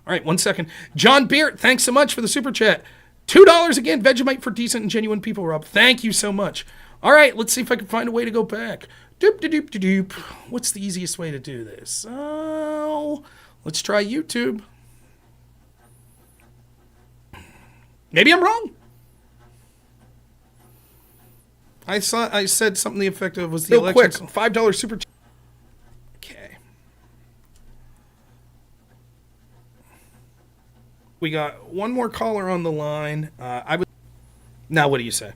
Speaker 1: right, 1 second. John Beard, thanks so much for the super chat. $2 again, Vegemite for decent and genuine people, Rob. Thank you so much. All right, let's see if I can find a way to go back. Doop. What's the easiest way to do this? Oh, let's try YouTube. Maybe I'm wrong. I said something the effect of was the election. Quick, $5 super chat. Okay. We got one more caller on the line. Now, what do you say?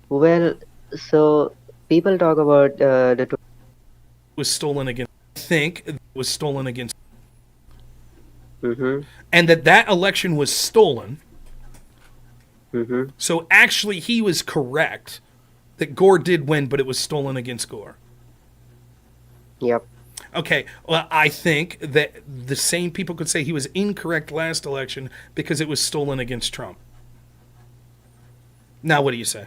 Speaker 6: Well, so people talk about the
Speaker 1: was stolen against. I think it was stolen against.
Speaker 6: Mm-hmm.
Speaker 1: And that election was stolen.
Speaker 6: Mm-hmm.
Speaker 1: So actually, he was correct that Gore did win, but it was stolen against Gore.
Speaker 6: Yep.
Speaker 1: Okay, well, I think that the same people could say he was incorrect last election because it was stolen against Trump. Now, what do you say?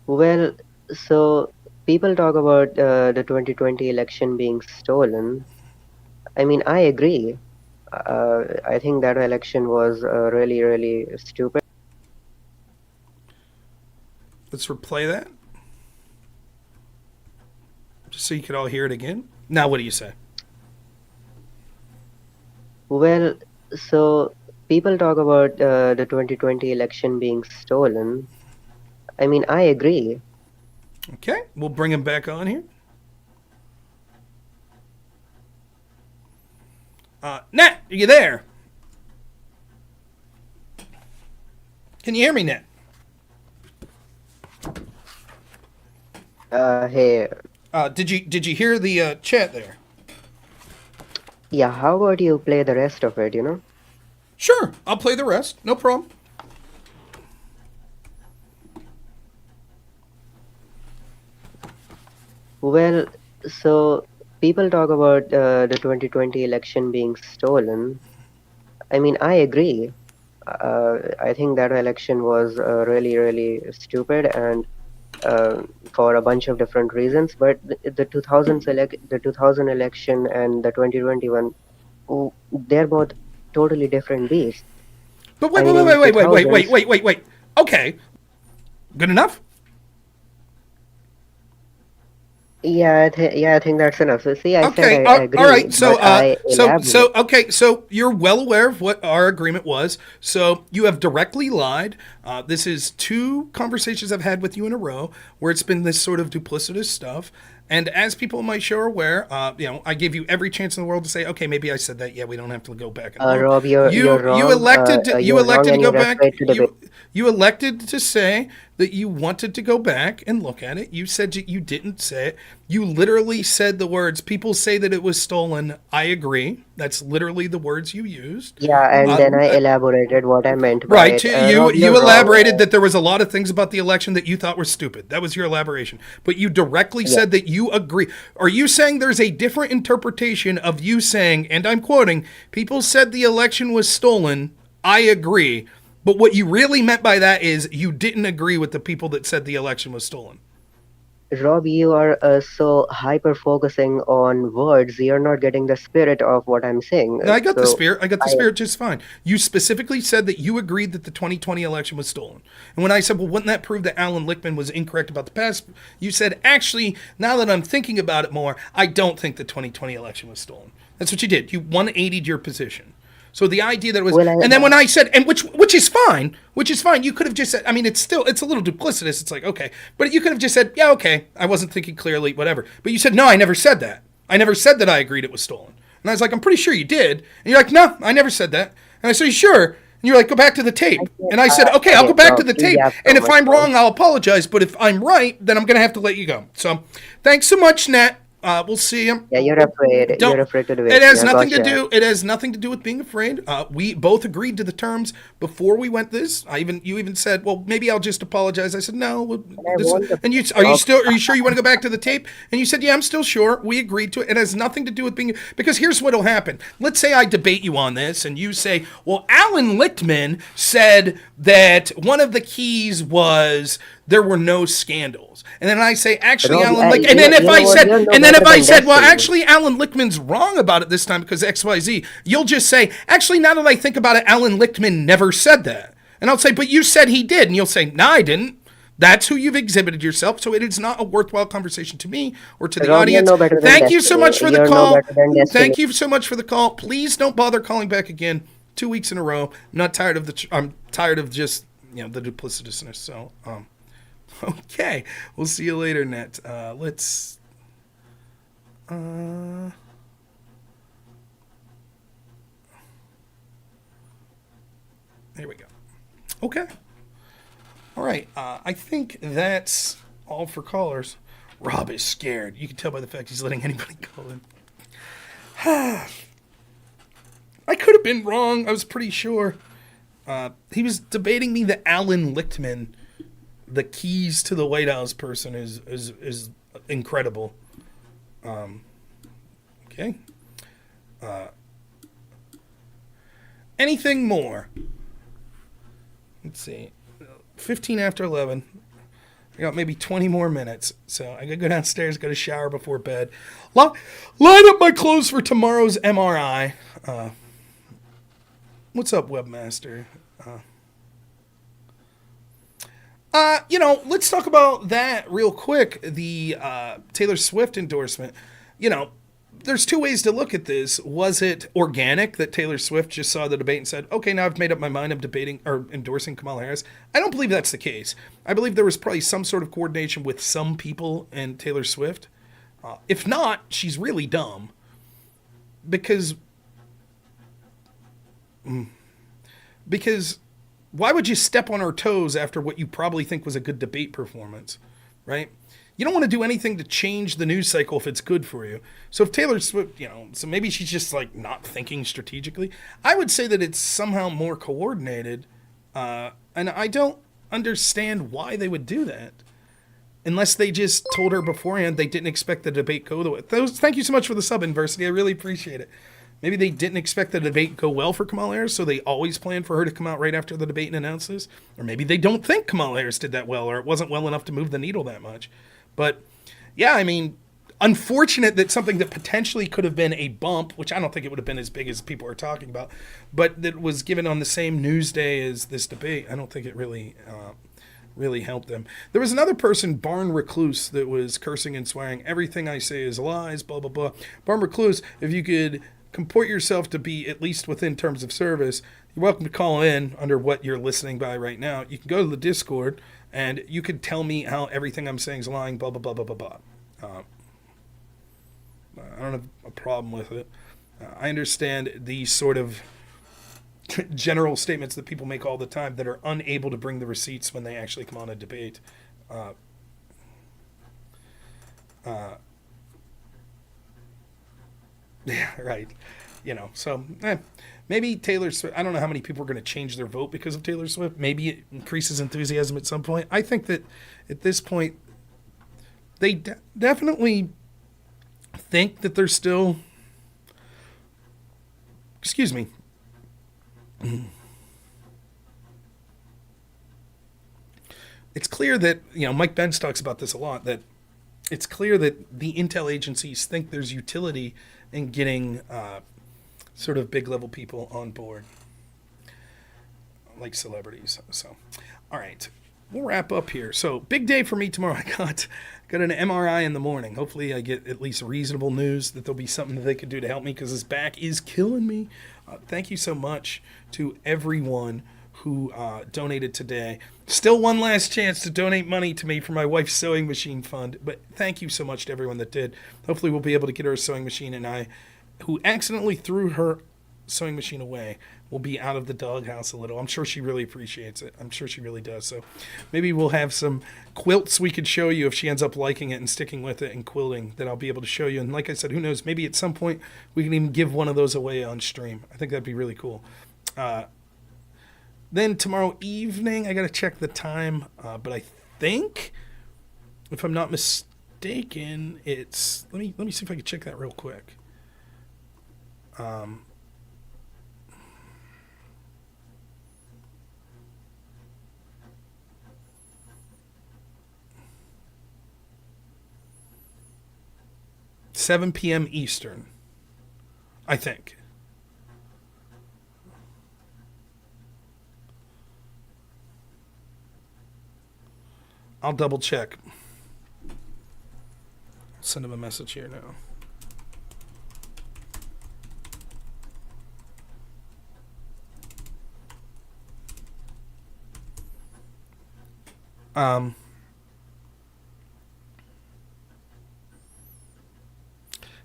Speaker 6: Well, so people talk about the 2020 election being stolen. I mean, I agree. I think that election was really, really stupid.
Speaker 1: Let's replay that. Just so you could all hear it again. Now, what do you say?
Speaker 6: Well, so people talk about the 2020 election being stolen. I mean, I agree.
Speaker 1: Okay, we'll bring him back on here. Nat, are you there? Can you hear me, Nat?
Speaker 6: Hey.
Speaker 1: Did you hear the chat there?
Speaker 6: Yeah, how about you play the rest of it,
Speaker 1: Sure, I'll play the rest. No problem.
Speaker 6: Well, so people talk about the 2020 election being stolen. I mean, I agree. I think that election was really, really stupid, and for a bunch of different reasons. But the 2000 election and the 2021, they're both totally different beasts.
Speaker 1: But wait. Okay, good enough.
Speaker 6: Yeah, I think that's enough. So see, I said I agree.
Speaker 1: All right. So you're well aware of what our agreement was. So you have directly lied. This is 2 conversations I've had with you in a row where it's been this sort of duplicitous stuff. And as people in my show are aware, I gave you every chance in the world to say, okay, maybe I said that. Yeah, we don't have to go back.
Speaker 6: Rob, you're wrong.
Speaker 1: You elected to go back. You elected to say that you wanted to go back and look at it. You said you didn't say it. You literally said the words, people say that it was stolen. I agree. That's literally the words you used.
Speaker 6: Yeah, and then I elaborated what I meant by
Speaker 1: Right.
Speaker 6: it.
Speaker 1: You
Speaker 6: Rob, you're wrong.
Speaker 1: elaborated that there was a lot of things about the election that you thought were stupid. That was your elaboration. But you directly said that you agree. Are you saying there's a different interpretation of you saying, and I'm quoting, people said the election was stolen. I agree. But what you really meant by that is you didn't agree with the people that said the election was stolen.
Speaker 6: Rob, you are so hyper focusing on words. You're not getting the spirit of what I'm saying.
Speaker 1: No, I got the
Speaker 6: So
Speaker 1: spirit. I got the spirit just fine. You specifically said that you agreed that the 2020 election was stolen. And when I said, well, wouldn't that prove that Alan Lichtman was incorrect about the past? You said, actually, now that I'm thinking about it more, I don't think the 2020 election was stolen. That's what you did. You 180'd your position. So the idea that it was, and then when I said, and which is fine, you could have just said, I mean, it's a little duplicitous. It's like, okay, but you could have just said, yeah, okay, I wasn't thinking clearly, whatever. But you said, no, I never said that. I never said that I agreed it was stolen. And I was like, I'm pretty sure you did. And you're like, no, I never said that. And I said, you sure? And you're like, go back to the tape. And I said, okay, I'll go back to the tape. And if I'm wrong, I'll apologize. But if I'm right, then I'm going to have to let you go. So thanks so much, Nat. We'll see you.
Speaker 6: Yeah, you're afraid. You're afraid to do it.
Speaker 1: It has nothing to do. It has nothing to do with being afraid. We both agreed to the terms before we went this. You even said, "Well, maybe I'll just apologize." I said, "No." Are you sure you want to go back to the tape? And you said, "Yeah, I'm still sure." We agreed to it. It has nothing to do with being, because here's what'll happen. Let's say I debate you on this, and you say, "Well, Alan Lichtman said that one of the keys was there were no scandals," and then I say, "Actually, Alan Lichtman," and then if I said, "Well, actually, Alan Lichtman's wrong about it this time because XYZ," you'll just say, "Actually, now that I think about it, Alan Lichtman never said that." And I'll say, "But you said he did," and you'll say, "No, I didn't." That's who you've exhibited yourself, so it is not a worthwhile conversation to me or to the audience. Thank you so much for the call. Thank you so much for the call. Please don't bother calling back again. 2 weeks in a row. I'm tired of just the duplicitousness. So okay, we'll see you later, Net. Let's. There we go. Okay. All right. I think that's all for callers. Rob is scared. You can tell by the fact he's letting anybody call in. I could have been wrong. I was pretty sure. He was debating me that Alan Lichtman, the keys to the White House person, is incredible. Okay. Anything more? Let's see. 15 after 11. I got maybe 20 more minutes. So I gotta go downstairs, go to shower before bed. Line up my clothes for tomorrow's MRI. What's up, Webmaster? Let's talk about that real quick. The Taylor Swift endorsement. There's two ways to look at this. Was it organic that Taylor Swift just saw the debate and said, okay, now I've made up my mind, I'm debating or endorsing Kamala Harris? I don't believe that's the case. I believe there was probably some sort of coordination with some people and Taylor Swift. If not, she's really dumb. Because why would you step on her toes after what you probably think was a good debate performance, right? You don't want to do anything to change the news cycle if it's good for you. So if Taylor Swift, so maybe she's just like not thinking strategically. I would say that it's somehow more coordinated, and I don't understand why they would do that. Unless they just told her beforehand they didn't expect the debate go the way. Thank you so much for the sub, Inversity. I really appreciate it. Maybe they didn't expect the debate go well for Kamala Harris, so they always planned for her to come out right after the debate and announce this. Or maybe they don't think Kamala Harris did that well, or it wasn't well enough to move the needle that much. But, yeah, I mean, unfortunate that something that potentially could have been a bump, which I don't think it would have been as big as people are talking about, but that was given on the same news day as this debate, I don't think it really helped them. There was another person, Barn Recluse, that was cursing and swearing. Everything I say is lies, blah, blah, blah. Barn Recluse, if you could comport yourself to be at least within terms of service, you're welcome to call in under what you're listening by right now. You can go to the Discord, and you could tell me how everything I'm saying is lying, blah, blah, blah, blah, blah, blah. I don't have a problem with it. I understand these sort of general statements that people make all the time that are unable to bring the receipts when they actually come on a debate. Yeah, right. So maybe Taylor Swift, I don't know how many people are going to change their vote because of Taylor Swift. Maybe it increases enthusiasm at some point. I think that at this point, they definitely think that they're still, excuse me, it's clear that, Mike Benz talks about this a lot, that it's clear that the intel agencies think there's utility in getting sort of big level people on board, like celebrities. So, all right, we'll wrap up here. So, big day for me tomorrow. I got an MRI in the morning. Hopefully I get at least reasonable news that there'll be something that they could do to help me, because this back is killing me. Thank you so much to everyone who donated today. Still one last chance to donate money to me for my wife's sewing machine fund, but thank you so much to everyone that did. Hopefully we'll be able to get her a sewing machine, and I, who accidentally threw her sewing machine away, will be out of the doghouse a little. I'm sure she really appreciates it. I'm sure she really does. So maybe we'll have some quilts we could show you if she ends up liking it and sticking with it, and quilting that I'll be able to show you. And like I said, who knows, maybe at some point we can even give one of those away on stream. I think that'd be really cool. Then tomorrow evening, I got to check the time, but I think, if I'm not mistaken, it's, let me see if I can check that real quick. 7 p.m. Eastern, I think. I'll double check. Send him a message here now.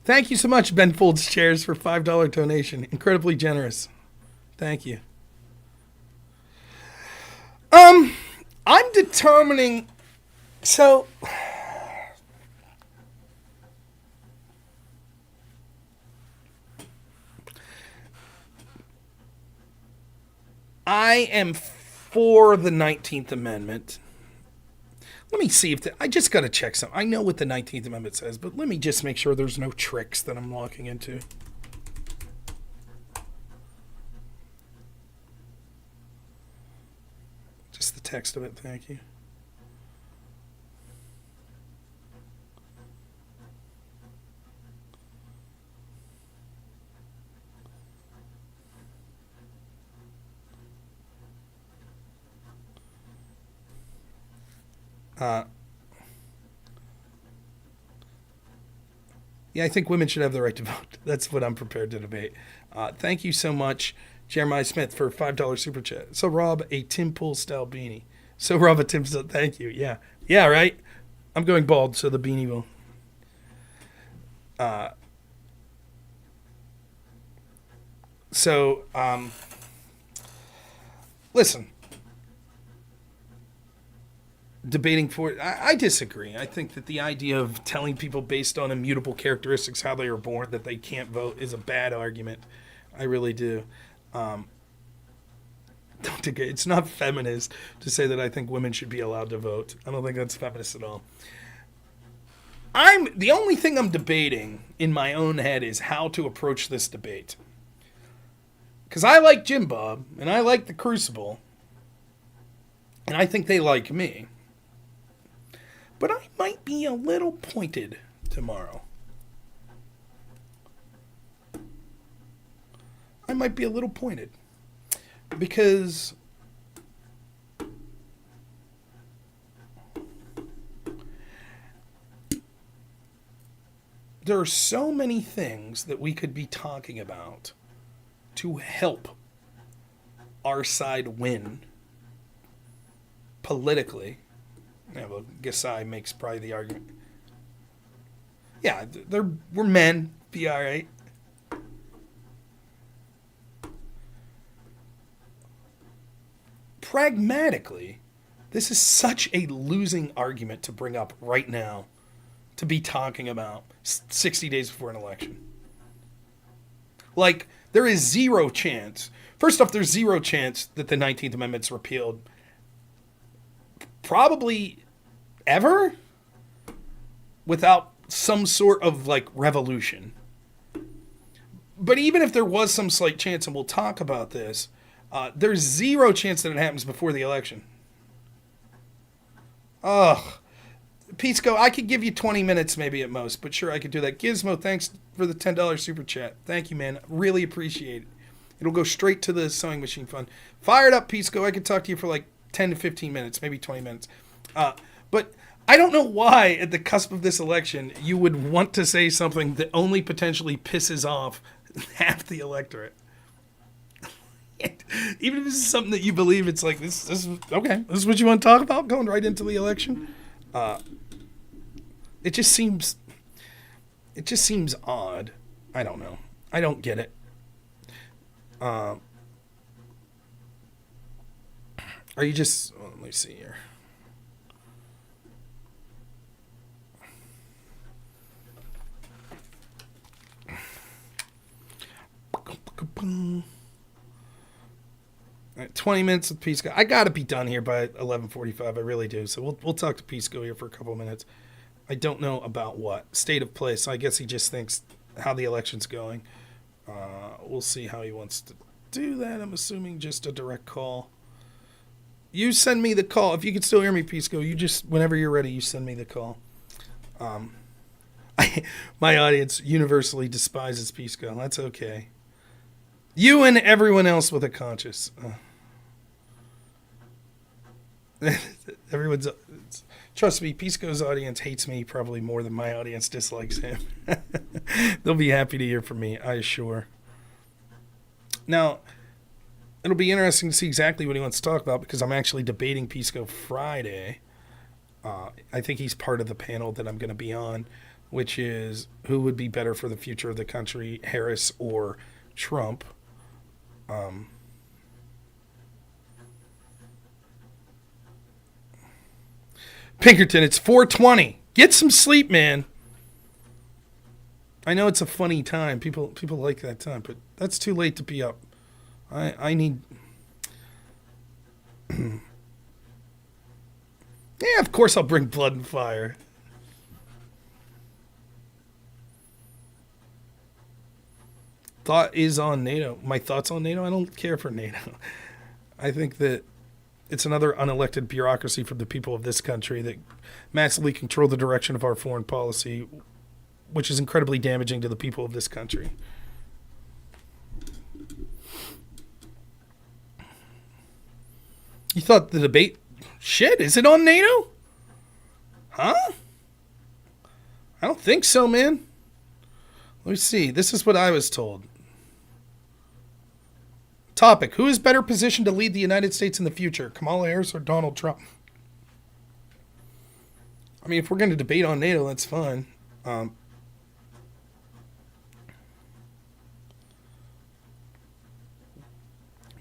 Speaker 1: Thank you so much, Ben Folds Chairs, for $5 donation. Incredibly generous. Thank you. I'm determining. So, I am for the 19th Amendment. Let me see if I just got to check something. I know what the 19th Amendment says, but let me just make sure there's no tricks that I'm walking into. Just the text of it, thank you. Yeah, I think women should have the right to vote. That's what I'm prepared to debate. Thank you so much, Jeremiah Smith, for $5 super chat. So Rob, a Tim Pool style beanie. So Rob, a Tim style. Thank you. Yeah, right. I'm going bald, so the beanie will. Listen. Debating for I disagree. I think that the idea of telling people based on immutable characteristics how they were born that they can't vote is a bad argument. I really do. It's not feminist to say that I think women should be allowed to vote. I don't think that's feminist at all. The only thing I'm debating in my own head is how to approach this debate. Because I like Jim Bob and I like the Crucible, and I think they like me. But I might be a little pointed tomorrow. I might be a little pointed. Because there are so many things that we could be talking about to help our side win politically. Yeah, well, Gasai makes probably the argument. Yeah, we're men. Be all right. Pragmatically, this is such a losing argument to bring up right now, to be talking about 60 days before an election. Like, there is zero chance. First off, there's zero chance that the 19th Amendment's repealed. Probably ever without some sort of, like, revolution. But even if there was some slight chance, and we'll talk about this, there's zero chance that it happens before the election. Ugh. Pisco, I could give you 20 minutes maybe at most, but sure, I could do that. Gizmo, thanks for the $10 super chat. Thank you, man. Really appreciate it. It'll go straight to the sewing machine fund. Fired up, Pisco. I could talk to you for like 10 to 15 minutes, maybe 20 minutes. But I don't know why at the cusp of this election you would want to say something that only potentially pisses off half the electorate. Even if this is something that you believe, it's like, this is okay. This is what you want to talk about going right into the election. It just seems odd. I don't know. I don't get it. Are you just, let me see here. All right, 20 minutes with Pisco. I got to be done here by 11:45. I really do. So we'll talk to Pisco here for a couple of minutes. I don't know about what state of play. So I guess he just thinks how the election's going. We'll see how he wants to do that. I'm assuming just a direct call. You send me the call. If you can still hear me, Pisco, you just, whenever you're ready, you send me the call. My audience universally despises Pisco. That's okay. You and everyone else with a conscience. Everyone's, trust me, Pisco's audience hates me probably more than my audience dislikes him. They'll be happy to hear from me, I assure. Now, it'll be interesting to see exactly what he wants to talk about because I'm actually debating Pisco Friday. I think he's part of the panel that I'm going to be on, which is who would be better for the future of the country, Harris or Trump. Pinkerton, it's 4:20. Get some sleep, man. I know it's a funny time. People like that time, but that's too late to be up. I need. Yeah, of course I'll bring blood and fire. Thought is on NATO. My thoughts on NATO? I don't care for NATO. I think that it's another unelected bureaucracy from the people of this country that massively control the direction of our foreign policy, which is incredibly damaging to the people of this country. You thought the debate... Shit, is it on NATO? Huh? I don't think so, man. Let me see. This is what I was told. Topic: who is better positioned to lead the United States in the future, Kamala Harris or Donald Trump? I mean, if we're going to debate on NATO, that's fine.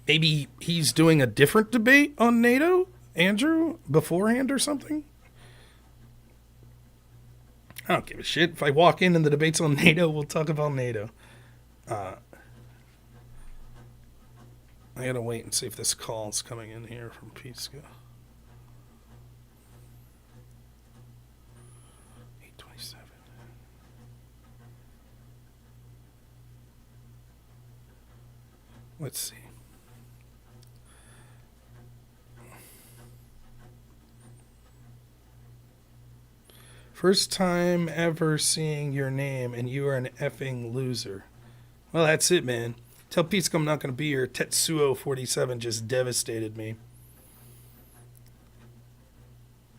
Speaker 1: Maybe he's doing a different debate on NATO, Andrew, beforehand or something? I don't give a shit. If I walk in and the debate's on NATO, we'll talk about NATO. I gotta wait and see if this call's coming in here from Pisco. 827. Let's see. First time ever seeing your name, and you are an effing loser. Well, that's it, man. Tell Pisco I'm not going to be here. Tetsuo47 just devastated me.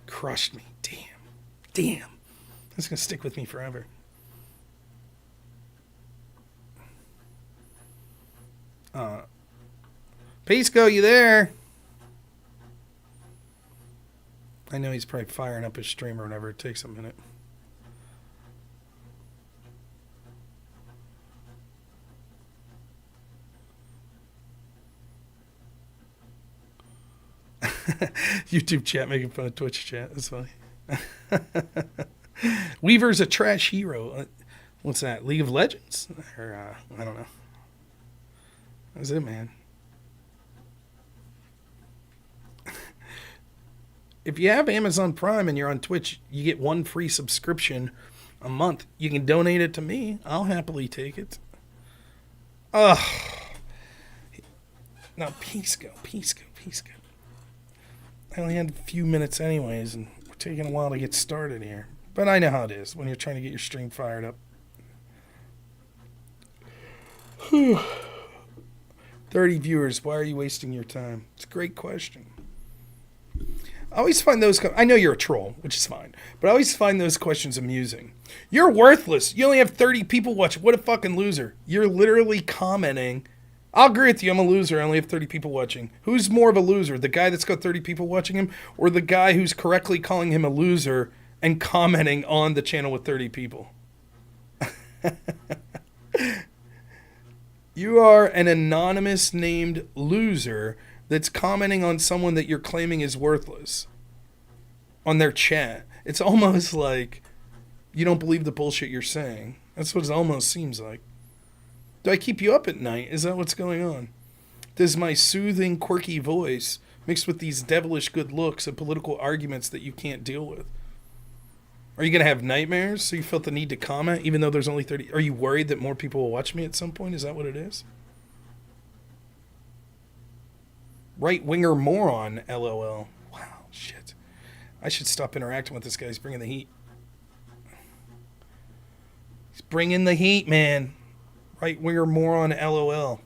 Speaker 1: Crushed me. Damn. That's going to stick with me forever. Pisco, you there? I know he's probably firing up his stream or whatever. It takes a minute. YouTube chat making fun of Twitch chat. That's funny. Weaver's a trash hero. What's that? League of Legends? Or, I don't know. That's it, man. If you have Amazon Prime and you're on Twitch, you get 1 free subscription a month. You can donate it to me. I'll happily take it. Ugh. Now, Pisco. I only had a few minutes anyways, and we're taking a while to get started here. But I know how it is when you're trying to get your stream fired up. 30 viewers. Why are you wasting your time? It's a great question. I always find those... I know you're a troll, which is fine. But I always find those questions amusing. You're worthless. You only have 30 people watching. What a fucking loser. You're literally commenting... I'll agree with you. I'm a loser. I only have 30 people watching. Who's more of a loser? The guy that's got 30 people watching him, or the guy who's correctly calling him a loser and commenting on the channel with 30 people? You are an anonymous named loser that's commenting on someone that you're claiming is worthless on their chat. It's almost like you don't believe the bullshit you're saying. That's what it almost seems like. Do I keep you up at night? Is that what's going on? Does my soothing, quirky voice mixed with these devilish good looks and political arguments that you can't deal with? Are you going to have nightmares so you felt the need to comment even though there's only 30? Are you worried that more people will watch me at some point? Is that what it is? Right-winger moron, LOL. Wow, shit. I should stop interacting with this guy. He's bringing the heat. He's bringing the heat, man. Right-winger moron, LOL.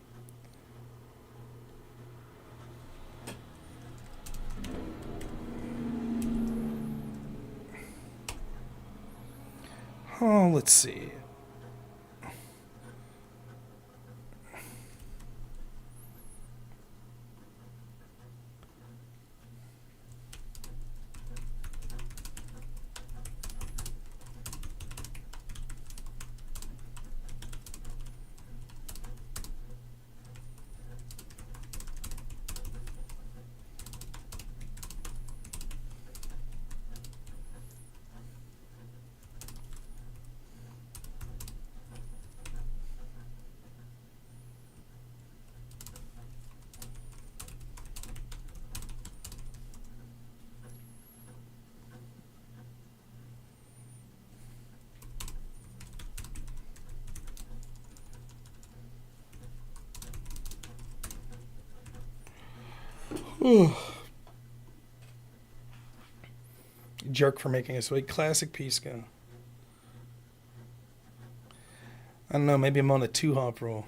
Speaker 1: Oh, let's see. Jerk for making us wait. Classic Pisco. I don't know. Maybe I'm on a 2-hop roll.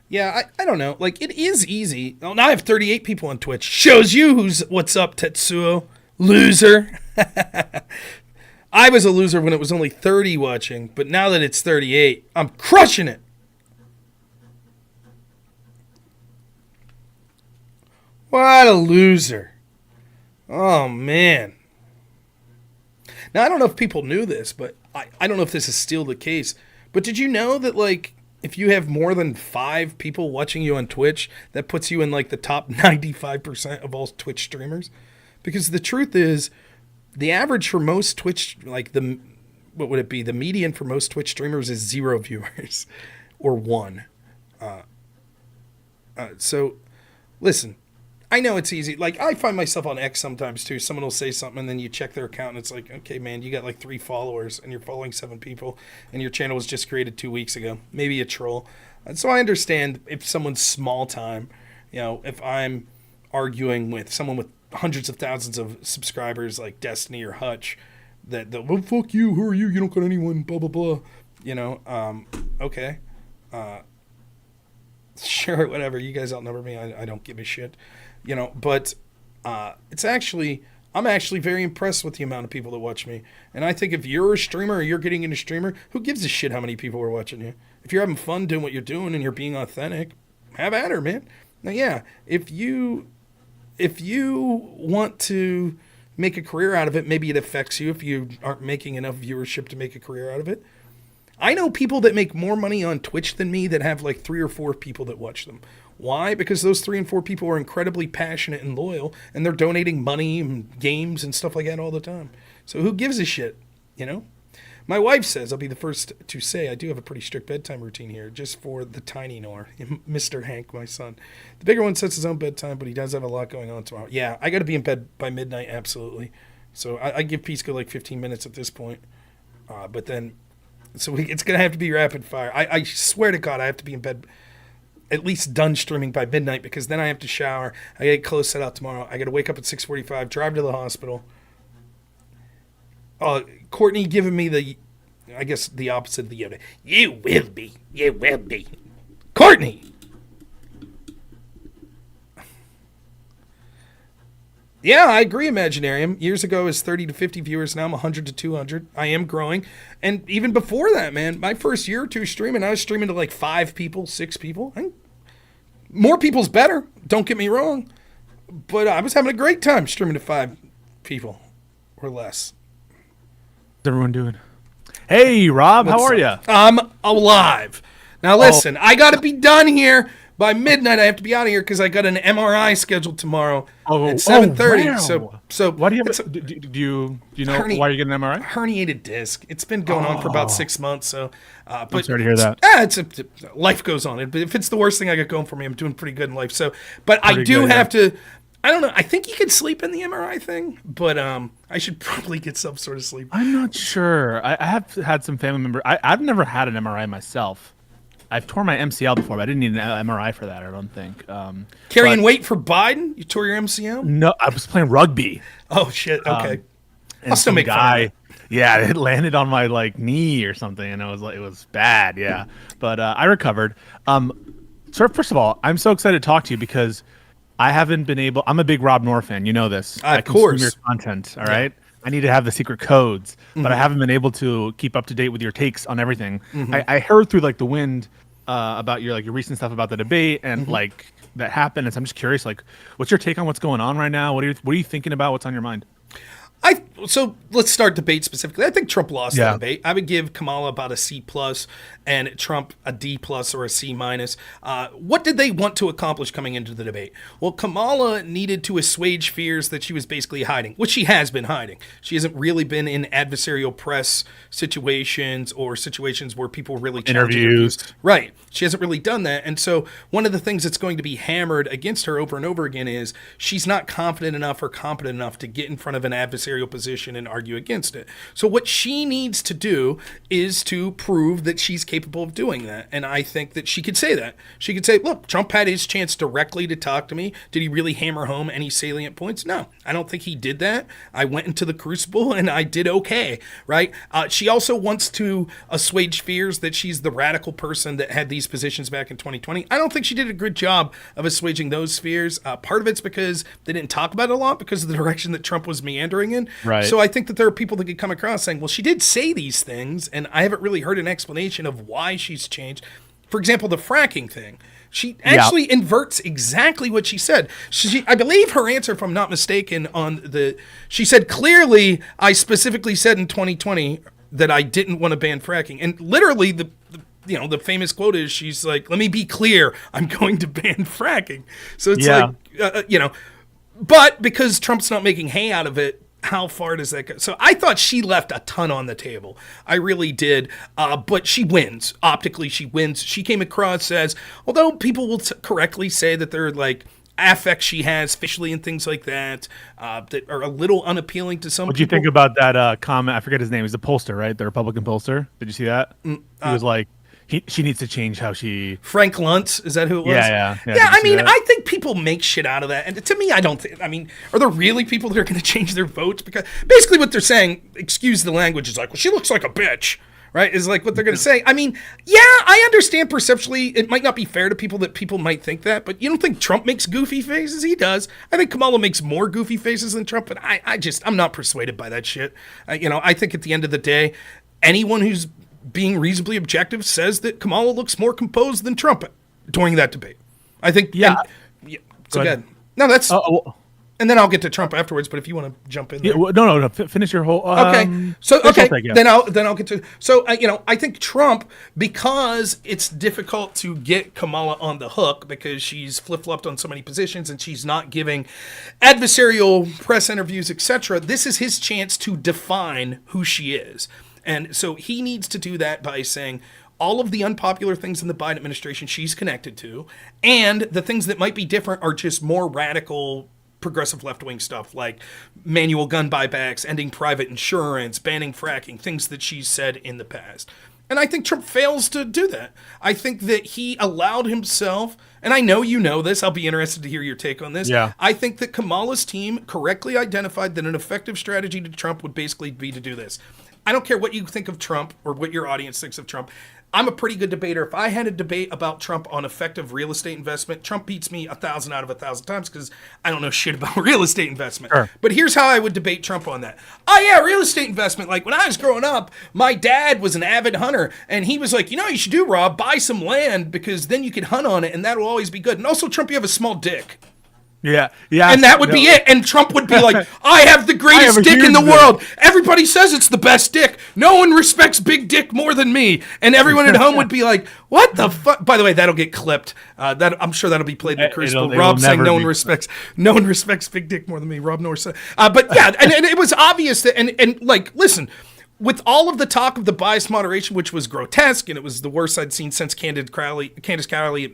Speaker 1: Yeah, I don't know. Like, it is easy. Oh, now I have 38 people on Twitch. Shows you what's up, Tetsuo. Loser. I was a loser when it was only 30 watching, but now that it's 38, I'm crushing it. What a loser. Oh, man. Now, I don't know if people knew this, but I don't know if this is still the case. But did you know that, like, if you have more than 5 people watching you on Twitch, that puts you in, like, the top 95% of all Twitch streamers? Because the truth is, the average for most Twitch, like, what would it be? The median for most Twitch streamers is 0 viewers. Or 1. So, listen. I know it's easy. Like, I find myself on X sometimes, too. Someone will say something, and then you check their account, and it's like, okay, man, you got, like, 3 followers, and you're following 7 people, and your channel was just created 2 weeks ago. Maybe a troll. And so I understand if someone's small time, you know, if I'm arguing with someone with hundreds of thousands of subscribers like Destiny or Hutch, that, well, fuck you, who are you? You don't got anyone, blah, blah, blah. You know, okay. Sure, whatever. You guys outnumber me. I don't give a shit. You know, but it's actually, I'm actually very impressed with the amount of people that watch me. And I think if you're a streamer or you're getting into streamer, who gives a shit how many people are watching you? If you're having fun doing what you're doing and you're being authentic, have at her, man. Now, yeah, if you want to make a career out of it, maybe it affects you if you aren't making enough viewership to make a career out of it. I know people that make more money on Twitch than me that have like 3 or 4 people that watch them. Why? Because those 3 and 4 people are incredibly passionate and loyal, and they're donating money and games and stuff like that all the time. So who gives a shit, you know? My wife says, I'll be the first to say, I do have a pretty strict bedtime routine here, just for the tiny Nor, Mr. Hank, my son. The bigger one sets his own bedtime, but he does have a lot going on tomorrow. Yeah, I got to be in bed by midnight, absolutely. So I give Pisco like 15 minutes at this point. But then, it's going to have to be rapid fire. I swear to God, I have to be in bed at least done streaming by midnight, because then I have to shower. I get clothes set out tomorrow. I got to wake up at 6:45, drive to the hospital. Courtney giving me the opposite of the Yoda. You will be. Courtney! Yeah, I agree, Imaginarium. Years ago, it was 30 to 50 viewers. Now I'm 100 to 200. I am growing. And even before that, man, my first year or two streaming, I was streaming to like 5 people, 6 people. More people's better, don't get me wrong. But I was having a great time streaming to 5 people or less.
Speaker 7: What's everyone doing? Hey, Rob, how are you?
Speaker 1: I'm alive. Now listen, I got to be done here by midnight. I have to be out of here because I got an MRI scheduled tomorrow at 7:30.
Speaker 7: Wow.
Speaker 1: So
Speaker 7: why do you have? Do you know why you're getting an MRI?
Speaker 1: Herniated disc. It's been going on for about 6 months. So, but
Speaker 7: I'm sorry to hear that.
Speaker 1: Life goes on. But if it's the worst thing I got going for me, I'm doing pretty good in life. So, but I do have to. I don't know. I think you can sleep in the MRI thing, but I should probably get some sort of sleep.
Speaker 7: I'm not sure. I have had some family members. I've never had an MRI myself. I've torn my MCL before, but I didn't need an MRI for that, I don't think.
Speaker 1: Carrying weight for Biden? You tore your MCL?
Speaker 7: No, I was playing rugby.
Speaker 1: Oh, shit. Okay.
Speaker 7: And
Speaker 1: still make fun of it.
Speaker 7: Yeah, it landed on my knee or something, and it was bad, yeah. But I recovered. So first of all, I'm so excited to talk to you because I haven't been able. I'm a big Rob Noor fan. You know this.
Speaker 1: Of course.
Speaker 7: Consume your content. All right. I need to have the secret codes, but I haven't been able to keep up to date with your takes on everything. I heard through the wind about your recent stuff about the debate and that happened. And so I'm just curious, what's your take on what's going on right now? What are you thinking about? What's on your mind?
Speaker 1: So let's start debate specifically. I think Trump lost the debate. I would give Kamala about a C+ and Trump a D+ or a C-. What did they want to accomplish coming into the debate? Well, Kamala needed to assuage fears that she was basically hiding, which she has been hiding. She hasn't really been in adversarial press situations or situations where people really
Speaker 7: interviews.
Speaker 1: Right. She hasn't really done that. And so one of the things that's going to be hammered against her over and over again is she's not confident enough or competent enough to get in front of an adversarial position and argue against it. So what she needs to do is to prove that she's capable of doing that. And I think that she could say that. She could say, look, Trump had his chance directly to talk to me. Did he really hammer home any salient points? No, I don't think he did that. I went into the crucible and I did okay, right? She also wants to assuage fears that she's the radical person that had these positions back in 2020. I don't think she did a good job of assuaging those fears. Part of it's because they didn't talk about it a lot because of the direction that Trump was meandering in.
Speaker 7: Right.
Speaker 1: So I think that there are people that could come across saying, well, she did say these things, and I haven't really heard an explanation of why she's changed. For example, the fracking thing. She actually inverts exactly what she said. I believe her answer, if I'm not mistaken, she said, clearly, I specifically said in 2020 that I didn't want to ban fracking. And literally, the famous quote is, she's like, let me be clear, I'm going to ban fracking. So it's but because Trump's not making hay out of it, how far does that go? So I thought she left a ton on the table. I really did. But she wins. Optically, she wins. She came across as, although people will correctly say that they're affects she has facially and things like that that are a little unappealing to some people.
Speaker 7: What do you think about that comment? I forget his name. He's the pollster, right? The Republican pollster. Did you see that? He was like, she needs to change how she...
Speaker 1: Frank Luntz, is that who it was?
Speaker 7: Yeah.
Speaker 1: I think people make shit out of that. And to me, I don't think... are there really people that are going to change their votes? Because basically what they're saying, excuse the language, is well, she looks like a bitch, right? Is what they're going to say. I understand perceptually it might not be fair to people that people might think that, but you don't think Trump makes goofy faces? He does. I think Kamala makes more goofy faces than Trump, but I'm not persuaded by that shit. I think at the end of the day, anyone who's being reasonably objective says that Kamala looks more composed than Trump during that debate. I think.
Speaker 7: Yeah.
Speaker 1: So good. No, that's. And then I'll get to Trump afterwards. But if you want to jump in, there.
Speaker 7: No. Finish your whole.
Speaker 1: Okay. So then I'll get to. So I think Trump, because it's difficult to get Kamala on the hook because she's flip-flopped on so many positions and she's not giving adversarial press interviews, etc. This is his chance to define who she is. And so he needs to do that by saying all of the unpopular things in the Biden administration she's connected to, and the things that might be different are just more radical progressive left-wing stuff like manual gun buybacks, ending private insurance, banning fracking, things that she's said in the past. And I think Trump fails to do that. I think that he allowed himself, and I know you know this, I'll be interested to hear your take on this.
Speaker 7: Yeah.
Speaker 1: I think that Kamala's team correctly identified that an effective strategy to Trump would basically be to do this. I don't care what you think of Trump or what your audience thinks of Trump. I'm a pretty good debater. If I had a debate about Trump on effective real estate investment, Trump beats me 1,000 out of 1,000 times because I don't know shit about real estate investment.
Speaker 7: Sure.
Speaker 1: But here's how I would debate Trump on that. Oh yeah, real estate investment. Like when I was growing up, my dad was an avid hunter and he was like, you know what you should do, Rob? Buy some land because then you could hunt on it and that'll always be good. And also Trump, you have a small dick.
Speaker 7: Yeah.
Speaker 1: And that would be it. And Trump would be like, I have the greatest dick in the world. Everybody says it's the best dick. No one respects big dick more than me. And everyone at home would be like, what the fuck? By the way, that'll get clipped. I'm sure that'll be played in the Crucible. Rob saying no one respects big dick more than me. Rob Norris. But yeah, and it was obvious that, and like, listen, with all of the talk of the biased moderation, which was grotesque, and it was the worst I'd seen since Candace Crowley,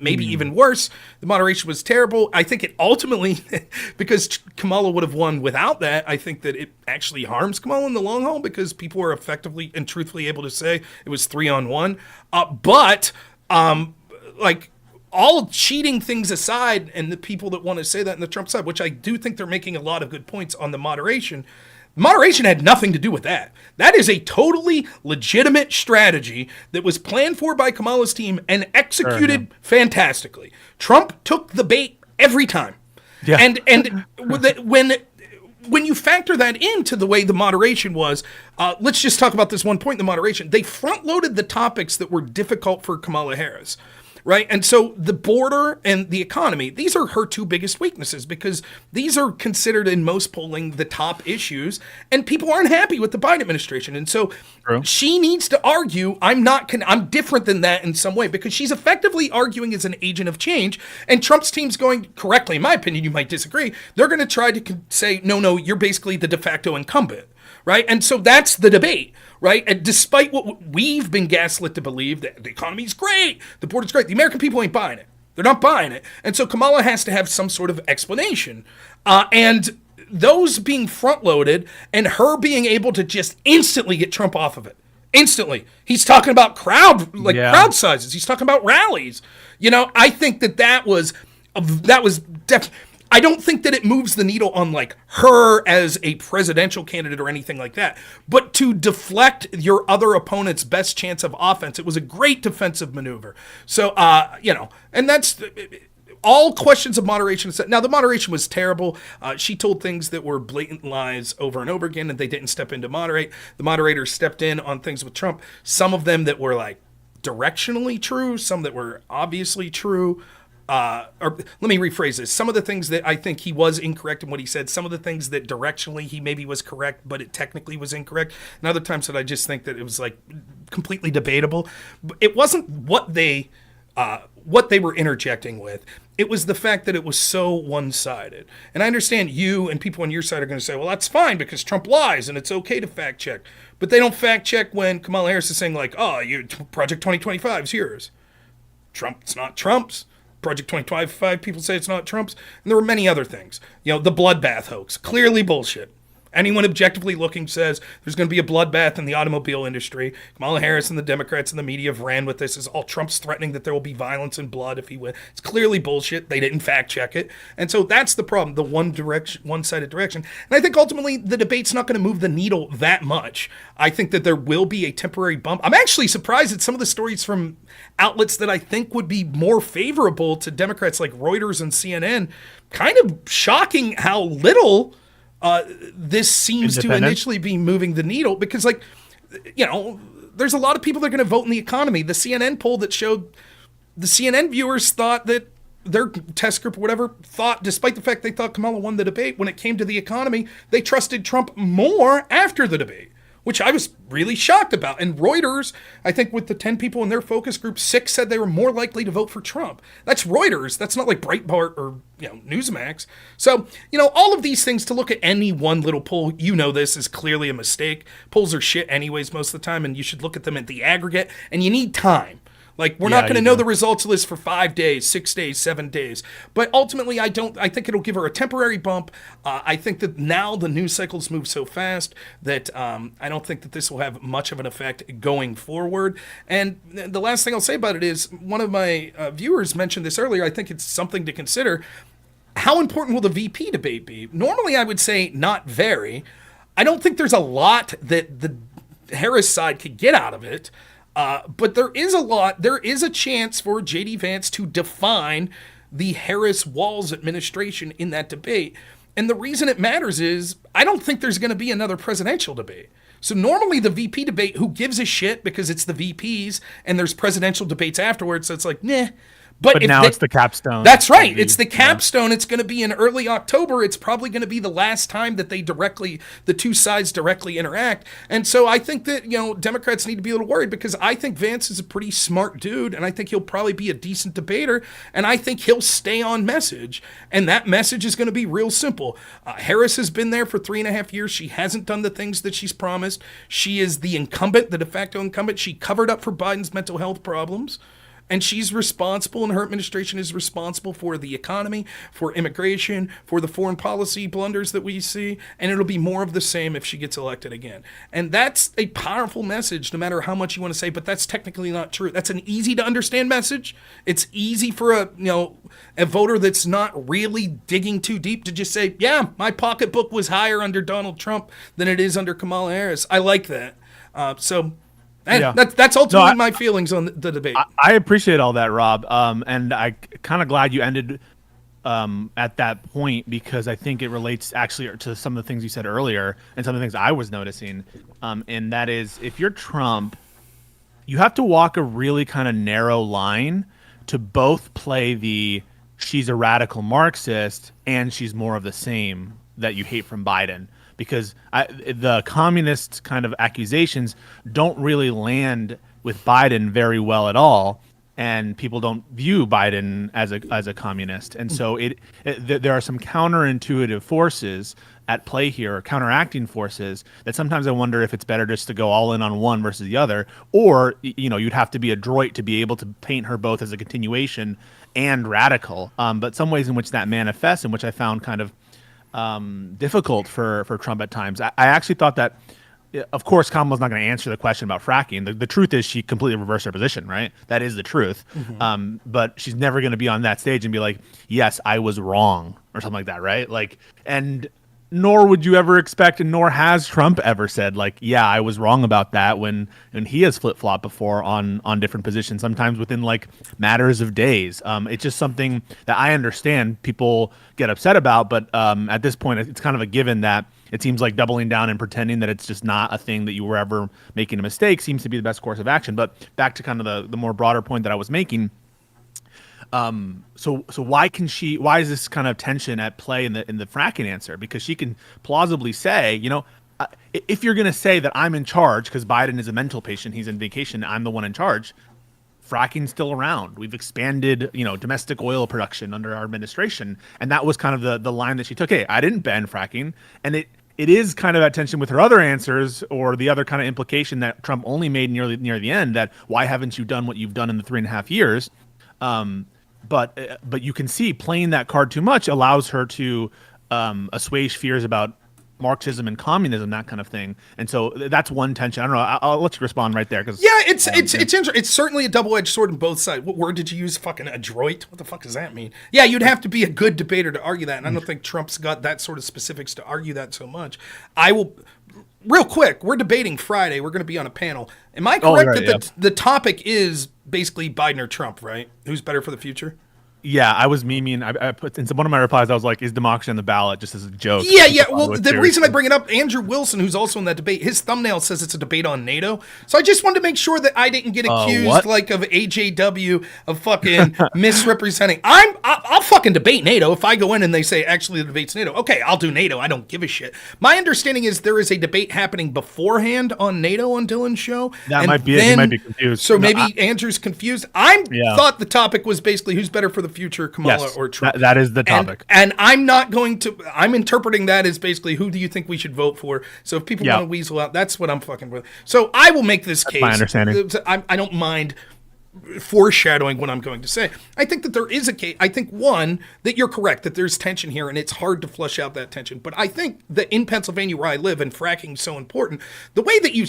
Speaker 1: maybe even worse, the moderation was terrible. I think it ultimately, because Kamala would have won without that, I think that it actually harms Kamala in the long haul because people were effectively and truthfully able to say it was 3-on-1. Like, all cheating things aside, and the people that want to say that in the Trump side, which I do think they're making a lot of good points on the moderation had nothing to do with that. That is a totally legitimate strategy that was planned for by Kamala's team and executed fantastically. Trump took the bait every time. Yeah. And when you factor that into the way the moderation was, let's just talk about this one point in the moderation. They front-loaded the topics that were difficult for Kamala Harris. Right. And so the border and the economy, these are her two biggest weaknesses because these are considered in most polling the top issues and people aren't happy with the Biden administration. And so she needs to argue I'm different than that in some way because she's effectively arguing as an agent of change. And Trump's team's going correctly, in my opinion, you might disagree. They're going to try to say, no, you're basically the de facto incumbent. Right. And so that's the debate. Right. And despite what we've been gaslit to believe that the economy's great, the border's great, the American people ain't buying it. They're not buying it. And so Kamala has to have some sort of explanation. And those being front loaded and her being able to just instantly get Trump off of it. Instantly. He's talking about crowd sizes. He's talking about rallies. You know, I think that was definitely. I don't think that it moves the needle on like her as a presidential candidate or anything like that, but to deflect your other opponent's best chance of offense, it was a great defensive maneuver. So, and that's all questions of moderation. Now, the moderation was terrible. She told things that were blatant lies over and over again, and they didn't step in to moderate. The moderators stepped in on things with Trump, some of them that were like directionally true, some that were obviously true. Or let me rephrase this. Some of the things that I think he was incorrect in what he said, some of the things that directionally he maybe was correct, but it technically was incorrect. And other times that I just think that it was like completely debatable. It wasn't what they were interjecting with. It was the fact that it was so one-sided. And I understand you and people on your side are going to say, well, that's fine because Trump lies and it's okay to fact check. But they don't fact check when Kamala Harris is saying like, oh, Project 2025 is yours. It's not Trump's. Project 2025, people say it's not Trump's. And there were many other things. You know, the bloodbath hoax, clearly bullshit. Anyone objectively looking says there's going to be a bloodbath in the automobile industry. Kamala Harris and the Democrats and the media have ran with this. It's all Trump's threatening that there will be violence and blood if he wins. It's clearly bullshit. They didn't fact check it. And so that's the problem, the one-sided direction. And I think ultimately the debate's not going to move the needle that much. I think that there will be a temporary bump. I'm actually surprised at some of the stories from outlets that I think would be more favorable to Democrats like Reuters and CNN. Kind of shocking how little this seems to initially be moving the needle because, like, you know, there's a lot of people that are going to vote in the economy. The CNN poll that showed the CNN viewers thought that their test group or whatever thought, despite the fact they thought Kamala won the debate, when it came to the economy, they trusted Trump more after the debate. which I was really shocked about. And Reuters, I think with the 10 people in their focus group, 6 said they were more likely to vote for Trump. That's Reuters. That's not like Breitbart or Newsmax. So, all of these things, to look at any one little poll, this is clearly a mistake. Polls are shit anyways most of the time, and you should look at them at the aggregate, and you need time. Like, we're not going to know the results list for 5 days, 6 days, 7 days. But ultimately, I think it'll give her a temporary bump. I think that now the news cycles move so fast that I don't think that this will have much of an effect going forward. And the last thing I'll say about it is, one of my viewers mentioned this earlier. I think it's something to consider. How important will the VP debate be? Normally, I would say not very. I don't think there's a lot that the Harris side could get out of it. But there is a lot. There is a chance for J.D. Vance to define the Harris-Walz administration in that debate. And the reason it matters is I don't think there's going to be another presidential debate. So normally the VP debate, who gives a shit because it's the VPs and there's presidential debates afterwards. So it's like, nah.
Speaker 7: But now it's the capstone.
Speaker 1: That's right. It's the capstone. It's going to be in early October. It's probably going to be the last time that the two sides directly interact. And so I think that, Democrats need to be a little worried, because I think Vance is a pretty smart dude, and I think he'll probably be a decent debater, and I think he'll stay on message. And that message is going to be real simple. Harris has been there for 3.5 years. She hasn't done the things that she's promised. She is the incumbent, the de facto incumbent. She covered up for Biden's mental health problems. And she's responsible, and her administration is responsible for the economy, for immigration, for the foreign policy blunders that we see. And it'll be more of the same if she gets elected again. And that's a powerful message, no matter how much you want to say, but that's technically not true. That's an easy to understand message. It's easy for a voter that's not really digging too deep to just say, yeah, my pocketbook was higher under Donald Trump than it is under Kamala Harris. I like that. That's ultimately my feelings on the debate.
Speaker 7: I appreciate all that, Rob. And I kind of glad you ended at that point, because I think it relates actually to some of the things you said earlier and some of the things I was noticing. And that is, if you're Trump, you have to walk a really kind of narrow line to both play the she's a radical Marxist and she's more of the same that you hate from Biden. Because the communist kind of accusations don't really land with Biden very well at all, and people don't view Biden as a communist. And so there are some counterintuitive forces at play here, or counteracting forces, that sometimes I wonder if it's better just to go all in on one versus the other, or you'd have to be adroit to be able to paint her both as a continuation and radical. But some ways in which that manifests, in which I found kind of difficult for Trump at times. I actually thought that, of course, Kamala's not going to answer the question about fracking. The truth is she completely reversed her position, right? That is the truth. Mm-hmm. But she's never going to be on that stage and be like, yes, I was wrong, or something like that, right? And nor would you ever expect, and nor has Trump ever said, yeah, I was wrong about that, when he has flip-flopped before on different positions, sometimes within matters of days. It's just something that I understand people get upset about, but at this point, it's kind of a given that it seems like doubling down and pretending that it's just not a thing that you were ever making a mistake seems to be the best course of action. But back to kind of the more broader point that I was making. So why is this kind of tension at play in the fracking answer? Because she can plausibly say, if you're going to say that I'm in charge because Biden is a mental patient, he's on vacation, I'm the one in charge, fracking's still around. We've expanded, domestic oil production under our administration. And that was kind of the line that she took. Hey, I didn't ban fracking. And it is kind of at tension with her other answers, or the other kind of implication that Trump only made near the end, that why haven't you done what you've done in the 3.5 years? But you can see playing that card too much allows her to assuage fears about Marxism and communism, that kind of thing. And so that's one tension. I don't know. I'll let you respond right there.
Speaker 1: It's certainly a double-edged sword on both sides. What word did you use? Fucking adroit? What the fuck does that mean? Yeah, you'd have to be a good debater to argue that. And I don't think Trump's got that sort of specifics to argue that so much. I will... Real quick, we're debating Friday. We're going to be on a panel. Am I correct that the topic is basically Biden or Trump, right? Who's better for the future?
Speaker 7: Yeah, I was memeing. I put in one of my replies. I was like, "Is democracy on the ballot?" Just as a joke.
Speaker 1: Yeah, yeah. Well,
Speaker 7: With
Speaker 1: the
Speaker 7: serious
Speaker 1: reason I
Speaker 7: things.
Speaker 1: bring it up, Andrew Wilson, who's also in that debate, his thumbnail says it's a debate on NATO. So I just wanted to make sure that I didn't get accused
Speaker 7: what?
Speaker 1: like of AJW of fucking misrepresenting. I'll fucking debate NATO if I go in and they say actually the debate's NATO. Okay, I'll do NATO. I don't give a shit. My understanding is there is a debate happening beforehand on NATO on Dylan's show.
Speaker 7: That
Speaker 1: and
Speaker 7: might be it. He might be confused.
Speaker 1: So
Speaker 7: No,
Speaker 1: maybe Andrew's confused. I
Speaker 7: Yeah.
Speaker 1: thought the topic was basically who's better for the future, Kamala
Speaker 7: Yes,
Speaker 1: or Trump.
Speaker 7: that is the topic.
Speaker 1: And I'm not going to. I'm interpreting that as basically who do you think we should vote for? So if people
Speaker 7: Yeah.
Speaker 1: want to weasel out, that's what I'm fucking with. So I will make this case.
Speaker 7: my understanding.
Speaker 1: I don't mind foreshadowing what I'm going to say. I think that there is a case. I think one that you're correct that there's tension here, and it's hard to flush out that tension. But I think that in Pennsylvania, where I live, and fracking is so important, the way that you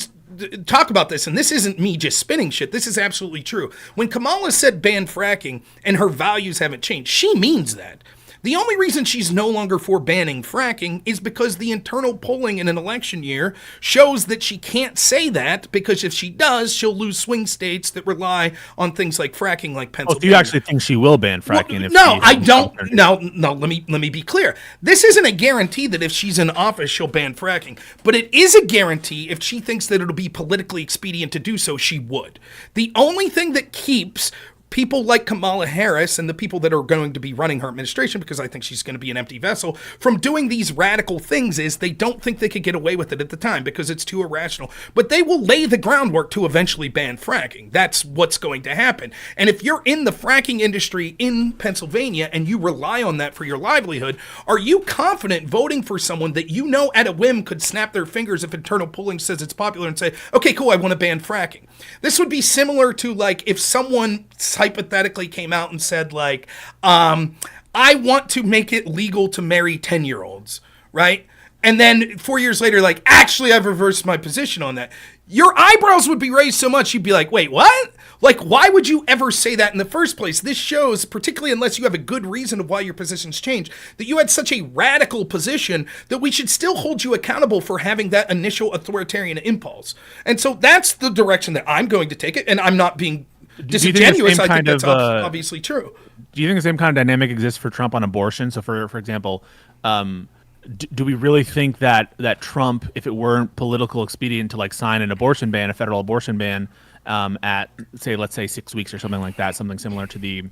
Speaker 1: talk about this, and this isn't me just spinning shit. This is absolutely true. When Kamala said ban fracking and her values haven't changed, she means that. The only reason she's no longer for banning fracking is because the internal polling in an election year shows that she can't say that, because if she does, she'll lose swing states that rely on things like fracking, like
Speaker 7: Oh,
Speaker 1: Pennsylvania.
Speaker 7: so you actually think she will ban fracking? If
Speaker 1: No,
Speaker 7: she
Speaker 1: I
Speaker 7: has
Speaker 1: don't.
Speaker 7: opportunity?
Speaker 1: No. Let me be clear. This isn't a guarantee that if she's in office she'll ban fracking, but it is a guarantee if she thinks that it'll be politically expedient to do so, she would. The only thing that keeps people like Kamala Harris and the people that are going to be running her administration, because I think she's going to be an empty vessel, from doing these radical things is they don't think they could get away with it at the time because it's too irrational. But they will lay the groundwork to eventually ban fracking. That's what's going to happen. And if you're in the fracking industry in Pennsylvania and you rely on that for your livelihood, are you confident voting for someone that you know at a whim could snap their fingers if internal polling says it's popular and say, okay, cool, I want to ban fracking? This would be similar to like if someone hypothetically came out and said like, I want to make it legal to marry 10-year-olds, right? And then 4 years later, like, actually, I've reversed my position on that. Your eyebrows would be raised so much, you'd be like, wait, what? Like, why would you ever say that in the first place? This shows, particularly unless you have a good reason of why your position's changed, that you had such a radical position that we should still hold you accountable for having that initial authoritarian impulse. And so that's the direction that I'm going to take it, and I'm not being disingenuous. I think that's obviously true.
Speaker 7: Do you think the same kind of dynamic exists for Trump on abortion? So, for example, do we really think that Trump, if it weren't political expedient to like sign an abortion ban, a federal abortion ban, at let's say 6 weeks or something like that, something similar to the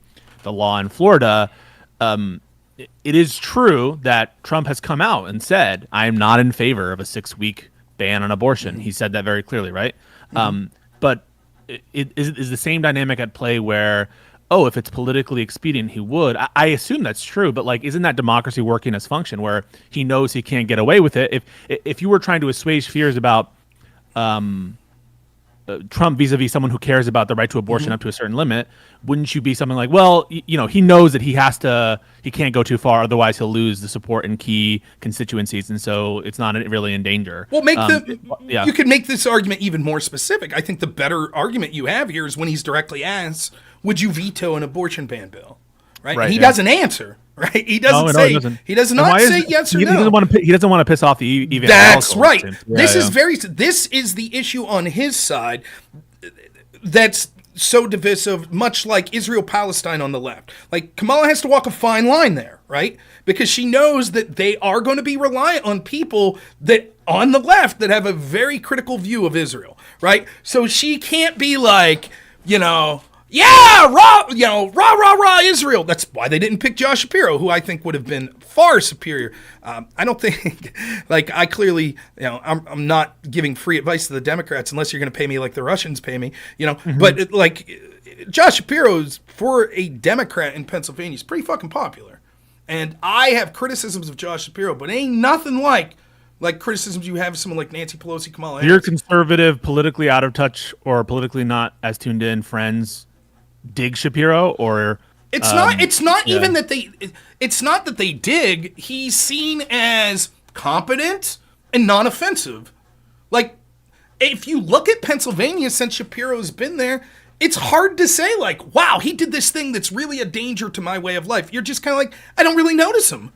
Speaker 7: law in Florida, it is true that Trump has come out and said, I am not in favor of a 6-week ban on abortion. Mm-hmm. He said that very clearly, right? Mm-hmm. But it is the same dynamic at play where, oh, if it's politically expedient, he would. I assume that's true, but like, isn't that democracy working as function where he knows he can't get away with it? If you were trying to assuage fears about Trump vis-a-vis someone who cares about the right to abortion up to a certain limit, wouldn't you be something like, well, he knows that he can't go too far, otherwise he'll lose the support in key constituencies, and so it's not really in danger.
Speaker 1: Well, you could make this argument even more specific. I think the better argument you have here is when he's directly asked, would you veto an abortion ban bill? Right? And he doesn't answer. Right? He doesn't say. He does not say yes or no.
Speaker 7: He doesn't want to piss off the evangelicals.
Speaker 1: That's right. This is the issue on his side. That's so divisive, much like Israel-Palestine on the left. Like, Kamala has to walk a fine line there, right? Because she knows that they are going to be reliant on people that on the left that have a very critical view of Israel, right? So she can't be like, yeah, rah, Israel. That's why they didn't pick Josh Shapiro, who I think would have been far superior. I don't think, I clearly, I'm not giving free advice to the Democrats unless you're going to pay me like the Russians pay me, But Josh Shapiro's, for a Democrat in Pennsylvania, is pretty fucking popular. And I have criticisms of Josh Shapiro, but it ain't nothing like criticisms you have of someone like Nancy Pelosi, Kamala Harris.
Speaker 7: Your conservative, politically out of touch, or politically not as tuned in friends dig Shapiro, or
Speaker 1: it's not even that they dig. He's seen as competent and non-offensive. Like, if you look at Pennsylvania since Shapiro's been there, it's hard to say like, wow, he did this thing that's really a danger to my way of life. You're just kind of like, I don't really notice him.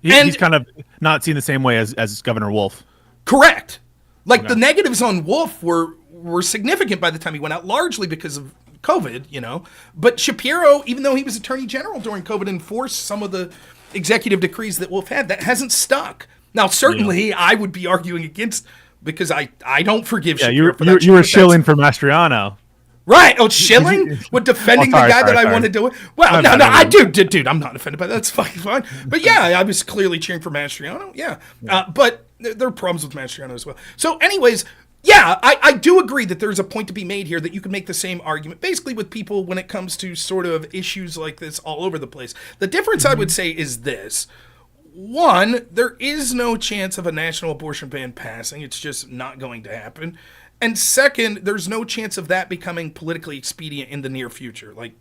Speaker 7: He's kind of not seen the same way as Governor Wolf.
Speaker 1: Correct. Like, the negatives on Wolf were significant by the time he went out, largely because of COVID, you know. But Shapiro, even though he was Attorney General during COVID, enforced some of the executive decrees that Wolf had. That hasn't stuck. Now, certainly, I would be arguing against, because I don't forgive Shapiro for that.
Speaker 7: You were shilling for Mastriano.
Speaker 1: Right. Oh, shilling? With defending the guy that I wanted to do. Well, no, I do, dude, I'm not offended by that. That's fucking fine. But yeah, I was clearly cheering for Mastriano. Yeah. But there are problems with Mastriano as well. So anyways, yeah, I do agree that there's a point to be made here that you can make the same argument basically with people when it comes to sort of issues like this all over the place. The difference I would say is this. One, there is no chance of a national abortion ban passing. It's just not going to happen. And second, there's no chance of that becoming politically expedient in the near future. Like,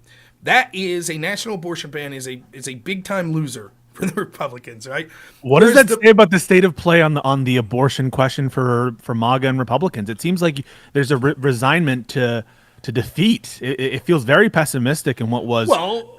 Speaker 1: that is a national abortion ban is a big time loser for the Republicans, right?
Speaker 7: What does that say about the state of play on the abortion question for MAGA and Republicans? It seems like there's a resignment to defeat. It feels very pessimistic in what was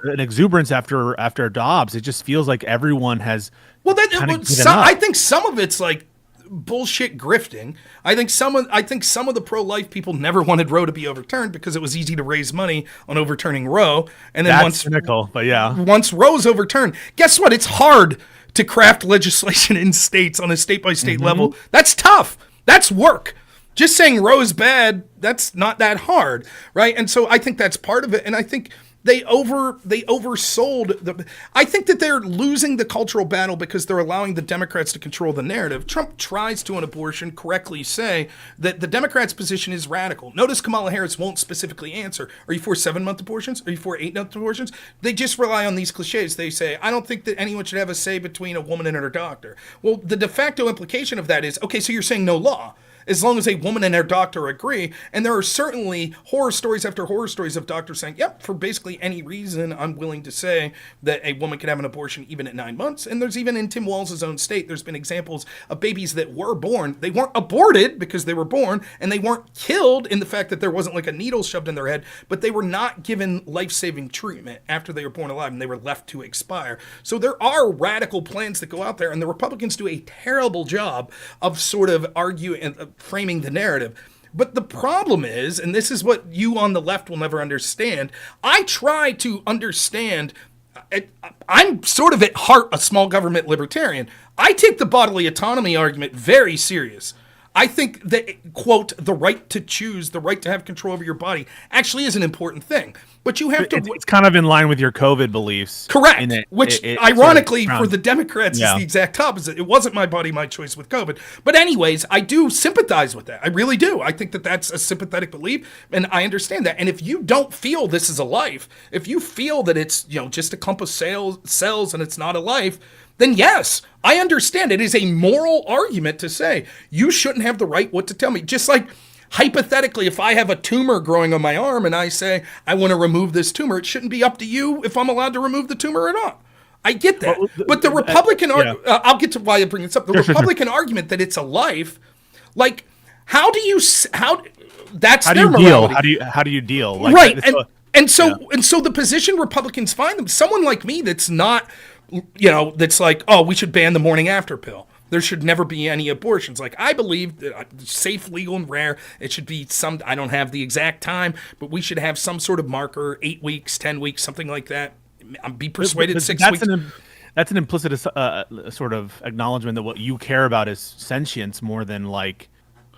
Speaker 7: an exuberance after Dobbs. It just feels like everyone has. Well,
Speaker 1: I think some of it's like bullshit grifting. I think some of the pro-life people never wanted Roe to be overturned because it was easy to raise money on overturning Roe. And then
Speaker 7: That's cynical, but yeah.
Speaker 1: Once Roe's overturned, guess what? It's hard to craft legislation in states on a state-by-state level. That's tough. That's work. Just saying Roe's bad, that's not that hard, right? And so I think that's part of it. And I think they oversold I think that they're losing the cultural battle because they're allowing the Democrats to control the narrative. Trump tries to, on abortion, correctly say that the Democrats' position is radical. Notice Kamala Harris won't specifically answer. Are you for 7-month abortions? Are you for 8-month abortions? They just rely on these cliches. They say, I don't think that anyone should have a say between a woman and her doctor. Well, the de facto implication of that is, okay, so you're saying no law. As long as a woman and her doctor agree. And there are certainly horror stories after horror stories of doctors saying, yep, for basically any reason, I'm willing to say that a woman can have an abortion even at 9 months. And there's even in Tim Walz's own state, there's been examples of babies that were born. They weren't aborted because they were born, and they weren't killed in the fact that there wasn't like a needle shoved in their head, but they were not given life-saving treatment after they were born alive and they were left to expire. So there are radical plans that go out there, and the Republicans do a terrible job of sort of arguing and framing the narrative. But the problem is, and this is what you on the left will never understand, I try to understand, I'm sort of at heart a small government libertarian. I take the bodily autonomy argument very serious. I think that, quote, the right to choose, the right to have control over your body actually is an important thing. But you have to...
Speaker 7: It's kind of in line with your COVID beliefs.
Speaker 1: Correct. Which, ironically, for the Democrats is the exact opposite. It wasn't my body, my choice with COVID. But anyways, I do sympathize with that. I really do. I think that that's a sympathetic belief, and I understand that. And if you don't feel this is a life, if you feel that it's, just a clump of cells and it's not a life, then yes, I understand. It is a moral argument to say you shouldn't have the right what to tell me. Just like, hypothetically, if I have a tumor growing on my arm and I say, I want to remove this tumor, it shouldn't be up to you if I'm allowed to remove the tumor or not. I get that. But the Republican I'll get to why I bring this up. The Republican argument that it's a life, like, how do you their morality.
Speaker 7: How do you deal? Like,
Speaker 1: right. And so the position Republicans find them, someone like me that's not, that's like, oh, we should ban the morning after pill. There should never be any abortions. Like, I believe that safe, legal, and rare. It should be I don't have the exact time, but we should have some sort of marker, 8 weeks, 10 weeks, something like that. Be persuaded 6 weeks.
Speaker 7: That's an implicit sort of acknowledgement that what you care about is sentience more than like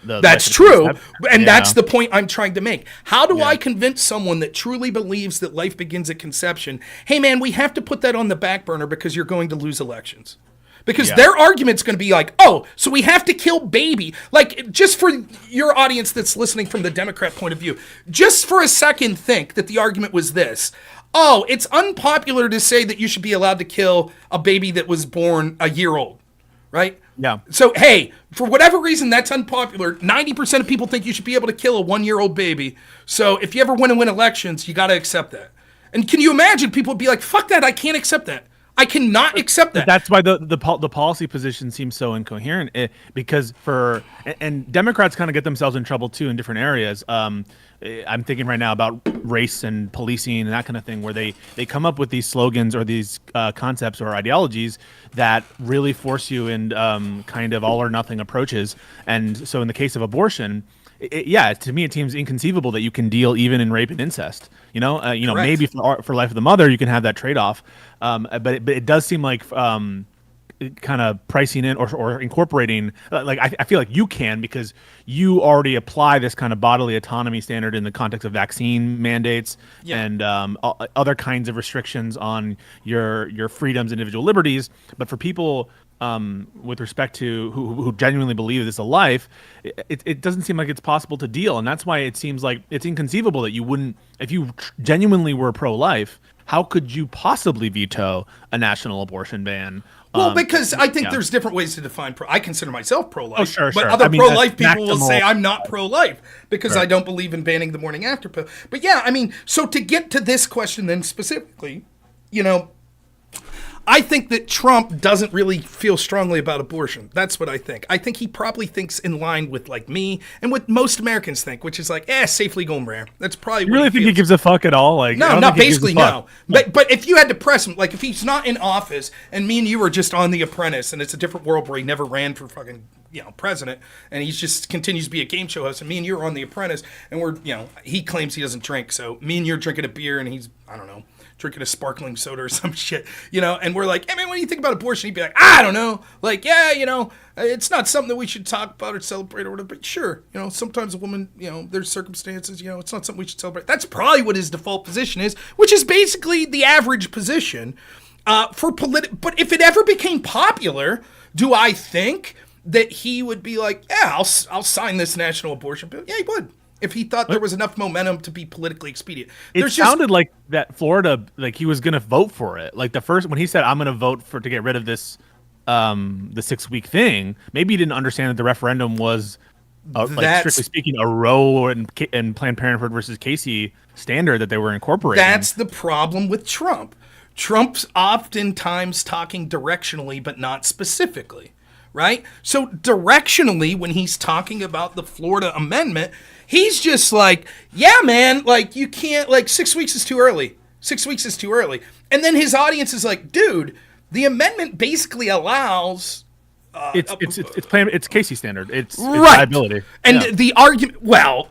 Speaker 1: that's true. And that's the point I'm trying to make. How do I convince someone that truly believes that life begins at conception? Hey, man, we have to put that on the back burner because you're going to lose elections. Because their argument's going to be like, oh, so we have to kill baby. Like, just for your audience that's listening from the Democrat point of view, just for a second think that the argument was this. Oh, it's unpopular to say that you should be allowed to kill a baby that was born a year old, right?
Speaker 7: Yeah.
Speaker 1: So, hey, for whatever reason that's unpopular, 90% of people think you should be able to kill a 1-year-old baby. So if you ever want to win elections, you got to accept that. And can you imagine people would be like, fuck that, I can't accept that. I cannot accept that.
Speaker 7: That's why the policy position seems so incoherent, because and Democrats kind of get themselves in trouble too in different areas. I'm thinking right now about race and policing and that kind of thing, where they come up with these slogans or these concepts or ideologies that really force you in kind of all or nothing approaches. And so in the case of abortion, yeah, to me it seems inconceivable that you can deal even in rape and incest.
Speaker 1: Correct.
Speaker 7: Maybe for life of the mother you can have that trade off, but it does seem like kind of pricing in or incorporating, like I feel like you can, because you already apply this kind of bodily autonomy standard in the context of vaccine mandates and other kinds of restrictions on your freedoms, individual liberties. But for people with respect to who genuinely believe this is a life, it doesn't seem like it's possible to deal, and that's why it seems like it's inconceivable that you wouldn't, if you genuinely were pro-life, how could you possibly veto a national abortion ban?
Speaker 1: Well, because I think there's different ways to define I consider myself pro-life.
Speaker 7: Oh, sure.
Speaker 1: But other pro-life
Speaker 7: that's
Speaker 1: people will
Speaker 7: maximal.
Speaker 1: say I'm not pro-life because I don't believe in banning the morning after pill. But yeah, I mean, so to get to this question then specifically, I think that Trump doesn't really feel strongly about abortion. That's what I think. I think he probably thinks in line with like me and what most Americans think, which is like, safe, legal, and rare. That's probably
Speaker 7: You
Speaker 1: what
Speaker 7: really
Speaker 1: he
Speaker 7: think he
Speaker 1: feels.
Speaker 7: gives a fuck at all? Like, I
Speaker 1: No,
Speaker 7: don't
Speaker 1: not
Speaker 7: think he gives a
Speaker 1: basically,
Speaker 7: fuck.
Speaker 1: no. But if you had to press him, like if he's not in office and me and you are just on The Apprentice and it's a different world where he never ran for fucking president and he just continues to be a game show host and me and you are on The Apprentice and we're he claims he doesn't drink, so me and you're drinking a beer and he's I don't know, drinking a sparkling soda or some shit, and we're like, hey man, what do you think about abortion? He'd be like, I don't know, like, it's not something that we should talk about or celebrate or whatever, but sure, sometimes a woman, there's circumstances, it's not something we should celebrate. That's probably what his default position is, which is basically the average position but if it ever became popular, do I think that he would be like, yeah, I'll sign this national abortion bill? Yeah, he would. If he thought there was enough momentum to be politically expedient.
Speaker 7: It sounded like that Florida, like he was going to vote for it. Like when he said, I'm going to vote to get rid of this, the 6-week thing, maybe he didn't understand that the referendum was, strictly speaking, a Roe and Planned Parenthood versus Casey standard that they were incorporating.
Speaker 1: That's the problem with Trump. Trump's oftentimes talking directionally, but not specifically, right? So directionally, when he's talking about the Florida amendment, he's just like, yeah, man, like you can't, like 6 weeks is too early. 6 weeks is too early. And then his audience is like, dude, the amendment basically allows...
Speaker 7: it's Casey standard. It's
Speaker 1: right.
Speaker 7: liability.
Speaker 1: And the argument,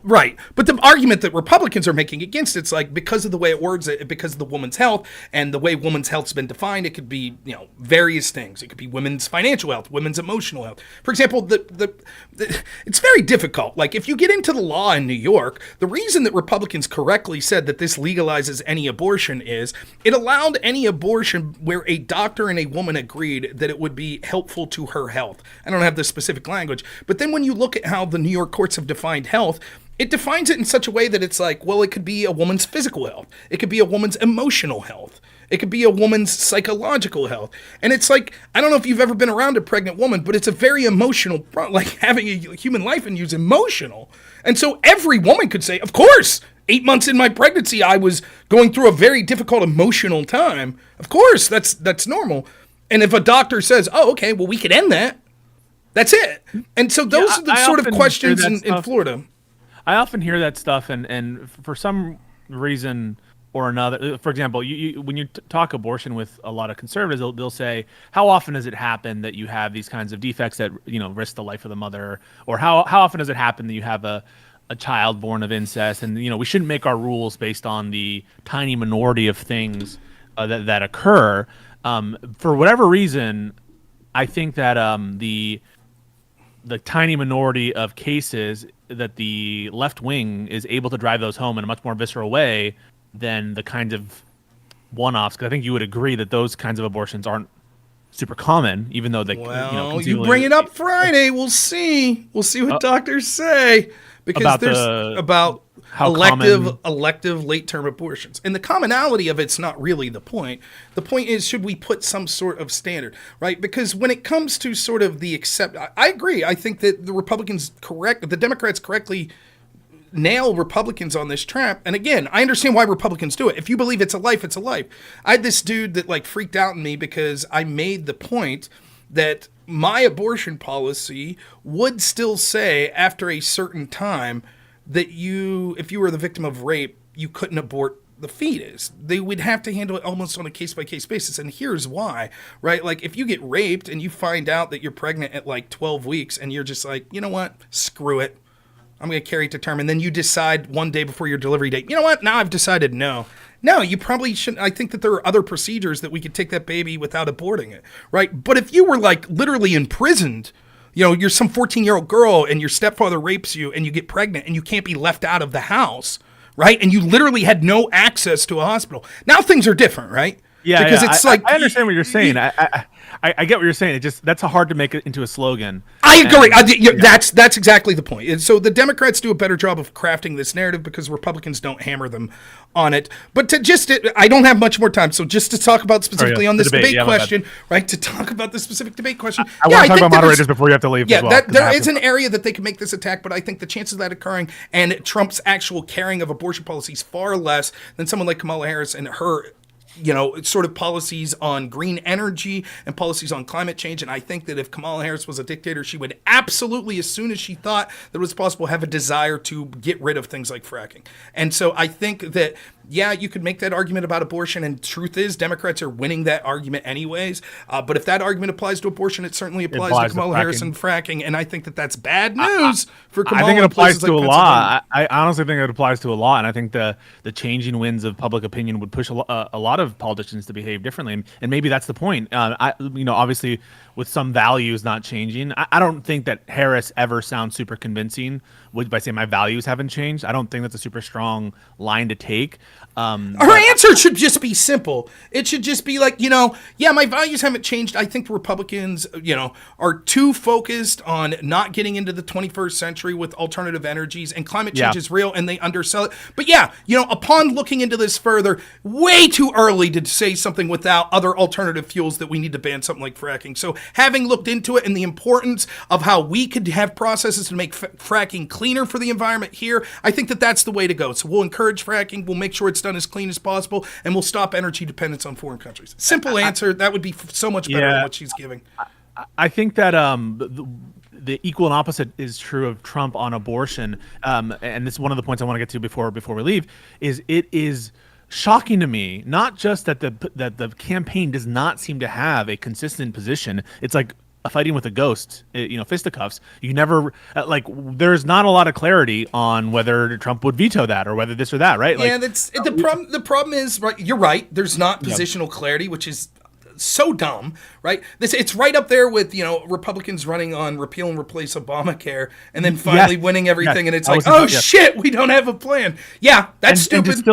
Speaker 1: right. But the argument that Republicans are making against it's like because of the way it words it, because of the woman's health and the way woman's health's been defined, it could be, various things. It could be women's financial health, women's emotional health. For example, it's very difficult. Like if you get into the law in New York, the reason that Republicans correctly said that this legalizes any abortion is it allowed any abortion where a doctor and a woman agreed that it would be helpful to her health. I don't have the specific language, but then when you look at how the New York courts have defined health, it defines it in such a way that it's like, well, it could be a woman's physical health. It could be a woman's emotional health. It could be a woman's psychological health. And it's like, I don't know if you've ever been around a pregnant woman, but it's a very emotional, like having a human life in you is emotional. And so every woman could say, of course, 8 months in my pregnancy, I was going through a very difficult emotional time. Of course, that's normal. And if a doctor says, oh, okay, well, we could end that, that's it. And so those are the sort of questions in Florida.
Speaker 7: I often hear that stuff, and for some reason or another, for example, you when you talk abortion with a lot of conservatives, they'll say, how often does it happen that you have these kinds of defects that risk the life of the mother? Or how often does it happen that you have a child born of incest? And we shouldn't make our rules based on the tiny minority of things that occur. For whatever reason, I think that the tiny minority of cases that the left wing is able to drive those home in a much more visceral way than the kinds of one-offs. Because I think you would agree that those kinds of abortions aren't super common, even though they.
Speaker 1: You bring it up Friday. We'll see. We'll see what doctors say because about elective late-term abortions. And the commonality of it's not really the point. The point is, should we put some sort of standard, right? Because when it comes to sort of I agree. I think that the Democrats correctly nail Republicans on this trap. And again, I understand why Republicans do it. If you believe it's a life, it's a life. I had this dude that like freaked out on me because I made the point that my abortion policy would still say after a certain time that if you were the victim of rape, you couldn't abort the fetus. They would have to handle it almost on a case-by-case basis. And here's why, right? Like if you get raped and you find out that you're pregnant at like 12 weeks and you're just like, you know what? Screw it. I'm going to carry it to term. And then you decide one day before your delivery date, you know what? Now I've decided no. No, you probably shouldn't. I think that there are other procedures that we could take that baby without aborting it, right? But if you were like literally imprisoned, you know, you're some 14-year-old girl and your stepfather rapes you and you get pregnant and you can't be left out of the house, right? And you literally had no access to a hospital. Now things are different, right?
Speaker 7: Yeah,
Speaker 1: because it's like
Speaker 7: I understand what you're saying. I get what you're saying. It just that's hard to make it into a slogan.
Speaker 1: I agree. That's exactly the point. And so the Democrats do a better job of crafting this narrative because Republicans don't hammer them on it. But I don't have much more time. So just to talk about specifically on this debate question, right? To talk about the specific debate question.
Speaker 7: I want to talk about moderators before you have to leave.
Speaker 1: Yeah,
Speaker 7: as well,
Speaker 1: there is an area that they can make this attack, but I think the chances of that occurring and Trump's actual carrying of abortion policies far less than someone like Kamala Harris and her, you know, sort of policies on green energy and policies on climate change. And I think that if Kamala Harris was a dictator, she would absolutely, as soon as she thought that it was possible, have a desire to get rid of things like fracking. And so I think that, yeah, you could make that argument about abortion, and truth is Democrats are winning that argument anyways. But if that argument applies to abortion, it certainly applies to Kamala Harris and fracking. And I think that that's bad news for Kamala.
Speaker 7: I think it applies to
Speaker 1: like
Speaker 7: a lot. I honestly think it applies to a lot, and I think the changing winds of public opinion would push a lot of politicians to behave differently, and maybe that's the point. Obviously, with some values not changing, I don't think that Harris ever sounds super convincing by saying my values haven't changed. I don't think that's a super strong line to take.
Speaker 1: Her answer should just be simple. It should just be like, yeah, my values haven't changed. I think Republicans, are too focused on not getting into the 21st century with alternative energies, and climate change is real and they undersell it. But yeah, upon looking into this further, way too early to say something without other alternative fuels that we need to ban something like fracking. So having looked into it and the importance of how we could have processes to make fracking cleaner for the environment here, I think that that's the way to go. So we'll encourage fracking. We'll make sure it's done as clean as possible, and we'll stop energy dependence on foreign countries. Simple answer. That would be so much better than what she's giving.
Speaker 7: I think that the equal and opposite is true of Trump on abortion. And this is one of the points I want to get to before we leave. It is shocking to me, not just that the campaign does not seem to have a consistent position. It's like fighting with a ghost, fisticuffs. You never there's not a lot of clarity on whether Trump would veto that or whether this or that, right?
Speaker 1: Yeah, the problem is, right, you're right. There's not positional clarity, which is so dumb, right? It's right up there with Republicans running on repeal and replace Obamacare and then finally winning everything, and it's like, shit, we don't have a plan. Yeah, that's stupid.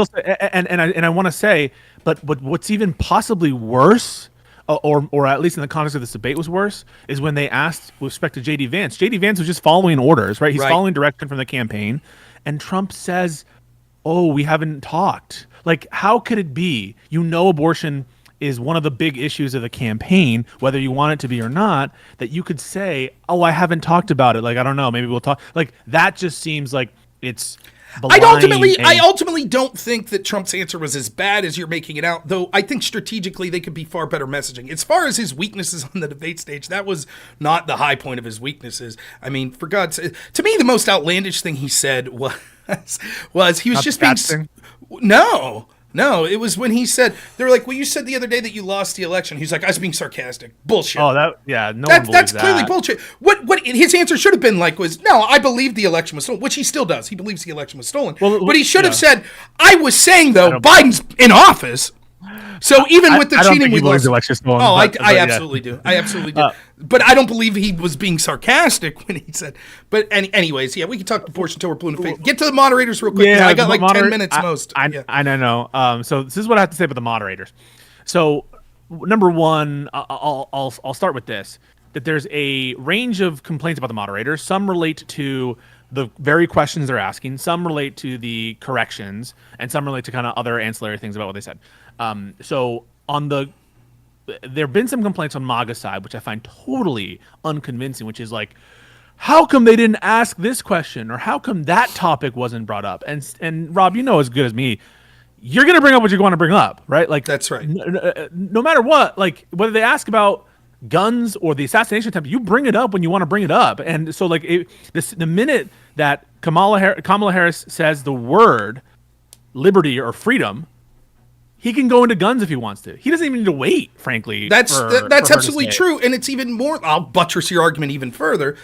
Speaker 7: And I want to say, but what's even possibly worse, or at least in the context of this debate was worse, is when they asked with respect to J.D. Vance. J.D. Vance was just following orders, right? He's following direction from the campaign, and Trump says, "Oh, we haven't talked." Like, how could it be? Abortion is one of the big issues of the campaign, whether you want it to be or not, that you could say, "Oh, I haven't talked about it. Like, I don't know. Maybe we'll talk." Like, that just seems like it's
Speaker 1: I ultimately don't think that Trump's answer was as bad as you're making it out, though I think strategically they could be far better messaging. As far as his weaknesses on the debate stage, that was not the high point of his weaknesses. I mean, for God's sake, to me, the most outlandish thing he said was he was just being... No, it was when he said, they were like, well, you said the other day that you lost the election. He's like, I was being sarcastic. Bullshit.
Speaker 7: Oh, one believes
Speaker 1: that's clearly bullshit. What his answer should have been like was, no, I believe the election was stolen, which he still does. He believes the election was stolen. But he should have said, I was saying, though, Biden's in office. So even with the cheating, we lost. Oh, I absolutely do. I absolutely do. But I don't believe he was being sarcastic when he said. But anyways, yeah, we can talk abortion until we're blue in the face. Get to the moderators real quick. I got like 10 minutes most.
Speaker 7: I know. So this is what I have to say about the moderators. So number one, I'll start with this: that there's a range of complaints about the moderators. Some relate to the very questions they're asking. Some relate to the corrections, and some relate to kind of other ancillary things about what they said. So there have been some complaints on MAGA's side, which I find totally unconvincing, which is like, how come they didn't ask this question, or how come that topic wasn't brought up? And Rob, as good as me, you're going to bring up what you want to bring up, right? Like,
Speaker 1: that's right.
Speaker 7: No matter what, like whether they ask about guns or the assassination attempt, you bring it up when you want to bring it up. And so like the minute that Kamala Harris says the word liberty or freedom, he can go into guns if he wants to. He doesn't even need to wait, frankly.
Speaker 1: That's absolutely true. And it's even more, I'll buttress your argument even further.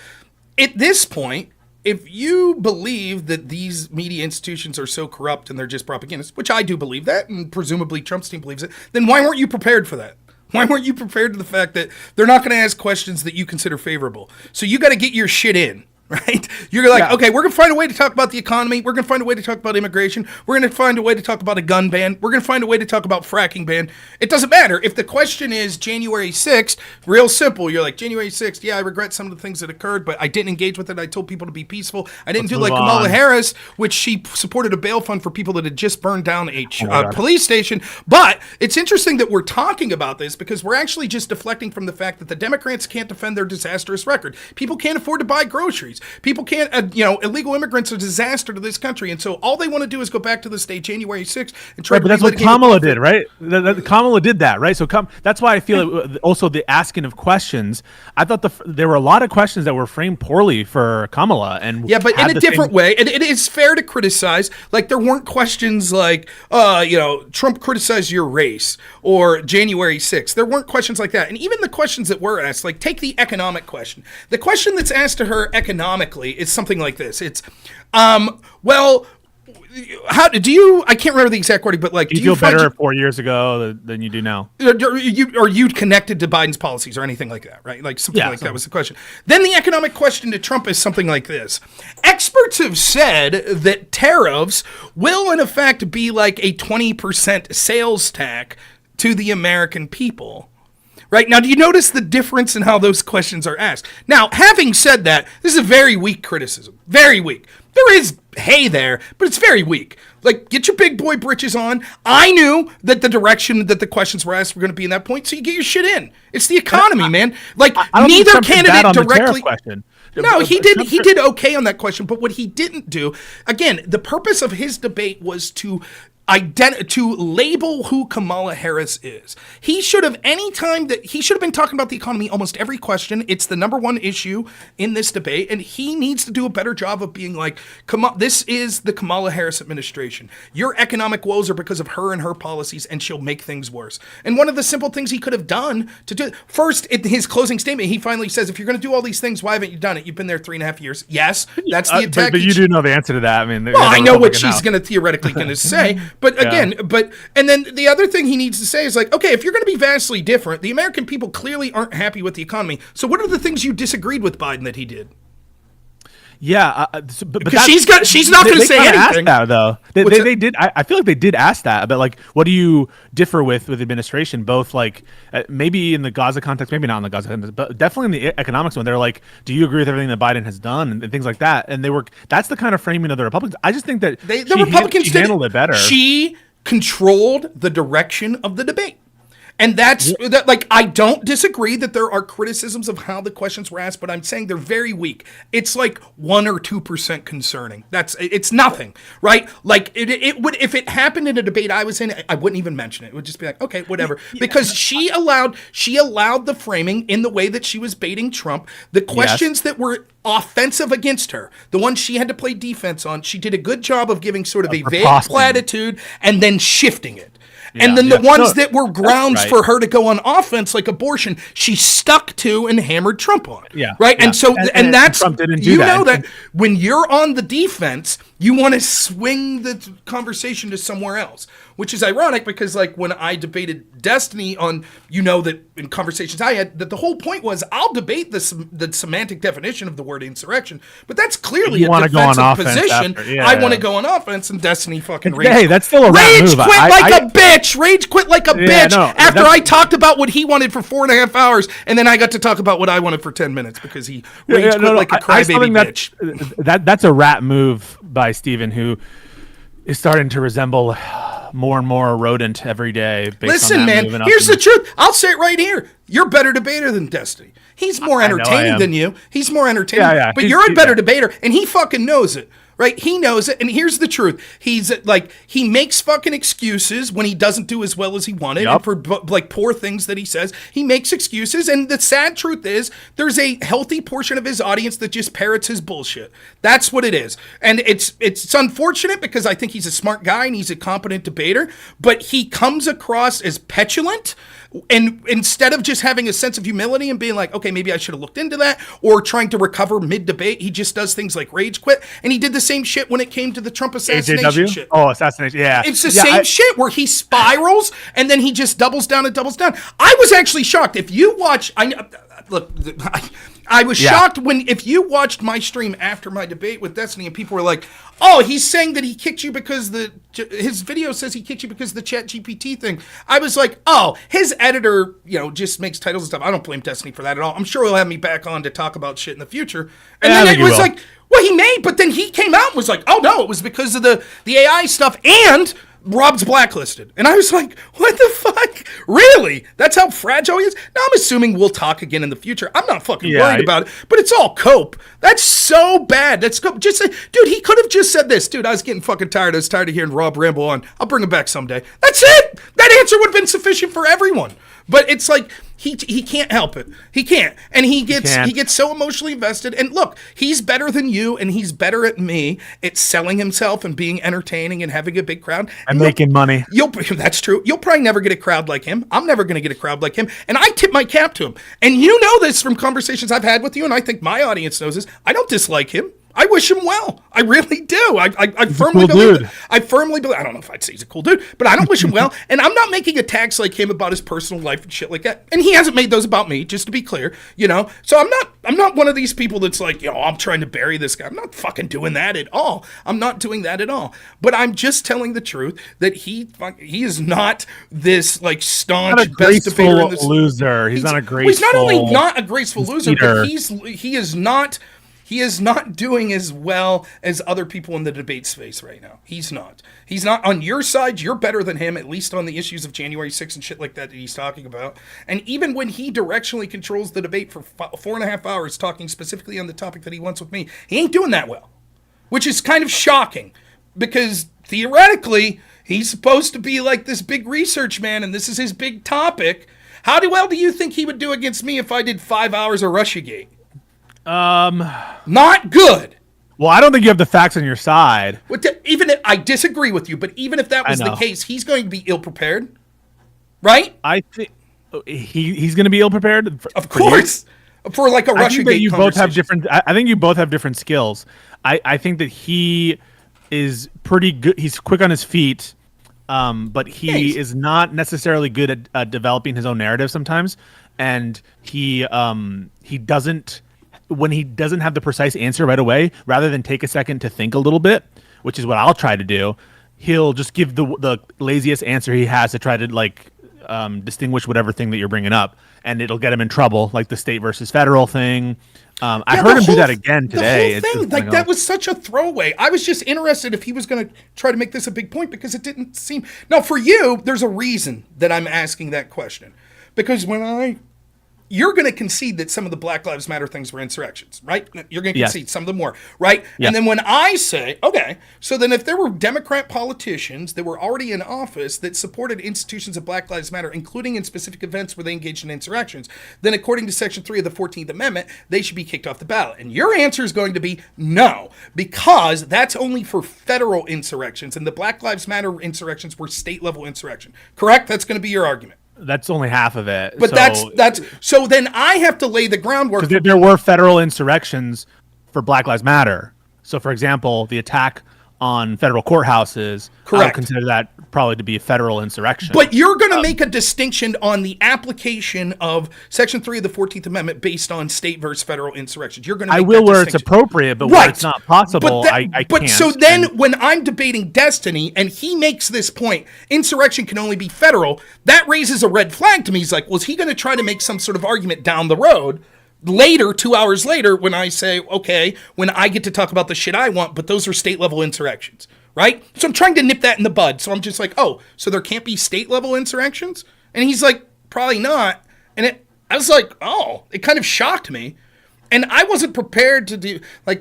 Speaker 1: At this point, if you believe that these media institutions are so corrupt and they're just propagandists, which I do believe that, and presumably Trump's team believes it, then why weren't you prepared for that? Why weren't you prepared to the fact that they're not going to ask questions that you consider favorable? So you got to get your shit in, right? You're like, okay, we're going to find a way to talk about the economy. We're going to find a way to talk about immigration. We're going to find a way to talk about a gun ban. We're going to find a way to talk about fracking ban. It doesn't matter. If the question is January 6th, real simple. You're like, January 6th, yeah, I regret some of the things that occurred, but I didn't engage with it. I told people to be peaceful. I didn't do like Kamala Harris, which she supported a bail fund for people that had just burned down a police station. But it's interesting that we're talking about this because we're actually just deflecting from the fact that the Democrats can't defend their disastrous record. People can't afford to buy groceries. People can't, illegal immigrants are a disaster to this country. And so all they want to do is go back to the state January 6th and try to.
Speaker 7: But that's what Kamala did, right? Kamala did that, right? So that's why I feel also the asking of questions. I thought there were a lot of questions that were framed poorly for Kamala. And
Speaker 1: yeah, but in a different way. And it is fair to criticize. Like, there weren't questions like, Trump criticized your race or January 6th. There weren't questions like that. And even the questions that were asked, like, take the economic question. The question that's asked to her economically is something like this. It's, how do you? I can't remember the exact wording, but like,
Speaker 7: do you feel better 4 years ago than you do now?
Speaker 1: Are you connected to Biden's policies or anything like that? Right, like something like that was the question. Then the economic question to Trump is something like this: experts have said that tariffs will, in effect, be like a 20% sales tax to the American people. Right now, do you notice the difference in how those questions are asked? Now, having said that, this is a very weak criticism. Very weak. There is hay there, but it's very weak. Like, get your big boy britches on. I knew that the direction that the questions were asked were going to be in that point, so you get your shit in. It's the economy, man. Like, neither candidate directly. No, he did okay on that question, but what he didn't do, again, the purpose of his debate was to label who Kamala Harris is. He should have been talking about the economy almost every question. It's the number one issue in this debate, and he needs to do a better job of being like, this is the Kamala Harris administration. Your economic woes are because of her and her policies, and she'll make things worse. And one of the simple things he could have done to do first, in his closing statement, he finally says, if you're going to do all these things, why haven't you done it? You've been there 3.5 years. Yes, that's the attack.
Speaker 7: But you do know the answer to that. I mean,
Speaker 1: well, I know what she's going to theoretically going to say. But again, and then the other thing he needs to say is like, okay, if you're going to be vastly different, the American people clearly aren't happy with the economy. So what are the things you disagreed with Biden that he did?
Speaker 7: Yeah,
Speaker 1: because she's not going to say anything.
Speaker 7: That, though they did. I feel like they did ask that, but like, what do you differ with administration? Both like maybe in the Gaza context, maybe not in the Gaza context, but definitely in the economics one. They're like, do you agree with everything that Biden has done and things like that? And that's the kind of framing of the Republicans. I just think that the Republicans handled it better.
Speaker 1: She controlled the direction of the debate. And that's that. Like, I don't disagree that there are criticisms of how the questions were asked, but I'm saying they're very weak. It's like 1 or 2% concerning. It's nothing, right? Like it would, if it happened in a debate I was in, I wouldn't even mention it. It would just be like, okay, whatever, because she allowed the framing in the way that she was baiting Trump. The questions that were offensive against her, the ones she had to play defense on, she did a good job of giving sort of a vague platitude and then shifting it. And then the ones that were grounds for her to go on offense, like abortion, she stuck to and hammered Trump on.
Speaker 7: Yeah.
Speaker 1: Right.
Speaker 7: Yeah.
Speaker 1: And so, and that's,
Speaker 7: Trump didn't do
Speaker 1: you
Speaker 7: that.
Speaker 1: know that when you're on the defense, you want to swing the conversation to somewhere else, which is ironic because, like, when I debated Destiny on, that in conversations I had, that the whole point was I'll debate the semantic definition of the word insurrection, but that's clearly a defensive position. I want to go on offense, and Destiny fucking rage.
Speaker 7: Hey, that's still a rage
Speaker 1: move. Quit like a bitch. Rage quit like a bitch. After I talked about what he wanted for 4.5 hours, and then I got to talk about what I wanted for 10 minutes because he rage quit like a crybaby bitch.
Speaker 7: That's a rat move by Steven, who is starting to resemble more and more a rodent every day.
Speaker 1: Listen, man, here's the truth. I'll say it right here. You're a better debater than Destiny. He's more entertaining than you. He's more entertaining. But you're a better debater, and he fucking knows it. Right? He knows it. And here's the truth. He's like, he makes fucking excuses when he doesn't do as well as he wanted. And for like poor things that he says, he makes excuses. And the sad truth is there's a healthy portion of his audience that just parrots his bullshit. That's what it is. And it's unfortunate because I think he's a smart guy and he's a competent debater, but he comes across as petulant. And instead of just having a sense of humility and being like, okay, maybe I should have looked into that, or trying to recover mid-debate, he just does things like rage quit. And he did the same shit when it came to the Trump assassination shit.
Speaker 7: Oh, assassination, yeah.
Speaker 1: It's the same shit where he spirals and then he just doubles down and doubles down. I was actually shocked. If you watch, I was shocked if you watched my stream after my debate with Destiny and people were like, oh, he's saying that he kicked you because his video says he kicked you because of the Chat GPT thing. I was like, oh, his editor, just makes titles and stuff. I don't blame Destiny for that at all. I'm sure he'll have me back on to talk about shit in the future. And then it was like, well, he may, but then he came out and was like, oh no, it was because of the AI stuff and Rob's blacklisted. And I was like, what the fuck? Really? That's how fragile he is? Now, I'm assuming we'll talk again in the future. I'm not fucking worried about it, but it's all cope. That's so bad. That's cope. Just say, dude, he could have just said this. Dude, I was getting fucking tired. I was tired of hearing Rob ramble on. I'll bring him back someday. That's it. That answer would have been sufficient for everyone. But it's like, he can't help it. He can't. And he gets so emotionally invested. And look, he's better than you and he's better at me at selling himself and being entertaining and having a big crowd.
Speaker 7: And making money.
Speaker 1: That's true. You'll probably never get a crowd like him. I'm never going to get a crowd like him. And I tip my cap to him. And you know this from conversations I've had with you, and I think my audience knows this. I don't dislike him. I wish him well. I really do. I firmly believe it. I firmly believe. I don't know if I'd say he's a cool dude, but I don't wish him well. And I'm not making attacks like him about his personal life and shit like that. And he hasn't made those about me, just to be clear. So I'm not one of these people that's like, I'm trying to bury this guy. I'm not fucking doing that at all. I'm not doing that at all. But I'm just telling the truth that he is not this like staunch best debater in this
Speaker 7: loser. He's not a graceful.
Speaker 1: He's not only not a graceful loser, but he is not. He is not doing as well as other people in the debate space right now. He's not. He's not on your side. You're better than him, at least on the issues of January 6th and shit like that he's talking about. And even when he directionally controls the debate for 4.5 hours, talking specifically on the topic that he wants with me, he ain't doing that well, which is kind of shocking because theoretically he's supposed to be like this big research man and this is his big topic. How well do you think he would do against me if I did 5 hours of Russiagate? Not good.
Speaker 7: Well, I don't think you have the facts on your side.
Speaker 1: I disagree with you, but even if that was the case, he's going to be ill prepared, right?
Speaker 7: I think he's going to be ill prepared.
Speaker 1: Of course, for like a Russiagate conversation.
Speaker 7: I think you both have different skills. I think that he is pretty good. He's quick on his feet, but he is not necessarily good at developing his own narrative sometimes, and he doesn't. When he doesn't have the precise answer right away, rather than take a second to think a little bit, which is what I'll try to do, he'll just give the laziest answer he has to try to distinguish whatever thing that you're bringing up, and it'll get him in trouble, like the state versus federal thing. I heard him do that again today.
Speaker 1: The whole thing, that was such a throwaway. I was just interested if he was going to try to make this a big point because it didn't seem. Now, for you, there's a reason that I'm asking that question, because you're going to concede that some of the Black Lives Matter things were insurrections, right? You're going to concede some of them were, right? Yes. And then when I say, okay, so then if there were Democrat politicians that were already in office that supported institutions of Black Lives Matter, including in specific events where they engaged in insurrections, then according to Section 3 of the 14th Amendment, they should be kicked off the ballot. And your answer is going to be no, because that's only for federal insurrections, and the Black Lives Matter insurrections were state-level insurrection. Correct? That's going to be your argument.
Speaker 7: That's only half of it.
Speaker 1: But that's so then I have to lay the groundwork.
Speaker 7: Because there were federal insurrections for Black Lives Matter. So, for example, the attack on federal courthouses, correct, I would consider that probably to be a federal insurrection.
Speaker 1: But you're going to make a distinction on the application of Section 3 of the 14th Amendment based on state versus federal insurrections. You're going to make
Speaker 7: I will where it's appropriate, but where it's not possible, I can't.
Speaker 1: But so then when I'm debating Destiny and he makes this point, insurrection can only be federal, that raises a red flag to me. He's like, well, is he going to try to make some sort of argument down the road later, 2 hours later, when I say, okay, when I get to talk about the shit I want, but those are state level insurrections, right? So I'm trying to nip that in the bud. So I'm just like, oh, so there can't be state level insurrections? And he's like, probably not. And I was like, oh, it kind of shocked me. And I wasn't prepared to do like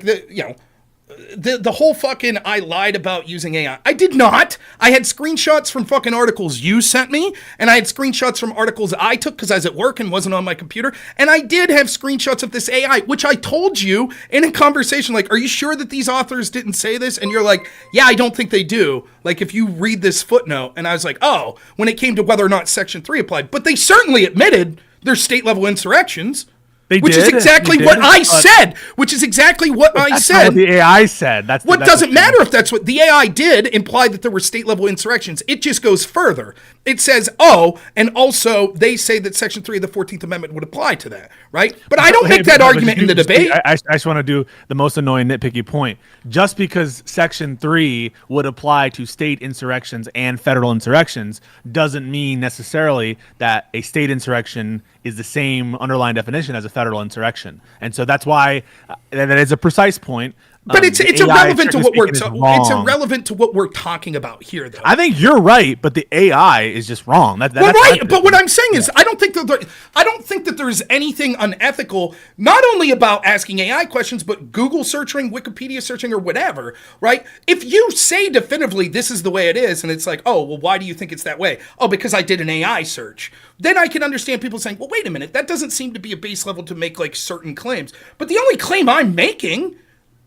Speaker 1: the whole fucking I lied about using AI. I did not. I had screenshots from fucking articles you sent me, and I had screenshots from articles I took because I was at work and wasn't on my computer. And I did have screenshots of this AI, which I told you in a conversation, like, are you sure that these authors didn't say this? And you're like, yeah, I don't think they do. Like, if you read this footnote. And I was like, oh, when it came to whether or not Section 3 applied. But they certainly admitted there's state-level insurrections. Which is exactly what I said. Which is exactly what I said.
Speaker 7: That's what the AI said. That's
Speaker 1: doesn't matter if that's what the AI did imply that there were state level insurrections. It just goes further. It says, oh, and also they say that Section 3 of the 14th Amendment would apply to that, right? But I don't make that argument in the debate.
Speaker 7: I just want to do the most annoying nitpicky point. Just because Section 3 would apply to state insurrections and federal insurrections doesn't mean necessarily that a state insurrection is the same underlying definition as a federal insurrection. And so that's why that is a precise point.
Speaker 1: But it's irrelevant to what it's irrelevant to what we're talking about here, though.
Speaker 7: I think you're right, but the AI is just wrong. That's
Speaker 1: right. But what I'm saying is, I don't think that there's anything unethical, not only about asking AI questions, but Google searching, Wikipedia searching, or whatever. Right? If you say definitively this is the way it is, and it's like, oh, well, why do you think it's that way? Oh, because I did an AI search. Then I can understand people saying, well, wait a minute, that doesn't seem to be a base level to make like certain claims. But the only claim I'm making,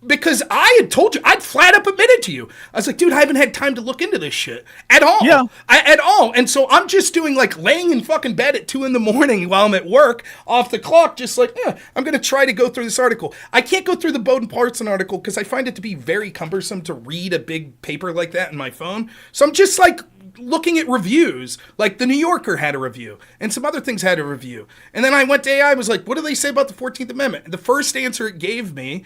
Speaker 1: because I had told you, I'd flat up admitted to you. I was like, dude, I haven't had time to look into this shit at all. Yeah. At all. And so I'm just doing like laying in fucking bed at 2 a.m. while I'm at work off the clock, just like, yeah, I'm going to try to go through this article. I can't go through the Bowden-Parson article because I find it to be very cumbersome to read a big paper like that in my phone. So I'm just like looking at reviews, like the New Yorker had a review and some other things had a review. And then I went to AI, was like, what do they say about the 14th Amendment? And the first answer it gave me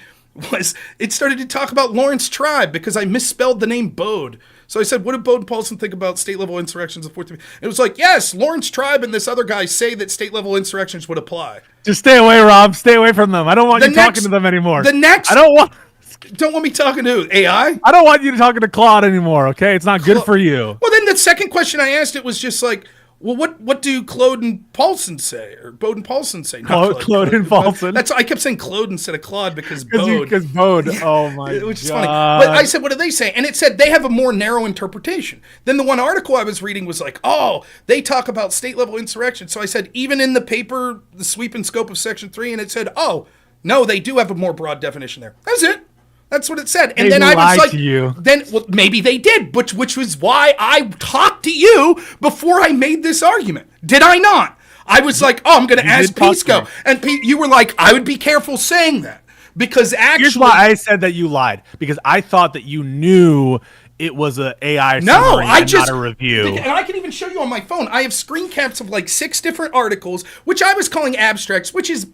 Speaker 1: was it started to talk about Lawrence Tribe because I misspelled the name Bode. So I said, what did Bowden-Paulson think about state-level insurrections of 14th? It was like, yes, Lawrence Tribe and this other guy say that state-level insurrections would apply.
Speaker 7: Just stay away, Rob. Stay away from them. I don't want you talking to them anymore. Don't
Speaker 1: want me talking to AI?
Speaker 7: I don't want you talking to Claude anymore, okay? It's not good for you.
Speaker 1: Well, then the second question I asked it was just like, well, what do Claude and Paulson say, or Bowden-Paulson say?
Speaker 7: Claude and Paulson.
Speaker 1: I kept saying Claude instead of Claude because Bode.
Speaker 7: Because Bode. Oh my god.
Speaker 1: Which is funny. But I said, what do they say? And it said they have a more narrow interpretation. Then the one article I was reading was like, oh, they talk about state level insurrection. So I said, even in the paper, the sweep and scope of Section 3, and it said, oh, no, they do have a more broad definition there. That's it. That's what it said. And then I was like, well, maybe they did, which was why I talked to you before I made this argument. Did I not? I was like, oh, I'm going to ask Pisco. And Pete, you were like, I would be careful saying that. Because actually...
Speaker 7: Here's why I said that you lied. Because I thought that you knew it was an AI summary not a review.
Speaker 1: And I can even show you on my phone. I have screen caps of like 6 different articles, which I was calling abstracts, which is,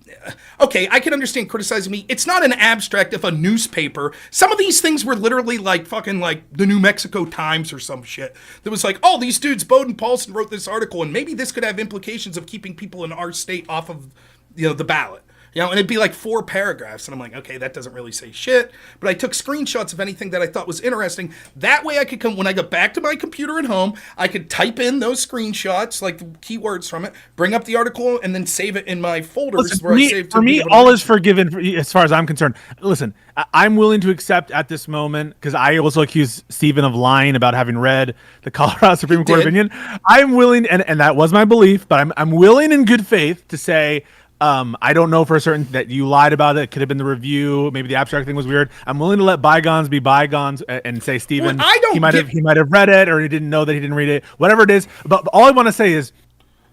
Speaker 1: okay, I can understand criticizing me. It's not an abstract of a newspaper. Some of these things were literally like fucking like the New Mexico Times or some shit. That was like, oh, these dudes, Bowden-Paulson wrote this article, and maybe this could have implications of keeping people in our state off of, the ballot. And it'd be like 4 paragraphs. And I'm like, okay, that doesn't really say shit. But I took screenshots of anything that I thought was interesting. That way I could come, when I got back to my computer at home, I could type in those screenshots, like the keywords from it, bring up the article, and then save it in my folders.
Speaker 7: Listen, for me, all is forgiven as far as I'm concerned. Listen, I'm willing to accept at this moment, because I also accuse Stephen of lying about having read the Colorado Supreme Court opinion. I'm willing, and that was my belief, but I'm willing in good faith to say, I don't know for certain that you lied about it. It could have been the review. Maybe the abstract thing was weird. I'm willing to let bygones be bygones and say, Stephen, he might have read it, or he didn't know that he didn't read it. Whatever it is. But all I want to say is,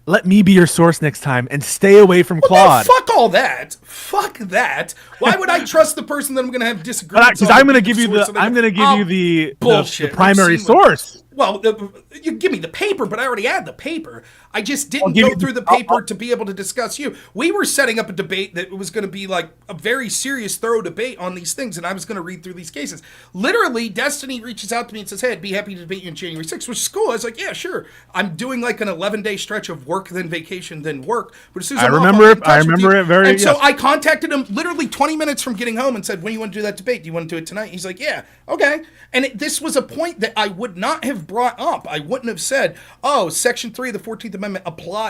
Speaker 7: let me be your source next time and stay away from Claude.
Speaker 1: Fuck all that. Fuck that. Why would I trust the person that I'm going to have disagreements?
Speaker 7: Because I'm going to give you the bullshit, the primary source.
Speaker 1: Well, you give me the paper, but I already had the paper. I just didn't go through the paper to be able to discuss you. We were setting up a debate that was going to be like a very serious, thorough debate on these things, and I was going to read through these cases. Literally, Destiny reaches out to me and says, hey, I'd be happy to debate you on January 6th, which is cool. I was like, yeah, sure. I'm doing like an 11-day stretch of work, then vacation, then work. But as soon as I remember it very. And so I contacted him literally 20 minutes from getting home and said, when do you want to do that debate? Do you want to do it tonight? He's like, yeah, okay. And this was a point that I would not have have brought up. I wouldn't have said, oh, Section 3 of the 14th Amendment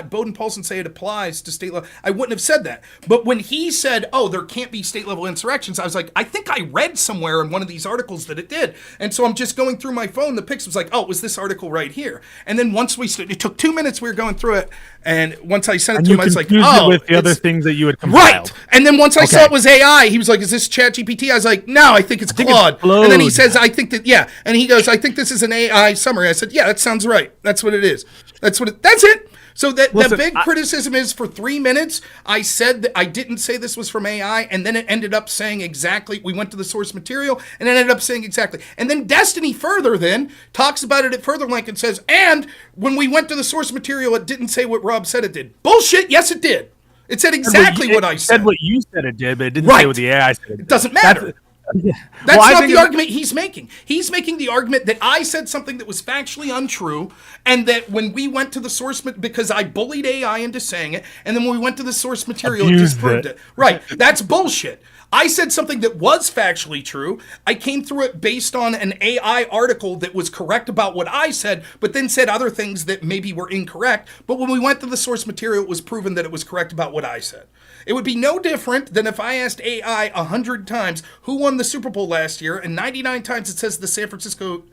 Speaker 1: Bowden Paulson say it applies to state level. I wouldn't have said that. But when he said, oh, there can't be state level insurrections, I was like, I think I read somewhere in one of these articles that it did. And so I'm just going through my phone. The picture was like, oh, it was this article right here. And then once it took 2 minutes, we were going through it. And once I sent it to him, I was like, oh.
Speaker 7: With the other things that you had compiled.
Speaker 1: Right. And then once I saw it was AI, he was like, is this ChatGPT? I was like, no, I think it's Claude. And then he says, I think that, yeah. And he goes, I think this is an AI summary. I said, yeah, that sounds right. That's what it is. That's it. So the big criticism is for 3 minutes, I said that I didn't say this was from AI, and then it ended up saying exactly, we went to the source material, and it ended up saying exactly. And then Destiny further then talks about it at further length and says, and when we went to the source material, it didn't say what Rob said it did. Bullshit, yes it did. It said exactly what I said.
Speaker 7: It said what you said it did, but it didn't say what the AI said it did.
Speaker 1: It doesn't matter. That's not the argument he's making. He's making the argument that I said something that was factually untrue, and that when we went to the source, because I bullied AI into saying it, and then when we went to the source material, it disproved it. Right. That's bullshit. I said something that was factually true. I came through it based on an AI article that was correct about what I said, but then said other things that maybe were incorrect. But when we went to the source material, it was proven that it was correct about what I said. It would be no different than if I asked AI 100 times who won the Super Bowl last year, and 99 times it says the San Francisco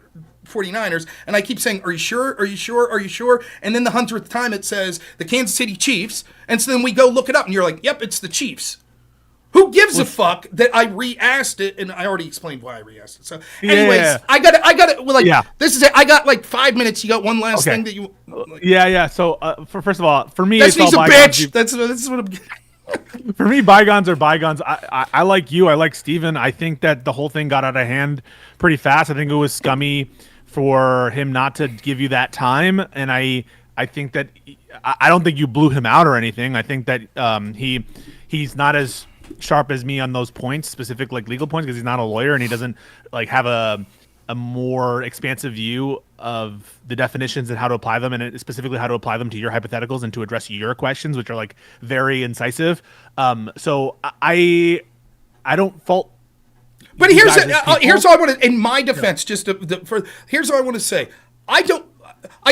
Speaker 1: 49ers, and I keep saying, are you sure? Are you sure? Are you sure? And then the 100th time it says the Kansas City Chiefs, and so then we go look it up, and you're like, yep, it's the Chiefs. Who gives a fuck that I re-asked it, and I already explained why I re-asked it. So, anyways, I got it. Well, this is it. I got like 5 minutes. You got one last thing that you.
Speaker 7: Yeah. So, first of all, for me,
Speaker 1: Destiny's a bitch. That's what I'm getting.
Speaker 7: For me, bygones are bygones. I like you. I like Steven. I think that the whole thing got out of hand pretty fast. I think it was scummy for him not to give you that time, and I think that I don't think you blew him out or anything. I think that he's not as sharp as me on those points, specific like legal points, because he's not a lawyer and he doesn't like have a more expansive view of the definitions and how to apply them, and specifically how to apply them to your hypotheticals and to address your questions, which are like very incisive. So I don't fault.
Speaker 1: But here's all I want to, in my defense, here's all I want to say. I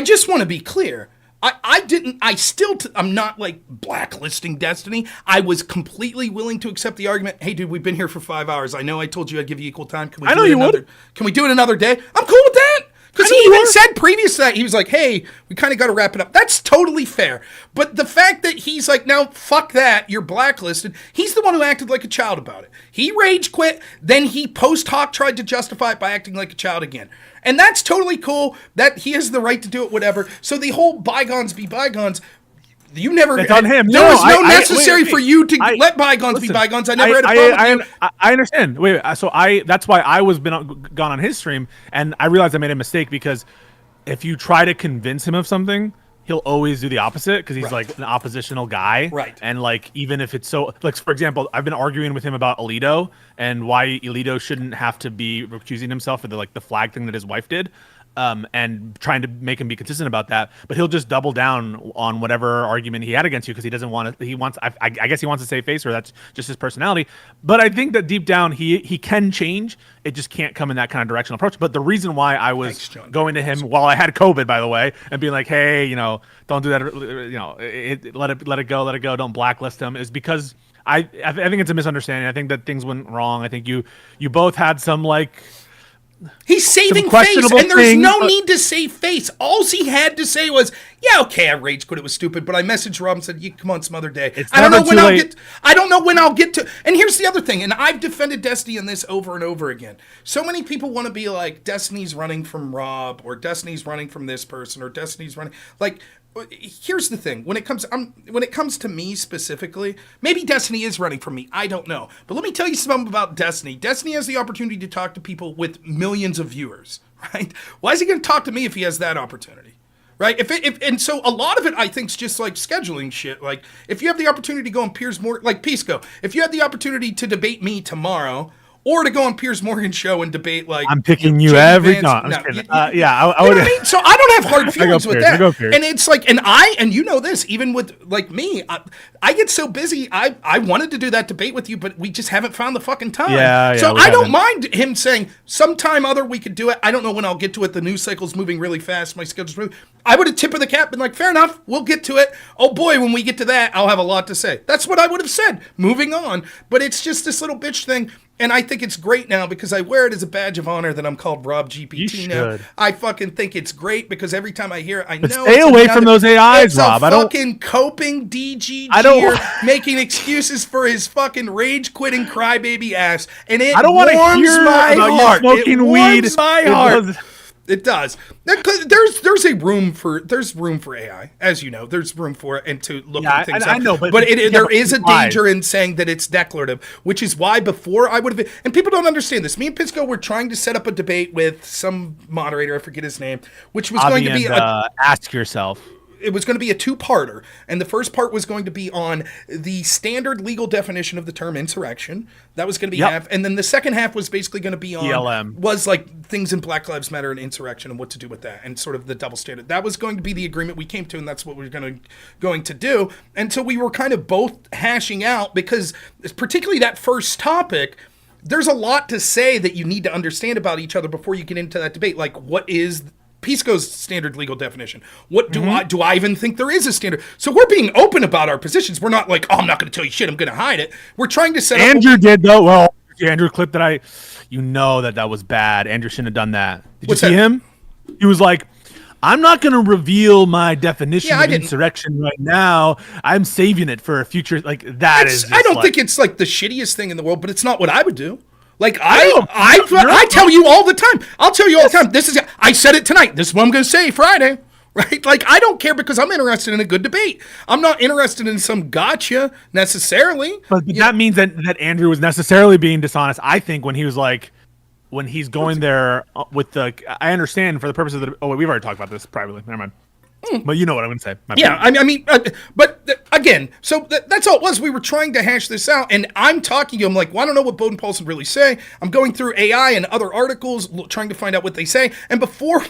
Speaker 1: just want to be clear. I'm not like blacklisting Destiny. I was completely willing to accept the argument. Hey, dude, we've been here for 5 hours. I know I told you I'd give you equal time. Can we do it another day? I'm cool with that. Because he even said previous to that, he was like, hey, we kind of got to wrap it up. That's totally fair. But the fact that he's like, now, fuck that, you're blacklisted. He's the one who acted like a child about it. He rage quit. Then he post hoc tried to justify it by acting like a child again. And that's totally cool. That he has the right to do it, whatever. So the whole bygones be bygones, you never.
Speaker 7: It's on him.
Speaker 1: There was no necessary for you to let bygones be bygones. I never had a problem with you.
Speaker 7: I understand. Wait, so that's why I was gone on his stream, and I realized I made a mistake, because if you try to convince him of something, he'll always do the opposite, because he's like an oppositional guy.
Speaker 1: Right.
Speaker 7: And like, even if it's so, like, for example, I've been arguing with him about Alito and why Alito shouldn't have to be recusing himself for the flag thing that his wife did. And trying to make him be consistent about that, but he'll just double down on whatever argument he had against you, because he doesn't want to. He wants, I guess, he wants to save face, or that's just his personality. But I think that deep down, he can change. It just can't come in that kind of directional approach. But the reason why I was going to him while I had COVID, by the way, and being like, hey, don't do that. Let it go. Don't blacklist him, is because I think it's a misunderstanding. I think that things went wrong. I think you both had some like.
Speaker 1: He's saving face, and there's no need to save face. All he had to say was, yeah, okay, I rage quit, it was stupid, but I messaged Rob and said, come on some other day. I don't know when I'll get to, and here's the other thing, and I've defended Destiny on this over and over again. So many people want to be like, Destiny's running from Rob, or Destiny's running from this person, or Destiny's running, like, here's the thing. When it comes to me specifically, maybe Destiny is running from me. I don't know. But let me tell you something about Destiny. Destiny has the opportunity to talk to people with millions of viewers, right? Why is he going to talk to me if he has that opportunity? Right? And so a lot of it, I think, is just like scheduling shit. Like, if you have the opportunity to go on Piers Morgan, like Pisco, if you had the opportunity to debate me tomorrow, or to go on Piers Morgan's show and debate like
Speaker 7: I'm picking you
Speaker 1: J.D.
Speaker 7: every
Speaker 1: Vance.
Speaker 7: time.
Speaker 1: No,
Speaker 7: I
Speaker 1: you
Speaker 7: would.
Speaker 1: know what I mean? So I don't have hard feelings with
Speaker 7: Piers, I go
Speaker 1: that.
Speaker 7: Piers.
Speaker 1: And it's like, and you know this, even with like me, I get so busy. I wanted to do that debate with you, but we just haven't found the fucking time.
Speaker 7: Yeah,
Speaker 1: so
Speaker 7: we
Speaker 1: I don't
Speaker 7: haven't.
Speaker 1: mind him saying sometime other we could do it. I don't know when I'll get to it. The news cycle's moving really fast. My schedule's moving. I would have tip of the cap, been like, fair enough, we'll get to it. Oh boy, when we get to that, I'll have a lot to say. That's what I would have said. Moving on. But it's just this little bitch thing. And I think it's great now because I wear it as a badge of honor that I'm called Rob GPT now. I fucking think it's great because every time I hear it, I know
Speaker 7: stay away from those AIs,
Speaker 1: it's
Speaker 7: Rob.
Speaker 1: a fucking coping DG making excuses for his fucking rage quitting crybaby ass, and it
Speaker 7: I don't want to
Speaker 1: warms
Speaker 7: hear
Speaker 1: my
Speaker 7: about
Speaker 1: heart.
Speaker 7: you smoking
Speaker 1: It
Speaker 7: weed.
Speaker 1: warms my heart. It does. There's a room for AI, as you know. There's room for it and to look at things.
Speaker 7: I know, but
Speaker 1: there is a danger in saying that it's declarative, which is why before I would have. And people don't understand this. Me and Pisco were trying to set up a debate with some moderator. I forget his name, which was going to be
Speaker 7: ask yourself.
Speaker 1: It was going to be a two-parter, and the first part was going to be on the standard legal definition of the term insurrection. That was going to be half, and then the second half was basically going to be on
Speaker 7: ELM.
Speaker 1: Was like things in Black Lives Matter and insurrection and what to do with that, and sort of the double standard. That was going to be the agreement we came to, and that's what we were going to do. And so we were kind of both hashing out because, particularly that first topic, there's a lot to say that you need to understand about each other before you get into that debate. Like, what is Pisco's standard legal definition? What do I even think there is a standard? So we're being open about our positions. We're not like, oh, I'm not going to tell you shit, I'm going to hide it. We're trying to set
Speaker 7: Andrew did though. Well, the Andrew clip that that was bad. Andrew shouldn't have done that. Did you see him? He was like, I'm not going to reveal my definition of insurrection right now. I'm saving it for a future. Like
Speaker 1: I don't think it's like the shittiest thing in the world, but it's not what I would do. Like I tell you all the time. I'll tell you all the time. I said it tonight. This is what I'm going to say Friday, right? Like I don't care because I'm interested in a good debate. I'm not interested in some gotcha necessarily.
Speaker 7: But that means that Andrew was necessarily being dishonest. I think when he was like, when he's going there with the, I understand for the purpose of the. Oh, wait, we've already talked about this privately. Never mind. But you know what I'm going to say.
Speaker 1: I mean, but again, so that's all it was. We were trying to hash this out, and I'm talking to him like, well, I don't know what Bowden Paulson really say. I'm going through AI and other articles, trying to find out what they say. And before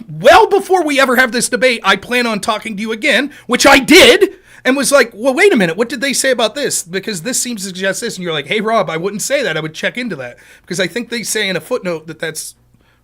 Speaker 1: we ever have this debate, I plan on talking to you again, which I did, and was like, well, wait a minute, what did they say about this? Because this seems to suggest this. And you're like, hey, Rob, I wouldn't say that. I would check into that. Because I think they say in a footnote that's...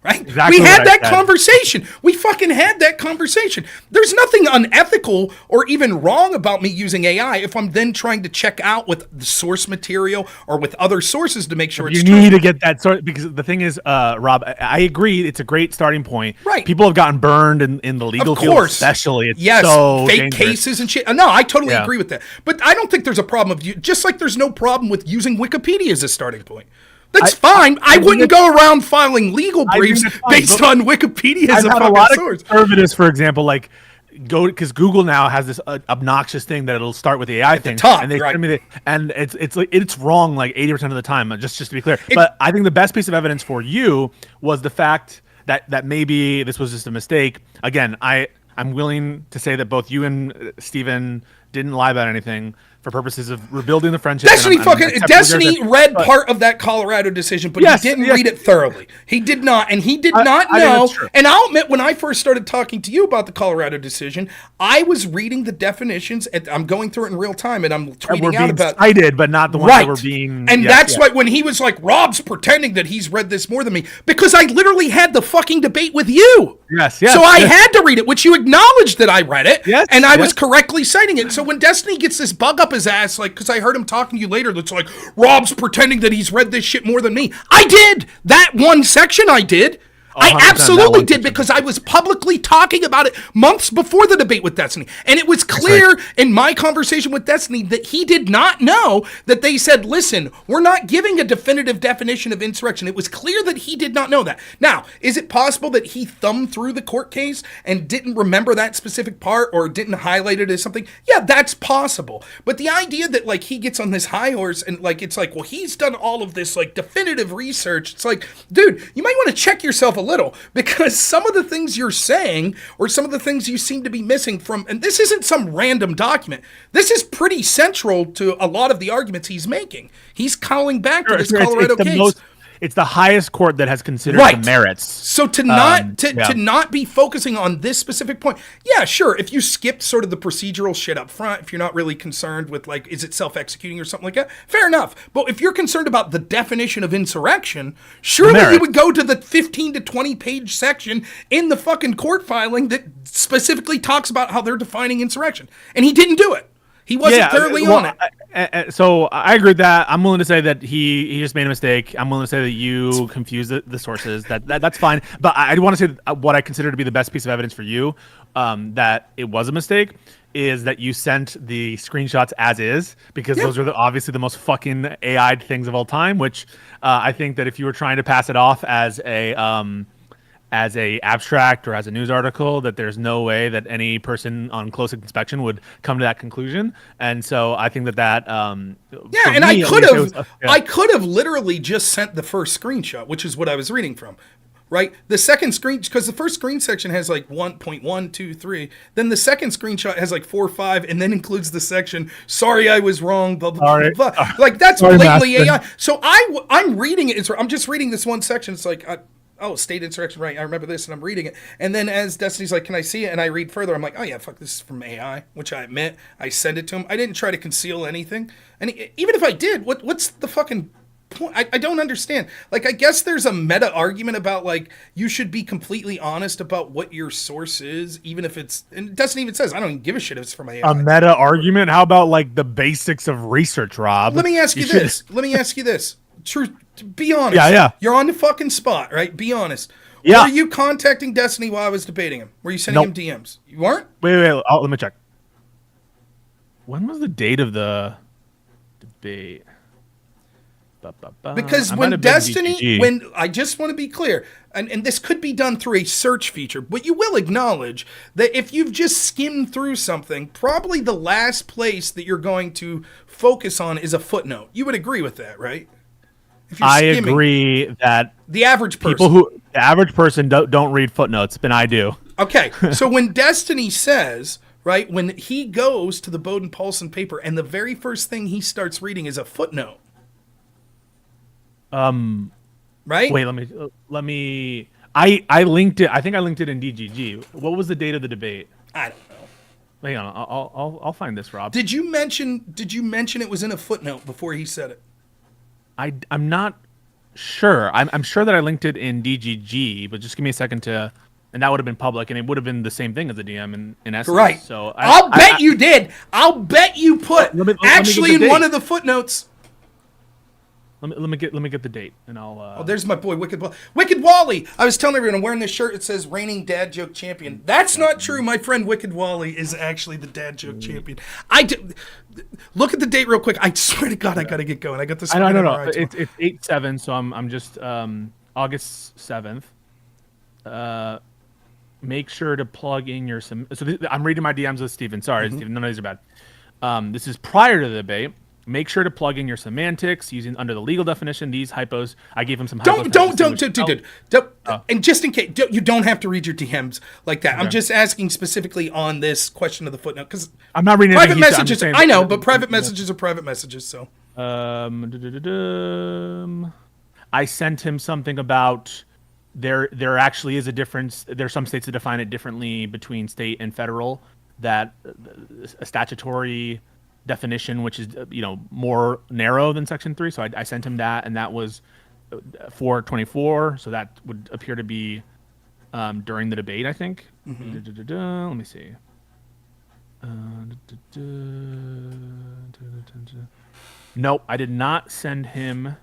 Speaker 1: Right?
Speaker 7: Exactly,
Speaker 1: we had that conversation. We fucking had that conversation. There's nothing unethical or even wrong about me using AI if I'm then trying to check out with the source material or with other sources to make sure it's true.
Speaker 7: You need to get that sort, because the thing is, Rob, I agree. It's a great starting point.
Speaker 1: Right.
Speaker 7: People have gotten burned in the legal field, especially. It's so
Speaker 1: fake
Speaker 7: dangerous.
Speaker 1: cases and shit. No, I totally agree with that. But I don't think there's a problem of just like there's no problem with using Wikipedia as a starting point. That's fine. I wouldn't go around filing legal briefs based on Wikipedia as a fucking
Speaker 7: lot
Speaker 1: source.
Speaker 7: Of conservatives, for example, like because Google now has this obnoxious thing that it'll start with the AI thing,
Speaker 1: top,
Speaker 7: and they
Speaker 1: right.
Speaker 7: send me and it's like it's wrong like 80% of the time. Just to be clear, but I think the best piece of evidence for you was the fact that maybe this was just a mistake. Again, I'm willing to say that both you and Steven didn't lie about anything for purposes of rebuilding the friendship.
Speaker 1: Destiny read part of that Colorado decision, but he didn't read it thoroughly. He did not, and he did not know. And I'll admit, when I first started talking to you about the Colorado decision, I was reading the definitions, and I'm going through it in real time, and I'm tweeting out about.
Speaker 7: I did, but not the ones that were being.
Speaker 1: And that's why when he was like, Rob's pretending that he's read this more than me, because I literally had the fucking debate with you.
Speaker 7: Yes.
Speaker 1: So I had to read it, which you acknowledged that I read it, and I was correctly citing it. So when Destiny gets this bug up his ass, like, because I heard him talking to you later, that's like, Rob's pretending that he's read this shit more than me. I did! That one section I did. I absolutely did, because I was publicly talking about it months before the debate with Destiny. And it was clear in my conversation with Destiny that he did not know that they said, listen, we're not giving a definitive definition of insurrection. It was clear that he did not know that. Now, is it possible that he thumbed through the court case and didn't remember that specific part or didn't highlight it as something? Yeah, that's possible. But the idea that, like, he gets on this high horse and, like, it's like, well, he's done all of this, like, definitive research. It's like, dude, you might want to check yourself a little, because some of the things you're saying or some of the things you seem to be missing from, and this isn't some random document, this is pretty central to a lot of the arguments he's making. He's calling back to this Colorado case.
Speaker 7: it's the highest court that has considered
Speaker 1: Right.
Speaker 7: the merits.
Speaker 1: So to not be focusing on this specific point, yeah, sure. If you skipped sort of the procedural shit up front, if you're not really concerned with like, is it self-executing or something like that, fair enough. But if you're concerned about the definition of insurrection, surely you would go to the 15 to 20 page section in the fucking court filing that specifically talks about how they're defining insurrection. And he didn't do it. He wasn't thoroughly on it.
Speaker 7: So I agree with that. I'm willing to say that he just made a mistake. I'm willing to say that you confused the sources. That's fine. But I want to say what I consider to be the best piece of evidence for you that it was a mistake is that you sent the screenshots as is, because those are obviously the most fucking AI'd things of all time, which I think that if you were trying to pass it off as a abstract or as a news article, that there's no way that any person on close inspection would come to that conclusion. And so I think that
Speaker 1: and I could have literally just sent the first screenshot, which is what I was reading from. Right, the second screen, because the first screen section has like 1.1, 2, 3. Then the second screenshot has like 4, 5, and then includes the section. Sorry, I was wrong. Blah blah blah. blah. Like that's blatantly AI. So I'm reading it. I'm just reading this one section. It's like, state insurrection, right? I remember this, and I'm reading it. And then as Destiny's like, can I see it? And I read further. I'm like, oh yeah, fuck, this is from AI, which I admit. I send it to him. I didn't try to conceal anything. And even if I did, what's the fucking point? I don't understand. Like, I guess there's a meta argument about like you should be completely honest about what your source is, even if it's, and Destiny even says I don't even give a shit if it's from AI.
Speaker 7: A meta argument? How about like the basics of research, Rob?
Speaker 1: Let me ask you this. True, be honest.
Speaker 7: Yeah.
Speaker 1: You're on the fucking spot, right? Be honest.
Speaker 7: Yeah.
Speaker 1: Were you contacting Destiny while I was debating him? Were you sending him DMs? You weren't?
Speaker 7: Wait. Let me check. When was the date of the debate?
Speaker 1: Because when Destiny, I just want to be clear, and this could be done through a search feature, but you will acknowledge that if you've just skimmed through something, probably the last place that you're going to focus on is a footnote. You would agree with that, right?
Speaker 7: I agree that
Speaker 1: the average person,
Speaker 7: the average person don't read footnotes, but I do.
Speaker 1: Okay, so when Destiny says, right, when he goes to the Bowden Paulson paper, and the very first thing he starts reading is a footnote. Right?
Speaker 7: Wait, let me. I linked it. I think I linked it in DGG. What was the date of the debate?
Speaker 1: I don't know.
Speaker 7: Hang on, I'll find this, Rob.
Speaker 1: Did you mention it was in a footnote before he said it?
Speaker 7: I'm not sure. I'm sure that I linked it in DGG, but just give me a second to, and that would have been public, and it would have been the same thing as the DM in essence.
Speaker 1: Right.
Speaker 7: So
Speaker 1: I'll bet you did. I'll bet you put actually in one of the footnotes.
Speaker 7: Let me get the date, and I'll.
Speaker 1: Oh, there's my boy Wicked Wally. I was telling everyone I'm wearing this shirt. It says "Reigning Dad Joke Champion." That's not true. My friend Wicked Wally is actually the Dad Joke Champion. Look at the date real quick. I swear to God, I gotta get going. I got this.
Speaker 7: I know. It's 8/7, so I'm just August 7th. Make sure to plug in your I'm reading my DMs with Steven. Sorry, Steven. None of these are bad. This is prior to the debate. Make sure to plug in your semantics using under the legal definition. These hypos, I gave him some.
Speaker 1: Don't. And just in case, you don't have to read your DMs like that. Okay. I'm just asking specifically on this question of the footnote because
Speaker 7: I'm not reading
Speaker 1: private messages. I know, but private messages are private messages. So,
Speaker 7: I sent him something about there actually is a difference. There are some states that define it differently between state and federal. That a statutory definition, which is more narrow than Section 3. So I sent him that, and that was 4/24. So that would appear to be during the debate, I think. Let me see. Nope, I did not send him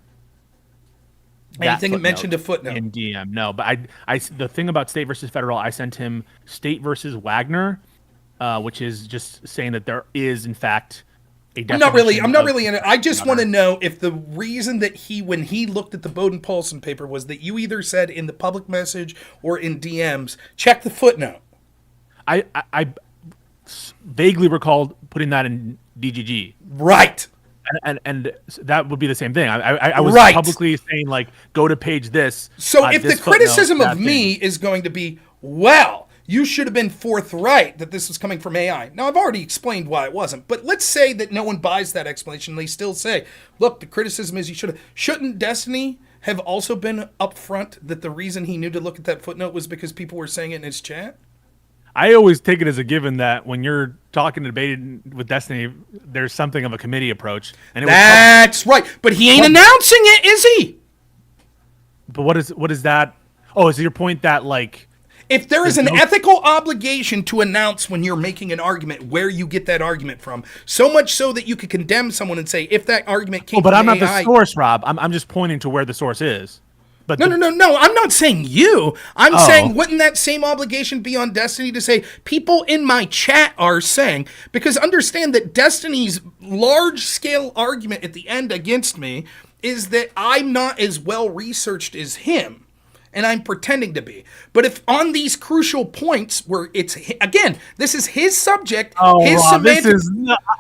Speaker 1: anything that mentioned a footnote
Speaker 7: in DM. No, but I the thing about state versus federal, I sent him state versus Wagner, which is just saying that there is in fact. I'm not really
Speaker 1: in it. I just want to know if the reason that when he looked at the Bowden Paulson paper was that you either said in the public message or in DMs, check the footnote.
Speaker 7: I vaguely recalled putting that in DGG.
Speaker 1: Right.
Speaker 7: And that would be the same thing. I was
Speaker 1: right.
Speaker 7: publicly saying like, go to page this.
Speaker 1: So if the criticism of me is going to be, well, you should have been forthright that this was coming from AI. Now, I've already explained why it wasn't, but let's say that no one buys that explanation. They still say, look, the criticism is you should have. Shouldn't Destiny have also been upfront that the reason he knew to look at that footnote was because people were saying it in his chat?
Speaker 7: I always take it as a given that when you're talking and debating with Destiny, there's something of a committee approach. And
Speaker 1: That's right. But he ain't announcing it, is he?
Speaker 7: But what is that? Oh, is it your point that like
Speaker 1: if there is an ethical obligation to announce when you're making an argument where you get that argument from, so much so that you could condemn someone and say if that argument came
Speaker 7: but
Speaker 1: from
Speaker 7: I'm not
Speaker 1: AI,
Speaker 7: the source, Rob. I'm just pointing to where the source is. But
Speaker 1: No. I'm not saying you. I'm saying wouldn't that same obligation be on Destiny to say people in my chat are saying, because understand that Destiny's large-scale argument at the end against me is that I'm not as well researched as him. And I'm pretending to be. But if on these crucial points where it's, again, this is his subject, his
Speaker 7: Rob,
Speaker 1: semantic...
Speaker 7: this is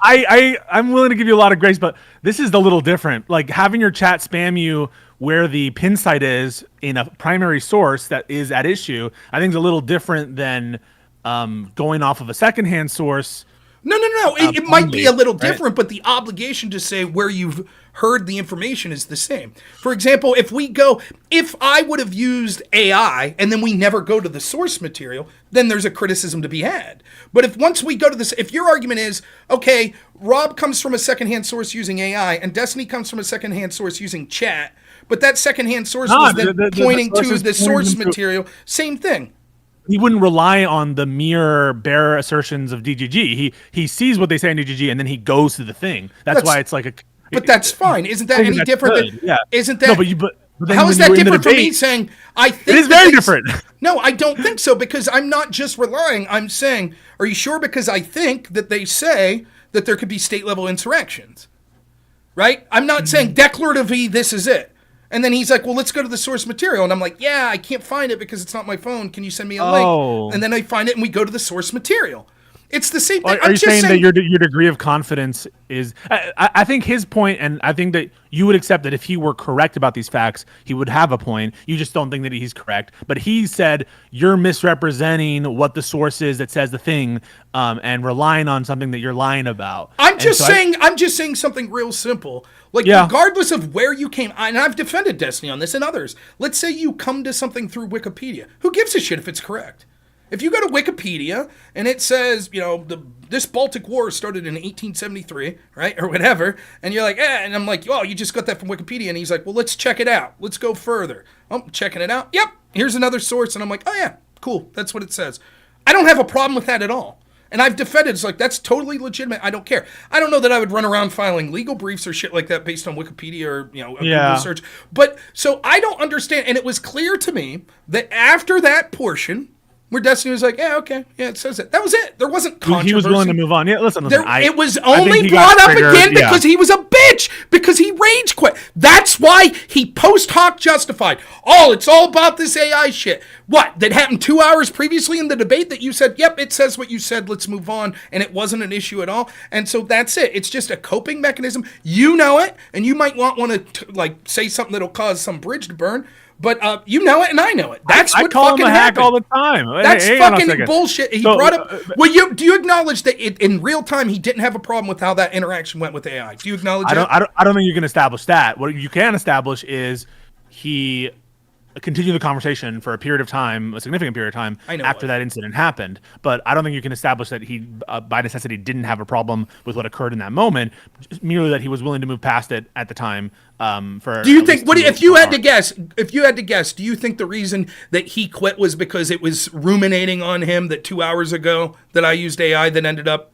Speaker 7: I'm willing to give you a lot of grace, but this is a little different. Like having your chat spam you where the pin site is in a primary source that is at issue, I think is a little different than going off of a secondhand source.
Speaker 1: No. It might be a little different, but the obligation to say where you've heard the information is the same. For example, if I would have used AI and then we never go to the source material, then there's a criticism to be had. But if once we go to this, if your argument is, okay, Rob comes from a secondhand source using AI and Destiny comes from a secondhand source using chat, but that secondhand source was then pointing to the source material, same thing.
Speaker 7: He wouldn't rely on the mere bare assertions of DGG. He sees what they say in DGG and then he goes to the thing. That's why it's like a.
Speaker 1: But that's fine. Isn't that any different? Isn't that?
Speaker 7: No, but
Speaker 1: how is that different from me saying I think
Speaker 7: it is very different?
Speaker 1: No, I don't think so, because I'm not just relying. I'm saying, are you sure? Because I think that they say that there could be state level insurrections, right? I'm not saying declaratively this is it. And then he's like, well, let's go to the source material. And I'm like, yeah, I can't find it because it's not my phone. Can you send me a link? And then I find it and we go to the source material. It's the same thing.
Speaker 7: Are you saying that your degree of confidence is... I think his point, and I think that you would accept that if he were correct about these facts, he would have a point. You just don't think that he's correct. But he said you're misrepresenting what the source is that says the thing and relying on something that you're lying about.
Speaker 1: I'm just saying something real simple. Like, regardless of where you came... And I've defended Destiny on this and others. Let's say you come to something through Wikipedia. Who gives a shit if it's correct? If you go to Wikipedia and it says, this Baltic War started in 1873, right, or whatever, and you're like, and I'm like, oh, you just got that from Wikipedia, and he's like, well, let's check it out. Let's go further. I'm checking it out. Yep, here's another source, and I'm like, oh yeah, cool, that's what it says. I don't have a problem with that at all. And I've defended, it's like, that's totally legitimate. I don't care. I don't know that I would run around filing legal briefs or shit like that based on Wikipedia or, a Google search. But, so I don't understand, and it was clear to me that after that portion, where Destiny was like, yeah, okay, yeah, it says it. That was it. There wasn't controversy.
Speaker 7: He was willing to move on. Yeah, listen.
Speaker 1: It was only brought up again because he was a bitch, because he rage quit. That's why he post hoc justified. Oh, it's all about this AI shit. What? That happened 2 hours previously in the debate that you said, yep, it says what you said, let's move on, and it wasn't an issue at all. And so that's it. It's just a coping mechanism. You know it, and you might want to say something that'll cause some bridge to burn. But you know it, and I know it. That's what
Speaker 7: call
Speaker 1: fucking
Speaker 7: him a hack
Speaker 1: happened.
Speaker 7: all the time.
Speaker 1: That's fucking bullshit. He brought up. Well, do you acknowledge that in real time he didn't have a problem with how that interaction went with AI? Do you acknowledge that?
Speaker 7: I don't think you can establish that. What you can establish is he continued the conversation for a period of time, a significant period of time, after that incident happened. But I don't think you can establish that he, by necessity, didn't have a problem with what occurred in that moment. Merely that he was willing to move past it at the time. Do you think? If you had to guess, do you think the reason that he quit was because it was ruminating on him that 2 hours ago that I used AI that ended up?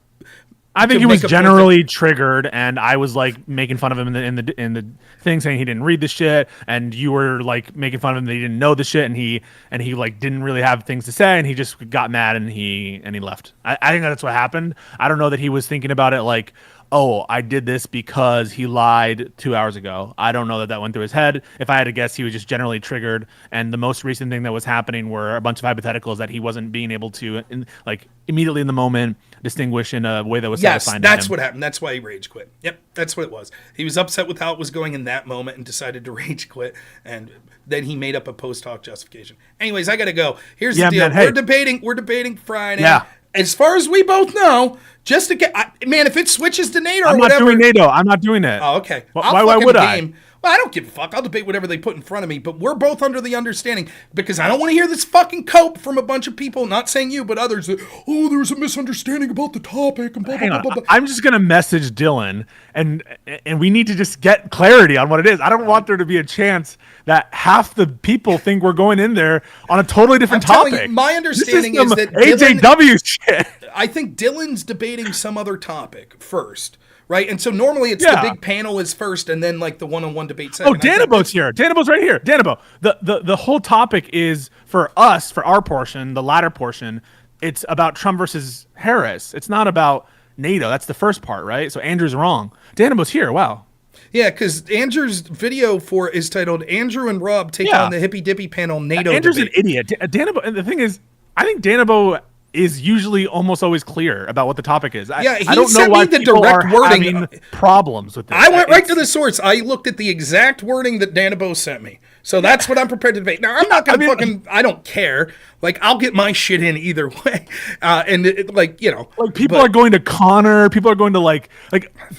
Speaker 7: I think he was generally triggered, and I was like making fun of him in the thing, saying he didn't read the shit, and you were like making fun of him that he didn't know the shit, and he like didn't really have things to say, and he just got mad and he left. I think that's what happened. I don't know that he was thinking about it like, oh, I did this because he lied 2 hours ago. I don't know that went through his head. If I had to guess, he was just generally triggered. And the most recent thing that was happening were a bunch of hypotheticals that he wasn't being able to, immediately in the moment, distinguish in a way that was satisfying to him. Yes, that's what happened. That's why he rage quit. Yep, that's what it was. He was upset with how it was going in that moment and decided to rage quit. And then he made up a post hoc justification. Anyways, I got to go. Here's the deal. Man, We're debating Friday. Yeah. As far as we both know, just to get... if it switches to NATO or whatever... I'm not doing NATO. I'm not doing it. Oh, okay. Why would I?
Speaker 1: Well, I don't give a fuck. I'll debate whatever they put in front of me, but we're both under the understanding, because I don't want to hear this fucking cope from a bunch of people, not saying you, but others, that, oh, there's a misunderstanding about the topic, and blah,
Speaker 7: Hang
Speaker 1: blah,
Speaker 7: on.
Speaker 1: blah, blah.
Speaker 7: I'm just gonna message Dylan, and we need to just get clarity on what it is. I don't want there to be a chance that half the people think we're going in there on a totally different
Speaker 1: telling
Speaker 7: topic.
Speaker 1: you, my understanding
Speaker 7: is
Speaker 1: is that Dylan,
Speaker 7: AJW shit.
Speaker 1: I think Dylan's debating some other topic first, right? And so normally it's
Speaker 7: Yeah.
Speaker 1: the big panel is first, and then like the one-on-one debate second.
Speaker 7: Oh, Danabo's here. Danabo's right here. Danabo. The whole topic is for us, for our portion, the latter portion. It's about Trump versus Harris. It's not about NATO. That's the first part, right? So Andrew's wrong. Danabo's here. Wow.
Speaker 1: Yeah, because Andrew's video for is titled "Andrew and Rob Take on the Hippy Dippy Panel NATO
Speaker 7: Andrew's
Speaker 1: Debate."
Speaker 7: an idiot. Danabo. And the thing is, I think Danabo is usually almost always clear about what the topic is.
Speaker 1: Yeah, he
Speaker 7: I don't
Speaker 1: sent
Speaker 7: know why
Speaker 1: me the
Speaker 7: people
Speaker 1: direct
Speaker 7: are
Speaker 1: wording.
Speaker 7: having problems with this.
Speaker 1: I went right to the source. I looked at the exact wording that Danabo sent me. So that's what I'm prepared to debate. Now, I'm not going to I don't care. Like, I'll get my shit in either way. Like people
Speaker 7: are going to Connor. People are going to like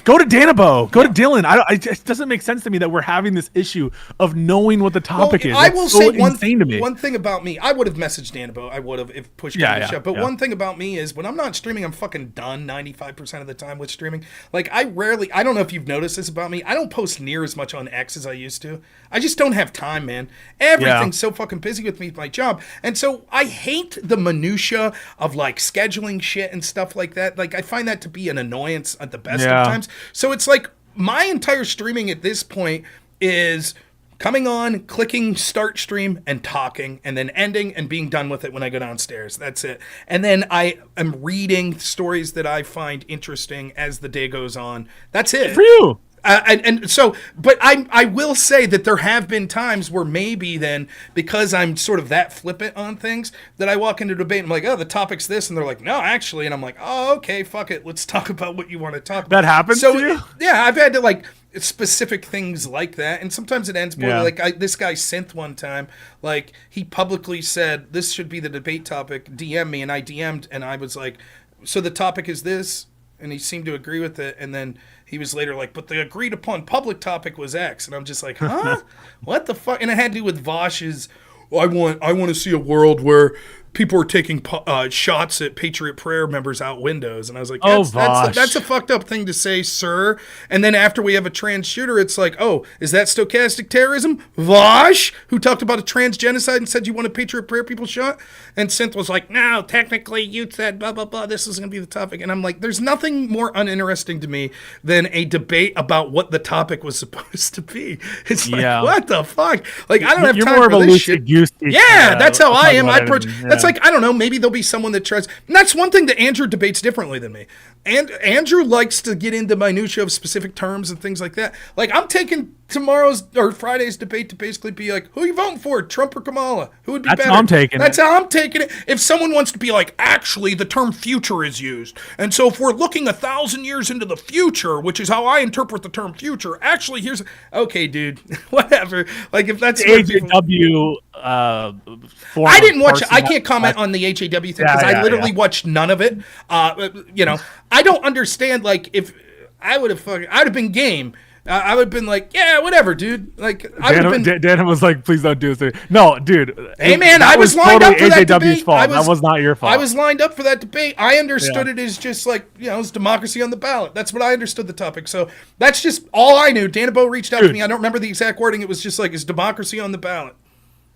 Speaker 7: go to Danabo, go to Dylan. It doesn't make sense to me that we're having this issue of knowing what the topic is.
Speaker 1: I will say one
Speaker 7: thing
Speaker 1: about me. I would have messaged Danabo. I would have if push came to shove. But one thing about me is when I'm not streaming, I'm fucking done 95% of the time with streaming. Like, I don't know if you've noticed this about me. I don't post near as much on X as I used to. I just don't have time, man. Everything's so fucking busy with me with my job. And so I hate the minutia of like scheduling shit and stuff like that. Like, I find that to be an annoyance at the best of times. So it's like my entire streaming at this point is coming on, clicking start stream and talking, and then ending and being done with it when I go downstairs. That's it. And then I am reading stories that I find interesting as the day goes on. That's it.
Speaker 7: Good for you.
Speaker 1: And so, but I will say that there have been times where maybe then, because I'm sort of that flippant on things, that I walk into debate and I'm like, oh, the topic's this. And they're like, no, actually. And I'm like, oh, okay, fuck it. Let's talk about what you want to talk about.
Speaker 7: That happens to you?
Speaker 1: Yeah, I've had to like specific things like that. And sometimes it ends poorly. Like this guy Synth one time, like he publicly said, this should be the debate topic. DM me. And I DM'd and I was like, so the topic is this? And he seemed to agree with it. And then he was later like, but the agreed upon public topic was X. And I'm just like, huh? What the fuck? And it had to do with Vosh's, I want to see a world where people are taking shots at Patriot Prayer members out windows. And I was like, that's a fucked up thing to say, sir. And then after we have a trans shooter, it's like, oh, is that stochastic terrorism? Vosh, who talked about a trans genocide and said you wanted Patriot Prayer people shot? And Synth was like, no, technically you said blah, blah, blah. This is going to be the topic. And I'm like, there's nothing more uninteresting to me than a debate about what the topic was supposed to be. It's like, what the fuck? Like, I don't have time for this shit. Yeah, that's how I am. That's like, I don't know, maybe there'll be someone that tries. And that's one thing that Andrew debates differently than me. And Andrew likes to get into minutia of specific terms and things like that. Like, I'm taking tomorrow's or Friday's debate to basically be like, who are you voting for, Trump or Kamala? Who would be better? That's how I'm taking it. If someone wants to be like, actually, the term future is used. And so if we're looking 1,000 years into the future, which is how I interpret the term future, actually, here's... Okay, dude, whatever. Like, if that's...
Speaker 7: AJW...
Speaker 1: I didn't watch it. I can't comment on the HAW thing because I literally watched none of it. I don't understand. Like, if I would have been game. I would have been like, yeah, whatever, dude. Like,
Speaker 7: Dan was like, please don't do this. No, dude.
Speaker 1: Hey, man, I was lined up for that debate.
Speaker 7: That was not your fault.
Speaker 1: I was lined up for that debate. I understood it as just like, it's democracy on the ballot. That's what I understood the topic. So that's just all I knew. Danabo reached out to me. I don't remember the exact wording. It was just like, is democracy on the ballot?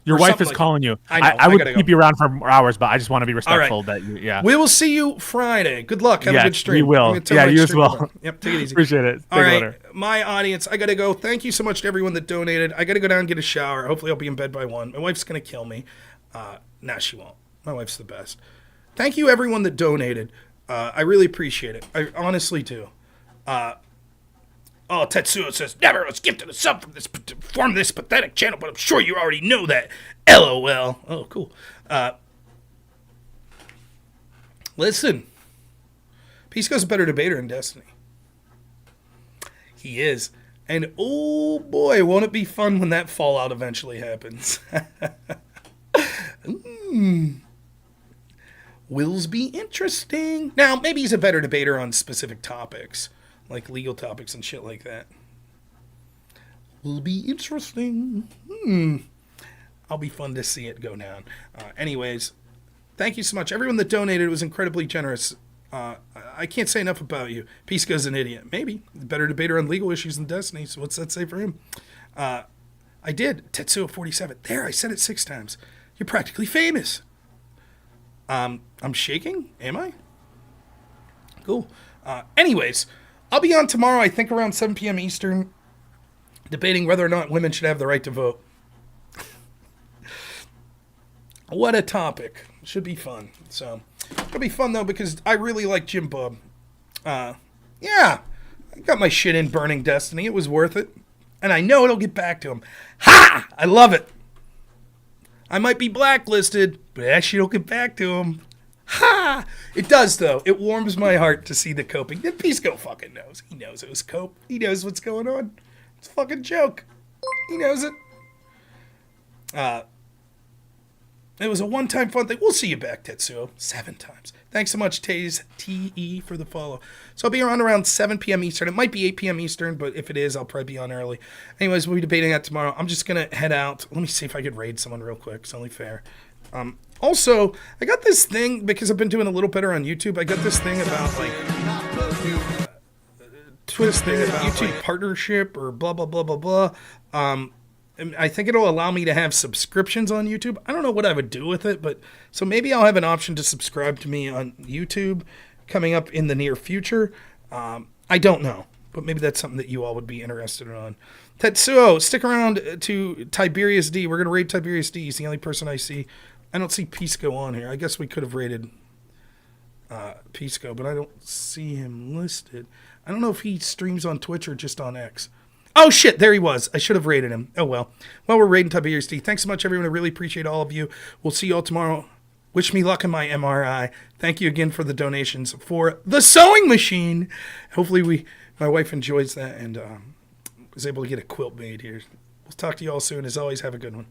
Speaker 7: Your wife is calling you. I would keep you around for hours, but I just want to be respectful that you,
Speaker 1: We will see you Friday. Good luck. Have a good stream.
Speaker 7: We will. Yeah, you as well.
Speaker 1: Yep, take it easy.
Speaker 7: Appreciate it.
Speaker 1: All right, my audience, I got to go. Thank you so much to everyone that donated. I got to go down and get a shower. Hopefully I'll be in bed by 1. My wife's going to kill me. Nah, she won't. My wife's the best. Thank you, everyone that donated. I really appreciate it. I honestly do. Tetsuo says, never was gifted a sub from this pathetic channel, but I'm sure you already know that. LOL. Oh, cool. Listen. Pisco's a better debater in Destiny. He is. And oh boy, won't it be fun when that fallout eventually happens. Wills be interesting. Now, maybe he's a better debater on specific topics. Like legal topics and shit like that. will be interesting. I'll be fun to see it go down. Anyways, thank you so much. Everyone that donated was incredibly generous. I can't say enough about you. Pisco's an idiot. Maybe. Better debater on legal issues than Destiny, so what's that say for him? I did. Tetsuo47. There, I said it 6 times. You're practically famous. I'm shaking? Am I? Cool. Anyways, I'll be on tomorrow, I think around 7 p.m. Eastern, debating whether or not women should have the right to vote. What a topic. Should be fun. So, it'll be fun, though, because I really like Jim Bob. Yeah, I got my shit in Burning Destiny. It was worth it. And I know it'll get back to him. Ha! I love it. I might be blacklisted, but actually it'll get back to him. Ha! It does, though. It warms my heart to see the coping. The Pisco fucking knows. He knows it was cope. He knows what's going on. It's a fucking joke. He knows it. It was a one-time fun thing. We'll see you back, Tetsuo. 7 times. Thanks so much, Taze, T-E, for the follow. So I'll be on around 7 p.m. Eastern. It might be 8 p.m. Eastern, but if it is, I'll probably be on early. Anyways, we'll be debating that tomorrow. I'm just going to head out. Let me see if I could raid someone real quick. It's only fair. Also, I got this thing, because I've been doing a little better on YouTube, I got this thing about, like, twist thing about YouTube partnership or blah, blah, blah, blah, blah. And I think it'll allow me to have subscriptions on YouTube. I don't know what I would do with it, but so maybe I'll have an option to subscribe to me on YouTube coming up in the near future. I don't know, but maybe that's something that you all would be interested in. Tetsuo, stick around to Tiberius D. We're going to raid Tiberius D. He's the only person I see. I don't see Pisco on here. I guess we could have raided Pisco, but I don't see him listed. I don't know if he streams on Twitch or just on X. Oh, shit, there he was. I should have raided him. Oh, well. Well, we're raiding Tiberius D. Thanks so much, everyone. I really appreciate all of you. We'll see you all tomorrow. Wish me luck in my MRI. Thank you again for the donations for the sewing machine. Hopefully my wife enjoys that and was able to get a quilt made here. We'll talk to you all soon. As always, have a good one.